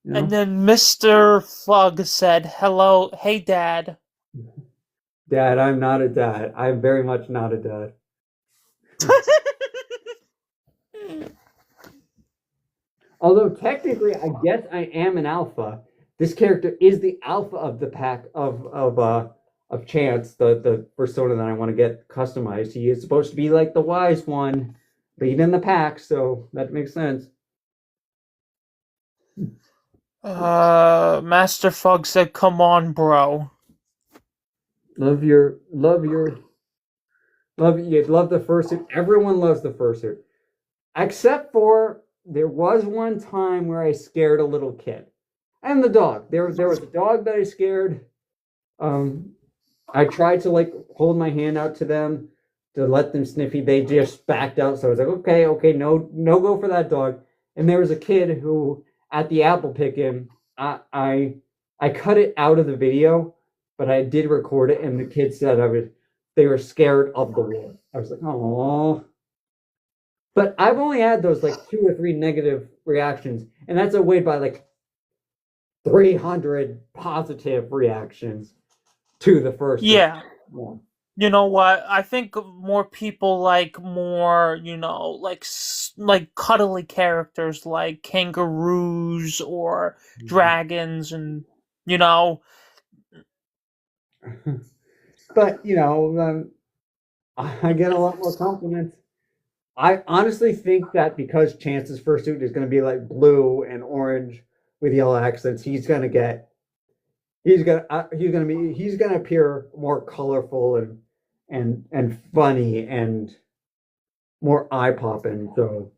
know? And then Mr. Fug said, hello, hey dad. Dad, I'm not a dad. I'm very much not a dad. Although technically, I guess I am an alpha. This character is the alpha of the pack of Chance, the persona that I want to get customized. He is supposed to be like the wise one, leading the pack, so that makes sense. Master Fug said, come on, bro. Love the fursuit. Everyone loves the fursuit. Except for there was one time where I scared a little kid. And the dog. There was a dog that I scared. I tried to like hold my hand out to them to let them sniffy. They just backed out. So I was like, okay, no go for that dog. And there was a kid who at the apple picking, I cut it out of the video, but I did record it, and the kid said they were scared of the wolf. I was like, oh. But I've only had those like 2 or 3 negative reactions, and that's outweighed by like 300 positive reactions to the first. Yeah. One. You know what? I think more people like more, like cuddly characters like kangaroos or dragons, and But I get a lot more compliments. I honestly think that because Chance's fursuit is going to be like blue and orange with yellow accents, he's gonna appear more colorful and funny and more eye popping. So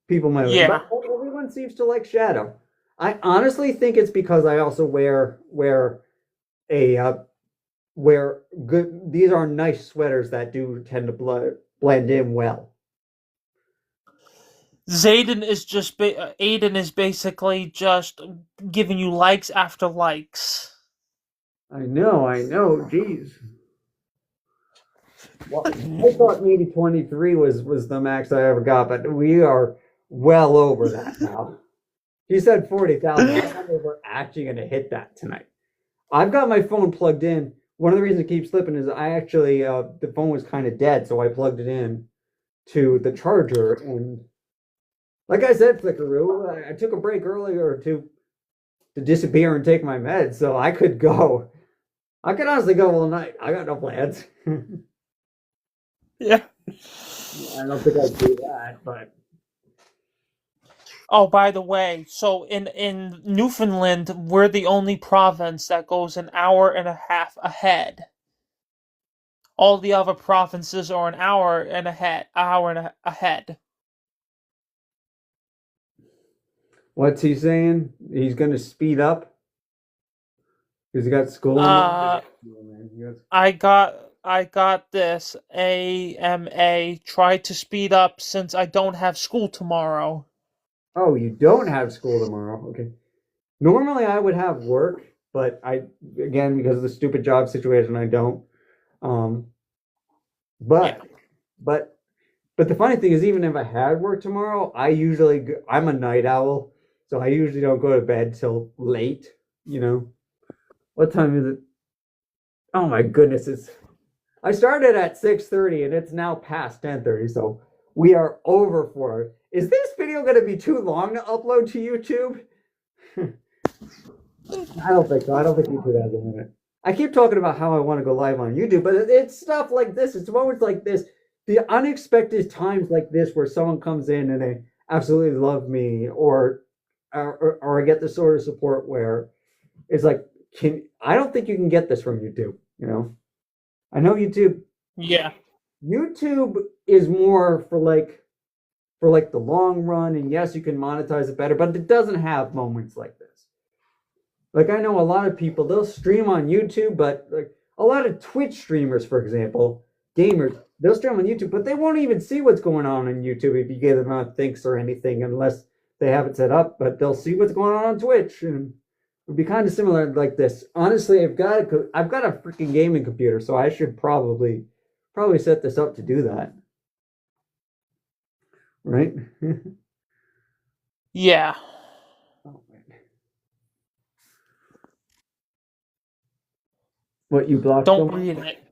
people might Yeah. but everyone seems to like Shadow. I honestly think it's because I also wear good. These are nice sweaters that do tend to blend in well. Aiden is basically just giving you likes after likes. I know. Jeez. Well, I thought maybe 23 was the max I ever got, but we are well over that now. He said 40,000. I don't know if we're actually going to hit that tonight. I've got my phone plugged in. One of the reasons it keeps slipping is I actually the phone was kind of dead, so I plugged it in to the charger. And like I said, Flickaroo, I took a break earlier to disappear and take my meds, so I could go. I could honestly go all night. I got no plans. Yeah. I don't think I'd do that, but. Oh, by the way, so in Newfoundland, we're the only province that goes an hour and a half ahead. All the other provinces are an hour and ahead. What's he saying? He's going to speed up? Because he got school. I got this AMA. Try to speed up since I don't have school tomorrow. Oh, you don't have school tomorrow. Okay. Normally I would have work, but again, because of the stupid job situation, I don't. But the funny thing is, even if I had work tomorrow, I'm a night owl, so I usually don't go to bed till late. What time is it? Oh my goodness, I started at 6:30 and it's now past 10:30. So We are over for it. Is this video going to be too long to upload to YouTube? I don't think so. I don't think YouTube has a limit. I keep talking about how I want to go live on YouTube, but it's stuff like this. It's moments like this, the unexpected times like this where someone comes in and they absolutely love me, or I get the sort of support where it's like, I don't think you can get this from YouTube. You know, I know YouTube. Yeah. YouTube is more for the long run, and yes, you can monetize it better, but it doesn't have moments like this. Like, I know a lot of people, they'll stream on YouTube, but like a lot of Twitch streamers, for example, gamers, they'll stream on YouTube, but they won't even see what's going on YouTube if you give them a thinks or anything, unless they have it set up, but they'll see what's going on Twitch, and it would be kind of similar like this. Honestly, I've got a freaking gaming computer, so I should probably set this up to do that. Right? Yeah. What, you blocked Don't them? read it.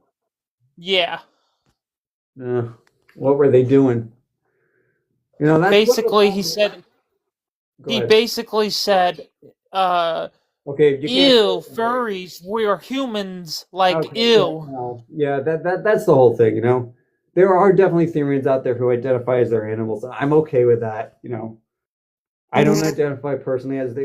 Yeah. What were they doing? You know, that's basically he said. He basically said, okay, ew, furries, we're humans, like, okay, ew. Yeah, that's the whole thing, you know. There are definitely Therians out there who identify as their animals. I'm okay with that, you know. I don't identify personally as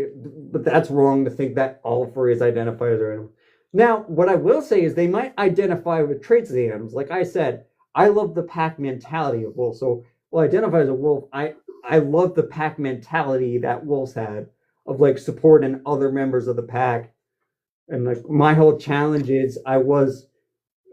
but that's wrong to think that all furries identify as their animals. Now, what I will say is they might identify with traits of the animals. Like I said, I love the pack mentality of wolves. So, well, identify as a wolf, I love the pack mentality that wolves had of like supporting other members of the pack. And like my whole challenge is I was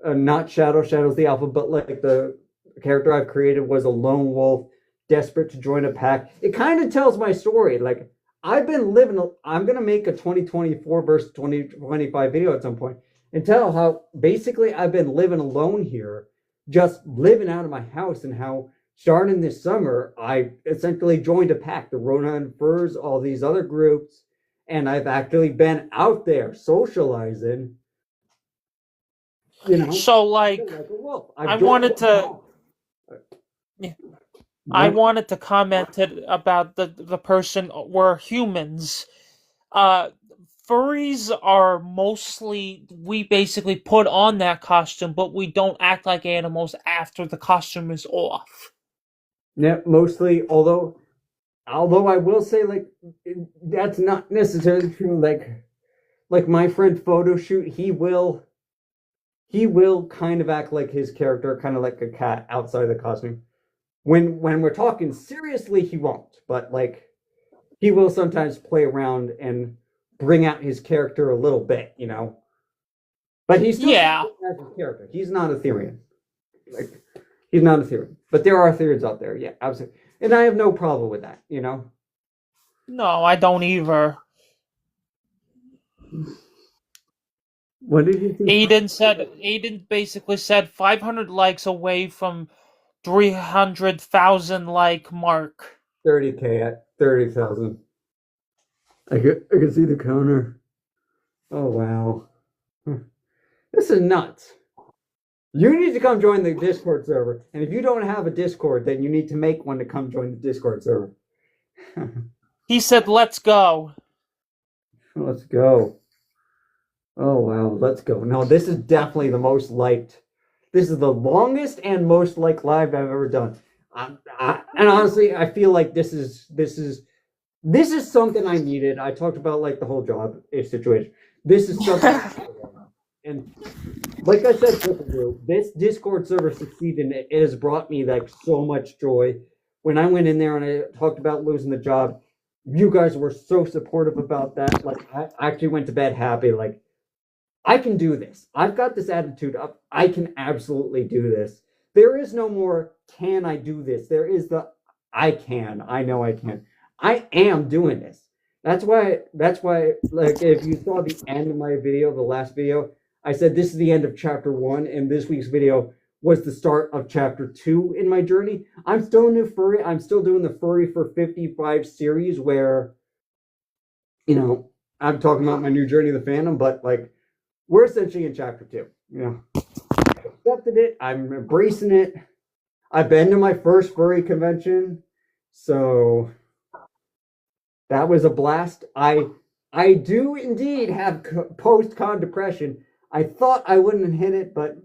not Shadow's the alpha, but like the character I've created was a lone wolf, desperate to join a pack. It kind of tells my story. Like I'm going to make a 2024 versus 2025 video at some point and tell how basically I've been living alone here, just living out of my house, and how starting this summer, I essentially joined a pack, the Ronan Furs, all these other groups, and I've actually been out there socializing, you know. So, like a wolf. I wanted to comment about the person, we're humans. Furries are mostly, we basically put on that costume, but we don't act like animals after the costume is off. Yeah, mostly, although I will say, like, that's not necessarily true. Like my friend Photoshoot, he will kind of act like his character, kind of like a cat outside of the costume. When we're talking seriously, he won't, but like he will sometimes play around and bring out his character a little bit, you know. But he's still as his character. He's not a Therian. Like, he's not a Therian. But there are Therians out there, yeah, absolutely. And I have no problem with that, you know. No, I don't either. What did you think? Aiden basically said 500 likes away from 300,000 like mark. 30K at 30,000. I can see the counter. Oh wow. This is nuts. You need to come join the Discord server. And if you don't have a Discord, then you need to make one to come join the Discord server. He said, let's go. Let's go. Oh, wow. Let's go. No, this is definitely the most liked. This is the longest and most liked live I've ever done. And honestly, I feel like this is something I needed. I talked about like the whole job situation. This is something. And like I said, this Discord server succeeded, and it has brought me like so much joy. When I went in there and I talked about losing the job, you guys were so supportive about that. Like I actually went to bed happy. Like I can do this. I've got this attitude of I can absolutely do this. There is no more can I do this. There is the I can. I know I can. I am doing this. That's why like if you saw the end of my video, the last video, I said this is the end of chapter 1, and this week's video was the start of chapter 2 in my journey. I'm still a new furry. I'm still doing the Furry for 55 series where, you know, I'm talking about my new journey of the fandom, but like we're essentially in chapter 2. You know, I accepted it. I'm embracing it. I've been to my first furry convention, so that was a blast. I do indeed have post-con depression. I thought I wouldn't hit it, but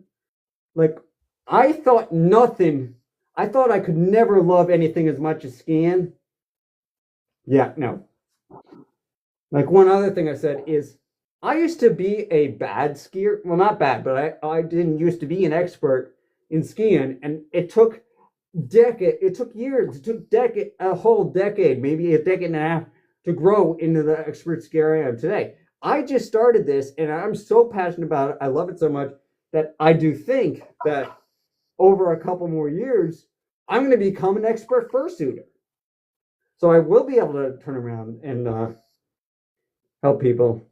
like I thought nothing. I thought I could never love anything as much as skiing. Yeah, no. Like one other thing I said is I used to be a bad skier. Well, not bad, but I didn't used to be an expert in skiing, and it took years, it took a whole decade, maybe a decade and a half to grow into the expert skier I am today. I just started this and I'm so passionate about it. I love it so much that I do think that over a couple more years, I'm going to become an expert fursuiter. So I will be able to turn around and help people.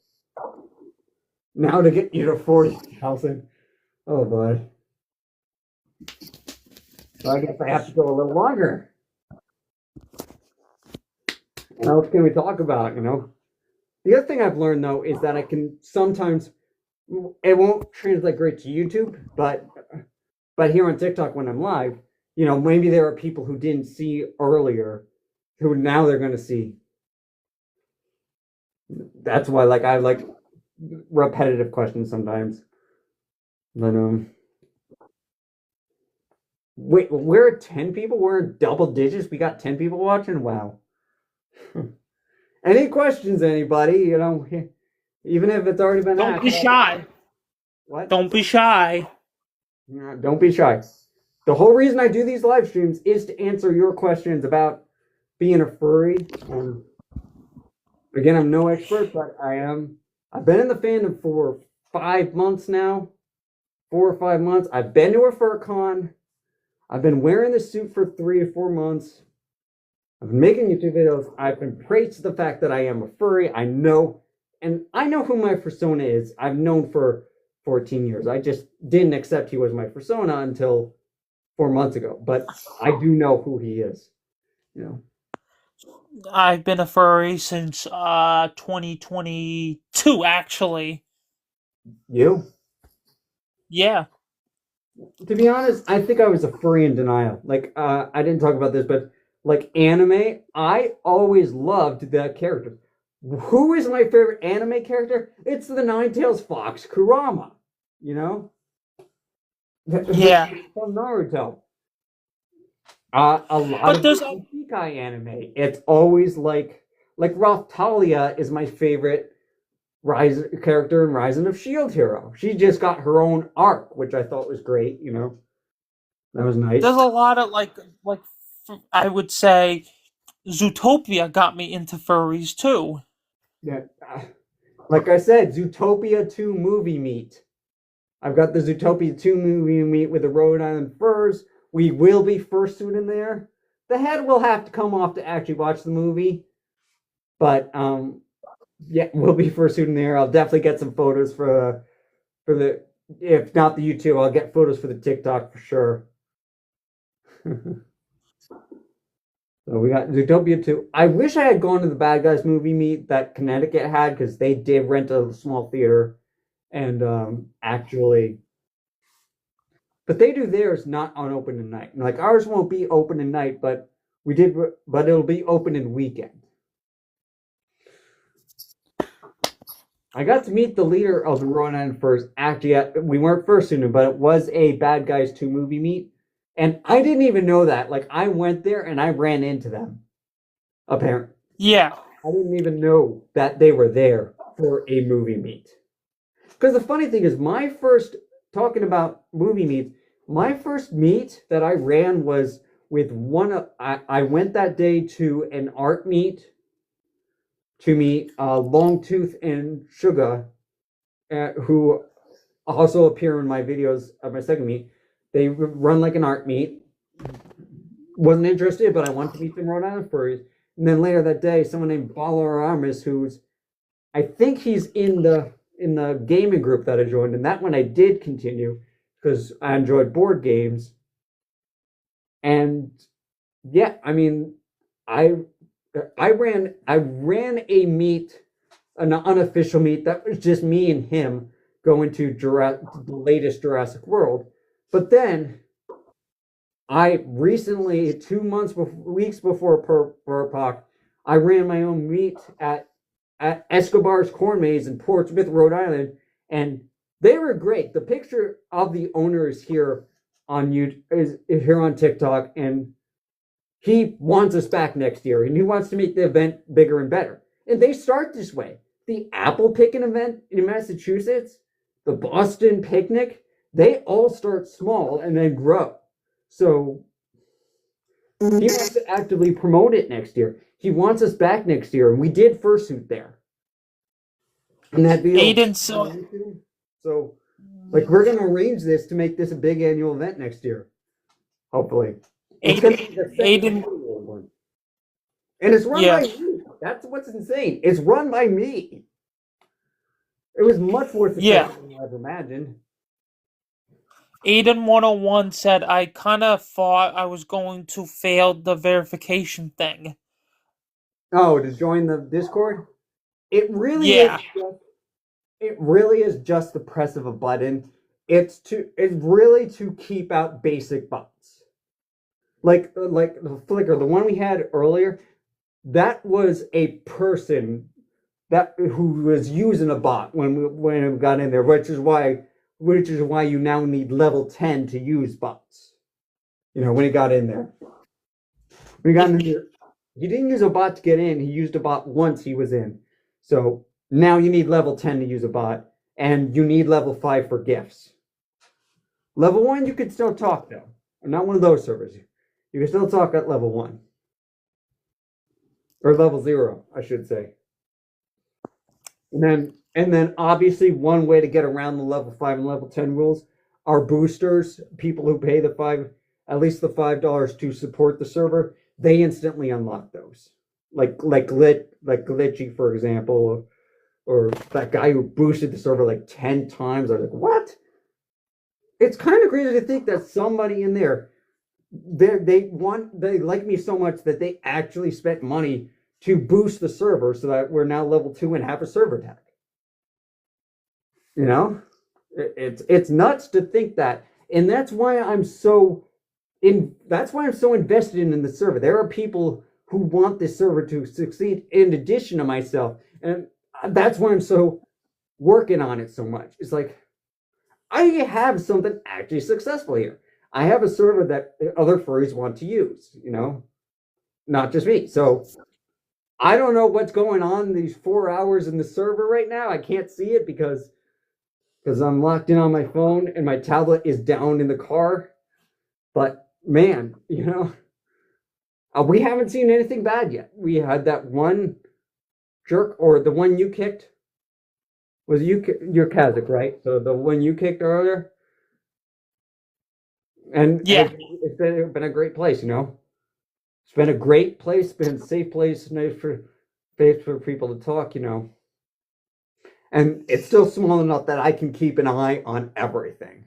Now to get you to 40,000. Oh boy. So I guess I have to go a little longer. What else can we talk about, The other thing I've learned, though, is that I can sometimes, it won't translate great to YouTube, but here on TikTok when I'm live, maybe there are people who didn't see earlier who now they're going to see. That's why, I like repetitive questions sometimes. But, wait, we're at 10 people? We're in double digits? We got 10 people watching? Wow. Any questions, anybody? Even if it's already been Don't asked. be shy. What? Don't be shy. Don't be shy. The whole reason I do these live streams is to answer your questions about being a furry. Again, I'm no expert, but I've been in the fandom for 5 months now. 4 or 5 months. I've been to a fur con. I've been wearing the suit for 3 or 4 months. I've been making YouTube videos. I've been praised the fact that I am a furry. I know who my persona is. I've known for 14 years. I just didn't accept he was my persona until 4 months ago. But I do know who he is. I've been a furry since 2022, actually. You? Yeah. To be honest, I think I was a furry in denial. I didn't talk about this, but anime, I always loved the characters. Who is my favorite anime character? It's the Nine-Tails Fox, Kurama. Yeah. From Naruto. A lot But of there's Isekai anime. It's always like Talia is my favorite character in Rising of Shield Hero. She just got her own arc, which I thought was great. That was nice. There's a lot of I would say Zootopia got me into furries too. Yeah. Like I said, Zootopia 2 movie meet. I've got the Zootopia 2 movie meet with the Rhode Island furs. We will be fursuit in there. The head will have to come off to actually watch the movie. But yeah, we'll be fursuit in there. I'll definitely get some photos for the if not the YouTube, I'll get photos for the TikTok for sure. So we got Zootopia 2. I wish I had gone to the Bad Guys movie meet that Connecticut had because they did rent a small theater and actually, but they do theirs not on open at night. Like ours won't be open at night, but it'll be open in weekend. I got to meet the leader of the Rhode Island Furs. Actually, we weren't fursuiting, but it was a Bad Guys 2 movie meet. And I didn't even know that. I went there and I ran into them. Apparently. Yeah. I didn't even know that they were there for a movie meet. Because the funny thing is, talking about movie meets, my first meet that I ran was with I went that day to an art meet to meet Longtooth and Sugar, who also appear in my videos of my second meet. They run an art meet. Wasn't interested, but I wanted to meet some Rhode Island furries. And then later that day, someone named Baller Aramis, I think he's in the gaming group that I joined, and that one I did continue because I enjoyed board games. And yeah, I mean, I ran a meet, an unofficial meet that was just me and him going to the latest Jurassic World. But then I recently, 2 months weeks before Burpak, I ran my own meet at Escobar's Corn Maze in Portsmouth, Rhode Island, and they were great. The picture of the owner is here on YouTube, is here on TikTok, and he wants us back next year, and he wants to make the event bigger and better. And they start this way. The apple picking event in Massachusetts, the Boston picnic, they all start small and then grow. So he wants to actively promote it next year. He wants us back next year, and we did fursuit there. And that Aiden, so like we're gonna arrange this to make this a big annual event next year. Hopefully. It's gonna be the second one. And it's run by me. That's what's insane. It's run by me. It was much more successful than I ever imagined. Aiden 101 said, I kind of thought I was going to fail the verification thing. Oh, to join the Discord? It really is. It really is just the press of a button. It's really to keep out basic bots. Like the Flickr, the one we had earlier, that was a person who was using a bot when we got in there, which is why you now need level 10 to use bots. When he got in there. When he got in there, he didn't use a bot to get in, he used a bot once he was in. So now you need level 10 to use a bot, and you need level 5 for gifts. Level 1, you can still talk, though. I'm not one of those servers. You can still talk at level 1. Or level 0, I should say. And then obviously one way to get around the level 5 and level 10 rules are boosters, people who pay at least the $5 to support the server. They instantly unlock those. Like Glitchy, for example, or that guy who boosted the server like 10 times. I was like, what? It's kind of crazy to think that somebody in there, they like me so much that they actually spent money to boost the server so that we're now level 2 and have a server tag. It's nuts to think that, and that's why I'm so invested in the server. There are people who want this server to succeed in addition to myself, and that's why I'm so working on it so much. It's like I have something actually successful here. I have a server that other furries want to use, not just me. So I don't know what's going on these 4 hours in the server right now. I can't see it because I'm locked in on my phone and my tablet is down in the car. But man, we haven't seen anything bad yet. We had that one jerk, or the one you kicked. Was you're Kazakh, right? So the one you kicked earlier. And it's been a great place, It's been a great place, been a safe place, nice for people to talk, And it's still small enough that I can keep an eye on everything.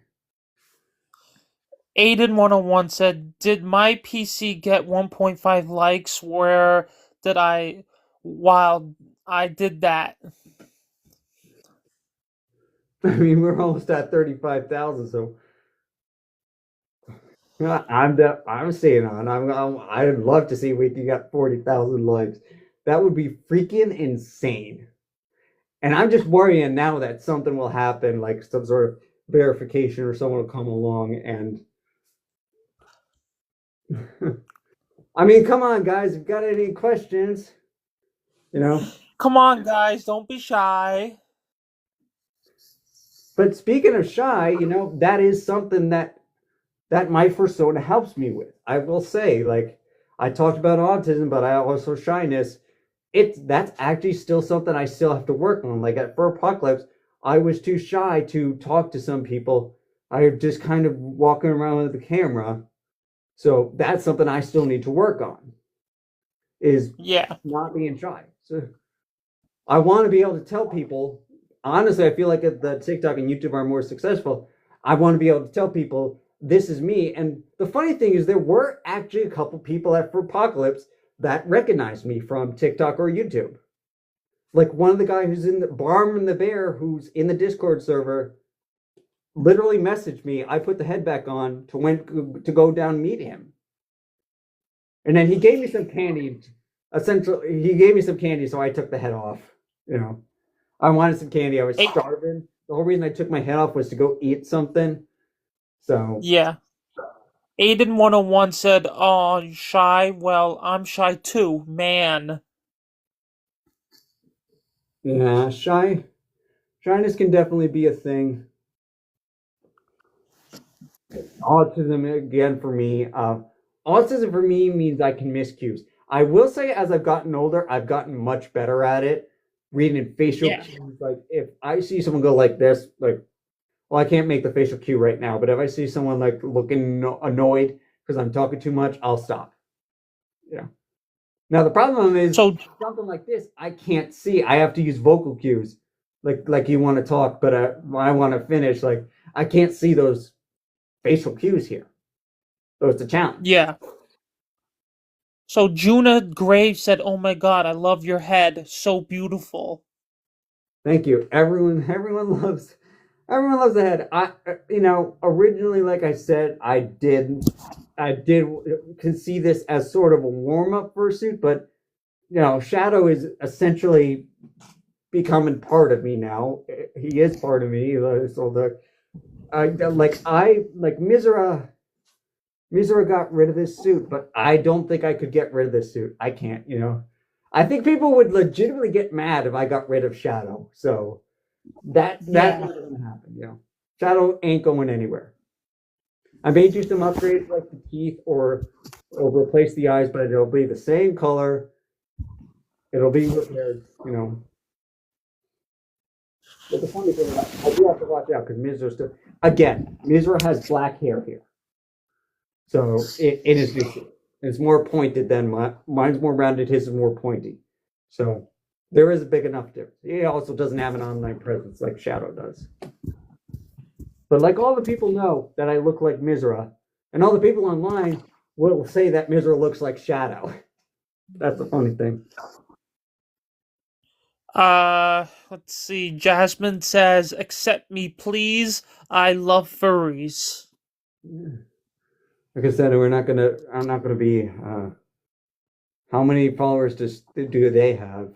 Aiden 101 said, did my PC get 1.5 likes while I did that? I mean, we're almost at 35,000, so I'm staying on. I'd love to see if we got 40,000 likes. That would be freaking insane. And I'm just worrying now that something will happen, like some sort of verification, or someone will come along and I mean, come on, guys. If you got any questions, Come on, guys. Don't be shy. But speaking of shy, that is something that my persona helps me with. I will say, like, I talked about autism, but I also shyness. That's actually still something I still have to work on. Like at Fur Apocalypse, I was too shy to talk to some people. I just kind of walking around with the camera. So that's something I still need to work on. Is not being shy. So I want to be able to tell people. Honestly, I feel like the TikTok and YouTube are more successful. I want to be able to tell people this is me. And the funny thing is, there were actually a couple people at For Apocalypse that recognized me from TikTok or YouTube. Like one of the guys who's in the Barm and the Bear, who's in the Discord server, literally messaged me. I put the head back on to go down and meet him. And then he gave me some candy. Essentially, he gave me some candy, so I took the head off. You know, I wanted some candy. I was starving. The whole reason I took my head off was to go eat something. So Yeah. Aiden 101 said, "Oh, shy. Well, I'm shy too, man." yeah, shyness can definitely be a thing. Autism again for me. Autism for me means I can miss cues. I will say, as I've gotten older, I've gotten much better at it. Reading facial cues, like if I see someone go like this, like, well, I can't make the facial cue right now, but if I see someone like looking annoyed because I'm talking too much, I'll stop. Yeah. Now the problem is So something like this, I can't see. I have to use vocal cues, like you want to talk, but I want to finish. Like I can't see those facial cues here. So it's a challenge. yeah. So Juna Graves said, "Oh my God, I love your head. So beautiful." Thank you. Everyone loves the head. Originally, like I said, I did can see this as sort of a warm up fursuit, but Shadow is essentially becoming part of me now. He is part of me. So Mizora. Mizora got rid of this suit, but I don't think I could get rid of this suit. I can't. I think people would legitimately get mad if I got rid of Shadow. So that's not gonna happen. Shadow ain't going anywhere. I may do some upgrades like the teeth or replace the eyes, but it'll be the same color. It'll be repaired. But the funny thing is, I do have to watch out because Mizora has black hair here. So it is different. It's more pointed than mine's more rounded, his is more pointy. So there is a big enough difference. He also doesn't have an online presence like Shadow does. But like all the people know that I look like Mizora, and all the people online will say that Mizora looks like Shadow. That's the funny thing. Let's see. Jasmine says, "Accept me, please. I love furries." Yeah. Like I said, I'm not gonna be. How many followers do they have?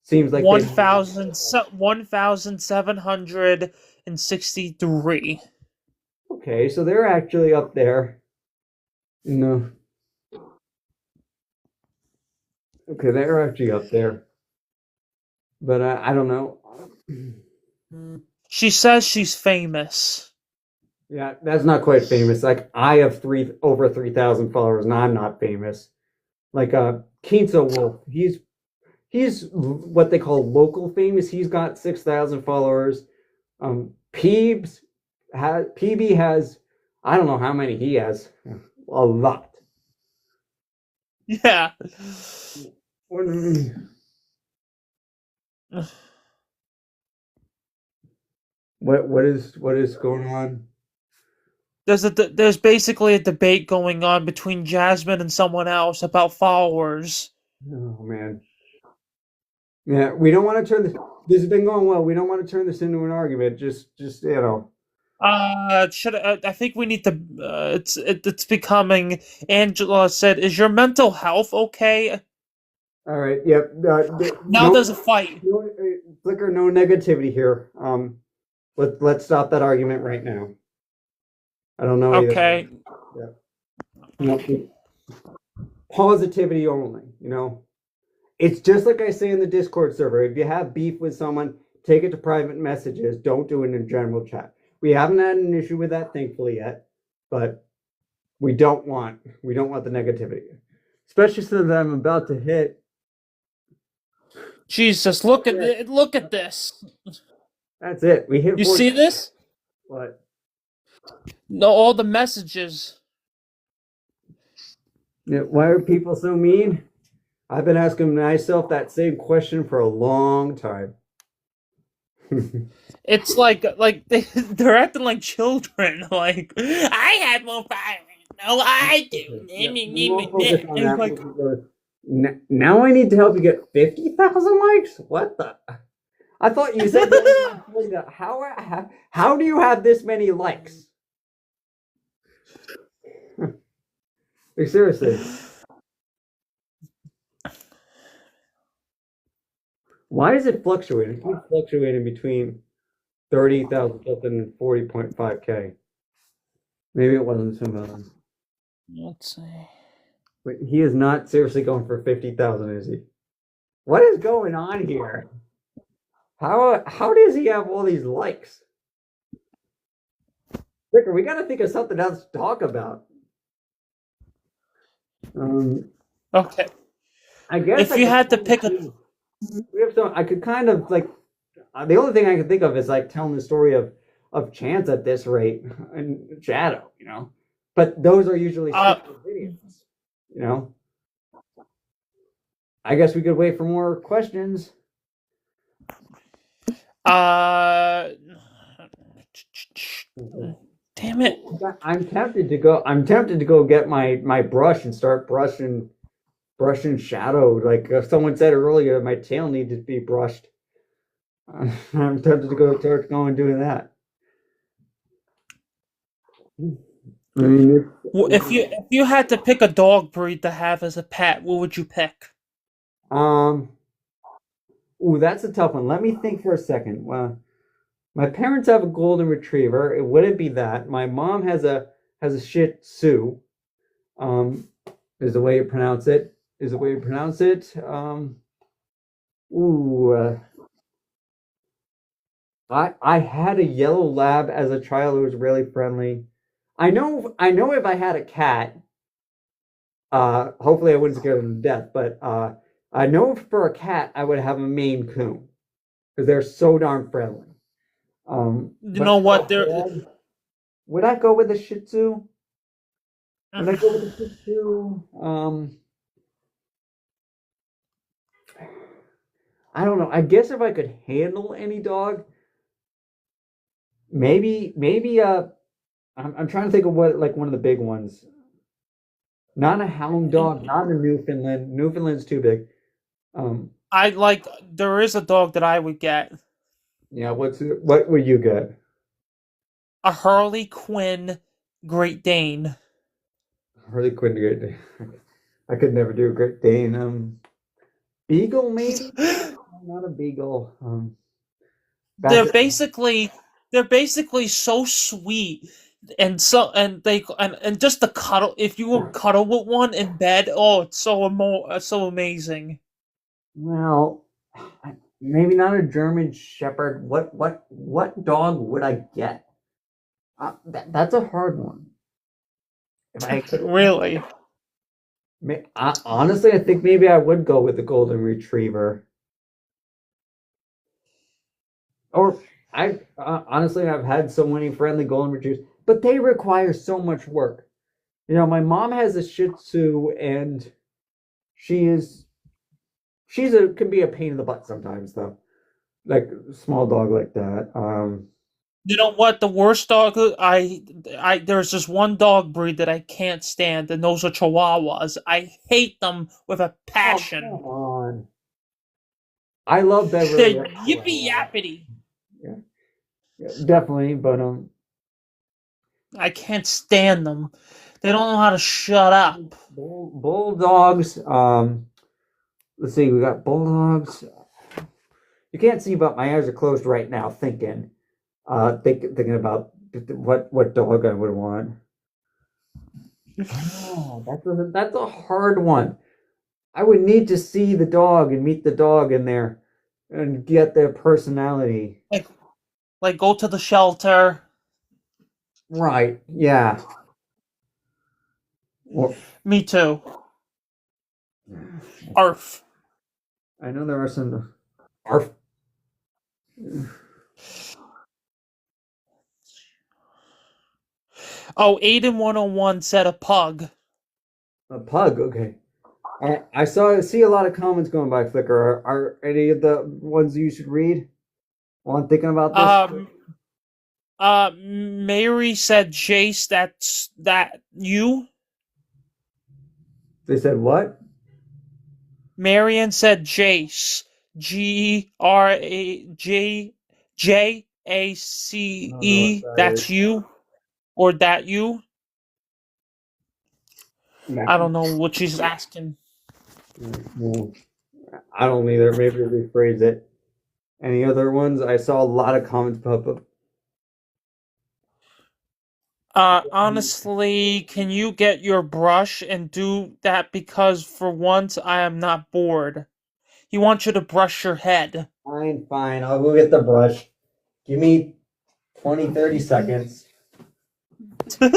Seems like 1,763. Okay, so they're actually up there. No. Okay, they're actually up there. But I don't know. She says she's famous. Yeah, that's not quite famous. Like I have over 3,000 followers, and I'm not famous. Like Kinso Wolf, he's what they call local famous. He's got 6,000 followers. PB has I don't know how many he has. A lot. Yeah. What is going on? There's basically a debate going on between Jasmine and someone else about followers. Oh man. Yeah, we don't want to turn this. This has been going well. We don't want to turn this into an argument. Just I think we need to. It's becoming. Angela said, "Is your mental health okay?" All right. Yep. Now there's a fight. Flicker, no negativity here. Let's stop that argument right now. I don't know. Okay. Yeah. Positivity only. It's just like I say in the Discord server. If you have beef with someone, take it to private messages. Don't do it in general chat. We haven't had an issue with that, thankfully, yet. But we don't want the negativity, especially since I'm about to hit. Jesus, look at this. That's it. We hit. You see this? What? No, all the messages. Yeah, why are people so mean? I've been asking myself that same question for a long time. It's like they're acting like children. Like I had more fire. No, I do. Now I need to help you get 50,000 likes. What the? I thought you said that. How do you have this many likes? Like, seriously. Why is it fluctuating? It keeps fluctuating between 30,000 something and 40.5K. Maybe it wasn't 2 million. Let's see. Wait, he is not seriously going for 50,000, is he? What is going on here? How does he have all these likes? Ricker, we got to think of something else to talk about. Okay. I guess if you had to pick a, we have some. I could kind of like the only thing I can think of is like telling the story of Chance at this rate and Shadow, you know. But those are usually videos, you know. I guess we could wait for more questions. damn it. I'm tempted to go. I'm tempted to go get my brush and start brushing Shadow. Like someone said earlier, my tail needed to be brushed. I'm tempted to start going doing that. I mean, If you had to pick a dog breed to have as a pet, what would you pick? Ooh, that's a tough one. Let me think for a second. Well, my parents have a golden retriever. It wouldn't be that. My mom has a Shih Tzu. Is the way you pronounce it. Is the way you pronounce it. I had a yellow lab as a child who was really friendly. I know if I had a cat, hopefully I wouldn't scare them to death, but I know for a cat I would have a Maine Coon because they're so darn friendly. You know what? Would I go with the Shih Tzu? Would I go with the Shih Tzu? I don't know. I guess if I could handle any dog, maybe I'm trying to think of what like one of the big ones. Not a hound dog, not a Newfoundland. Newfoundland's too big. There is a dog that I would get. Yeah, what would you get? A Harley Quinn Great Dane. Harley Quinn Great Dane. I could never do a Great Dane. Beagle maybe? Not a beagle. They're basically so sweet and just the cuddle. If you will cuddle with one in bed, oh, it's so amazing. Well, maybe not a German Shepherd. What dog would I get? That's a hard one. If I could, really, honestly, I think maybe I would go with the Golden Retriever. Or honestly, I've had so many friendly Golden Retrievers, but they require so much work. You know, my mom has a Shih Tzu, and can be a pain in the butt sometimes, though. Like a small dog like that. You know what? The worst dog there's this one dog breed that I can't stand, and those are Chihuahuas. I hate them with a passion. Oh, come on. I love Beverly. They're yippee yappity. Yeah, definitely, but I can't stand them. They don't know how to shut up. Bulldogs. Let's see. We got bulldogs. You can't see, but my eyes are closed right now, thinking thinking about what dog I would want. Oh, that's a hard one. I would need to see the dog and meet the dog in there and get their personality. Like go to the shelter. Right. Yeah. Well, me too. Arf. I know there are some arf. Oh, Aiden 101 said a pug. A pug, okay. I see a lot of comments going by Flickr. Are any of the ones you should read while I'm thinking about this? Mary said Jace. That you. They said what? Marion said Jace. GRAJACE. That's you? Or that you? I don't know what she's asking. Well, I don't either. Maybe rephrase it. Any other ones? I saw a lot of comments pop up. Honestly, can you get your brush and do that because for once I am not bored. He wants you to brush your head. Fine, fine. I'll go get the brush. Give me 20, 30 seconds. I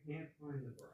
can't find the brush.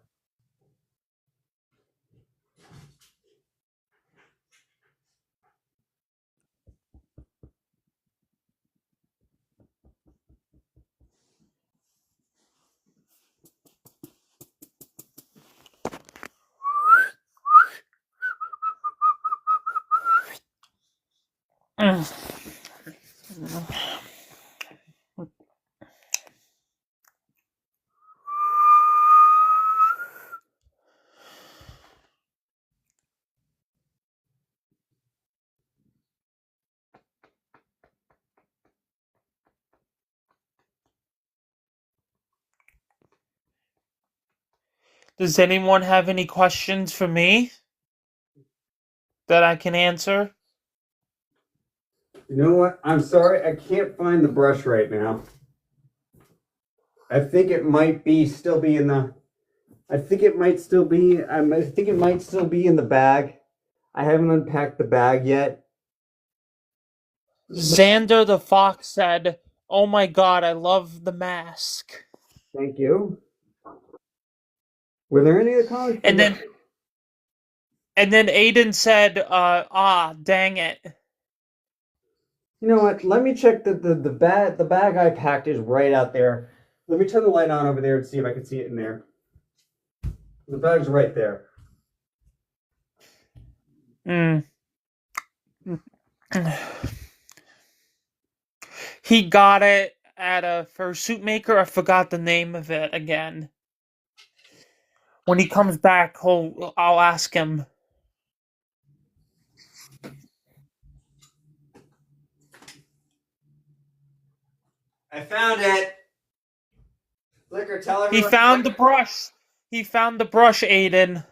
Does anyone have any questions for me that I can answer? You know what? I'm sorry, I can't find the brush right now. I think it might be still be in the. I think it might still be. I think it might still be in the bag. I haven't unpacked the bag yet. Xander the Fox said, "Oh my god, I love the mask." Thank you. Were there any other comments? And then Aiden said, dang it. You know what? Let me check the bag I packed is right out there. Let me turn the light on over there and see if I can see it in there. The bag's right there. He got it at a fursuit maker. I forgot the name of it again. When he comes back, I'll ask him. I found it. Flicker, tell everyone. He found the brush. He found the brush, Aiden.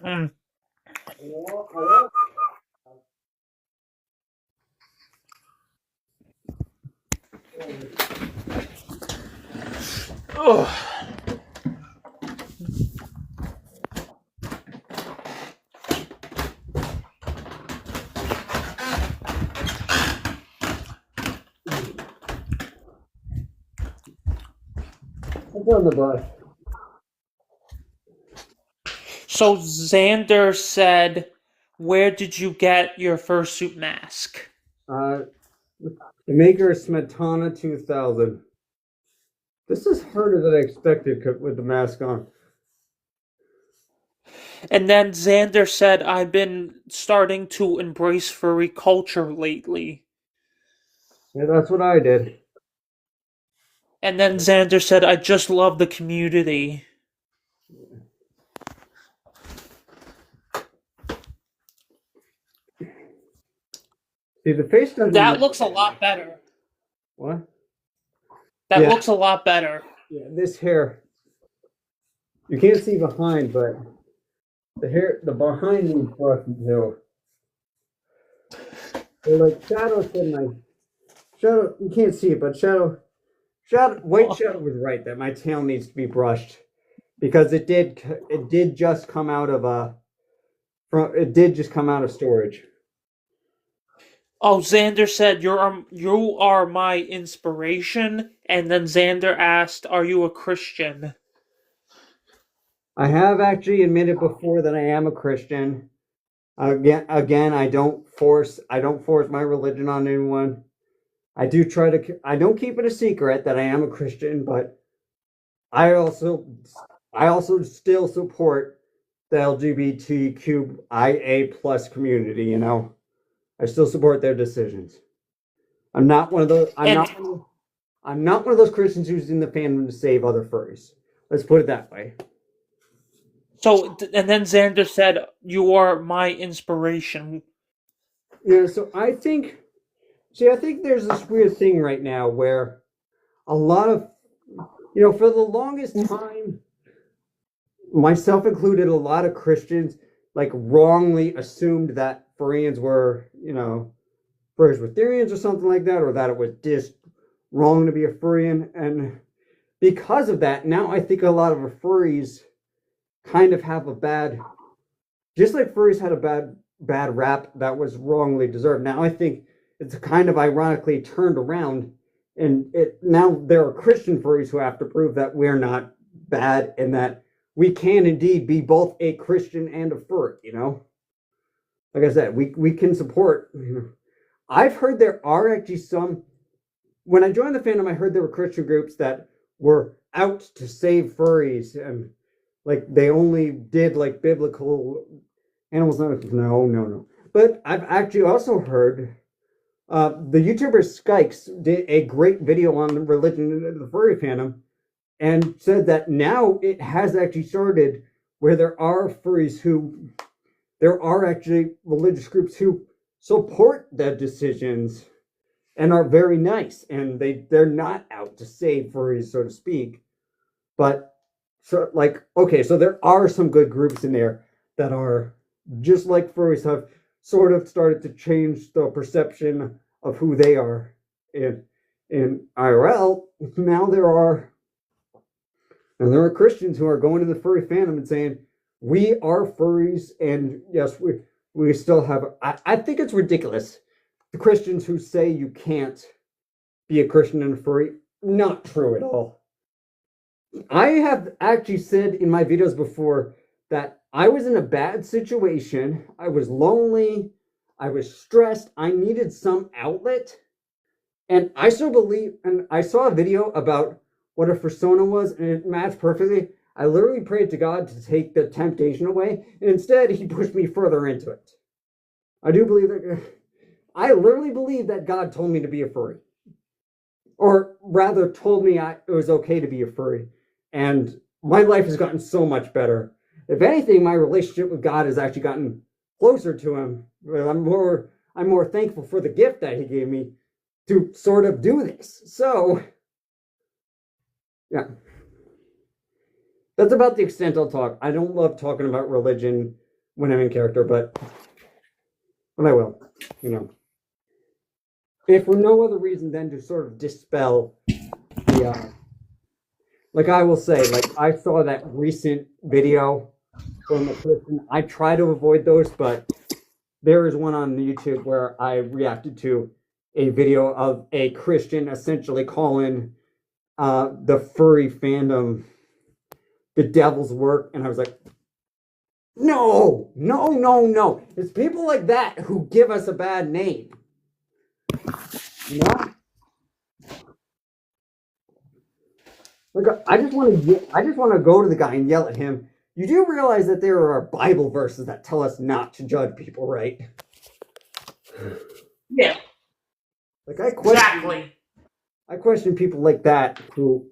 Mm. Ugh. What's on the brush? So Xander said, "Where did you get your fursuit mask?" The maker is Smetana 2000. This is harder than I expected with the mask on. And then Xander said, "I've been starting to embrace furry culture lately." Yeah, that's what I did. And then Xander said, "I just love the community." See, the face doesn't. That looks a lot better. What? That Yeah. looks a lot better. Yeah, this hair. You can't see behind, but the behind me brushed too. They're like shadows in my shadow. You can't see it, but white shadow was right that my tail needs to be brushed because it did just come out of storage. Oh, Xander said you are my inspiration, and then Xander asked, "Are you a Christian?" I have actually admitted before that I am a Christian. Again, I don't force my religion on anyone. I don't keep it a secret that I am a Christian, but I also still support the LGBTQIA plus community, you know. I still support their decisions. I'm not one of those I'm not one of those Christians using the fandom to save other furries. Let's put it that way. So, and then Xander said, "You are my inspiration." Yeah, so I think there's this weird thing right now where a lot of, for the longest time, myself included, a lot of Christians like wrongly assumed that furries were Therians or something like that, or that it was just wrong to be a furrian. And because of that, now I think a lot of furries kind of have just like furries had a bad rap that was wrongly deserved. Now I think it's kind of ironically turned around, and now there are Christian furries who have to prove that we're not bad and that we can indeed be both a Christian and a furry, Like I said, we can support. I've heard there are actually some. When I joined the fandom, I heard there were Christian groups that were out to save furries, and like they only did like biblical animals. No. But I've actually also heard the YouTuber Skykes did a great video on the religion of the furry fandom, and said that now it has actually started where there are actually religious groups who support their decisions and are very nice, and they're not out to save furries, so to speak. But so there are some good groups in there that are just like furries, have sort of started to change the perception of who they are in IRL. Now there are Christians who are going to the furry fandom and saying, we are furries, and yes, we still have. I think it's ridiculous. The Christians who say you can't be a Christian and a furry, not true at all. I have actually said in my videos before that I was in a bad situation. I was lonely. I was stressed. I needed some outlet. And I still believe, and I saw a video about what a persona was, and it matched perfectly. I literally prayed to God to take the temptation away, and instead he pushed me further into it. I literally believe that God told me to be a furry. Or rather told me it was okay to be a furry. And my life has gotten so much better. If anything, my relationship with God has actually gotten closer to him. I'm more thankful for the gift that he gave me to sort of do this. So, yeah. That's about the extent I'll talk. I don't love talking about religion when I'm in character, but I will, If for no other reason than to sort of dispel the, like I will say, like I saw that recent video from a Christian. I try to avoid those, but there is one on YouTube where I reacted to a video of a Christian essentially calling the furry fandom the devil's work, and I was like, no. It's people like that who give us a bad name. Like I just want to go to the guy and yell at him. You do realize that there are Bible verses that tell us not to judge people, right? Yeah. Like I question people like that who,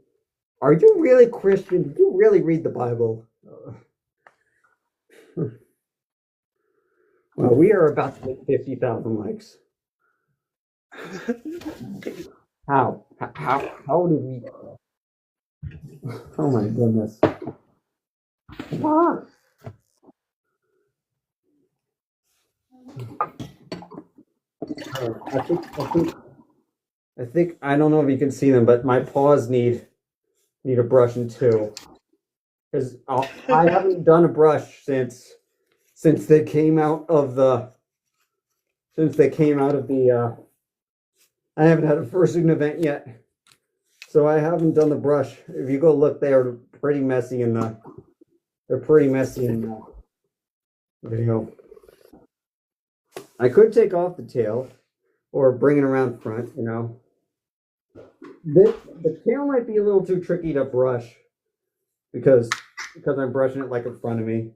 are you really Christian? Do you really read the Bible? Well, we are about to hit 50,000 likes. How? How did we? Oh my goodness. Ah. I think I don't know if you can see them, but my paws need a brushing too. Because I haven't done a brush since they came out of the I haven't had a fursuit event yet, so I haven't done the brush. If you go look, they're pretty messy in the video. I could take off the tail or bring it around front, you know. The tail might be a little too tricky to brush because I'm brushing it like in front of me.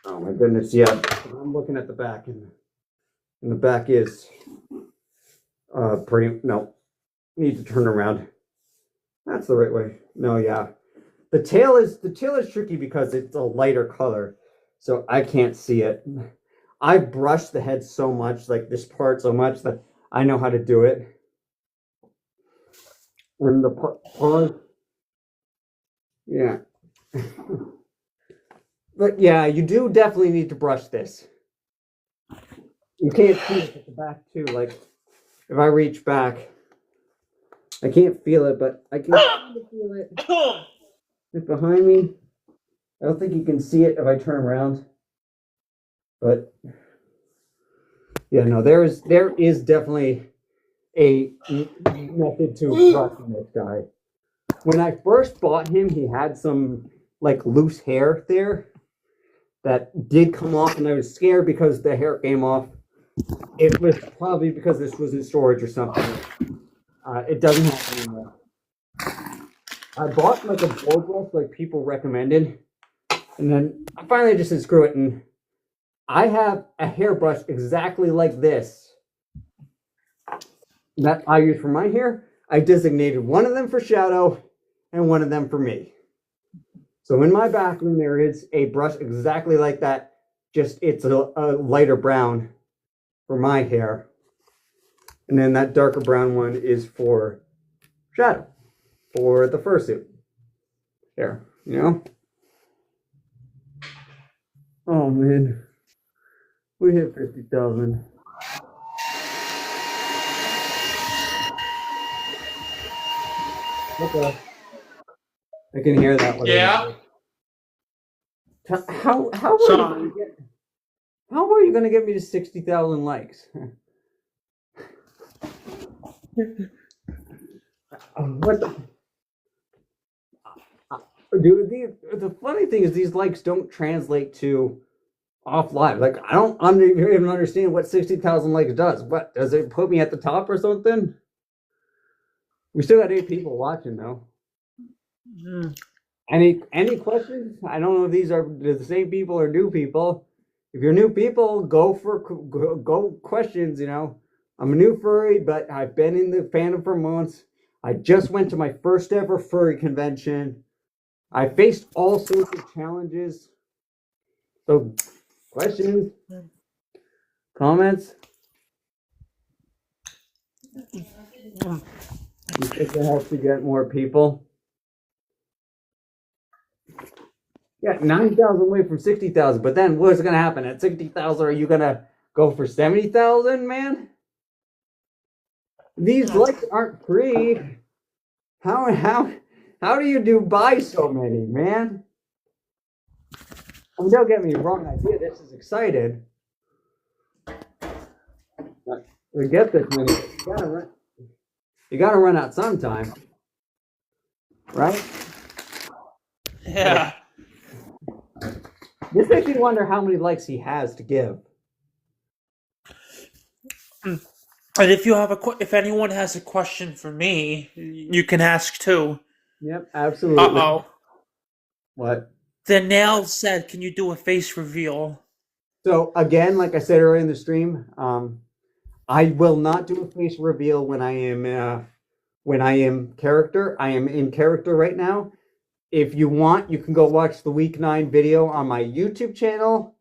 Oh my goodness, yeah. I'm looking at the back and the back is need to turn around. That's the right way. No, yeah. The tail is tricky because it's a lighter color, so I can't see it. I brushed the head so much, like this part so much, that I know how to do it. And the paws, yeah. But yeah, you do definitely need to brush this. You can't see it at the back too. Like if I reach back, I can't feel it, but I can feel it. It's behind me. I don't think you can see it if I turn around. But yeah, no, there is definitely a method to brushing this guy. When I first bought him, he had some like loose hair there that did come off, and I was scared because the hair came off. It was probably because this was in storage or something. It doesn't happen anymore. I bought like a board brush like people recommended, and then I finally just said screw it, and I have a hairbrush exactly like this that I use for my hair. I designated one of them for Shadow and one of them for me. So in my back room there is a brush exactly like that, just it's a lighter brown for my hair. And then that darker brown one is for Shadow, for the fursuit hair, you know? Oh man, we hit 50,000. Okay. I can hear that one. Yeah. How are you going to get me to 60,000 likes? What the? Dude, the funny thing is these likes don't translate to off live. Like I don't even understand what 60,000 likes does. What does it put me at the top or something? We still got 8 people watching though. Mm. Any questions? I don't know if these are the same people or new people. If you're new people, go questions. You know, I'm a new furry, but I've been in the fandom for months. I just went to my first ever furry convention. I faced all sorts of challenges. So, questions, comments. You think it helps to get more people? Yeah, 9,000 away from 60,000. But then what's going to happen? At 60,000, are you going to go for 70,000, man? These likes aren't free. How do you buy so many, man? I mean, don't get me wrong. Idea. This is excited. We get this many. You gotta run out sometime, right? Yeah. This makes me wonder how many likes he has to give. And if anyone has a question for me, you can ask too. Yep, absolutely. Uh-oh. What? Danielle said, "Can you do a face reveal?" So again, like I said earlier in the stream, I will not do a face reveal when I am character. I am in character right now. If you want, you can go watch the week 9 video on my YouTube channel.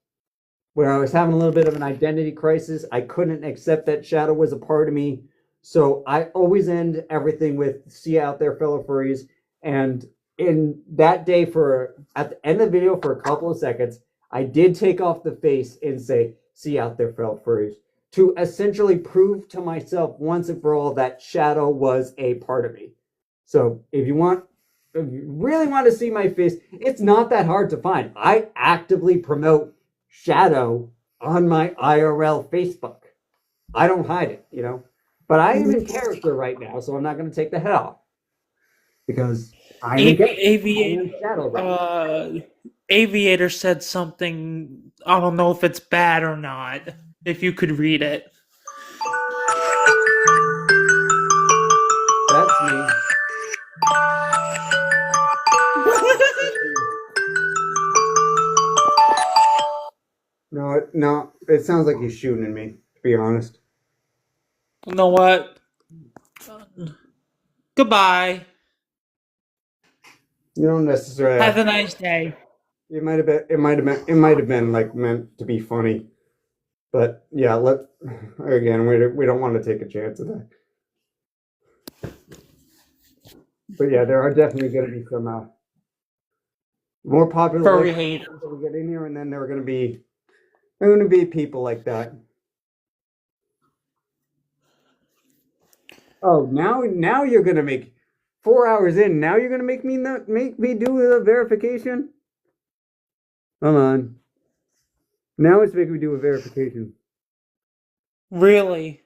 where I was having a little bit of an identity crisis. I couldn't accept that shadow was a part of me. So I always end everything with "see you out there, fellow furries." And in that day, at the end of the video, for a couple of seconds, I did take off the face and say "see you out there, fellow furries," to essentially prove to myself once and for all that shadow was a part of me. So if you really want to see my face, it's not that hard to find. I actively promote shadow on my IRL Facebook. I don't hide it, you know. But I am in character right now, so I'm not going to take the head off because I'm in shadow right now. Aviator said something. I don't know if it's bad or not. If you could read it. That's me. No, it sounds like he's shooting at me, to be honest. You know what? Goodbye. You don't necessarily have a nice day. It might have been like meant to be funny. But yeah, again, we don't want to take a chance of that. But yeah, there are definitely going to be some more popular furry haters that we get in here, and then there are going to be people like that. Oh, now you're going to make 4 hours in. Now you're going to make me do the verification. Hold on. Now it's making me do a verification. Really?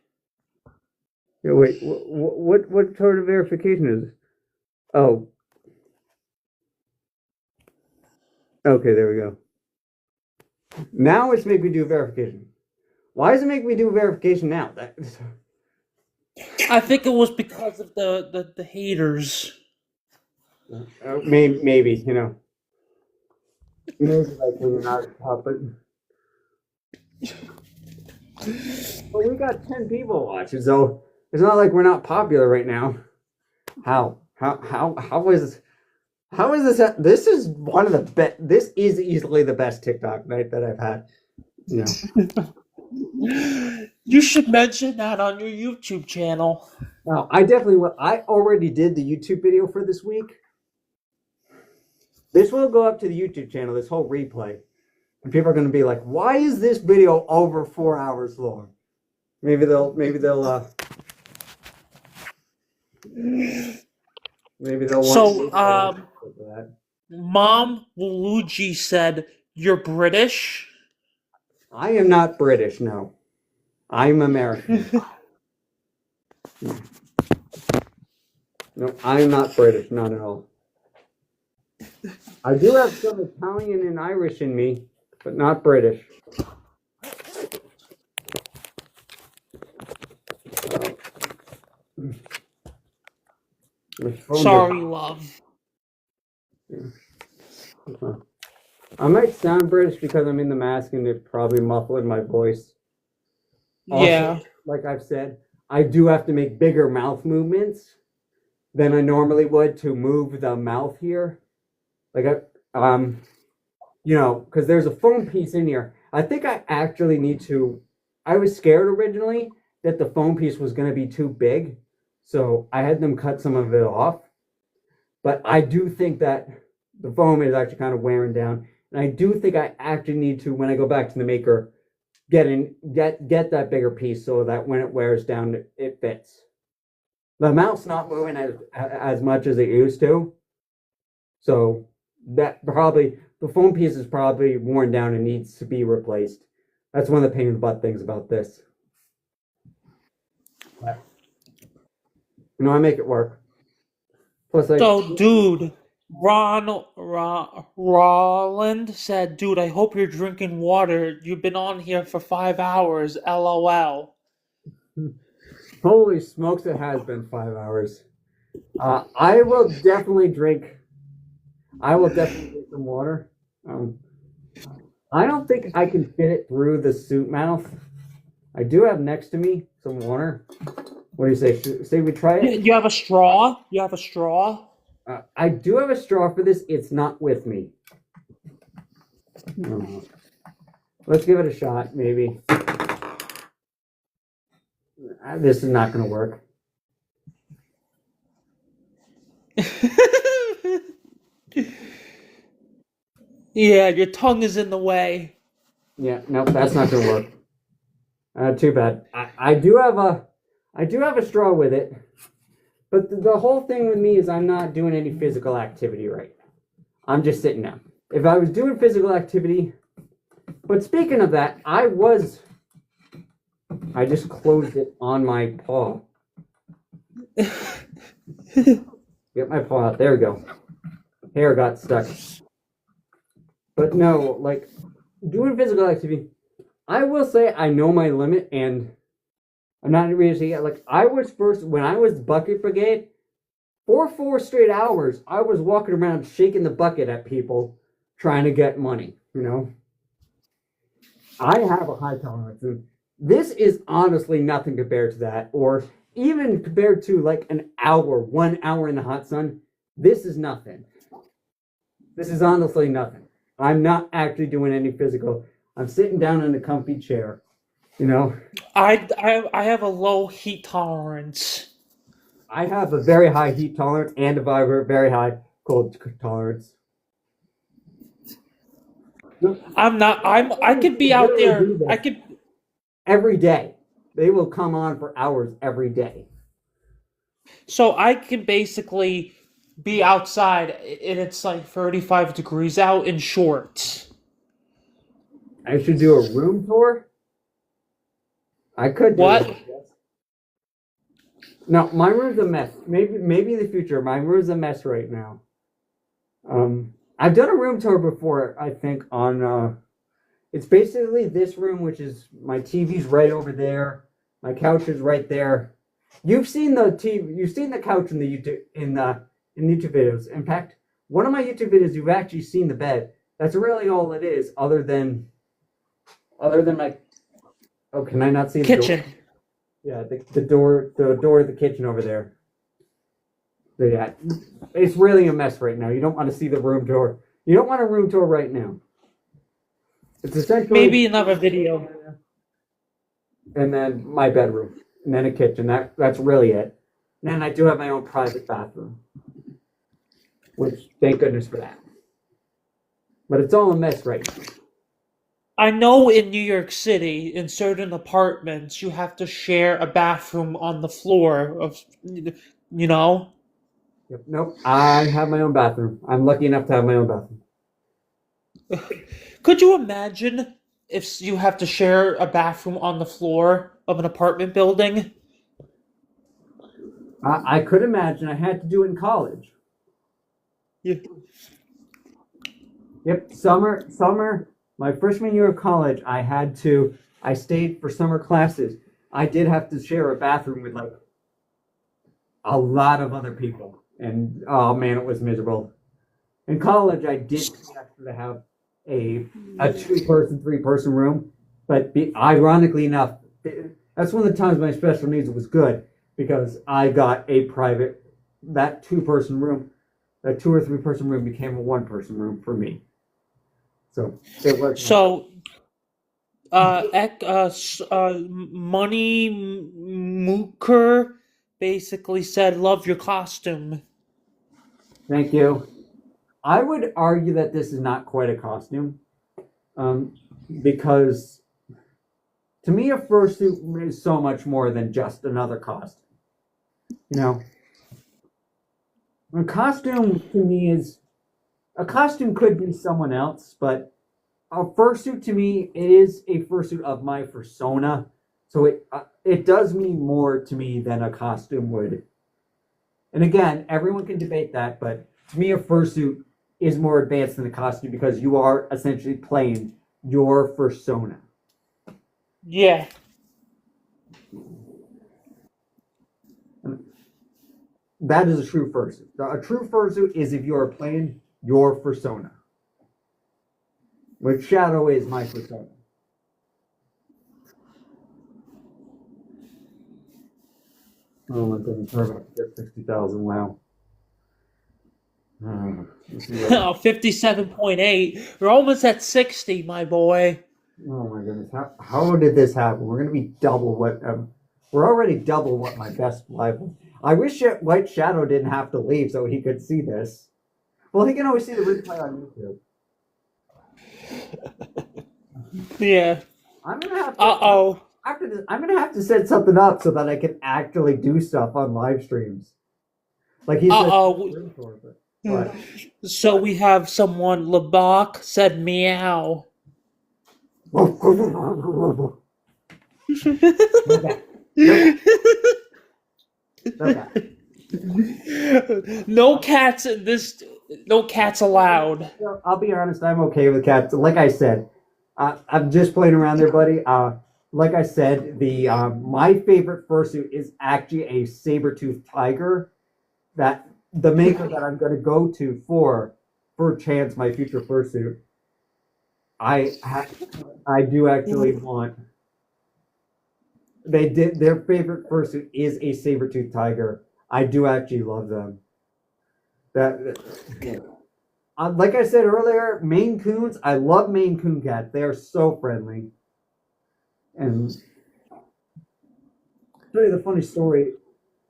Yeah, wait. What sort of verification is this? Oh. Okay, there we go. Now it's making me do verification. Why does it make me do verification now? I think it was because of the haters. Maybe, you know. Maybe like when you're not a puppet. But we got 10 people watching, so it's not like we're not popular right now. How is this? This is one of the best. This is easily the best TikTok night that I've had. You know. You should mention that on your YouTube channel. No, I definitely will. I already did the YouTube video for this week. This will go up to the YouTube channel, this whole replay. And people are going to be like, why is this video over 4 hours long? Maybe they'll want So, Mom Luigi said, "You're British?" I am not British, no. I'm American. No, I'm not British, not at all. I do have some Italian and Irish in me, but not British. Sorry, love. I might sound British because I'm in the mask and it's probably muffling my voice. Also, Yeah. like I've said, I do have to make bigger mouth movements than I normally would to move the mouth here. Like you know, because there's a foam piece in here. I think I actually need to. I was scared originally that the foam piece was going to be too big, so I had them cut some of it off. But I do think that the foam is actually kind of wearing down, and I do think I actually need to, when I go back to the maker, get that bigger piece so that when it wears down, it fits. The mouth's not moving as much as it used to, so that probably the foam piece is probably worn down and needs to be replaced. That's one of the pain in the butt things about this. But, you know, I make it work. Plus, So, dude, Roland said, "Dude, I hope you're drinking water. You've been on here for 5 hours. LOL." Holy smokes, it has been 5 hours. I will definitely drink some water. I don't think I can fit it through the suit mouth. I do have next to me some water. What do you say? Say we try it? You have a straw? You have a straw? I do have a straw for this. It's not with me. Let's give it a shot, maybe. This is not going to work. Yeah, your tongue is in the way. Yeah, nope, that's not going to work. Too bad. I do have a straw with it, but the whole thing with me is I'm not doing any physical activity right now. I'm just sitting down. If I was doing physical activity, but speaking of that, I just closed it on my paw. Get my paw out. There we go. Hair got stuck. But no, like, doing physical activity, I will say I know my limit, and I'm not really saying, like, I was first, when I was bucket brigade, for 4 straight hours, I was walking around shaking the bucket at people trying to get money, you know? I have a high tolerance, and this is honestly nothing compared to that, or even compared to like an hour, 1 hour in the hot sun. This is nothing. This is honestly nothing. I'm not actually doing any physical. I'm sitting down in a comfy chair, you know? I have a low heat tolerance. I have a very high heat tolerance and a very high cold tolerance. I could be out there. I could. Every day. They will come on for hours every day. So I can basically be outside and it's like 35 degrees out in shorts. I should do a room tour. I could do What? it. No, my room's a mess. Maybe in the future. My room's a mess right now. I've done a room tour before, I think, on it's basically this room, which is my TV's right over there. My couch is right there. You've seen the TV, you've seen the couch in the YouTube videos. In fact, one of my YouTube videos, you've actually seen the bed. That's really all it is, other than my. Oh, can I not see the Kitchen. door? Yeah, the door of the kitchen over there. So yeah, it's really a mess right now. You don't want to see the room tour. You don't want a room tour right now. It's essentially Maybe another video. and then my bedroom, and then a kitchen. That's really it. And then I do have my own private bathroom, which thank goodness for that. But it's all a mess right now. I know in New York City, in certain apartments, you have to share a bathroom on the floor of, you know? Yep, nope, I have my own bathroom. I'm lucky enough to have my own bathroom. Could you imagine if you have to share a bathroom on the floor of an apartment building? I could imagine. I had to do it in college. Yeah. Yep, summer. My freshman year of college, I stayed for summer classes. I did have to share a bathroom with like a lot of other people. And oh man, it was miserable. In college, I did have to have a 2-person, 3-person room. But ironically enough, that's one of the times my special needs was good because I got a private, that 2-person room, that 2 or 3-person room became a 1-person room for me. So it worked. So, Money Mooker basically said, "Love your costume." Thank you. I would argue that this is not quite a costume, because to me, a fursuit is so much more than just another costume. You know, a costume to me is a costume could be someone else, but a fursuit to me it is a fursuit of my persona. So it does mean more to me than a costume would. And again, everyone can debate that, but to me, a fursuit is more advanced than a costume because you are essentially playing your persona. Yeah. That is a true fursuit. A true fursuit is if you are playing your persona. Which Shadow is my persona. Oh my goodness, we're about to get 60,000, wow. Oh, 57.8. We're almost at 60, my boy. Oh my goodness. How did this happen? We're gonna be double what we're already double what my best life was. I wish White Shadow didn't have to leave so he could see this. Well, he can always see the replay on YouTube. Yeah. I'm gonna have to Uh-oh. after this, I'm gonna have to set something up so that I can actually do stuff on live streams. Like he said, Uh-oh. but So we have someone, Lebach said meow. No cats in this. No cats allowed. I'll be honest, I'm okay with cats. Like I said, I'm just playing around there, buddy. Like I said, the my favorite fursuit is actually a saber-toothed tiger. That the maker that I'm going to go to for chance my future fursuit. I do actually want. They did their favorite fursuit is a saber-toothed tiger. I do actually love them. Like I said earlier, Maine Coons. I love Maine Coon cats. They are so friendly. And I'll tell you the funny story.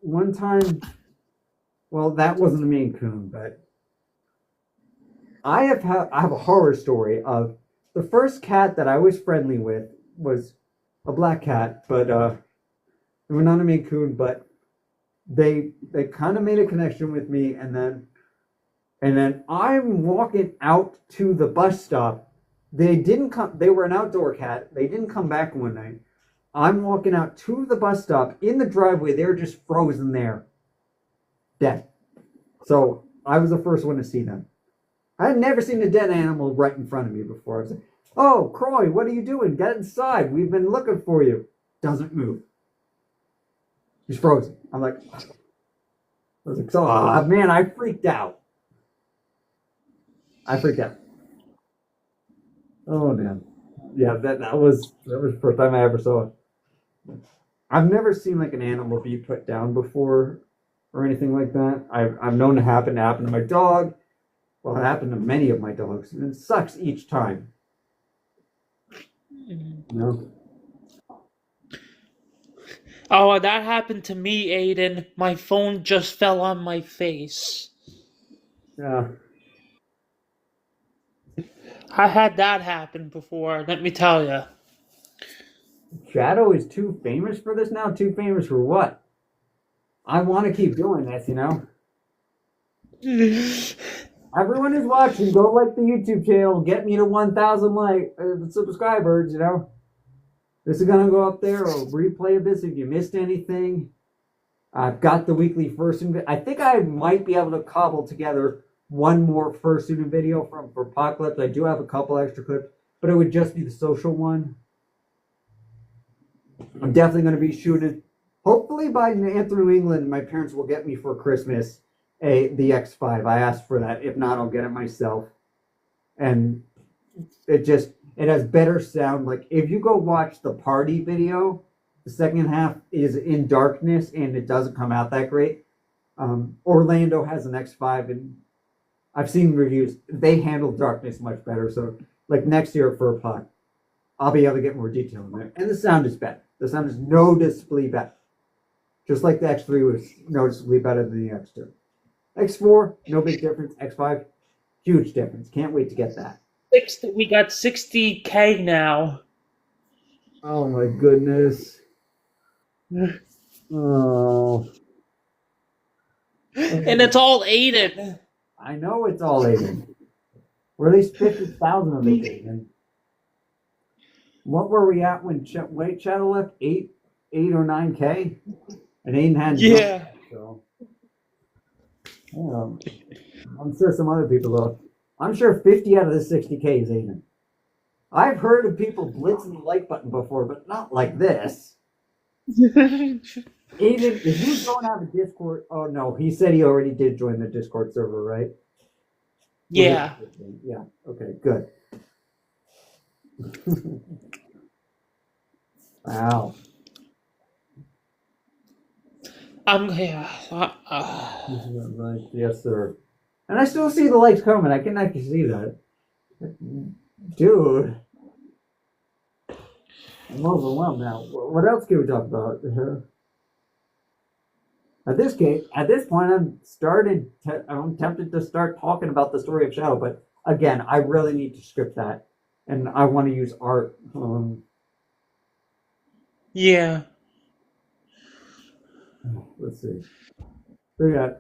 One time, well, that wasn't a Maine Coon, but I have a horror story of the first cat that I was friendly with was a black cat, but they were not a Maine Coon, but they kind of made a connection with me, and then I'm walking out to the bus stop. They didn't come. They were an outdoor cat. They didn't come back one night. I'm walking out to the bus stop in the driveway. They're just frozen there, dead. So I was the first one to see them. I had never seen a dead animal right in front of me before. I was like, "Oh, Croy, what are you doing? Get inside. We've been looking for you." Doesn't move. He's frozen. I'm like, I was like, so man, I freaked out. Oh man, yeah, that was the first time I ever saw it. I've never seen like an animal be put down before or anything like that. I've known it happen to my dog. Well, it happened to many of my dogs, and it sucks each time. You know? Oh, that happened to me, Aiden. My phone just fell on my face. Yeah. I had that happen before, let me tell you. Shadow is too famous for this now? Too famous for what? I want to keep doing this, you know? Everyone who's watching, go like the YouTube channel, get me to 1,000 subscribers, you know? This is going to go up there. I'll replay this if you missed anything. I've got the weekly fursuit. I think I might be able to cobble together one more fursuit video for Apocalypse. I do have a couple extra clips, but it would just be the social one. I'm definitely going to be shooting. Hopefully by Anthony, New England, my parents will get me for Christmas the X5. I asked for that. If not, I'll get it myself. And it has better sound. Like if you go watch the party video, the second half is in darkness and it doesn't come out that great. Orlando has an X5 and I've seen reviews. They handle darkness much better. So like next year for a pod, I'll be able to get more detail in there. And the sound is better. The sound is noticeably better. Just like the X3 was noticeably better than the X2. X4, no big difference. X5, huge difference. Can't wait to get that. We got 60K now. Oh my goodness. Oh. And it's all Aiden. I know it's all Aiden. Or at least 50,000 of it Aiden. What were we at when White Shadow left? 8 or 9K? And Aiden had yeah. So I'm sure some other people though. I'm sure 50 out of the 60K is Aiden. I've heard of people blitzing the like button before, but not like this. Aiden, is you going to have a Discord? Oh no, he said he already did join the Discord server, right? Yeah. Yeah. Okay. Good. Wow. I'm here. Yes, sir. And I still see the likes coming. I can actually see that. Dude. I'm overwhelmed now. What else can we talk about? At this point, I'm tempted to start talking about the story of Shadow, but again, I really need to script that, and I want to use art. Yeah. Let's see. So yeah,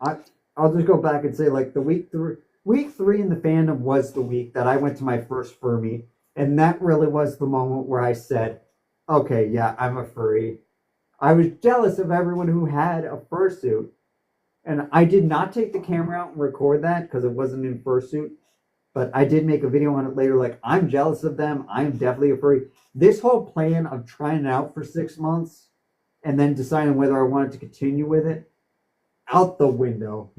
I I'll just go back and say like the week three in the fandom was the week that I went to my first fur meet, and that really was the moment where I said, "Okay, yeah, I'm a furry." I was jealous of everyone who had a fursuit, and I did not take the camera out and record that because it wasn't in fursuit. But I did make a video on it later. Like I'm jealous of them. I'm definitely a furry. This whole plan of trying it out for 6 months and then deciding whether I wanted to continue with it out the window.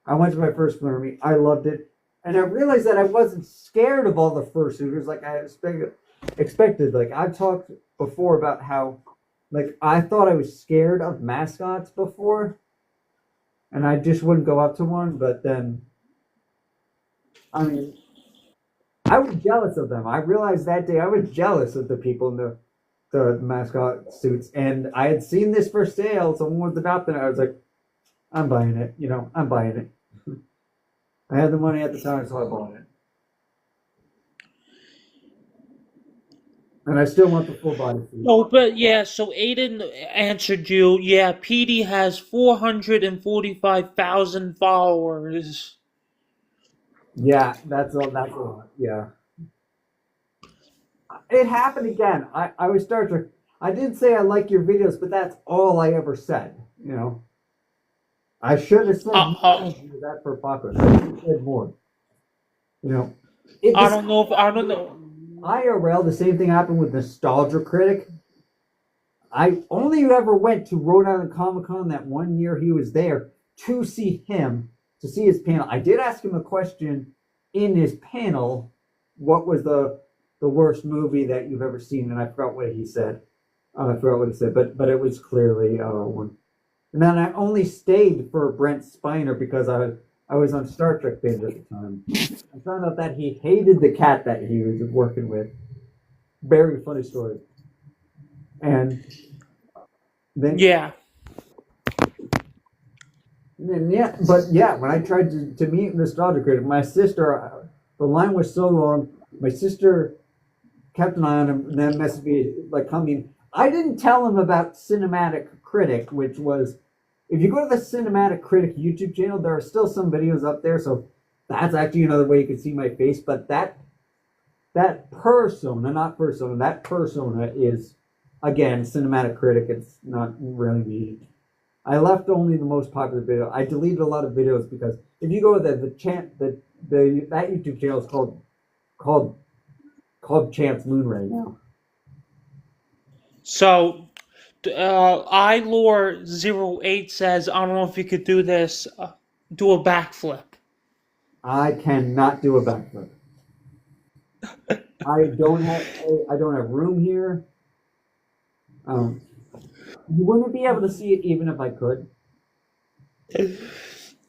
I went to my first fur meet. I loved it, and I realized that I wasn't scared of all the fursuiters like I expected. Like I've talked before about how, like I thought I was scared of mascots before, and I just wouldn't go up to one. But then, I mean, I was jealous of them. I realized that day I was jealous of the people in the mascot suits, and I had seen this for sale. Someone was adopting it. I was like, I'm buying it. I'm buying it. I had the money at the time, so I bought it. And I still want the full body suit. Oh, but yeah, so Aiden answered you. Yeah, PD has 445,000 followers. Yeah, that's a lot. Yeah. It happened again. I was Star Trek. I did say I like your videos, but that's all I ever said. I should have said more than that for Paco. I should have said more. I don't know. IRL, the same thing happened with Nostalgia Critic. I only ever went to Rhode Island Comic Con that one year he was there to see him, to see his panel. I did ask him a question in his panel, what was the worst movie that you've ever seen? And I forgot what he said. But it was clearly one. And then I only stayed for Brent Spiner because I was on Star Trek binge at the time. I found out that he hated the cat that he was working with. Very funny story. And then Yeah. when I tried to meet Nostalgia Critic, my sister, the line was so long. My sister kept an eye on him, and then messaged me like coming. I didn't tell him about Cinematic Critic, which was, if you go to the Cinematic Critic YouTube channel, there are still some videos up there, so that's actually another way you can see my face. But that persona is, again, Cinematic Critic. It's not really me. I left only the most popular video. I deleted a lot of videos because if you go to that YouTube channel is called Chance Moon right now. So, iLore08 says, I don't know if you could do this. Do a backflip. I cannot do a backflip. I don't have room here. You wouldn't be able to see it even if I could.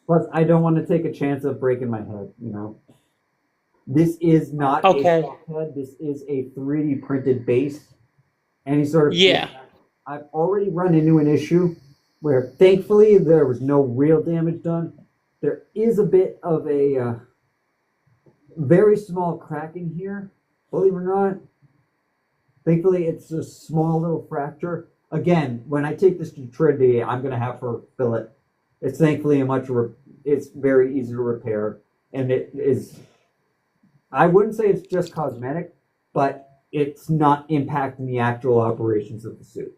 Plus, I don't want to take a chance of breaking my head. This is not a soft head. This is a 3D printed base. Any sort of I've already run into an issue where, thankfully, there was no real damage done. There is a bit of a very small crack in here, believe it or not. Thankfully, it's a small little fracture. Again, when I take this to Trinity, I'm going to have her fill it. It's thankfully it's very easy to repair. And it is, I wouldn't say it's just cosmetic, but it's not impacting the actual operations of the suit,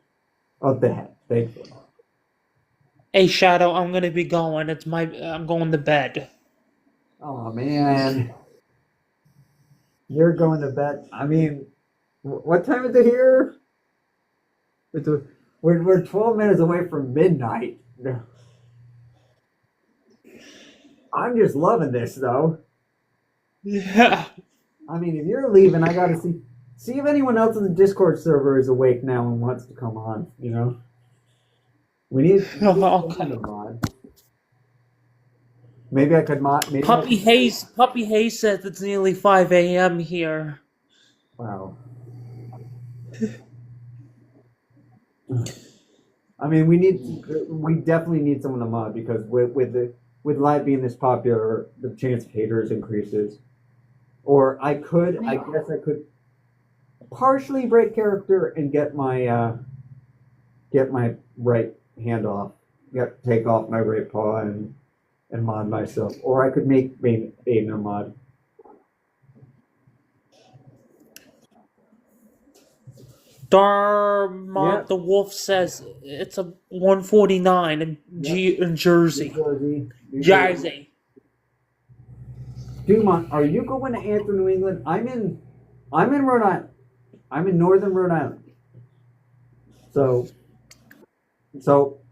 of the head, thankfully. Hey, Shadow, I'm gonna be going. I'm going to bed. Oh, man. You're going to bed. I mean, what time is it here? We're 12 minutes away from midnight. I'm just loving this, though. Yeah. I mean, if you're leaving, I gotta see if anyone else in the Discord server is awake now and wants to come on. We need to mod. Maybe I could mod. Puppy Hayes says it's nearly 5 a.m. here. Wow. I mean, we definitely need someone to mod because with live being this popular, the chance of haters increases. Or I guess I could partially break character and get my right hand off, take off my right paw and mod myself. Or I could make Aiden a mod. Darmont Yeah. the Wolf says it's a 149 in Jersey. New Jersey. Dumont, are you going to answer New England? I'm in Rhode Island. I'm in northern Rhode Island. So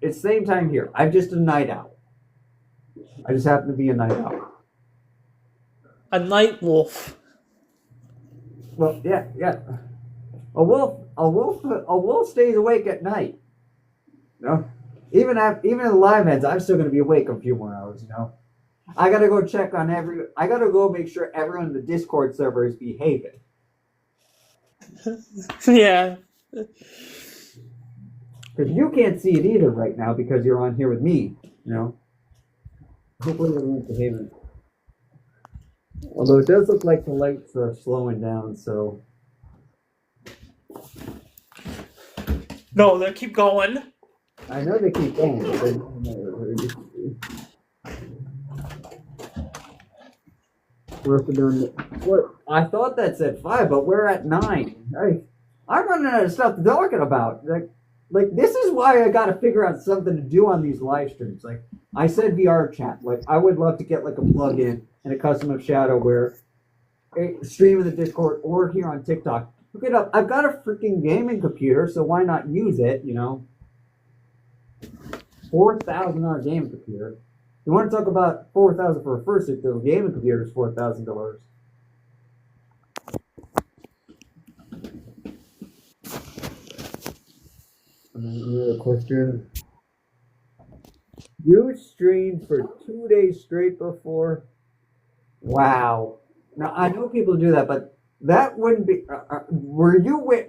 it's same time here. I'm just a night owl. I just happen to be a night owl. A night wolf. Well, yeah. A wolf stays awake at night. No, even in the live ends, I'm still going to be awake a few more hours. You know, I got to go check on I got to go make sure everyone in the Discord server is behaving. Yeah. Because you can't see it either right now because you're on here with me. You know. Hopefully everyone's behaving. Although it does look like the lights are slowing down, so. No, they keep going. I know they keep going. We're up doing what? I thought that said 5, but we're at 9. I'm running out of stuff to talk about. Like this is why I got to figure out something to do on these live streams. Like I said, VR chat. Like I would love to get like a plug-in and a custom of Shadow where stream in the Discord or here on TikTok. Look it up. I've got a freaking gaming computer, so why not use it? You know, $4,000 gaming computer. You want to talk about $4,000 for a fursuit? The gaming computer is $4,000. Another question. You streamed for 2 days straight before? Wow. Now, I know people do that, but that wouldn't be...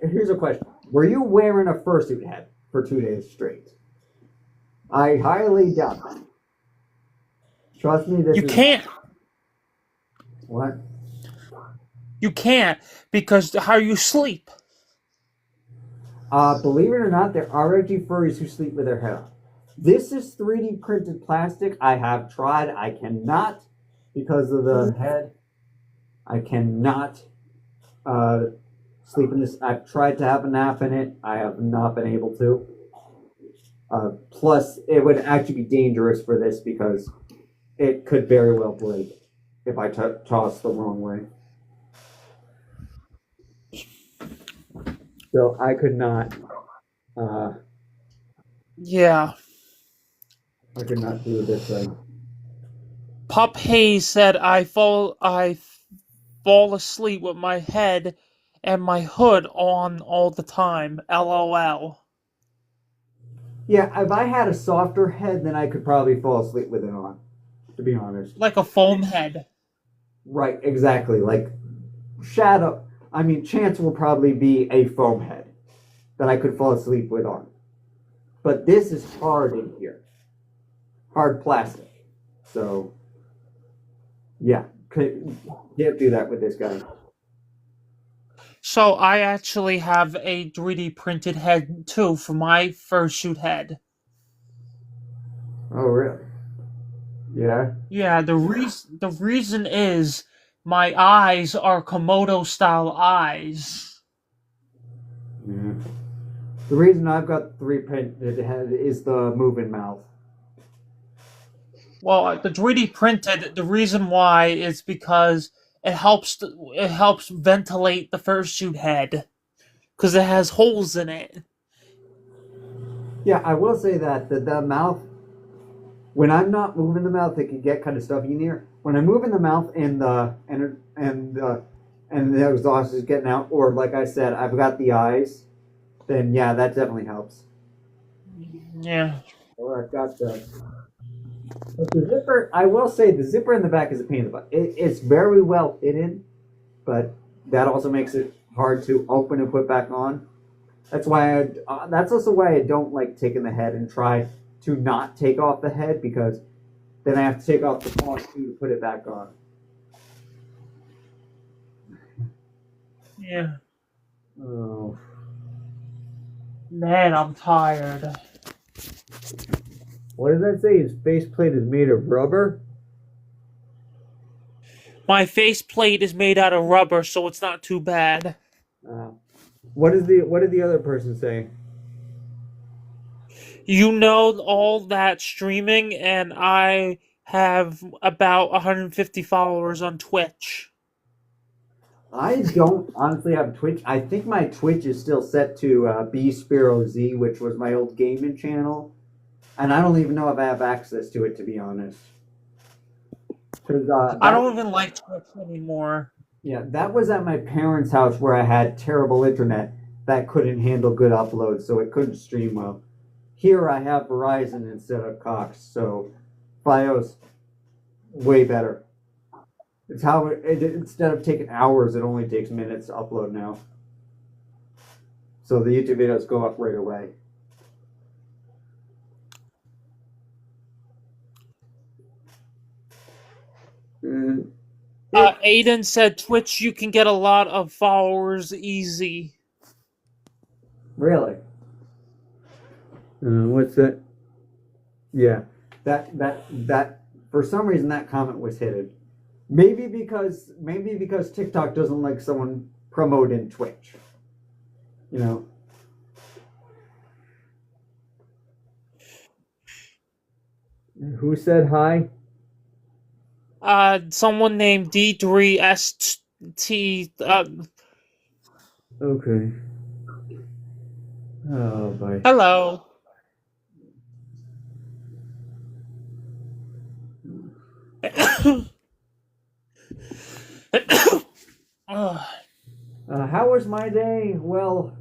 here's a question. Were you wearing a fursuit head for 2 days straight? I highly doubt that. Trust me, You can't. What? You can't because how you sleep. Believe it or not, there are actually furries who sleep with their head on. This is 3D printed plastic. I have tried. I cannot, because of the head, I cannot sleep in this. I've tried to have a nap in it. I have not been able to. Plus, it would actually be dangerous for this because it could very well break if I toss the wrong way. So I could not. Yeah. I could not do it this way. Pop Hayes said, I fall asleep with my head and my hood on all the time. LOL. Yeah, if I had a softer head, then I could probably fall asleep with it on, to be honest. Like a foam head. Right, exactly. Like, Chance will probably be a foam head that I could fall asleep with on. But this is hard in here. Hard plastic. So, yeah, can't do that with this guy. So I actually have a 3D printed head too for my fursuit head. Oh, really? Yeah. Yeah, the reason is my eyes are Komodo style eyes. Yeah. The reason I've got 3D printed head is the moving mouth. Well, the 3D printed, the reason why is because it helps ventilate the fursuit head because it has holes in it. Yeah, I will say that the mouth, when I'm not moving the mouth, it can get kind of stuffy in here. When I'm moving the mouth and the exhaust is getting out, or like I said, I've got the eyes, then yeah, that definitely helps. Yeah. Or I've got but the zipper, I will say the zipper in the back is a pain in the butt. It's very well hidden, but that also makes it hard to open and put back on. That's also why I don't like taking the head and try to not take off the head, because then I have to take off the phone to put it back on. Yeah. Oh. Man, I'm tired. What does that say? His faceplate is made of rubber? My faceplate is made out of rubber, so it's not too bad. What did the other person say? You know all that streaming, and I have about 150 followers on Twitch. I don't honestly have Twitch. I think my Twitch is still set to B Spiro Z, which was my old gaming channel, and I don't even know if I have access to it, to be honest. Because I don't even like Twitch anymore. yeah, that was at my parents' house where I had terrible internet that couldn't handle good uploads, so it couldn't stream well. Here I have Verizon instead of Cox, so FiOS way better. It's how instead of taking hours, it only takes minutes to upload now. So the YouTube videos go up right away. Aiden said Twitch, you can get a lot of followers easy. Really? What's that? Yeah, that for some reason that comment was hidden. Maybe because TikTok doesn't like someone promoting Twitch. You know. Who said hi? Someone named D3ST. Okay. Oh boy. Hello. How was my day? Well,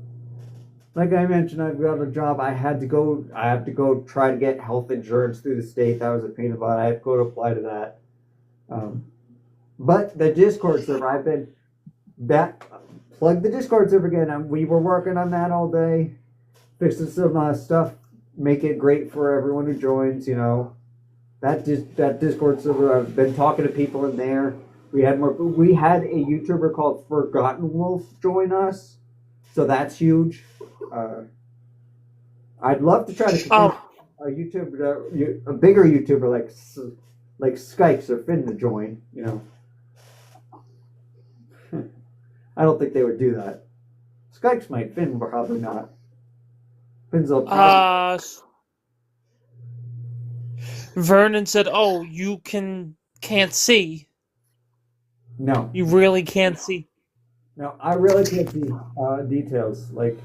like I mentioned, I've got a job. I have to go try to get health insurance through the state. That was a pain in the butt. I had to go to apply to that. But the Discord server, I've been plug the Discord server again. We were working on that all day, fixing some stuff, make it great for everyone who joins. You know, that Discord server. I've been talking to people in there. We had a YouTuber called Forgotten Wolf join us, so that's huge. I'd love to try to convince a YouTuber, a bigger YouTuber like Skykes or Finn to join. You know, I don't think they would do that. Skykes might, Finn probably not. Finn's a Vernon said, "Oh, you can't see." No. You really can't see. No, I really can't see details. Like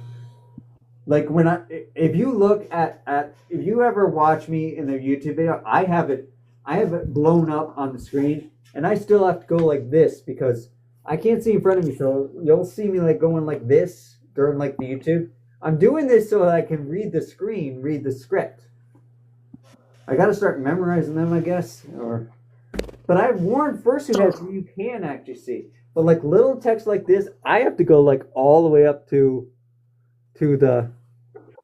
when if you look at if you ever watch me in the YouTube video, I have it blown up on the screen, and I still have to go like this because I can't see in front of me. So you'll see me like going like this during like the YouTube. I'm doing this so that I can read the screen, read the script. I got to start memorizing them, I guess, But I've warned fursuit where you can actually see. But like little text like this, I have to go like all the way up to the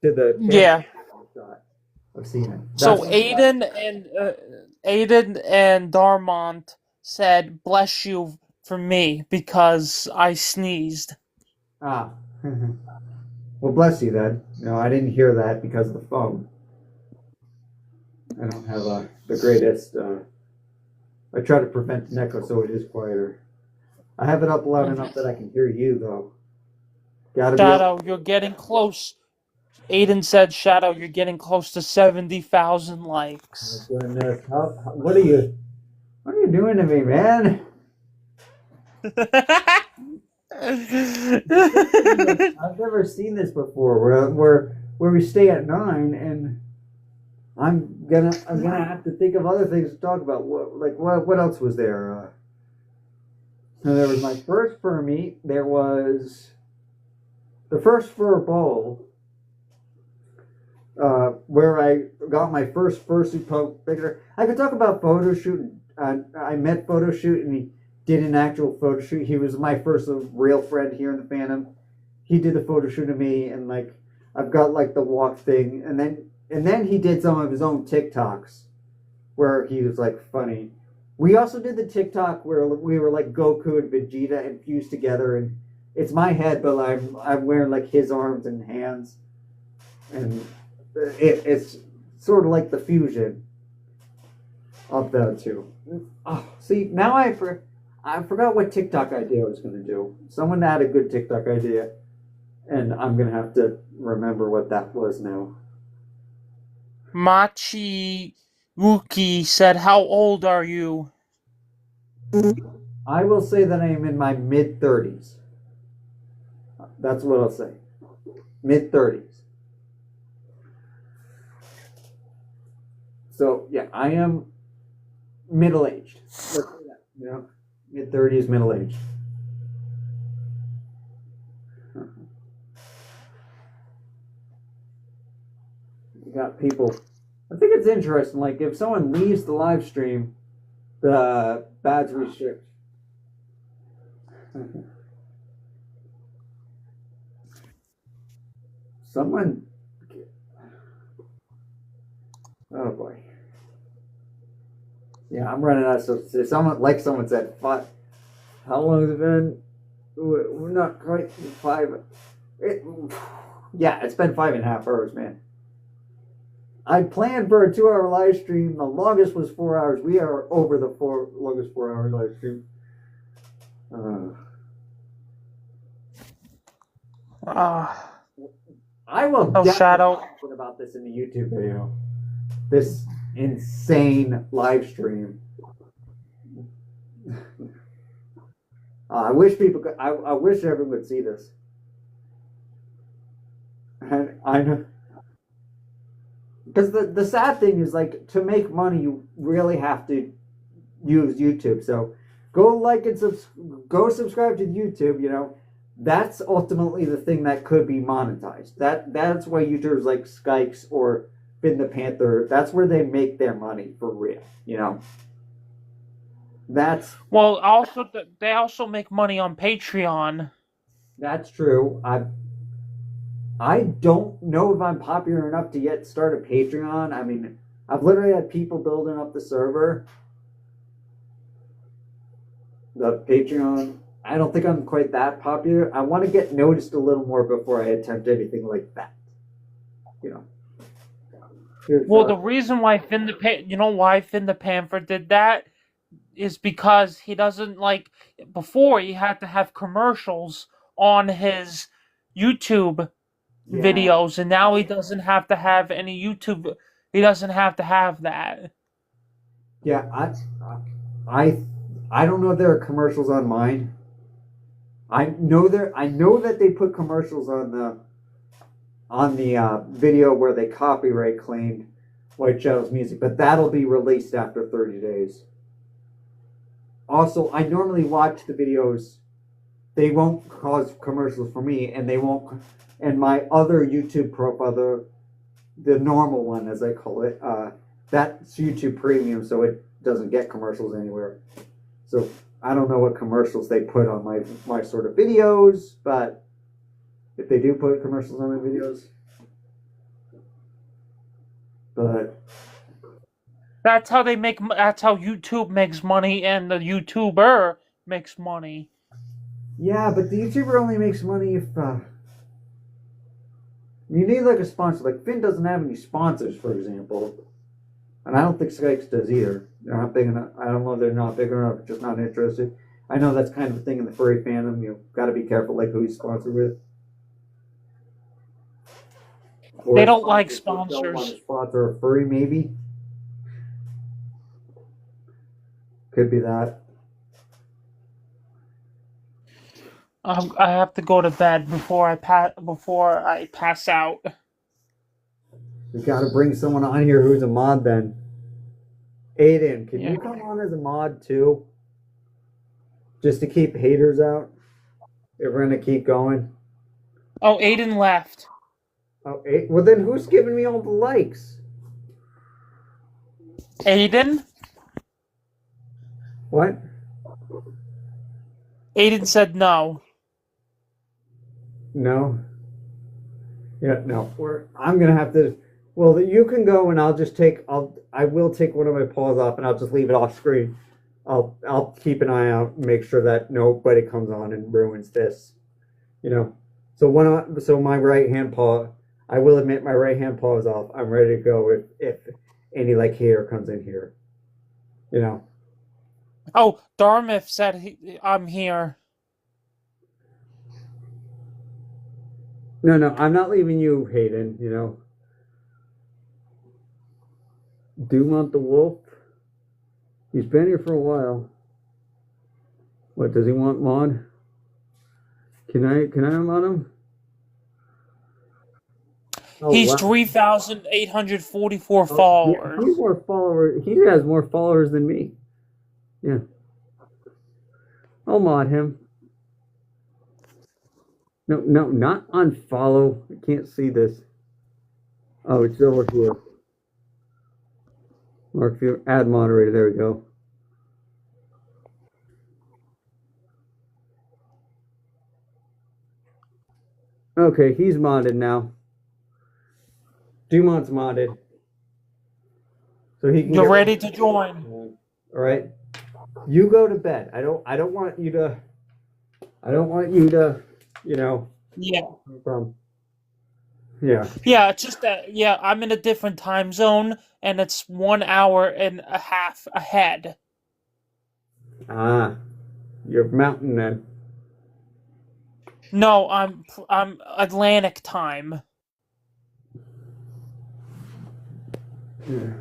Yeah. I've seen it. So Aiden and Darmont said, "Bless you for me because I sneezed." Ah. Well, bless you then. No, I didn't hear that because of the phone. I don't have the greatest. I try to prevent an echo so it is quieter. I have it up loud enough that I can hear you, though. Shadow, you're getting close. Aiden said, "Shadow, you're getting close to 70,000 likes." Oh, goodness. What are you doing to me, man? I've never seen this before. Where we stay at 9, and I'm gonna have to think of other things to talk about. What else was there? So there was my first fur meet. There was the first fur bowl, where I got my first fursuit picture. I could talk about photo shoot. I met photo shoot, and he did an actual photo shoot. He was my first real friend here in the fandom. he did the photo shoot of me, and like I've got like the walk thing, and then he did some of his own TikToks where he was like funny. We also did the TikTok where we were like Goku and Vegeta infused together, and it's my head, but I'm wearing like his arms and hands, and it's sort of like the fusion of the two. Oh, see, now I forgot what TikTok idea I was going to do. Someone had a good TikTok idea, and I'm going to have to remember what that was now. Machi Wuki said, "How old are you?" I will say that I am in my mid-30s. That's what I'll say. Mid-30s. So, yeah, I am middle-aged. Let's say that, you know, mid-30s, middle-aged. You got people. I think it's interesting. Like, if someone leaves the live stream, the badge restrict. Someone. Oh boy. Yeah, I'm running out of stuff. Someone said, how long has it been? We're not quite 5. Yeah, it's been 5.5 hours, man. I planned for a 2-hour live stream. The longest was 4 hours. We are over the longest 4-hour live stream. I will definitely talk about this in the YouTube video. This insane live stream. I wish people could. I wish everyone would see this. And I know. Because the sad thing is, like, to make money, you really have to use YouTube. So go like and go subscribe to YouTube. You know, that's ultimately the thing that could be monetized. That's why YouTubers like Skykes or Finn the Panther, that's where they make their money for real. You know, that's they also make money on Patreon. That's true. I don't know if I'm popular enough to yet start a Patreon. I mean, I've literally had people building up the server. The Patreon, I don't think I'm quite that popular. I want to get noticed a little more before I attempt anything like that. You know. Well, the reason why Finn the Panther did that is because he doesn't like. Before, he had to have commercials on his YouTube videos, and now he doesn't have to have any YouTube. He doesn't have to have that. Yeah, I don't know if there are commercials on mine. I know that they put commercials on the video where they copyright claimed White Shadow's music, but that'll be released after 30 days. Also, I normally watch the videos. They won't cause commercials for me, and they won't. And my other YouTube profile, the normal one, as I call it, that's YouTube Premium, so it doesn't get commercials anywhere. So I don't know what commercials they put on my sort of videos, but if they do put commercials on my videos, but that's how YouTube makes money, and the YouTuber makes money. Yeah, but the YouTuber only makes money if you need like a sponsor. Like Finn doesn't have any sponsors, for example, and I don't think Skykes does either. They're not big enough. I don't know if they're not big enough, just not interested. I know that's kind of a thing in the furry fandom. You got to be careful, like who you sponsor with. Or they don't like sponsors. Don't want to sponsor a furry, maybe. Could be that. I have to go to bed before I pass out. We got to bring someone on here who's a mod then. Aiden, can you come on as a mod too? Just to keep haters out? If we're going to keep going. Oh, Aiden left. Oh, well then who's giving me all the likes? Aiden? What? Aiden said no. No. Yeah, no. I'm gonna have to. Well, you can go, and I will take one of my paws off, and I'll just leave it off screen. I'll keep an eye out, and make sure that nobody comes on and ruins this. You know. So my right hand paw, I will admit my right hand paw is off. I'm ready to go if any like hater comes in here. You know. Oh, Darmith said I'm here. No, I'm not leaving you, Hayden. You know. Dumont the wolf. He's been here for a while. What does he want, mod? Can I mod him? Oh, He's wow. 3,844 followers. He's more followers. He has more followers than me. Yeah. I'll mod him. No, not unfollow. I can't see this. Oh, it's over here. Mark, add moderator. There we go. Okay, he's modded now. Dumont's modded. So he can You're ready to join. All right. You go to bed. I don't want you to Yeah. Yeah. Yeah, it's just that, I'm in a different time zone, and it's 1 hour and a half ahead. Ah. You're mountain then. No, I'm Atlantic time. Yeah.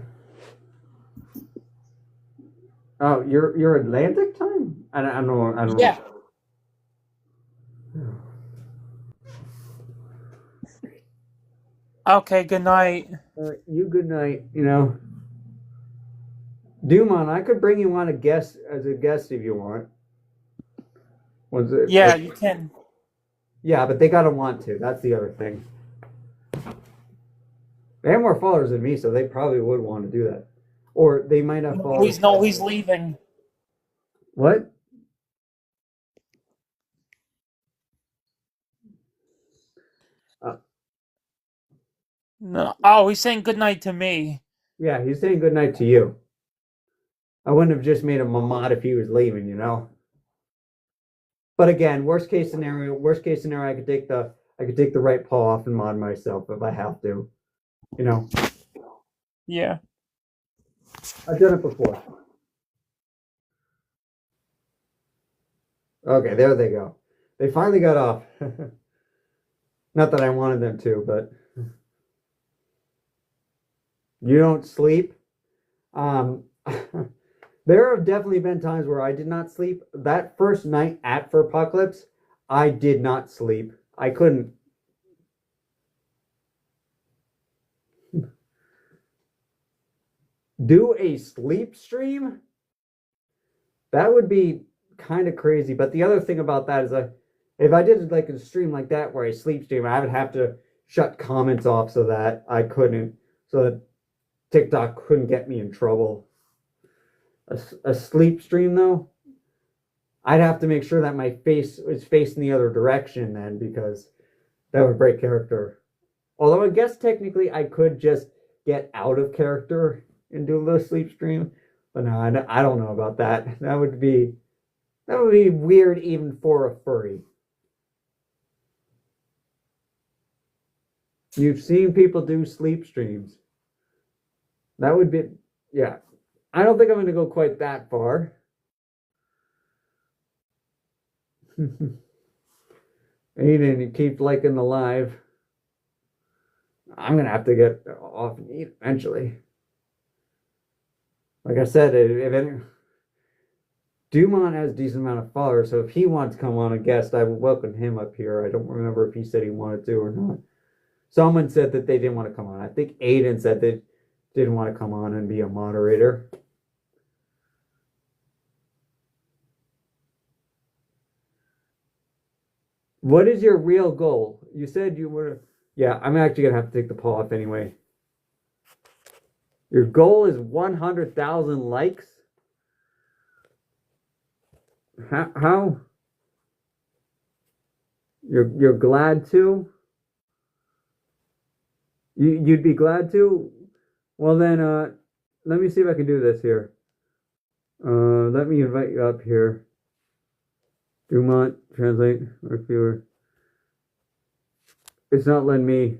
Oh, you're Atlantic time? I don't know. Yeah. Okay, good night. You good night, you know. Dumont, I could bring you on as a guest if you want. Yeah, you can. Yeah, but they gotta want to. That's the other thing. They have more followers than me, so they probably would want to do that. Or they might have followers. He's leaving. What? No. Oh, he's saying good night to me. Yeah, he's saying good night to you. I wouldn't have just made him a mod if he was leaving, you know. But again, worst case scenario, I could take the right paw off and mod myself if I have to. You know. Yeah. I've done it before. Okay, there they go. They finally got off. Not that I wanted them to, but you don't sleep. There have definitely been times where I did not sleep. That first night at Furpocalypse, I did not sleep. I couldn't. Do a sleep stream? That would be kind of crazy. But the other thing about that is if I did like a stream like that where I sleep stream, I would have to shut comments off so that TikTok couldn't get me in trouble. A sleep stream though, I'd have to make sure that my face is facing the other direction then, because that would break character. Although I guess technically I could just get out of character and do a little sleep stream, but no, I don't know about that. That would be weird even for a furry. You've seen people do sleep streams. That would be, yeah. I don't think I'm going to go quite that far. Aiden, you keep liking the live. I'm going to have to get off and eat eventually. Like I said, Dumont has a decent amount of followers, so if he wants to come on a guest, I will welcome him up here. I don't remember if he said he wanted to or not. Someone said that they didn't want to come on. I think Aiden said they didn't want to come on and be a moderator. What is your real goal? You said you were... Yeah, I'm actually going to have to take the paw off anyway. Your goal is 100,000 likes? How? You're glad to? You'd be glad to? Well then, let me see if I can do this here. Let me invite you up here. Dumont, translate, or viewer. It's not letting me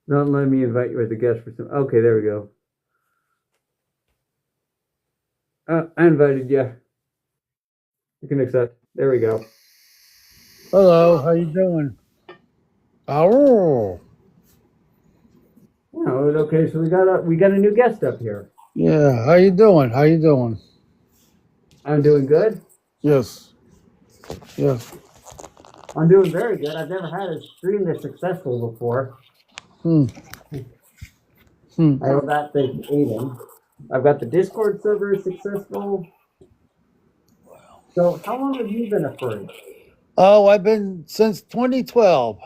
invite you as a guest for some. Okay, there we go. I invited you. You can accept. There we go. Hello, how you doing? Oh, Oh, okay. So we got a new guest up here. yeah. How you doing? How you doing? I'm doing good. Yes, yes. I'm doing very good. I've never had a stream this successful before. Hmm. Hmm. I have that thing Aiden. I've got the Discord server successful. So how long have you been a furry? Oh, I've been since 2012.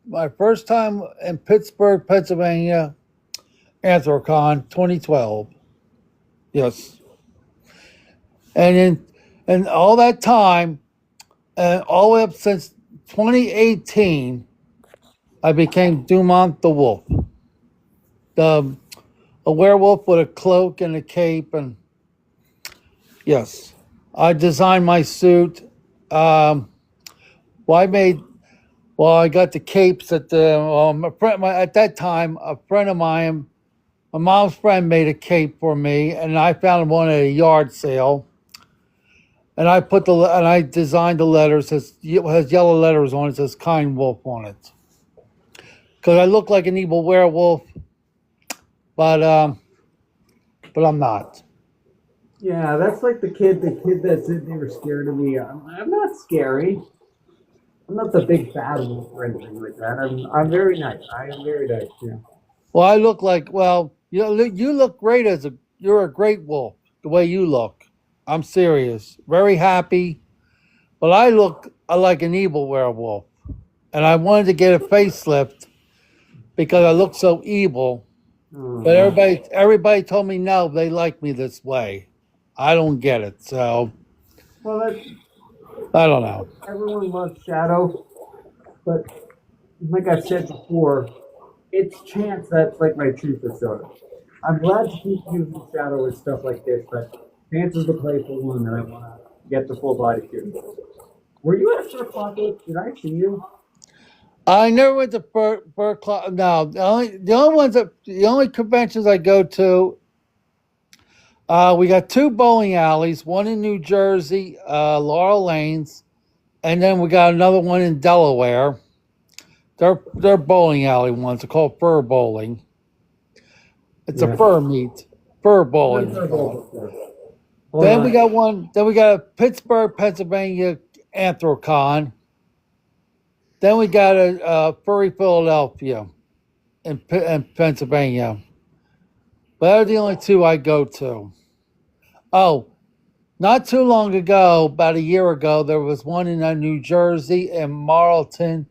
My first time in Pittsburgh, Pennsylvania, Anthrocon, 2012. Yes, and all that time, and all the way up since 2018, I became Dumont the Wolf, the a werewolf with a cloak and a cape, and yes, I designed my suit. Well, I got the capes at the at that time. A friend of mine, my mom's friend, made a cape for me, and I found one at a yard sale. And I designed the letters. It has yellow letters on it. It says "Kind Wolf" on it. Because I look like an evil werewolf, but I'm not. Yeah, that's like the kid that said they were scared of me. I'm not scary. I'm not the big bad wolf or anything like that. I'm very nice. I am very nice. Yeah. Well, I look like you look great you're a great wolf the way you look. I'm serious. Very happy. But I look like an evil werewolf. And I wanted to get a facelift because I look so evil. But everybody told me no, they like me this way. I don't get it. So Well, I don't know. everyone loves Shadow, but like I said before, it's chance that's like my true persona. I'm glad to keep using Shadow and stuff like this, but Chance is the playful one that I want to get the full body to. Were you at Sir Apocalypse? Did I see you? I never went to Fur Club. No, the only conventions I go to, we got two bowling alleys, one in New Jersey, Laurel Lanes, and then we got another one in Delaware. They're bowling alley ones. They're called fur bowling. It's a fur meet, fur bowling. Then we got one. Then we got a Pittsburgh, Pennsylvania Anthrocon. Then we got a Furry Philadelphia in Pennsylvania. But they're the only two I go to. Oh, not too long ago, about a year ago, there was one in New Jersey and Marlton.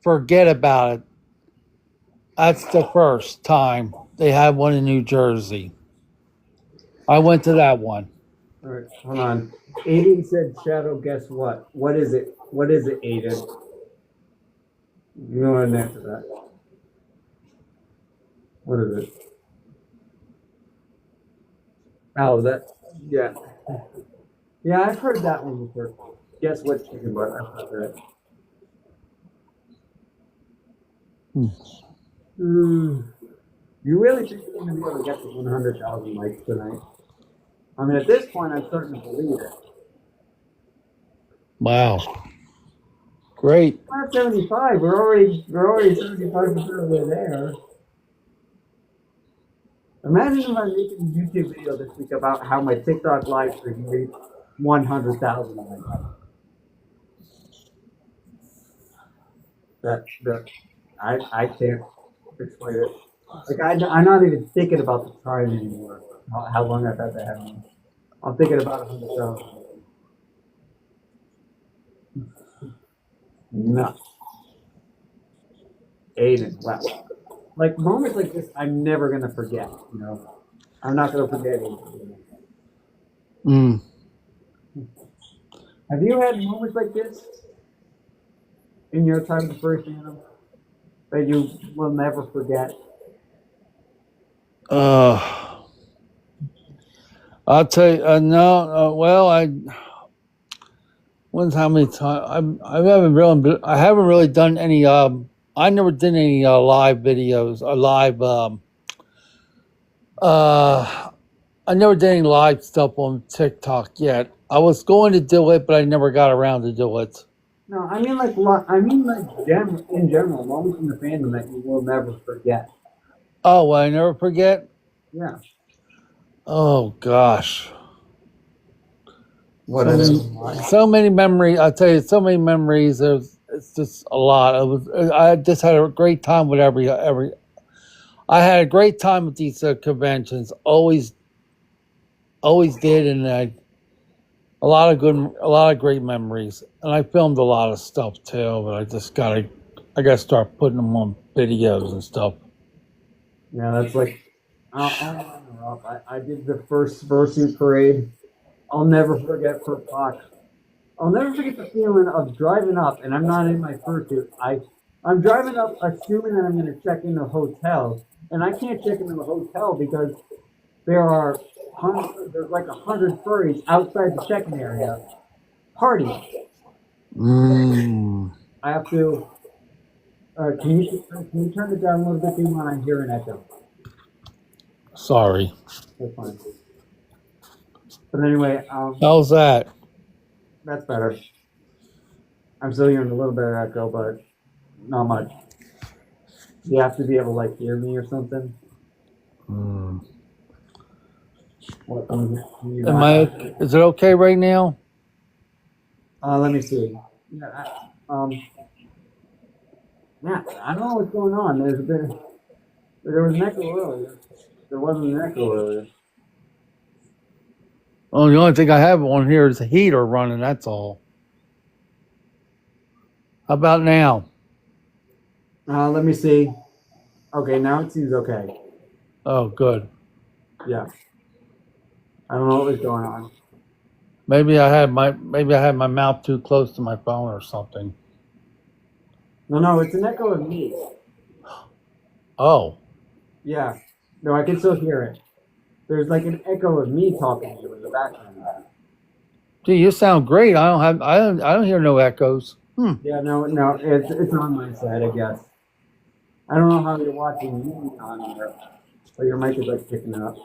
Forget about it. That's the first time they had one in New Jersey. I went to that one. All right, hold on. Aiden said Shadow, guess what? What is it? What is it, Aiden? You know what an answer to that. What is it? Oh, yeah. Yeah, I've heard that one before. Guess what chicken butt? I've heard that. You really think you're going to be able to get to 100,000 likes tonight? I mean, at this point, I'm starting to believe it. Wow. Great. We're at 75. We're already 75% of the way there. Imagine if I'm making a YouTube video this week about how my TikTok live stream reached 100,000 likes. I can't explain it. Like I'm not even thinking about the time anymore. How long I've had to have one. I'm thinking about 100,000. Nuts. Aiden, wow. Like moments like this, I'm never gonna forget. You know, I'm not gonna forget it. Have you had moments like this in your time with Furry fandom that you will never forget? I'll tell you. No. Well, when's how many times? I haven't really done any. I never did any live videos. Live. I never did any live stuff on TikTok yet. I was going to do it, but I never got around to do it. No, I mean like in general, moments in the fandom that you will never forget. Oh, will I never forget? Yeah. Oh gosh. What So many memories. I tell you, so many memories. It's just a lot. I just had a great time with every. I had a great time with these conventions. Always did, and a lot of great memories. And I filmed a lot of stuff too. But I gotta start putting them on videos and stuff. Yeah, that's like. I'll interrupt. I did the first Fursuit parade. I'll never forget for Fox. I'll never forget the feeling of driving up, and I'm not in my fursuit. I'm driving up, assuming that I'm going to check in the hotel, and I can't check into the hotel because there's like 100 furries outside the check-in area partying. I have to. Can you turn it down a little bit? When I'm hearing echo. Sorry. That's fine. But anyway, how's that? That's better. I'm still hearing a little bit of echo, but not much. You have to be able to like hear me or something. What, is it okay right now? Let me see. Yeah, I don't know what's going on. There was an echo earlier. There wasn't an echo earlier. Oh, the only thing I have on here is the heater running. That's all. How about now? Let me see. Okay, now it seems okay. Oh, good. Yeah. I don't know what was going on. Maybe I had my mouth too close to my phone or something. No, it's an echo of me. Oh. Yeah. No, I can still hear it. There's like an echo of me talking to you in the background. Gee, you sound great. I don't hear no echoes. Yeah, no, it's on my side, I guess. I don't know how you're watching me on there, but your mic is like picking it up.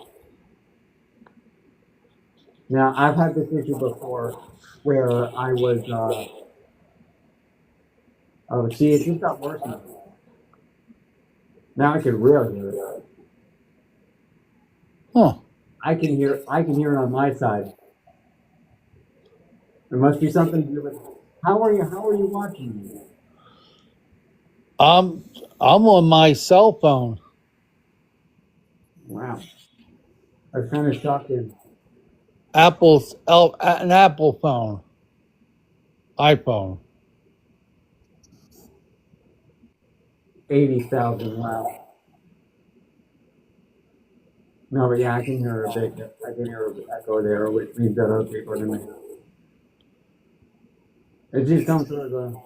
Now, I've had this issue before where I was, see, it just got worse now. Now I can really hear it. Huh. I can hear it on my side. There must be something to do with. How are you watching me? I'm on my cell phone. Wow. I was kind of shocked. An Apple phone. iPhone. 80,000. Wow. No, but yeah, I can hear a bit. I can hear an echo there, which means that other people are doing it. It just comes through the.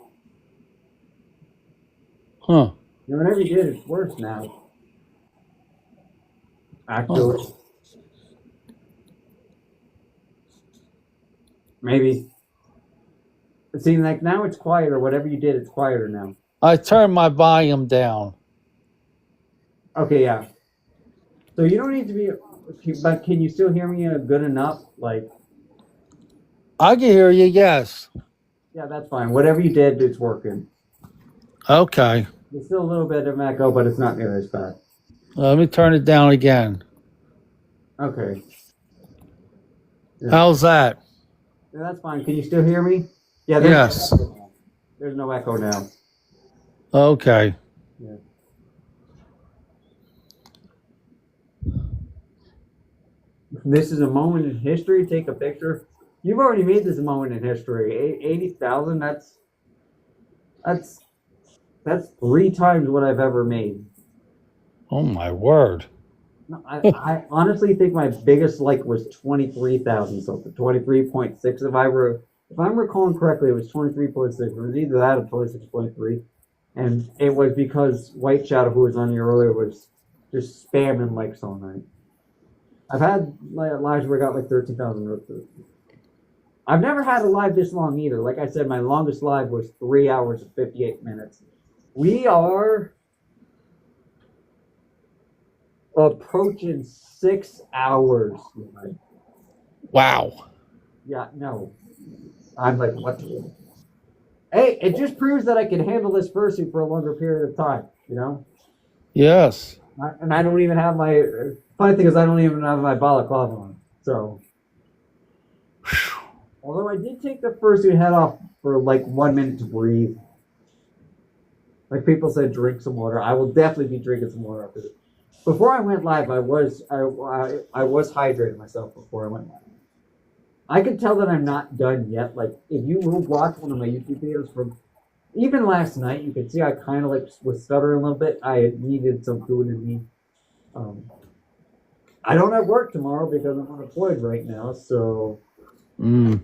Huh. You know, whatever you did, it's worse now. Actually. Huh. Maybe. It seems like now it's quieter. Whatever you did, it's quieter now. I turned my volume down. Okay, yeah. So you don't need to be, but can you still hear me good enough? Like. I can hear you, yes. Yeah, that's fine. Whatever you did, it's working. Okay. There's still a little bit of echo, but it's not near as bad. Let me turn it down again. Okay. Yeah. How's that? Yeah, that's fine. Can you still hear me? Yeah. Yes. There's no echo now. Okay. Yeah. This is a moment in history. Take a picture. You've already made this a moment in history. 80,000. That's 3 times what I've ever made. Oh my word! No, I honestly think my biggest like was 23,000 something. 23.6 if if I'm recalling correctly, it was 23.6. It was either that or 26.3. And it was because White Shadow, who was on here earlier, was just spamming likes all night. I've had lives where I got like 13,000 roasts. I've never had a live this long either. Like I said, my longest live was 3 hours and 58 minutes. We are approaching 6 hours. Wow. Yeah, no. I'm like, what? Hey, it just proves that I can handle this fursuit for a longer period of time, you know? Yes. And I don't even have my. Funny thing is, I don't even have my balaclava on. So. Although I did take the fursuit head off for like 1 minute to breathe. Like people said, drink some water. I will definitely be drinking some water after this. Before I went live, I was hydrating myself before I went live. I could tell that I'm not done yet. Like if you will watch one of my YouTube videos from even last night, you could see I kind of like was stuttering a little bit. I needed some food in me. I don't have work tomorrow because I'm unemployed right now. So, you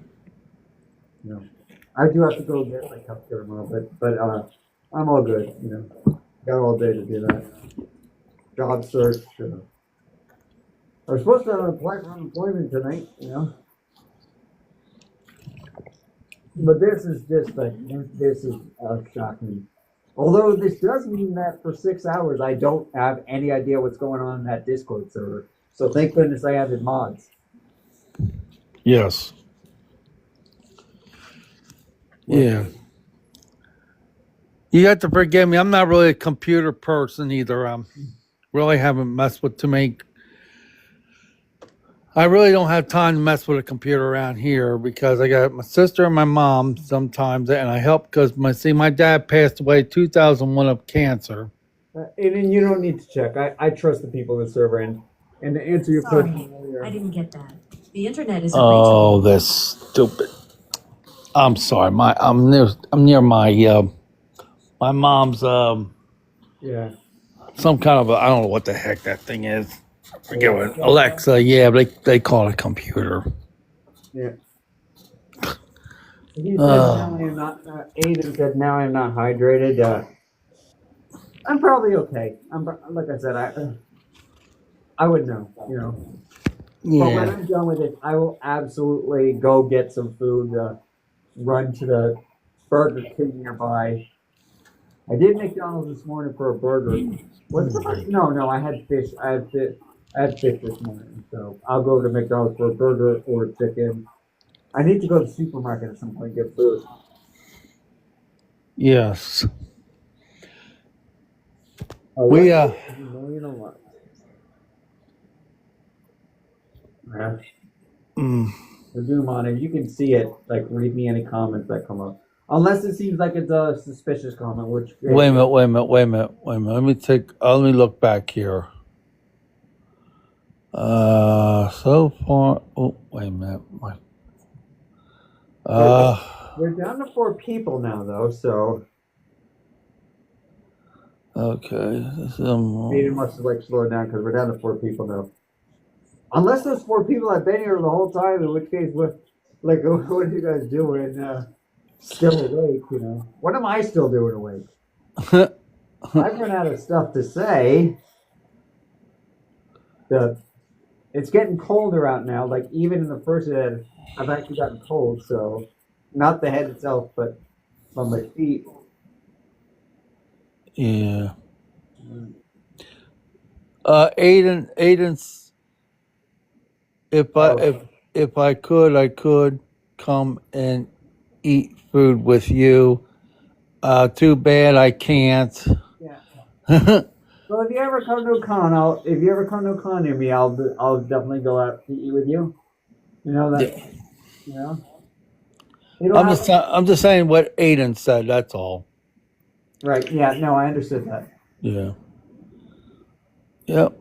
know, I do have to go get my healthcare tomorrow. But I'm all good. You know, got all day to do that. Job search. I was supposed to apply for unemployment tonight. You know. But this is just like, this is shocking. Although this does mean that for 6 hours, I don't have any idea what's going on in that Discord server. So thank goodness I added mods. Yes. Yeah. You have to forgive me. I'm not really a computer person either. Really haven't messed with too many. I really don't have time to mess with a computer around here because I got my sister and my mom sometimes, and I help because my dad passed away 2001 of cancer. And you don't need to check. I trust the people in the server. And to answer your question earlier, I didn't get that. The internet is. Oh, that's stupid. I'm sorry. I'm near my my mom's yeah. some kind of I don't know what the heck that thing is. Forget what Alexa. Yeah, but they call it a computer. Yeah. He said now I am not. Aiden said now I am not hydrated. I'm probably okay. I'm like I said. I would know. You know. Yeah. But when I'm done with it, I will absolutely go get some food. Run to the Burger King nearby. I did McDonald's this morning for a burger. What's the first? No, I had fish. I had fish this morning. So I'll go to McDonald's for a burger or chicken. I need to go to the supermarket at some point and get food. Yes. We Yeah. The Doom on it. You can see it. Like, read me any comments that come up. Unless it seems like it's a suspicious comment, which. Wait a minute. Let me look back here. So far. Oh, wait a minute. We're down to 4 people now, though. So. Okay. Maybe must have like slowed down because we're down to 4 people now. Unless those 4 people have been here the whole time, in which case, what are you guys doing? Still awake, you know? What am I still doing awake? I've run out of stuff to say. It's getting colder out now. Like even in the first head, I've actually gotten cold. So, not the head itself, but on my feet. Yeah. Aiden's. If I could, I could come and eat food with you. Too bad I can't. Yeah. So if you ever come to a con near me, I'll definitely go out to eat with you. You know that. Yeah. You know. I'm just saying what Aiden said. That's all. Right. Yeah. No, I understood that. Yeah. Yep.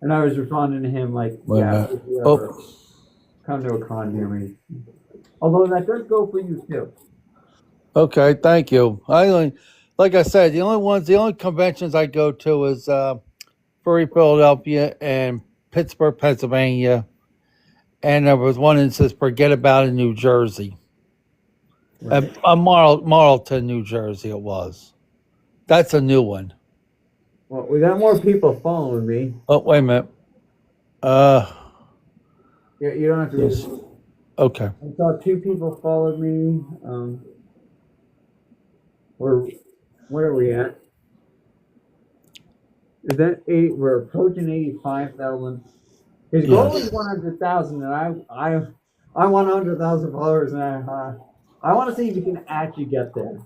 And I was responding to him like, if you ever come to a con near me. Although that does go for you too. Okay, thank you. Like I said, the only conventions I go to is Furry Philadelphia and Pittsburgh, Pennsylvania, and there was one that says "Forget About It, New Jersey." Right. Marlton, New Jersey. It was. That's a new one. Well, we got more people following me. Oh, wait a minute. Yeah, you don't have to. Yes. Okay. I saw 2 people followed me. Where are we at? Is that 8? We're approaching 85,000. His goal Yes. is 100,000, and I want 100,000 followers, and I want to see if you can actually get there.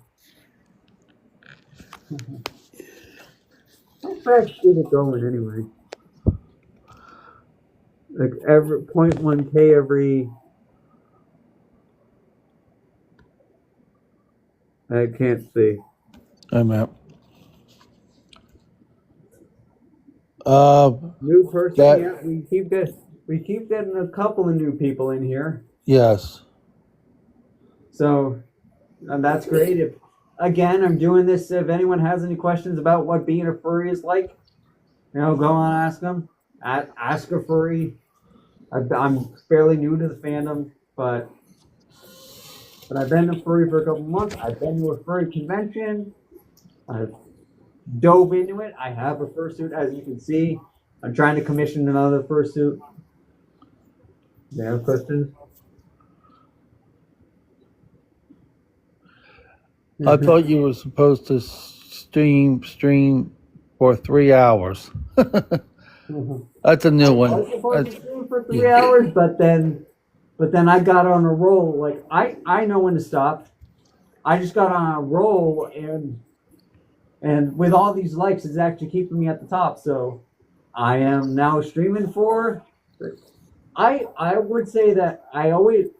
How fast is it going anyway? Like every 0.1K every. I can't see. Wait a minute. New person. That- Yeah, we keep getting a couple of new people in here. Yes. So, and that's great. If again, I'm doing this. If anyone has any questions about what being a furry is like, go on, ask them. Ask a furry. I'm fairly new to the fandom, but I've been a furry for a couple months. I've been to a furry convention. I've dove into it. I have a fursuit, as you can see. I'm trying to commission another fursuit. Do you have questions? I thought you were supposed to stream for 3 hours. That's a new I one. was supposed to stream for 3 hours, but then I got on a roll. Like I know when to stop. I just got on a roll, and with all these likes, it's actually keeping me at the top. So I am now streaming for. I would say that I always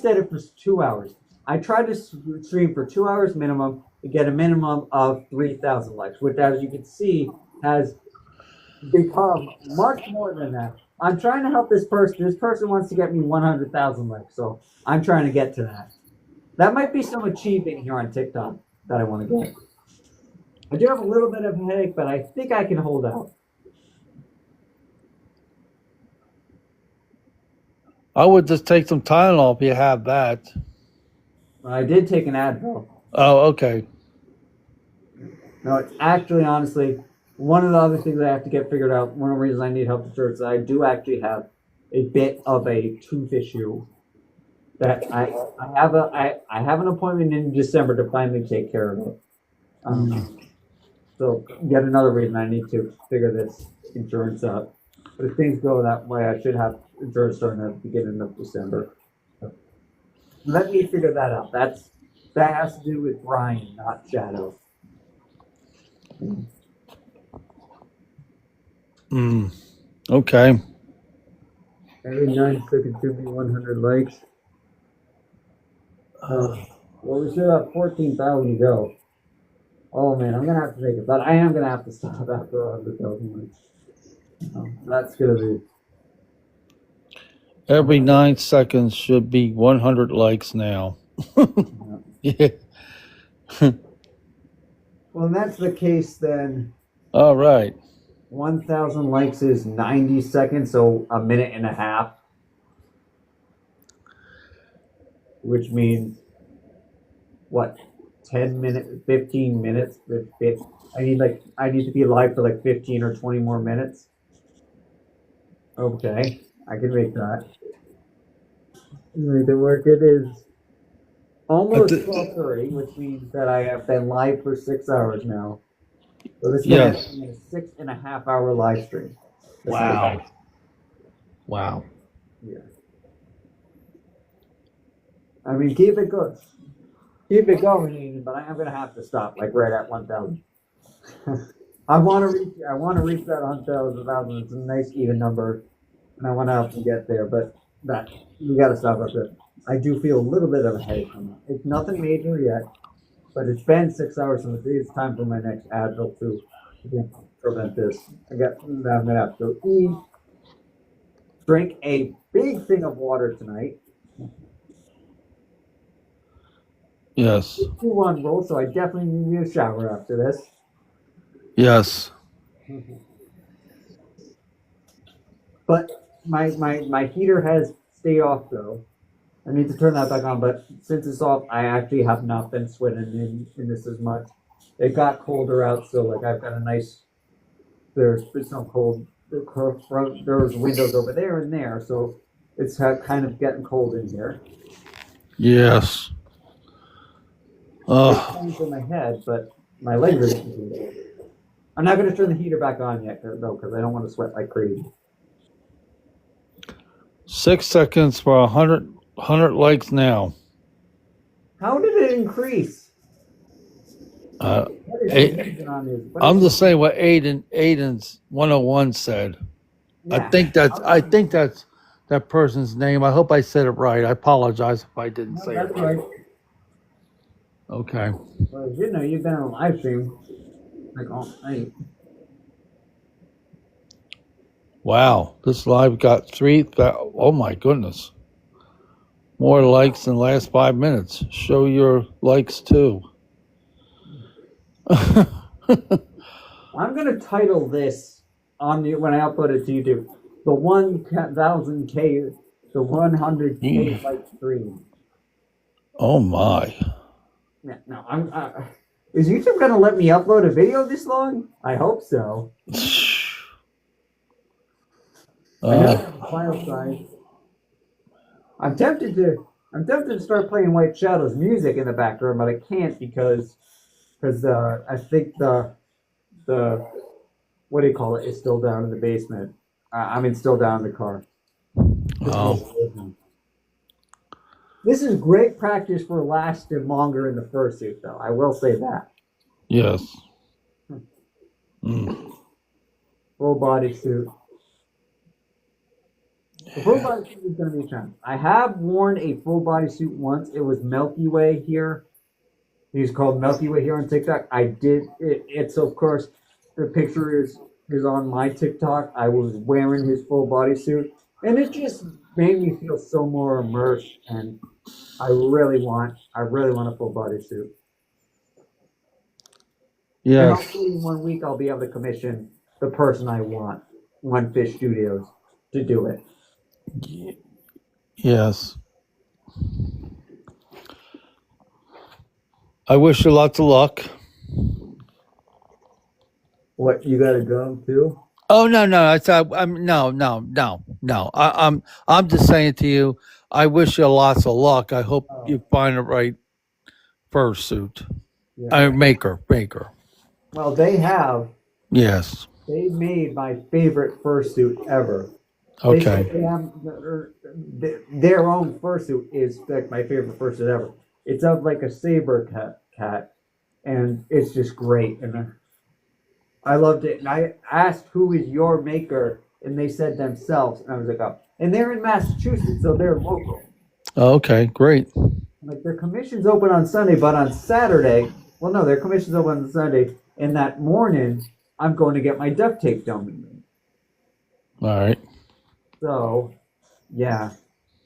set it for 2 hours. I try to stream for 2 hours minimum to get a minimum of 3,000 likes, which, as you can see, has become much more than that. I'm trying to help this person. This person wants to get me 100,000 likes, so I'm trying to get to that. That might be some achievement here on TikTok that I want to get. I do have a little bit of a headache, but I think I can hold out. I would just take some Tylenol if you have that. I did take an Advil. Oh, okay. No, it's actually, honestly, one of the other things I have to get figured out. One of the reasons I need help with church is I do actually have a bit of a tooth issue that I have an appointment in December to finally take care of it. So yet another reason I need to figure this insurance out. But if things go that way, I should have insurance starting at the beginning of December. Let me figure that out. That has to do with Brian, not Shadow. Okay. Every 9 seconds should be 100 likes. Well, we still have 14,000 to go. Oh man, I'm gonna have to take it, but I am gonna have to stop after 100,000 likes. That's gonna be. Every 9 seconds should be 100 likes now. Yeah. Well, if that's the case, then All right. 1,000 likes is 90 seconds, so a minute and a half. Which means, what, 10 minutes, 15 minutes? I need to be live for like 15 or 20 more minutes. Okay, I can make that. Make it work. It is almost 12:30, which means that I have been live for 6 hours now. So this is a 6.5 hour live stream. Wow. Wow. Yeah. I mean, keep it good. Keep it going, Ian, but I am gonna have to stop like right at 1,000. I want to reach that 1,000. It's a nice even number, and I want to help you get there. But that we got to stop up there. I do feel a little bit of a headache from that. It's nothing major yet, but it's been 6 hours, so it's time for my next Advil to prevent this. I'm gonna have to eat, drink a big thing of water tonight. Yes. 2-1 roll, so I definitely need a shower after this. Yes. But my heater has stay off though. I need to turn that back on, but since it's off, I actually have not been sweating in this as much. It got colder out, so like I've got a nice. There's some cold. There's windows over there and there, so it's kind of getting cold in here. Yes. It's coming from my head, but my legs are getting cold. I'm not going to turn the heater back on yet, though, because I don't want to sweat like crazy. 6 seconds for 100 likes now. How did it increase? I'm just saying what Aiden's 101 said. Yeah. I think that's that person's name. I hope I said it right. I apologize if I didn't say it right. Okay. Well, you've been on a live stream like all night. Wow, this live got 3,000. Oh my goodness. More likes in the last 5 minutes. Show your likes too. I'm gonna title this when I upload it to YouTube, the 1,000K, the 100K like stream. Oh my. Yeah, no, is YouTube gonna let me upload a video this long? I hope so. I know the file size. I'm tempted to start playing White Shadow's music in the background, but I can't because I think the what do you call it is still down in the basement. Still down in the car. Oh. This is great practice for lasting longer in the fursuit, though. I will say that. Yes. Full body suit. The full body suit is going to be a challenge. I have worn a full body suit once. It was Milky Way here. He's called Milky Way here on TikTok. I did it. It's of course the picture is on my TikTok. I was wearing his full body suit, and it just made me feel so more immersed. And I really want a full body suit. Yes. And hopefully in 1 week I'll be able to commission the person I want, One Fish Studios, to do it. Yes. I wish you lots of luck. What, you gotta go too? Oh no. I'm just saying to you, I wish you lots of luck. I hope you find the right fursuit. Yeah. Maker. Well, they have. Yes. They made my favorite fursuit ever. Okay. Their own fursuit is like my favorite fursuit ever. It's of like a saber cat, and it's just great. And I loved it. And I asked, "Who is your maker?" And they said themselves. And I was like, "Oh!" And they're in Massachusetts, so they're local. Okay, great. Like their commission's open on Sunday, but on Saturday, well, no, their commission's open on Sunday, and that morning I'm going to get my duct tape dummy made. All right. So, yeah,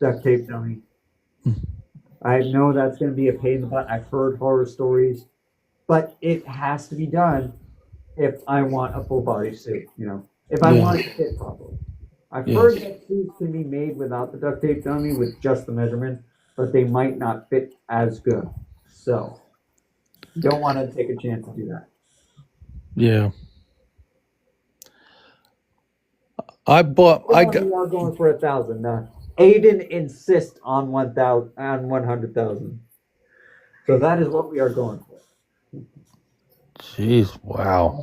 duct tape dummy. I know that's going to be a pain in the butt. I've heard horror stories, but it has to be done if I want a full body suit. If I want it to fit properly. I've heard that suits can be made without the duct tape dummy with just the measurement, but they might not fit as good. So, you don't want to take a chance to do that. Yeah. We are going for 1,000. Aiden insists on 100,000. So that is what we are going for. Jeez, wow.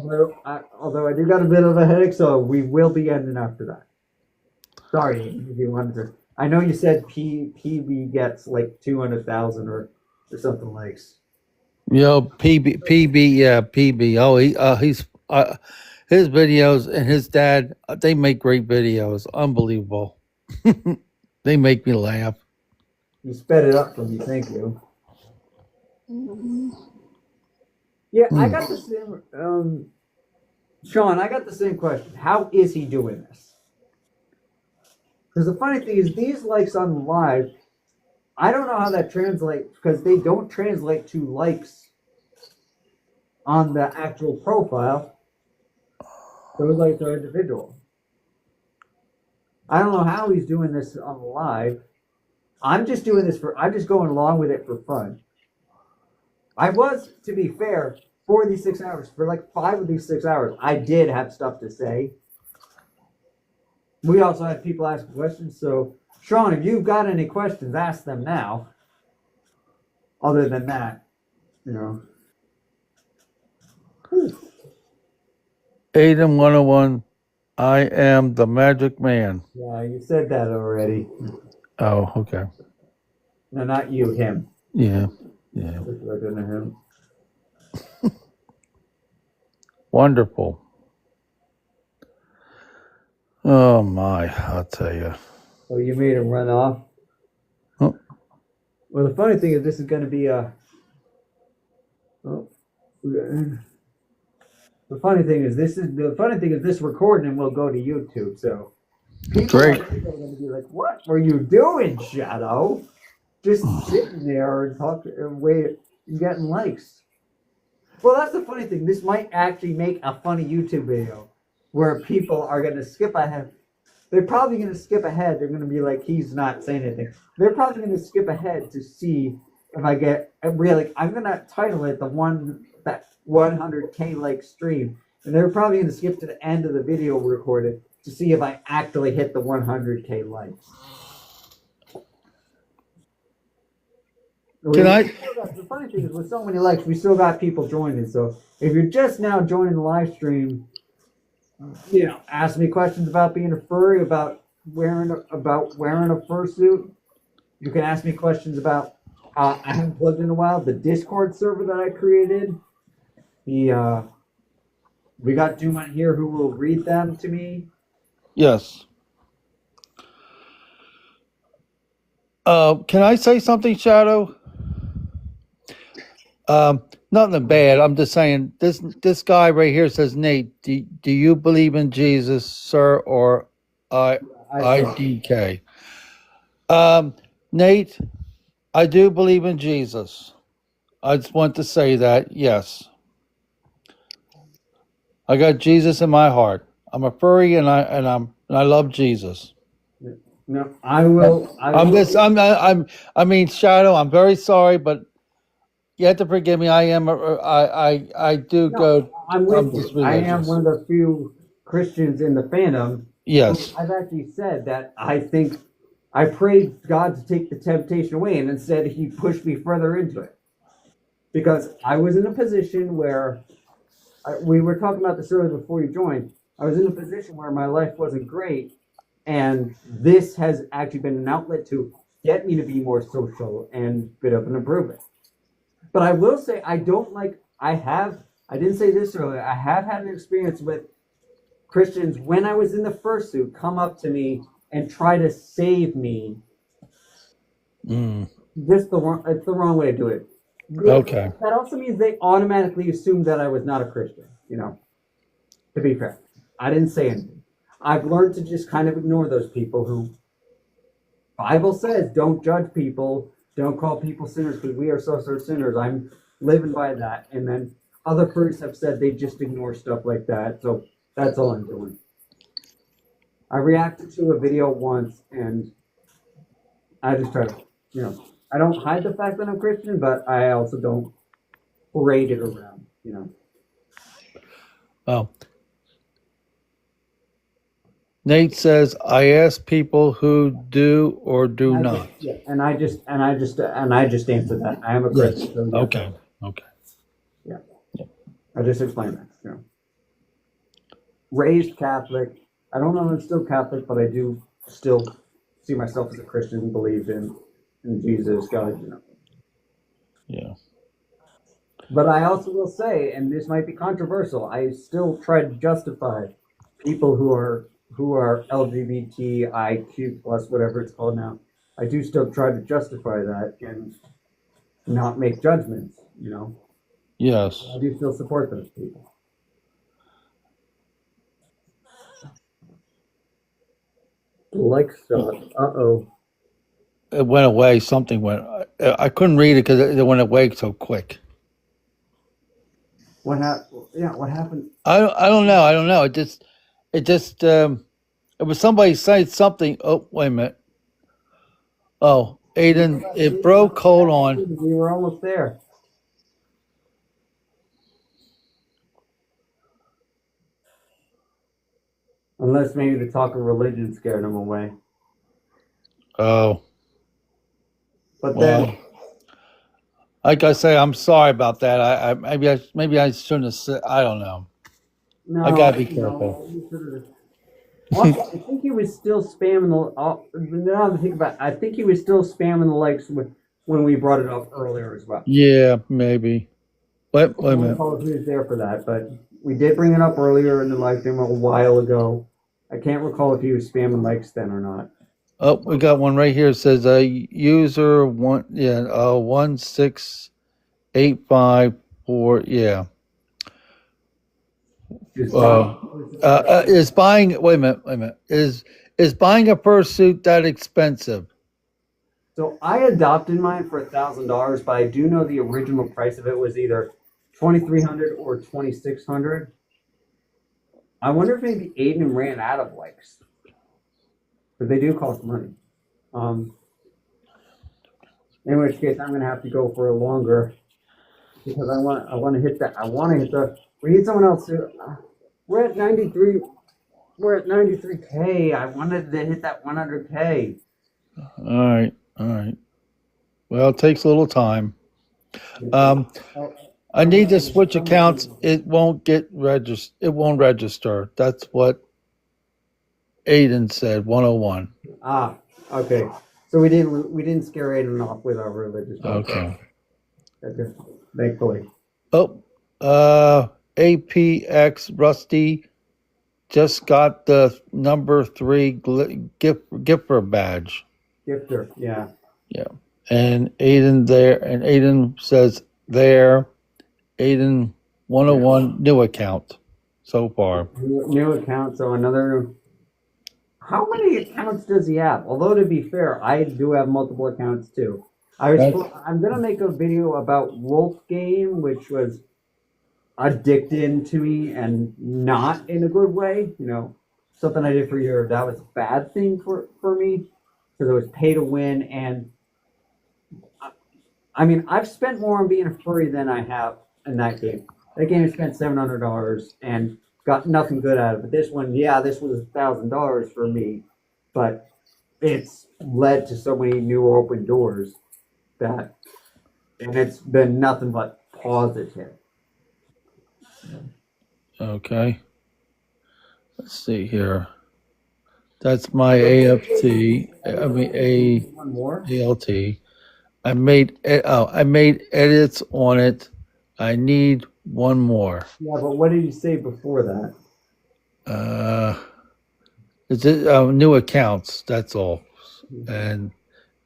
Although I do got a bit of a headache, so we will be ending after that. Sorry if you wanted to. I know you said PB gets like 200,000 or something like. PB, yeah, PB. Oh, he's his videos and his dad. They make great videos. Unbelievable. They make me laugh. You sped it up for me. Thank you. Yeah, I got the same. Sean, I got the same question. How is he doing this? Because the funny thing is, these likes on live, I don't know how that translates because they don't translate to likes on the actual profile. Those likes are individual. I don't know how he's doing this on the live. I'm just going along with it for fun. I was, to be fair, for these 6 hours, for like 5 of these 6 hours, I did have stuff to say. We also had people ask questions, so Sean, if you've got any questions, ask them now. Other than that, you know. Aiden 101, I am the magic man. Yeah, you said that already. Oh, okay. No, not you, him. Yeah. Just looking at him. Wonderful. Oh my, I'll tell you. Oh, you made him run off? Oh. Well, the funny thing is, this is going to be a. Oh, the funny thing is, this recording will go to YouTube. So people Great. are going to be like, "What were you doing, Shadow? Just sitting there and talking, and getting likes." Well, that's the funny thing. This might actually make a funny YouTube video where people are going to skip ahead. They're probably going to skip ahead. They're going to be like, he's not saying anything. They're probably going to skip ahead to see if I get really. I'm going to title it that 100K like stream, and they're probably going to skip to the end of the video recorded to see if I actually hit the 100K likes. The funny thing is, with so many likes, we still got people joining. So if you're just now joining the live stream, ask me questions about being a furry, about wearing a fursuit. You can ask me questions about. I haven't plugged in a while. The Discord server that I created. We got Doom here who will read them to me. Yes. Can I say something, Shadow? Nothing bad. I'm just saying this guy right here says, Nate, do you believe in Jesus, sir, or IDK? Nate, I do believe in Jesus. I just want to say that, yes. I got Jesus in my heart. I'm a furry and I love Jesus. No, I will. I mean, Shadow, I'm very sorry, but you have to forgive me. I'm with you. I am one of the few Christians in the fandom. Yes. I've actually said that I prayed God to take the temptation away, and instead he pushed me further into it. Because I was in a position where, we were talking about this earlier before you joined, I was in a position where my life wasn't great, and this has actually been an outlet to get me to be more social and a bit of an improvement. But I will say, I didn't say this earlier, I have had an experience with Christians when I was in the fursuit come up to me and try to save me. It's the wrong way to do it. Okay. That also means they automatically assumed that I was not a Christian, to be fair. I didn't say anything. I've learned to just kind of ignore those people who, Bible says, don't judge people, don't call people sinners because we are so sinners. I'm living by that. And then other priests have said they just ignore stuff like that. So that's all I'm doing. I reacted to a video once and I just try to, I don't hide the fact that I'm Christian, but I also don't parade it around, Oh. Nate says, I ask people who do or do not. And I just answered that. I am a Christian. Yes. So Okay. Yeah. I just explained that. Raised Catholic. I don't know if I'm still Catholic, but I do still see myself as a Christian and believe in Jesus, God, Yeah. But I also will say, and this might be controversial, I still try to justify people who are LGBTIQ plus, whatever it's called now. I do still try to justify that and not make judgments, Yes. I do still support those people. Like stuff. Uh-oh. It went away. Something went. I couldn't read it because it went away so quick. What happened? Yeah, what happened? I don't know. It just it It was somebody saying something. Oh, wait a minute. Oh, Aiden, it broke. Hold on. We were almost there. Unless maybe the talk of religion scared him away. Oh, But well, then, like I say, I'm sorry about that. I maybe I shouldn't have said. I don't know. no, I gotta be no, careful. you should've- Also, I think he was still spamming the. Now that I think about it, I think he was still spamming the likes when we brought it up earlier as well. Yeah, maybe. Wait I a don't minute. recall if he was there for that, but we did bring it up earlier in the live stream a while ago. I can't recall if he was spamming likes then or not. Oh, we got one right here. It says user 16854. Yeah. Just Is buying? Wait a minute. Is buying a fursuit that expensive? So I adopted mine for $1,000, but I do know the original price of it was either 2,300 or 2,600. I wonder if maybe Aiden ran out of likes, but they do cost money. In which case, I'm gonna have to go for a longer because I want to hit that. I want to hit the. We need someone else to. We're at 93. We're at 93K. I wanted to hit that 100K. All right. Well, it takes a little time. I need to switch accounts. It won't get registered. It won't register. That's what Aiden said. 101. Ah, okay. So we didn't scare Aiden off with our religious. Okay. Thankfully. Oh, APX Rusty just got the number 3 gifter badge. Gifter, yeah. Yeah. And Aiden says there. Aiden 101 new account so far. New account, so another. How many accounts does he have? Although to be fair, I do have multiple accounts too. I'm gonna make a video about Wolf Game, which was addicted to me and not in a good way. You know, something I did for a year. That was a bad thing for me because it was pay to win. And I mean, I've spent more on being a furry than I have in that game. That game I spent $700 and got nothing good out of it. This one, yeah, this was $1,000 for me, but it's led to so many new open doors that, and it's been nothing but positive. Okay. Let's see here. That's my AFT. I mean One more. ALT. I made edits on it. I need one more. Yeah, but what did you say before that? It's new accounts. That's all. And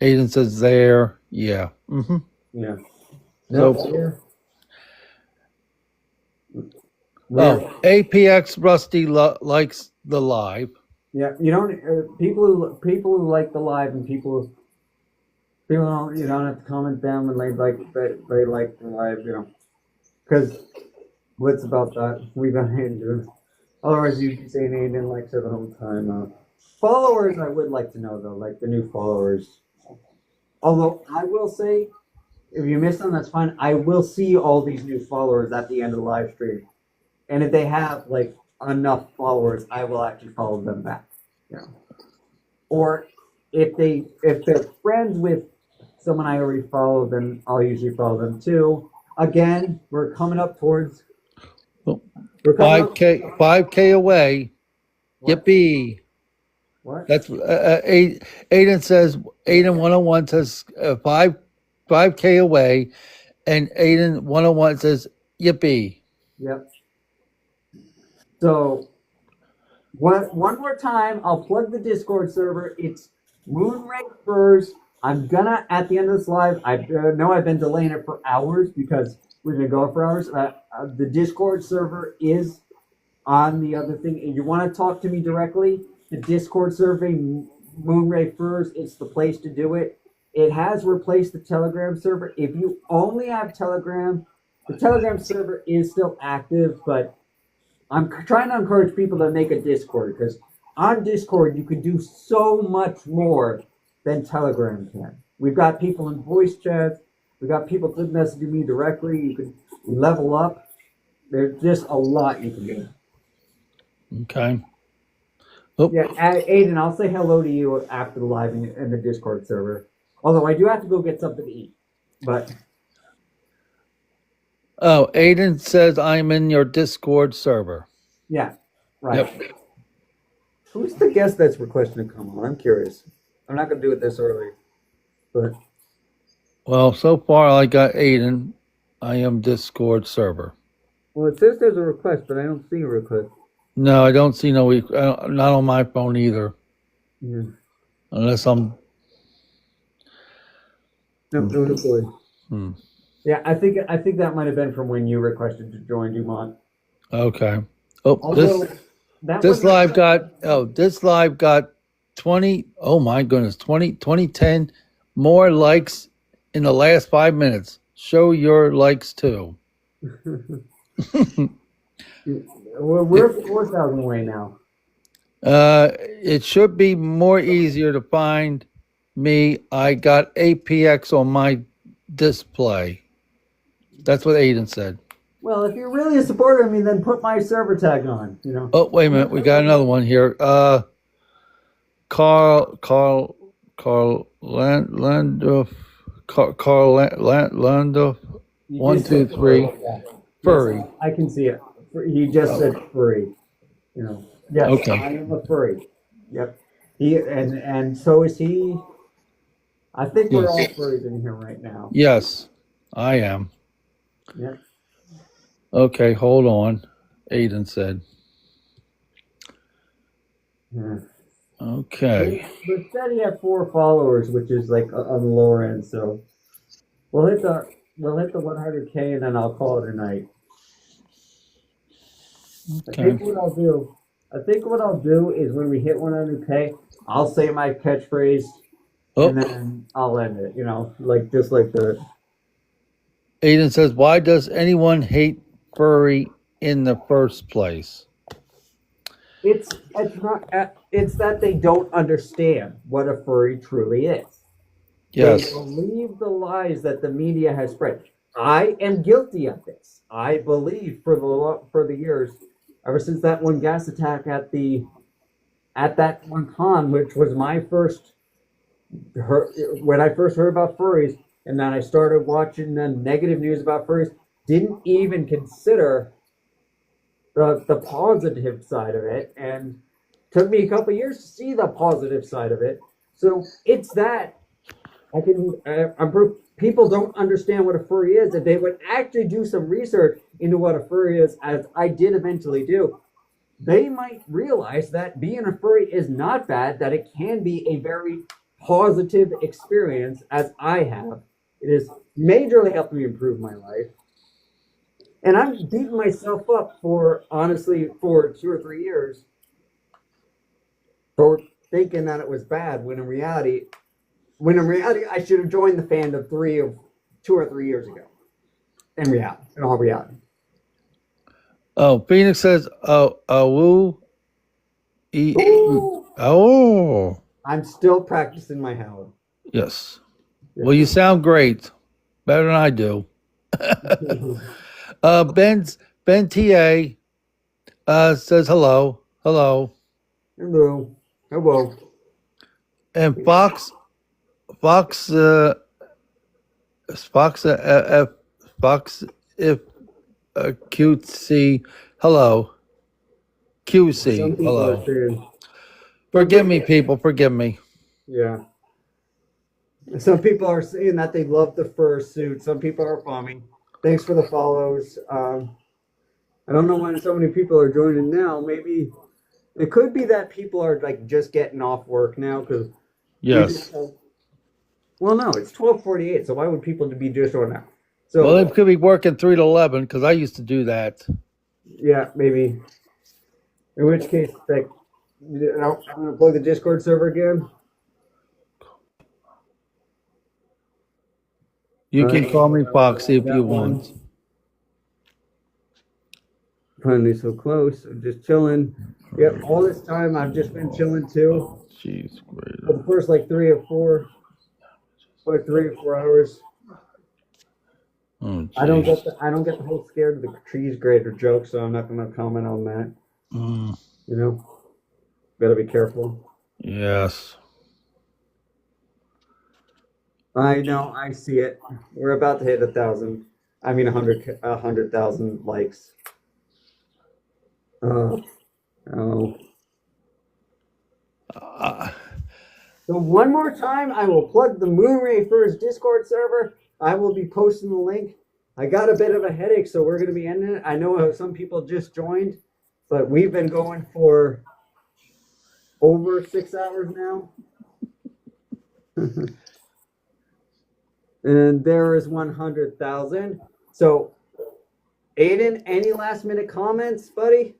Aiden says there. Yeah. Mm-hmm. Yeah. So, APX Rusty likes the live. Yeah, you don't. People who like the live and people don't. You don't have to comment them and they like the live. You know, because what's about that? We've been into it. Otherwise, you'd be saying Aiden likes it the whole time. Followers, I would like to know though, like the new followers. Although I will say, if you miss them, that's fine. I will see all these new followers at the end of the live stream, and if they have like enough followers, I will actually follow them back. You know, or if they're friends with someone I already follow, then I'll usually follow them too. Again, we're coming up towards 5K away. What? Yippee! What? That's Aiden says. Aiden 101 says 5K away, and Aiden 101 says yippee. Yep. So, one more time, I'll plug the Discord server. It's Moonray Furs. I'm gonna, at the end of this live, I know I've been delaying it for hours because we've been going for hours. The Discord server is on the other thing. If you want to talk to me directly, the Discord server, Moonray Furs, it's the place to do it. It has replaced the Telegram server. If you only have Telegram, the Telegram server is still active, but I'm trying to encourage people to make a Discord because on Discord, you can do so much more than Telegram can. We've got people in voice chats. We've got people messaging me directly. You can level up. There's just a lot you can do. Okay. Oh. Yeah, Aiden, I'll say hello to you after the live in the Discord server. Although I do have to go get something to eat. But Oh, Aiden says I'm in your Discord server. yeah, right. Yep. Who's the guest that's requesting to come on? I'm curious. I'm not going to do it this early, but Well, so far I got Aiden. I am Discord server. well, it says there's a request, but I don't see a request. No, I don't see no. Not on my phone either. Yeah. Unless I'm. No, no, boy. Hmm. Yeah, I think that might have been from when you requested to join Dumont. Okay. Oh, Although, this live got 20. Oh my goodness, 2010 more likes in the last 5 minutes. Show your likes too. Well, we're 4,000 away now. It should be more easier to find me. I got APX on my display. That's what Aiden said. Well, if you're really a supporter of me, then put my server tag on. You know. Oh, wait a minute. We got another one here. Carl Landorf. Carl Landorf. 1, 2, 3. Furry. Yes, I can see it. He just said furry. You know. Yes, Okay. I am a furry. Yep. He and so is he. I think we're all furries in here right now. Yes, I am. Yep. Okay, hold on. Aiden said. Yeah. Okay. But said he had 4 followers, which is like on the lower end. So we'll hit the 100K and then I'll call it a night. Okay. I think what I'll do is when we hit 100K, I'll say my catchphrase and then I'll end it. You know, like just like the. Aiden says, "Why does anyone hate furry in the first place?" It's that they don't understand what a furry truly is. Yes. They believe the lies that the media has spread. I am guilty of this. I believe for the years, ever since that one gas attack at that one con, which was my first, when I first heard about furries, and then I started watching the negative news about furries, didn't even consider the positive side of it, and took me a couple of years to see the positive side of it. So it's that I'm proof people don't understand what a furry is. If they would actually do some research into what a furry is, as I did eventually do, they might realize that being a furry is not bad, that it can be a very positive experience, as I have. It has majorly helped me improve my life. And I'm beating myself up for 2 or 3 years for thinking that it was bad, when in reality I should have joined the fandom 2 or 3 years ago. In all reality. Oh, Phoenix says, "Oh, oh." I'm still practicing my howl. Yes. Well, you sound great, better than I do. Ben TA says hello, Hello. and Fox if QC hello, QC hello. Forgive me, people. Forgive me. Yeah. Some people are saying that they love the fursuit. Some people are foaming. Thanks for the follows. I don't know why so many people are joining now. Maybe it could be that people are like just getting off work now because. Yes. Well, no, it's 12:48. So why would people be just on now? So well, they could be working 3 to 11 because I used to do that. Yeah, maybe. In which case, like, I'm going to plug the Discord server again. You can call me Foxy if you want. finally so close. I'm just chilling. Yep, all this time I've just been chilling too. Jeez, For the first like 3 or 4 hours. oh, I don't get the whole scared of the trees greater joke, so I'm not gonna comment on that. You know? Gotta be careful. Yes. I know, I see it. We're about to hit 1,000. I mean 100,000 likes. Oh. So one more time, I will plug the Moonray First Discord server. I will be posting the link. I got a bit of a headache, so we're going to be ending it. I know some people just joined, but we've been going for over 6 hours now. And there is 100,000. So, Aiden, any last minute comments, buddy?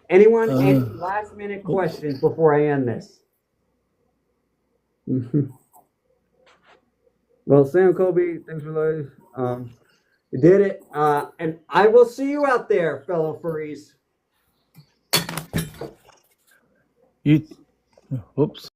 Anyone, any last minute questions before I end this? Well, Sam Colby, thanks for live. You did it. And I will see you out there, fellow furries. Oops.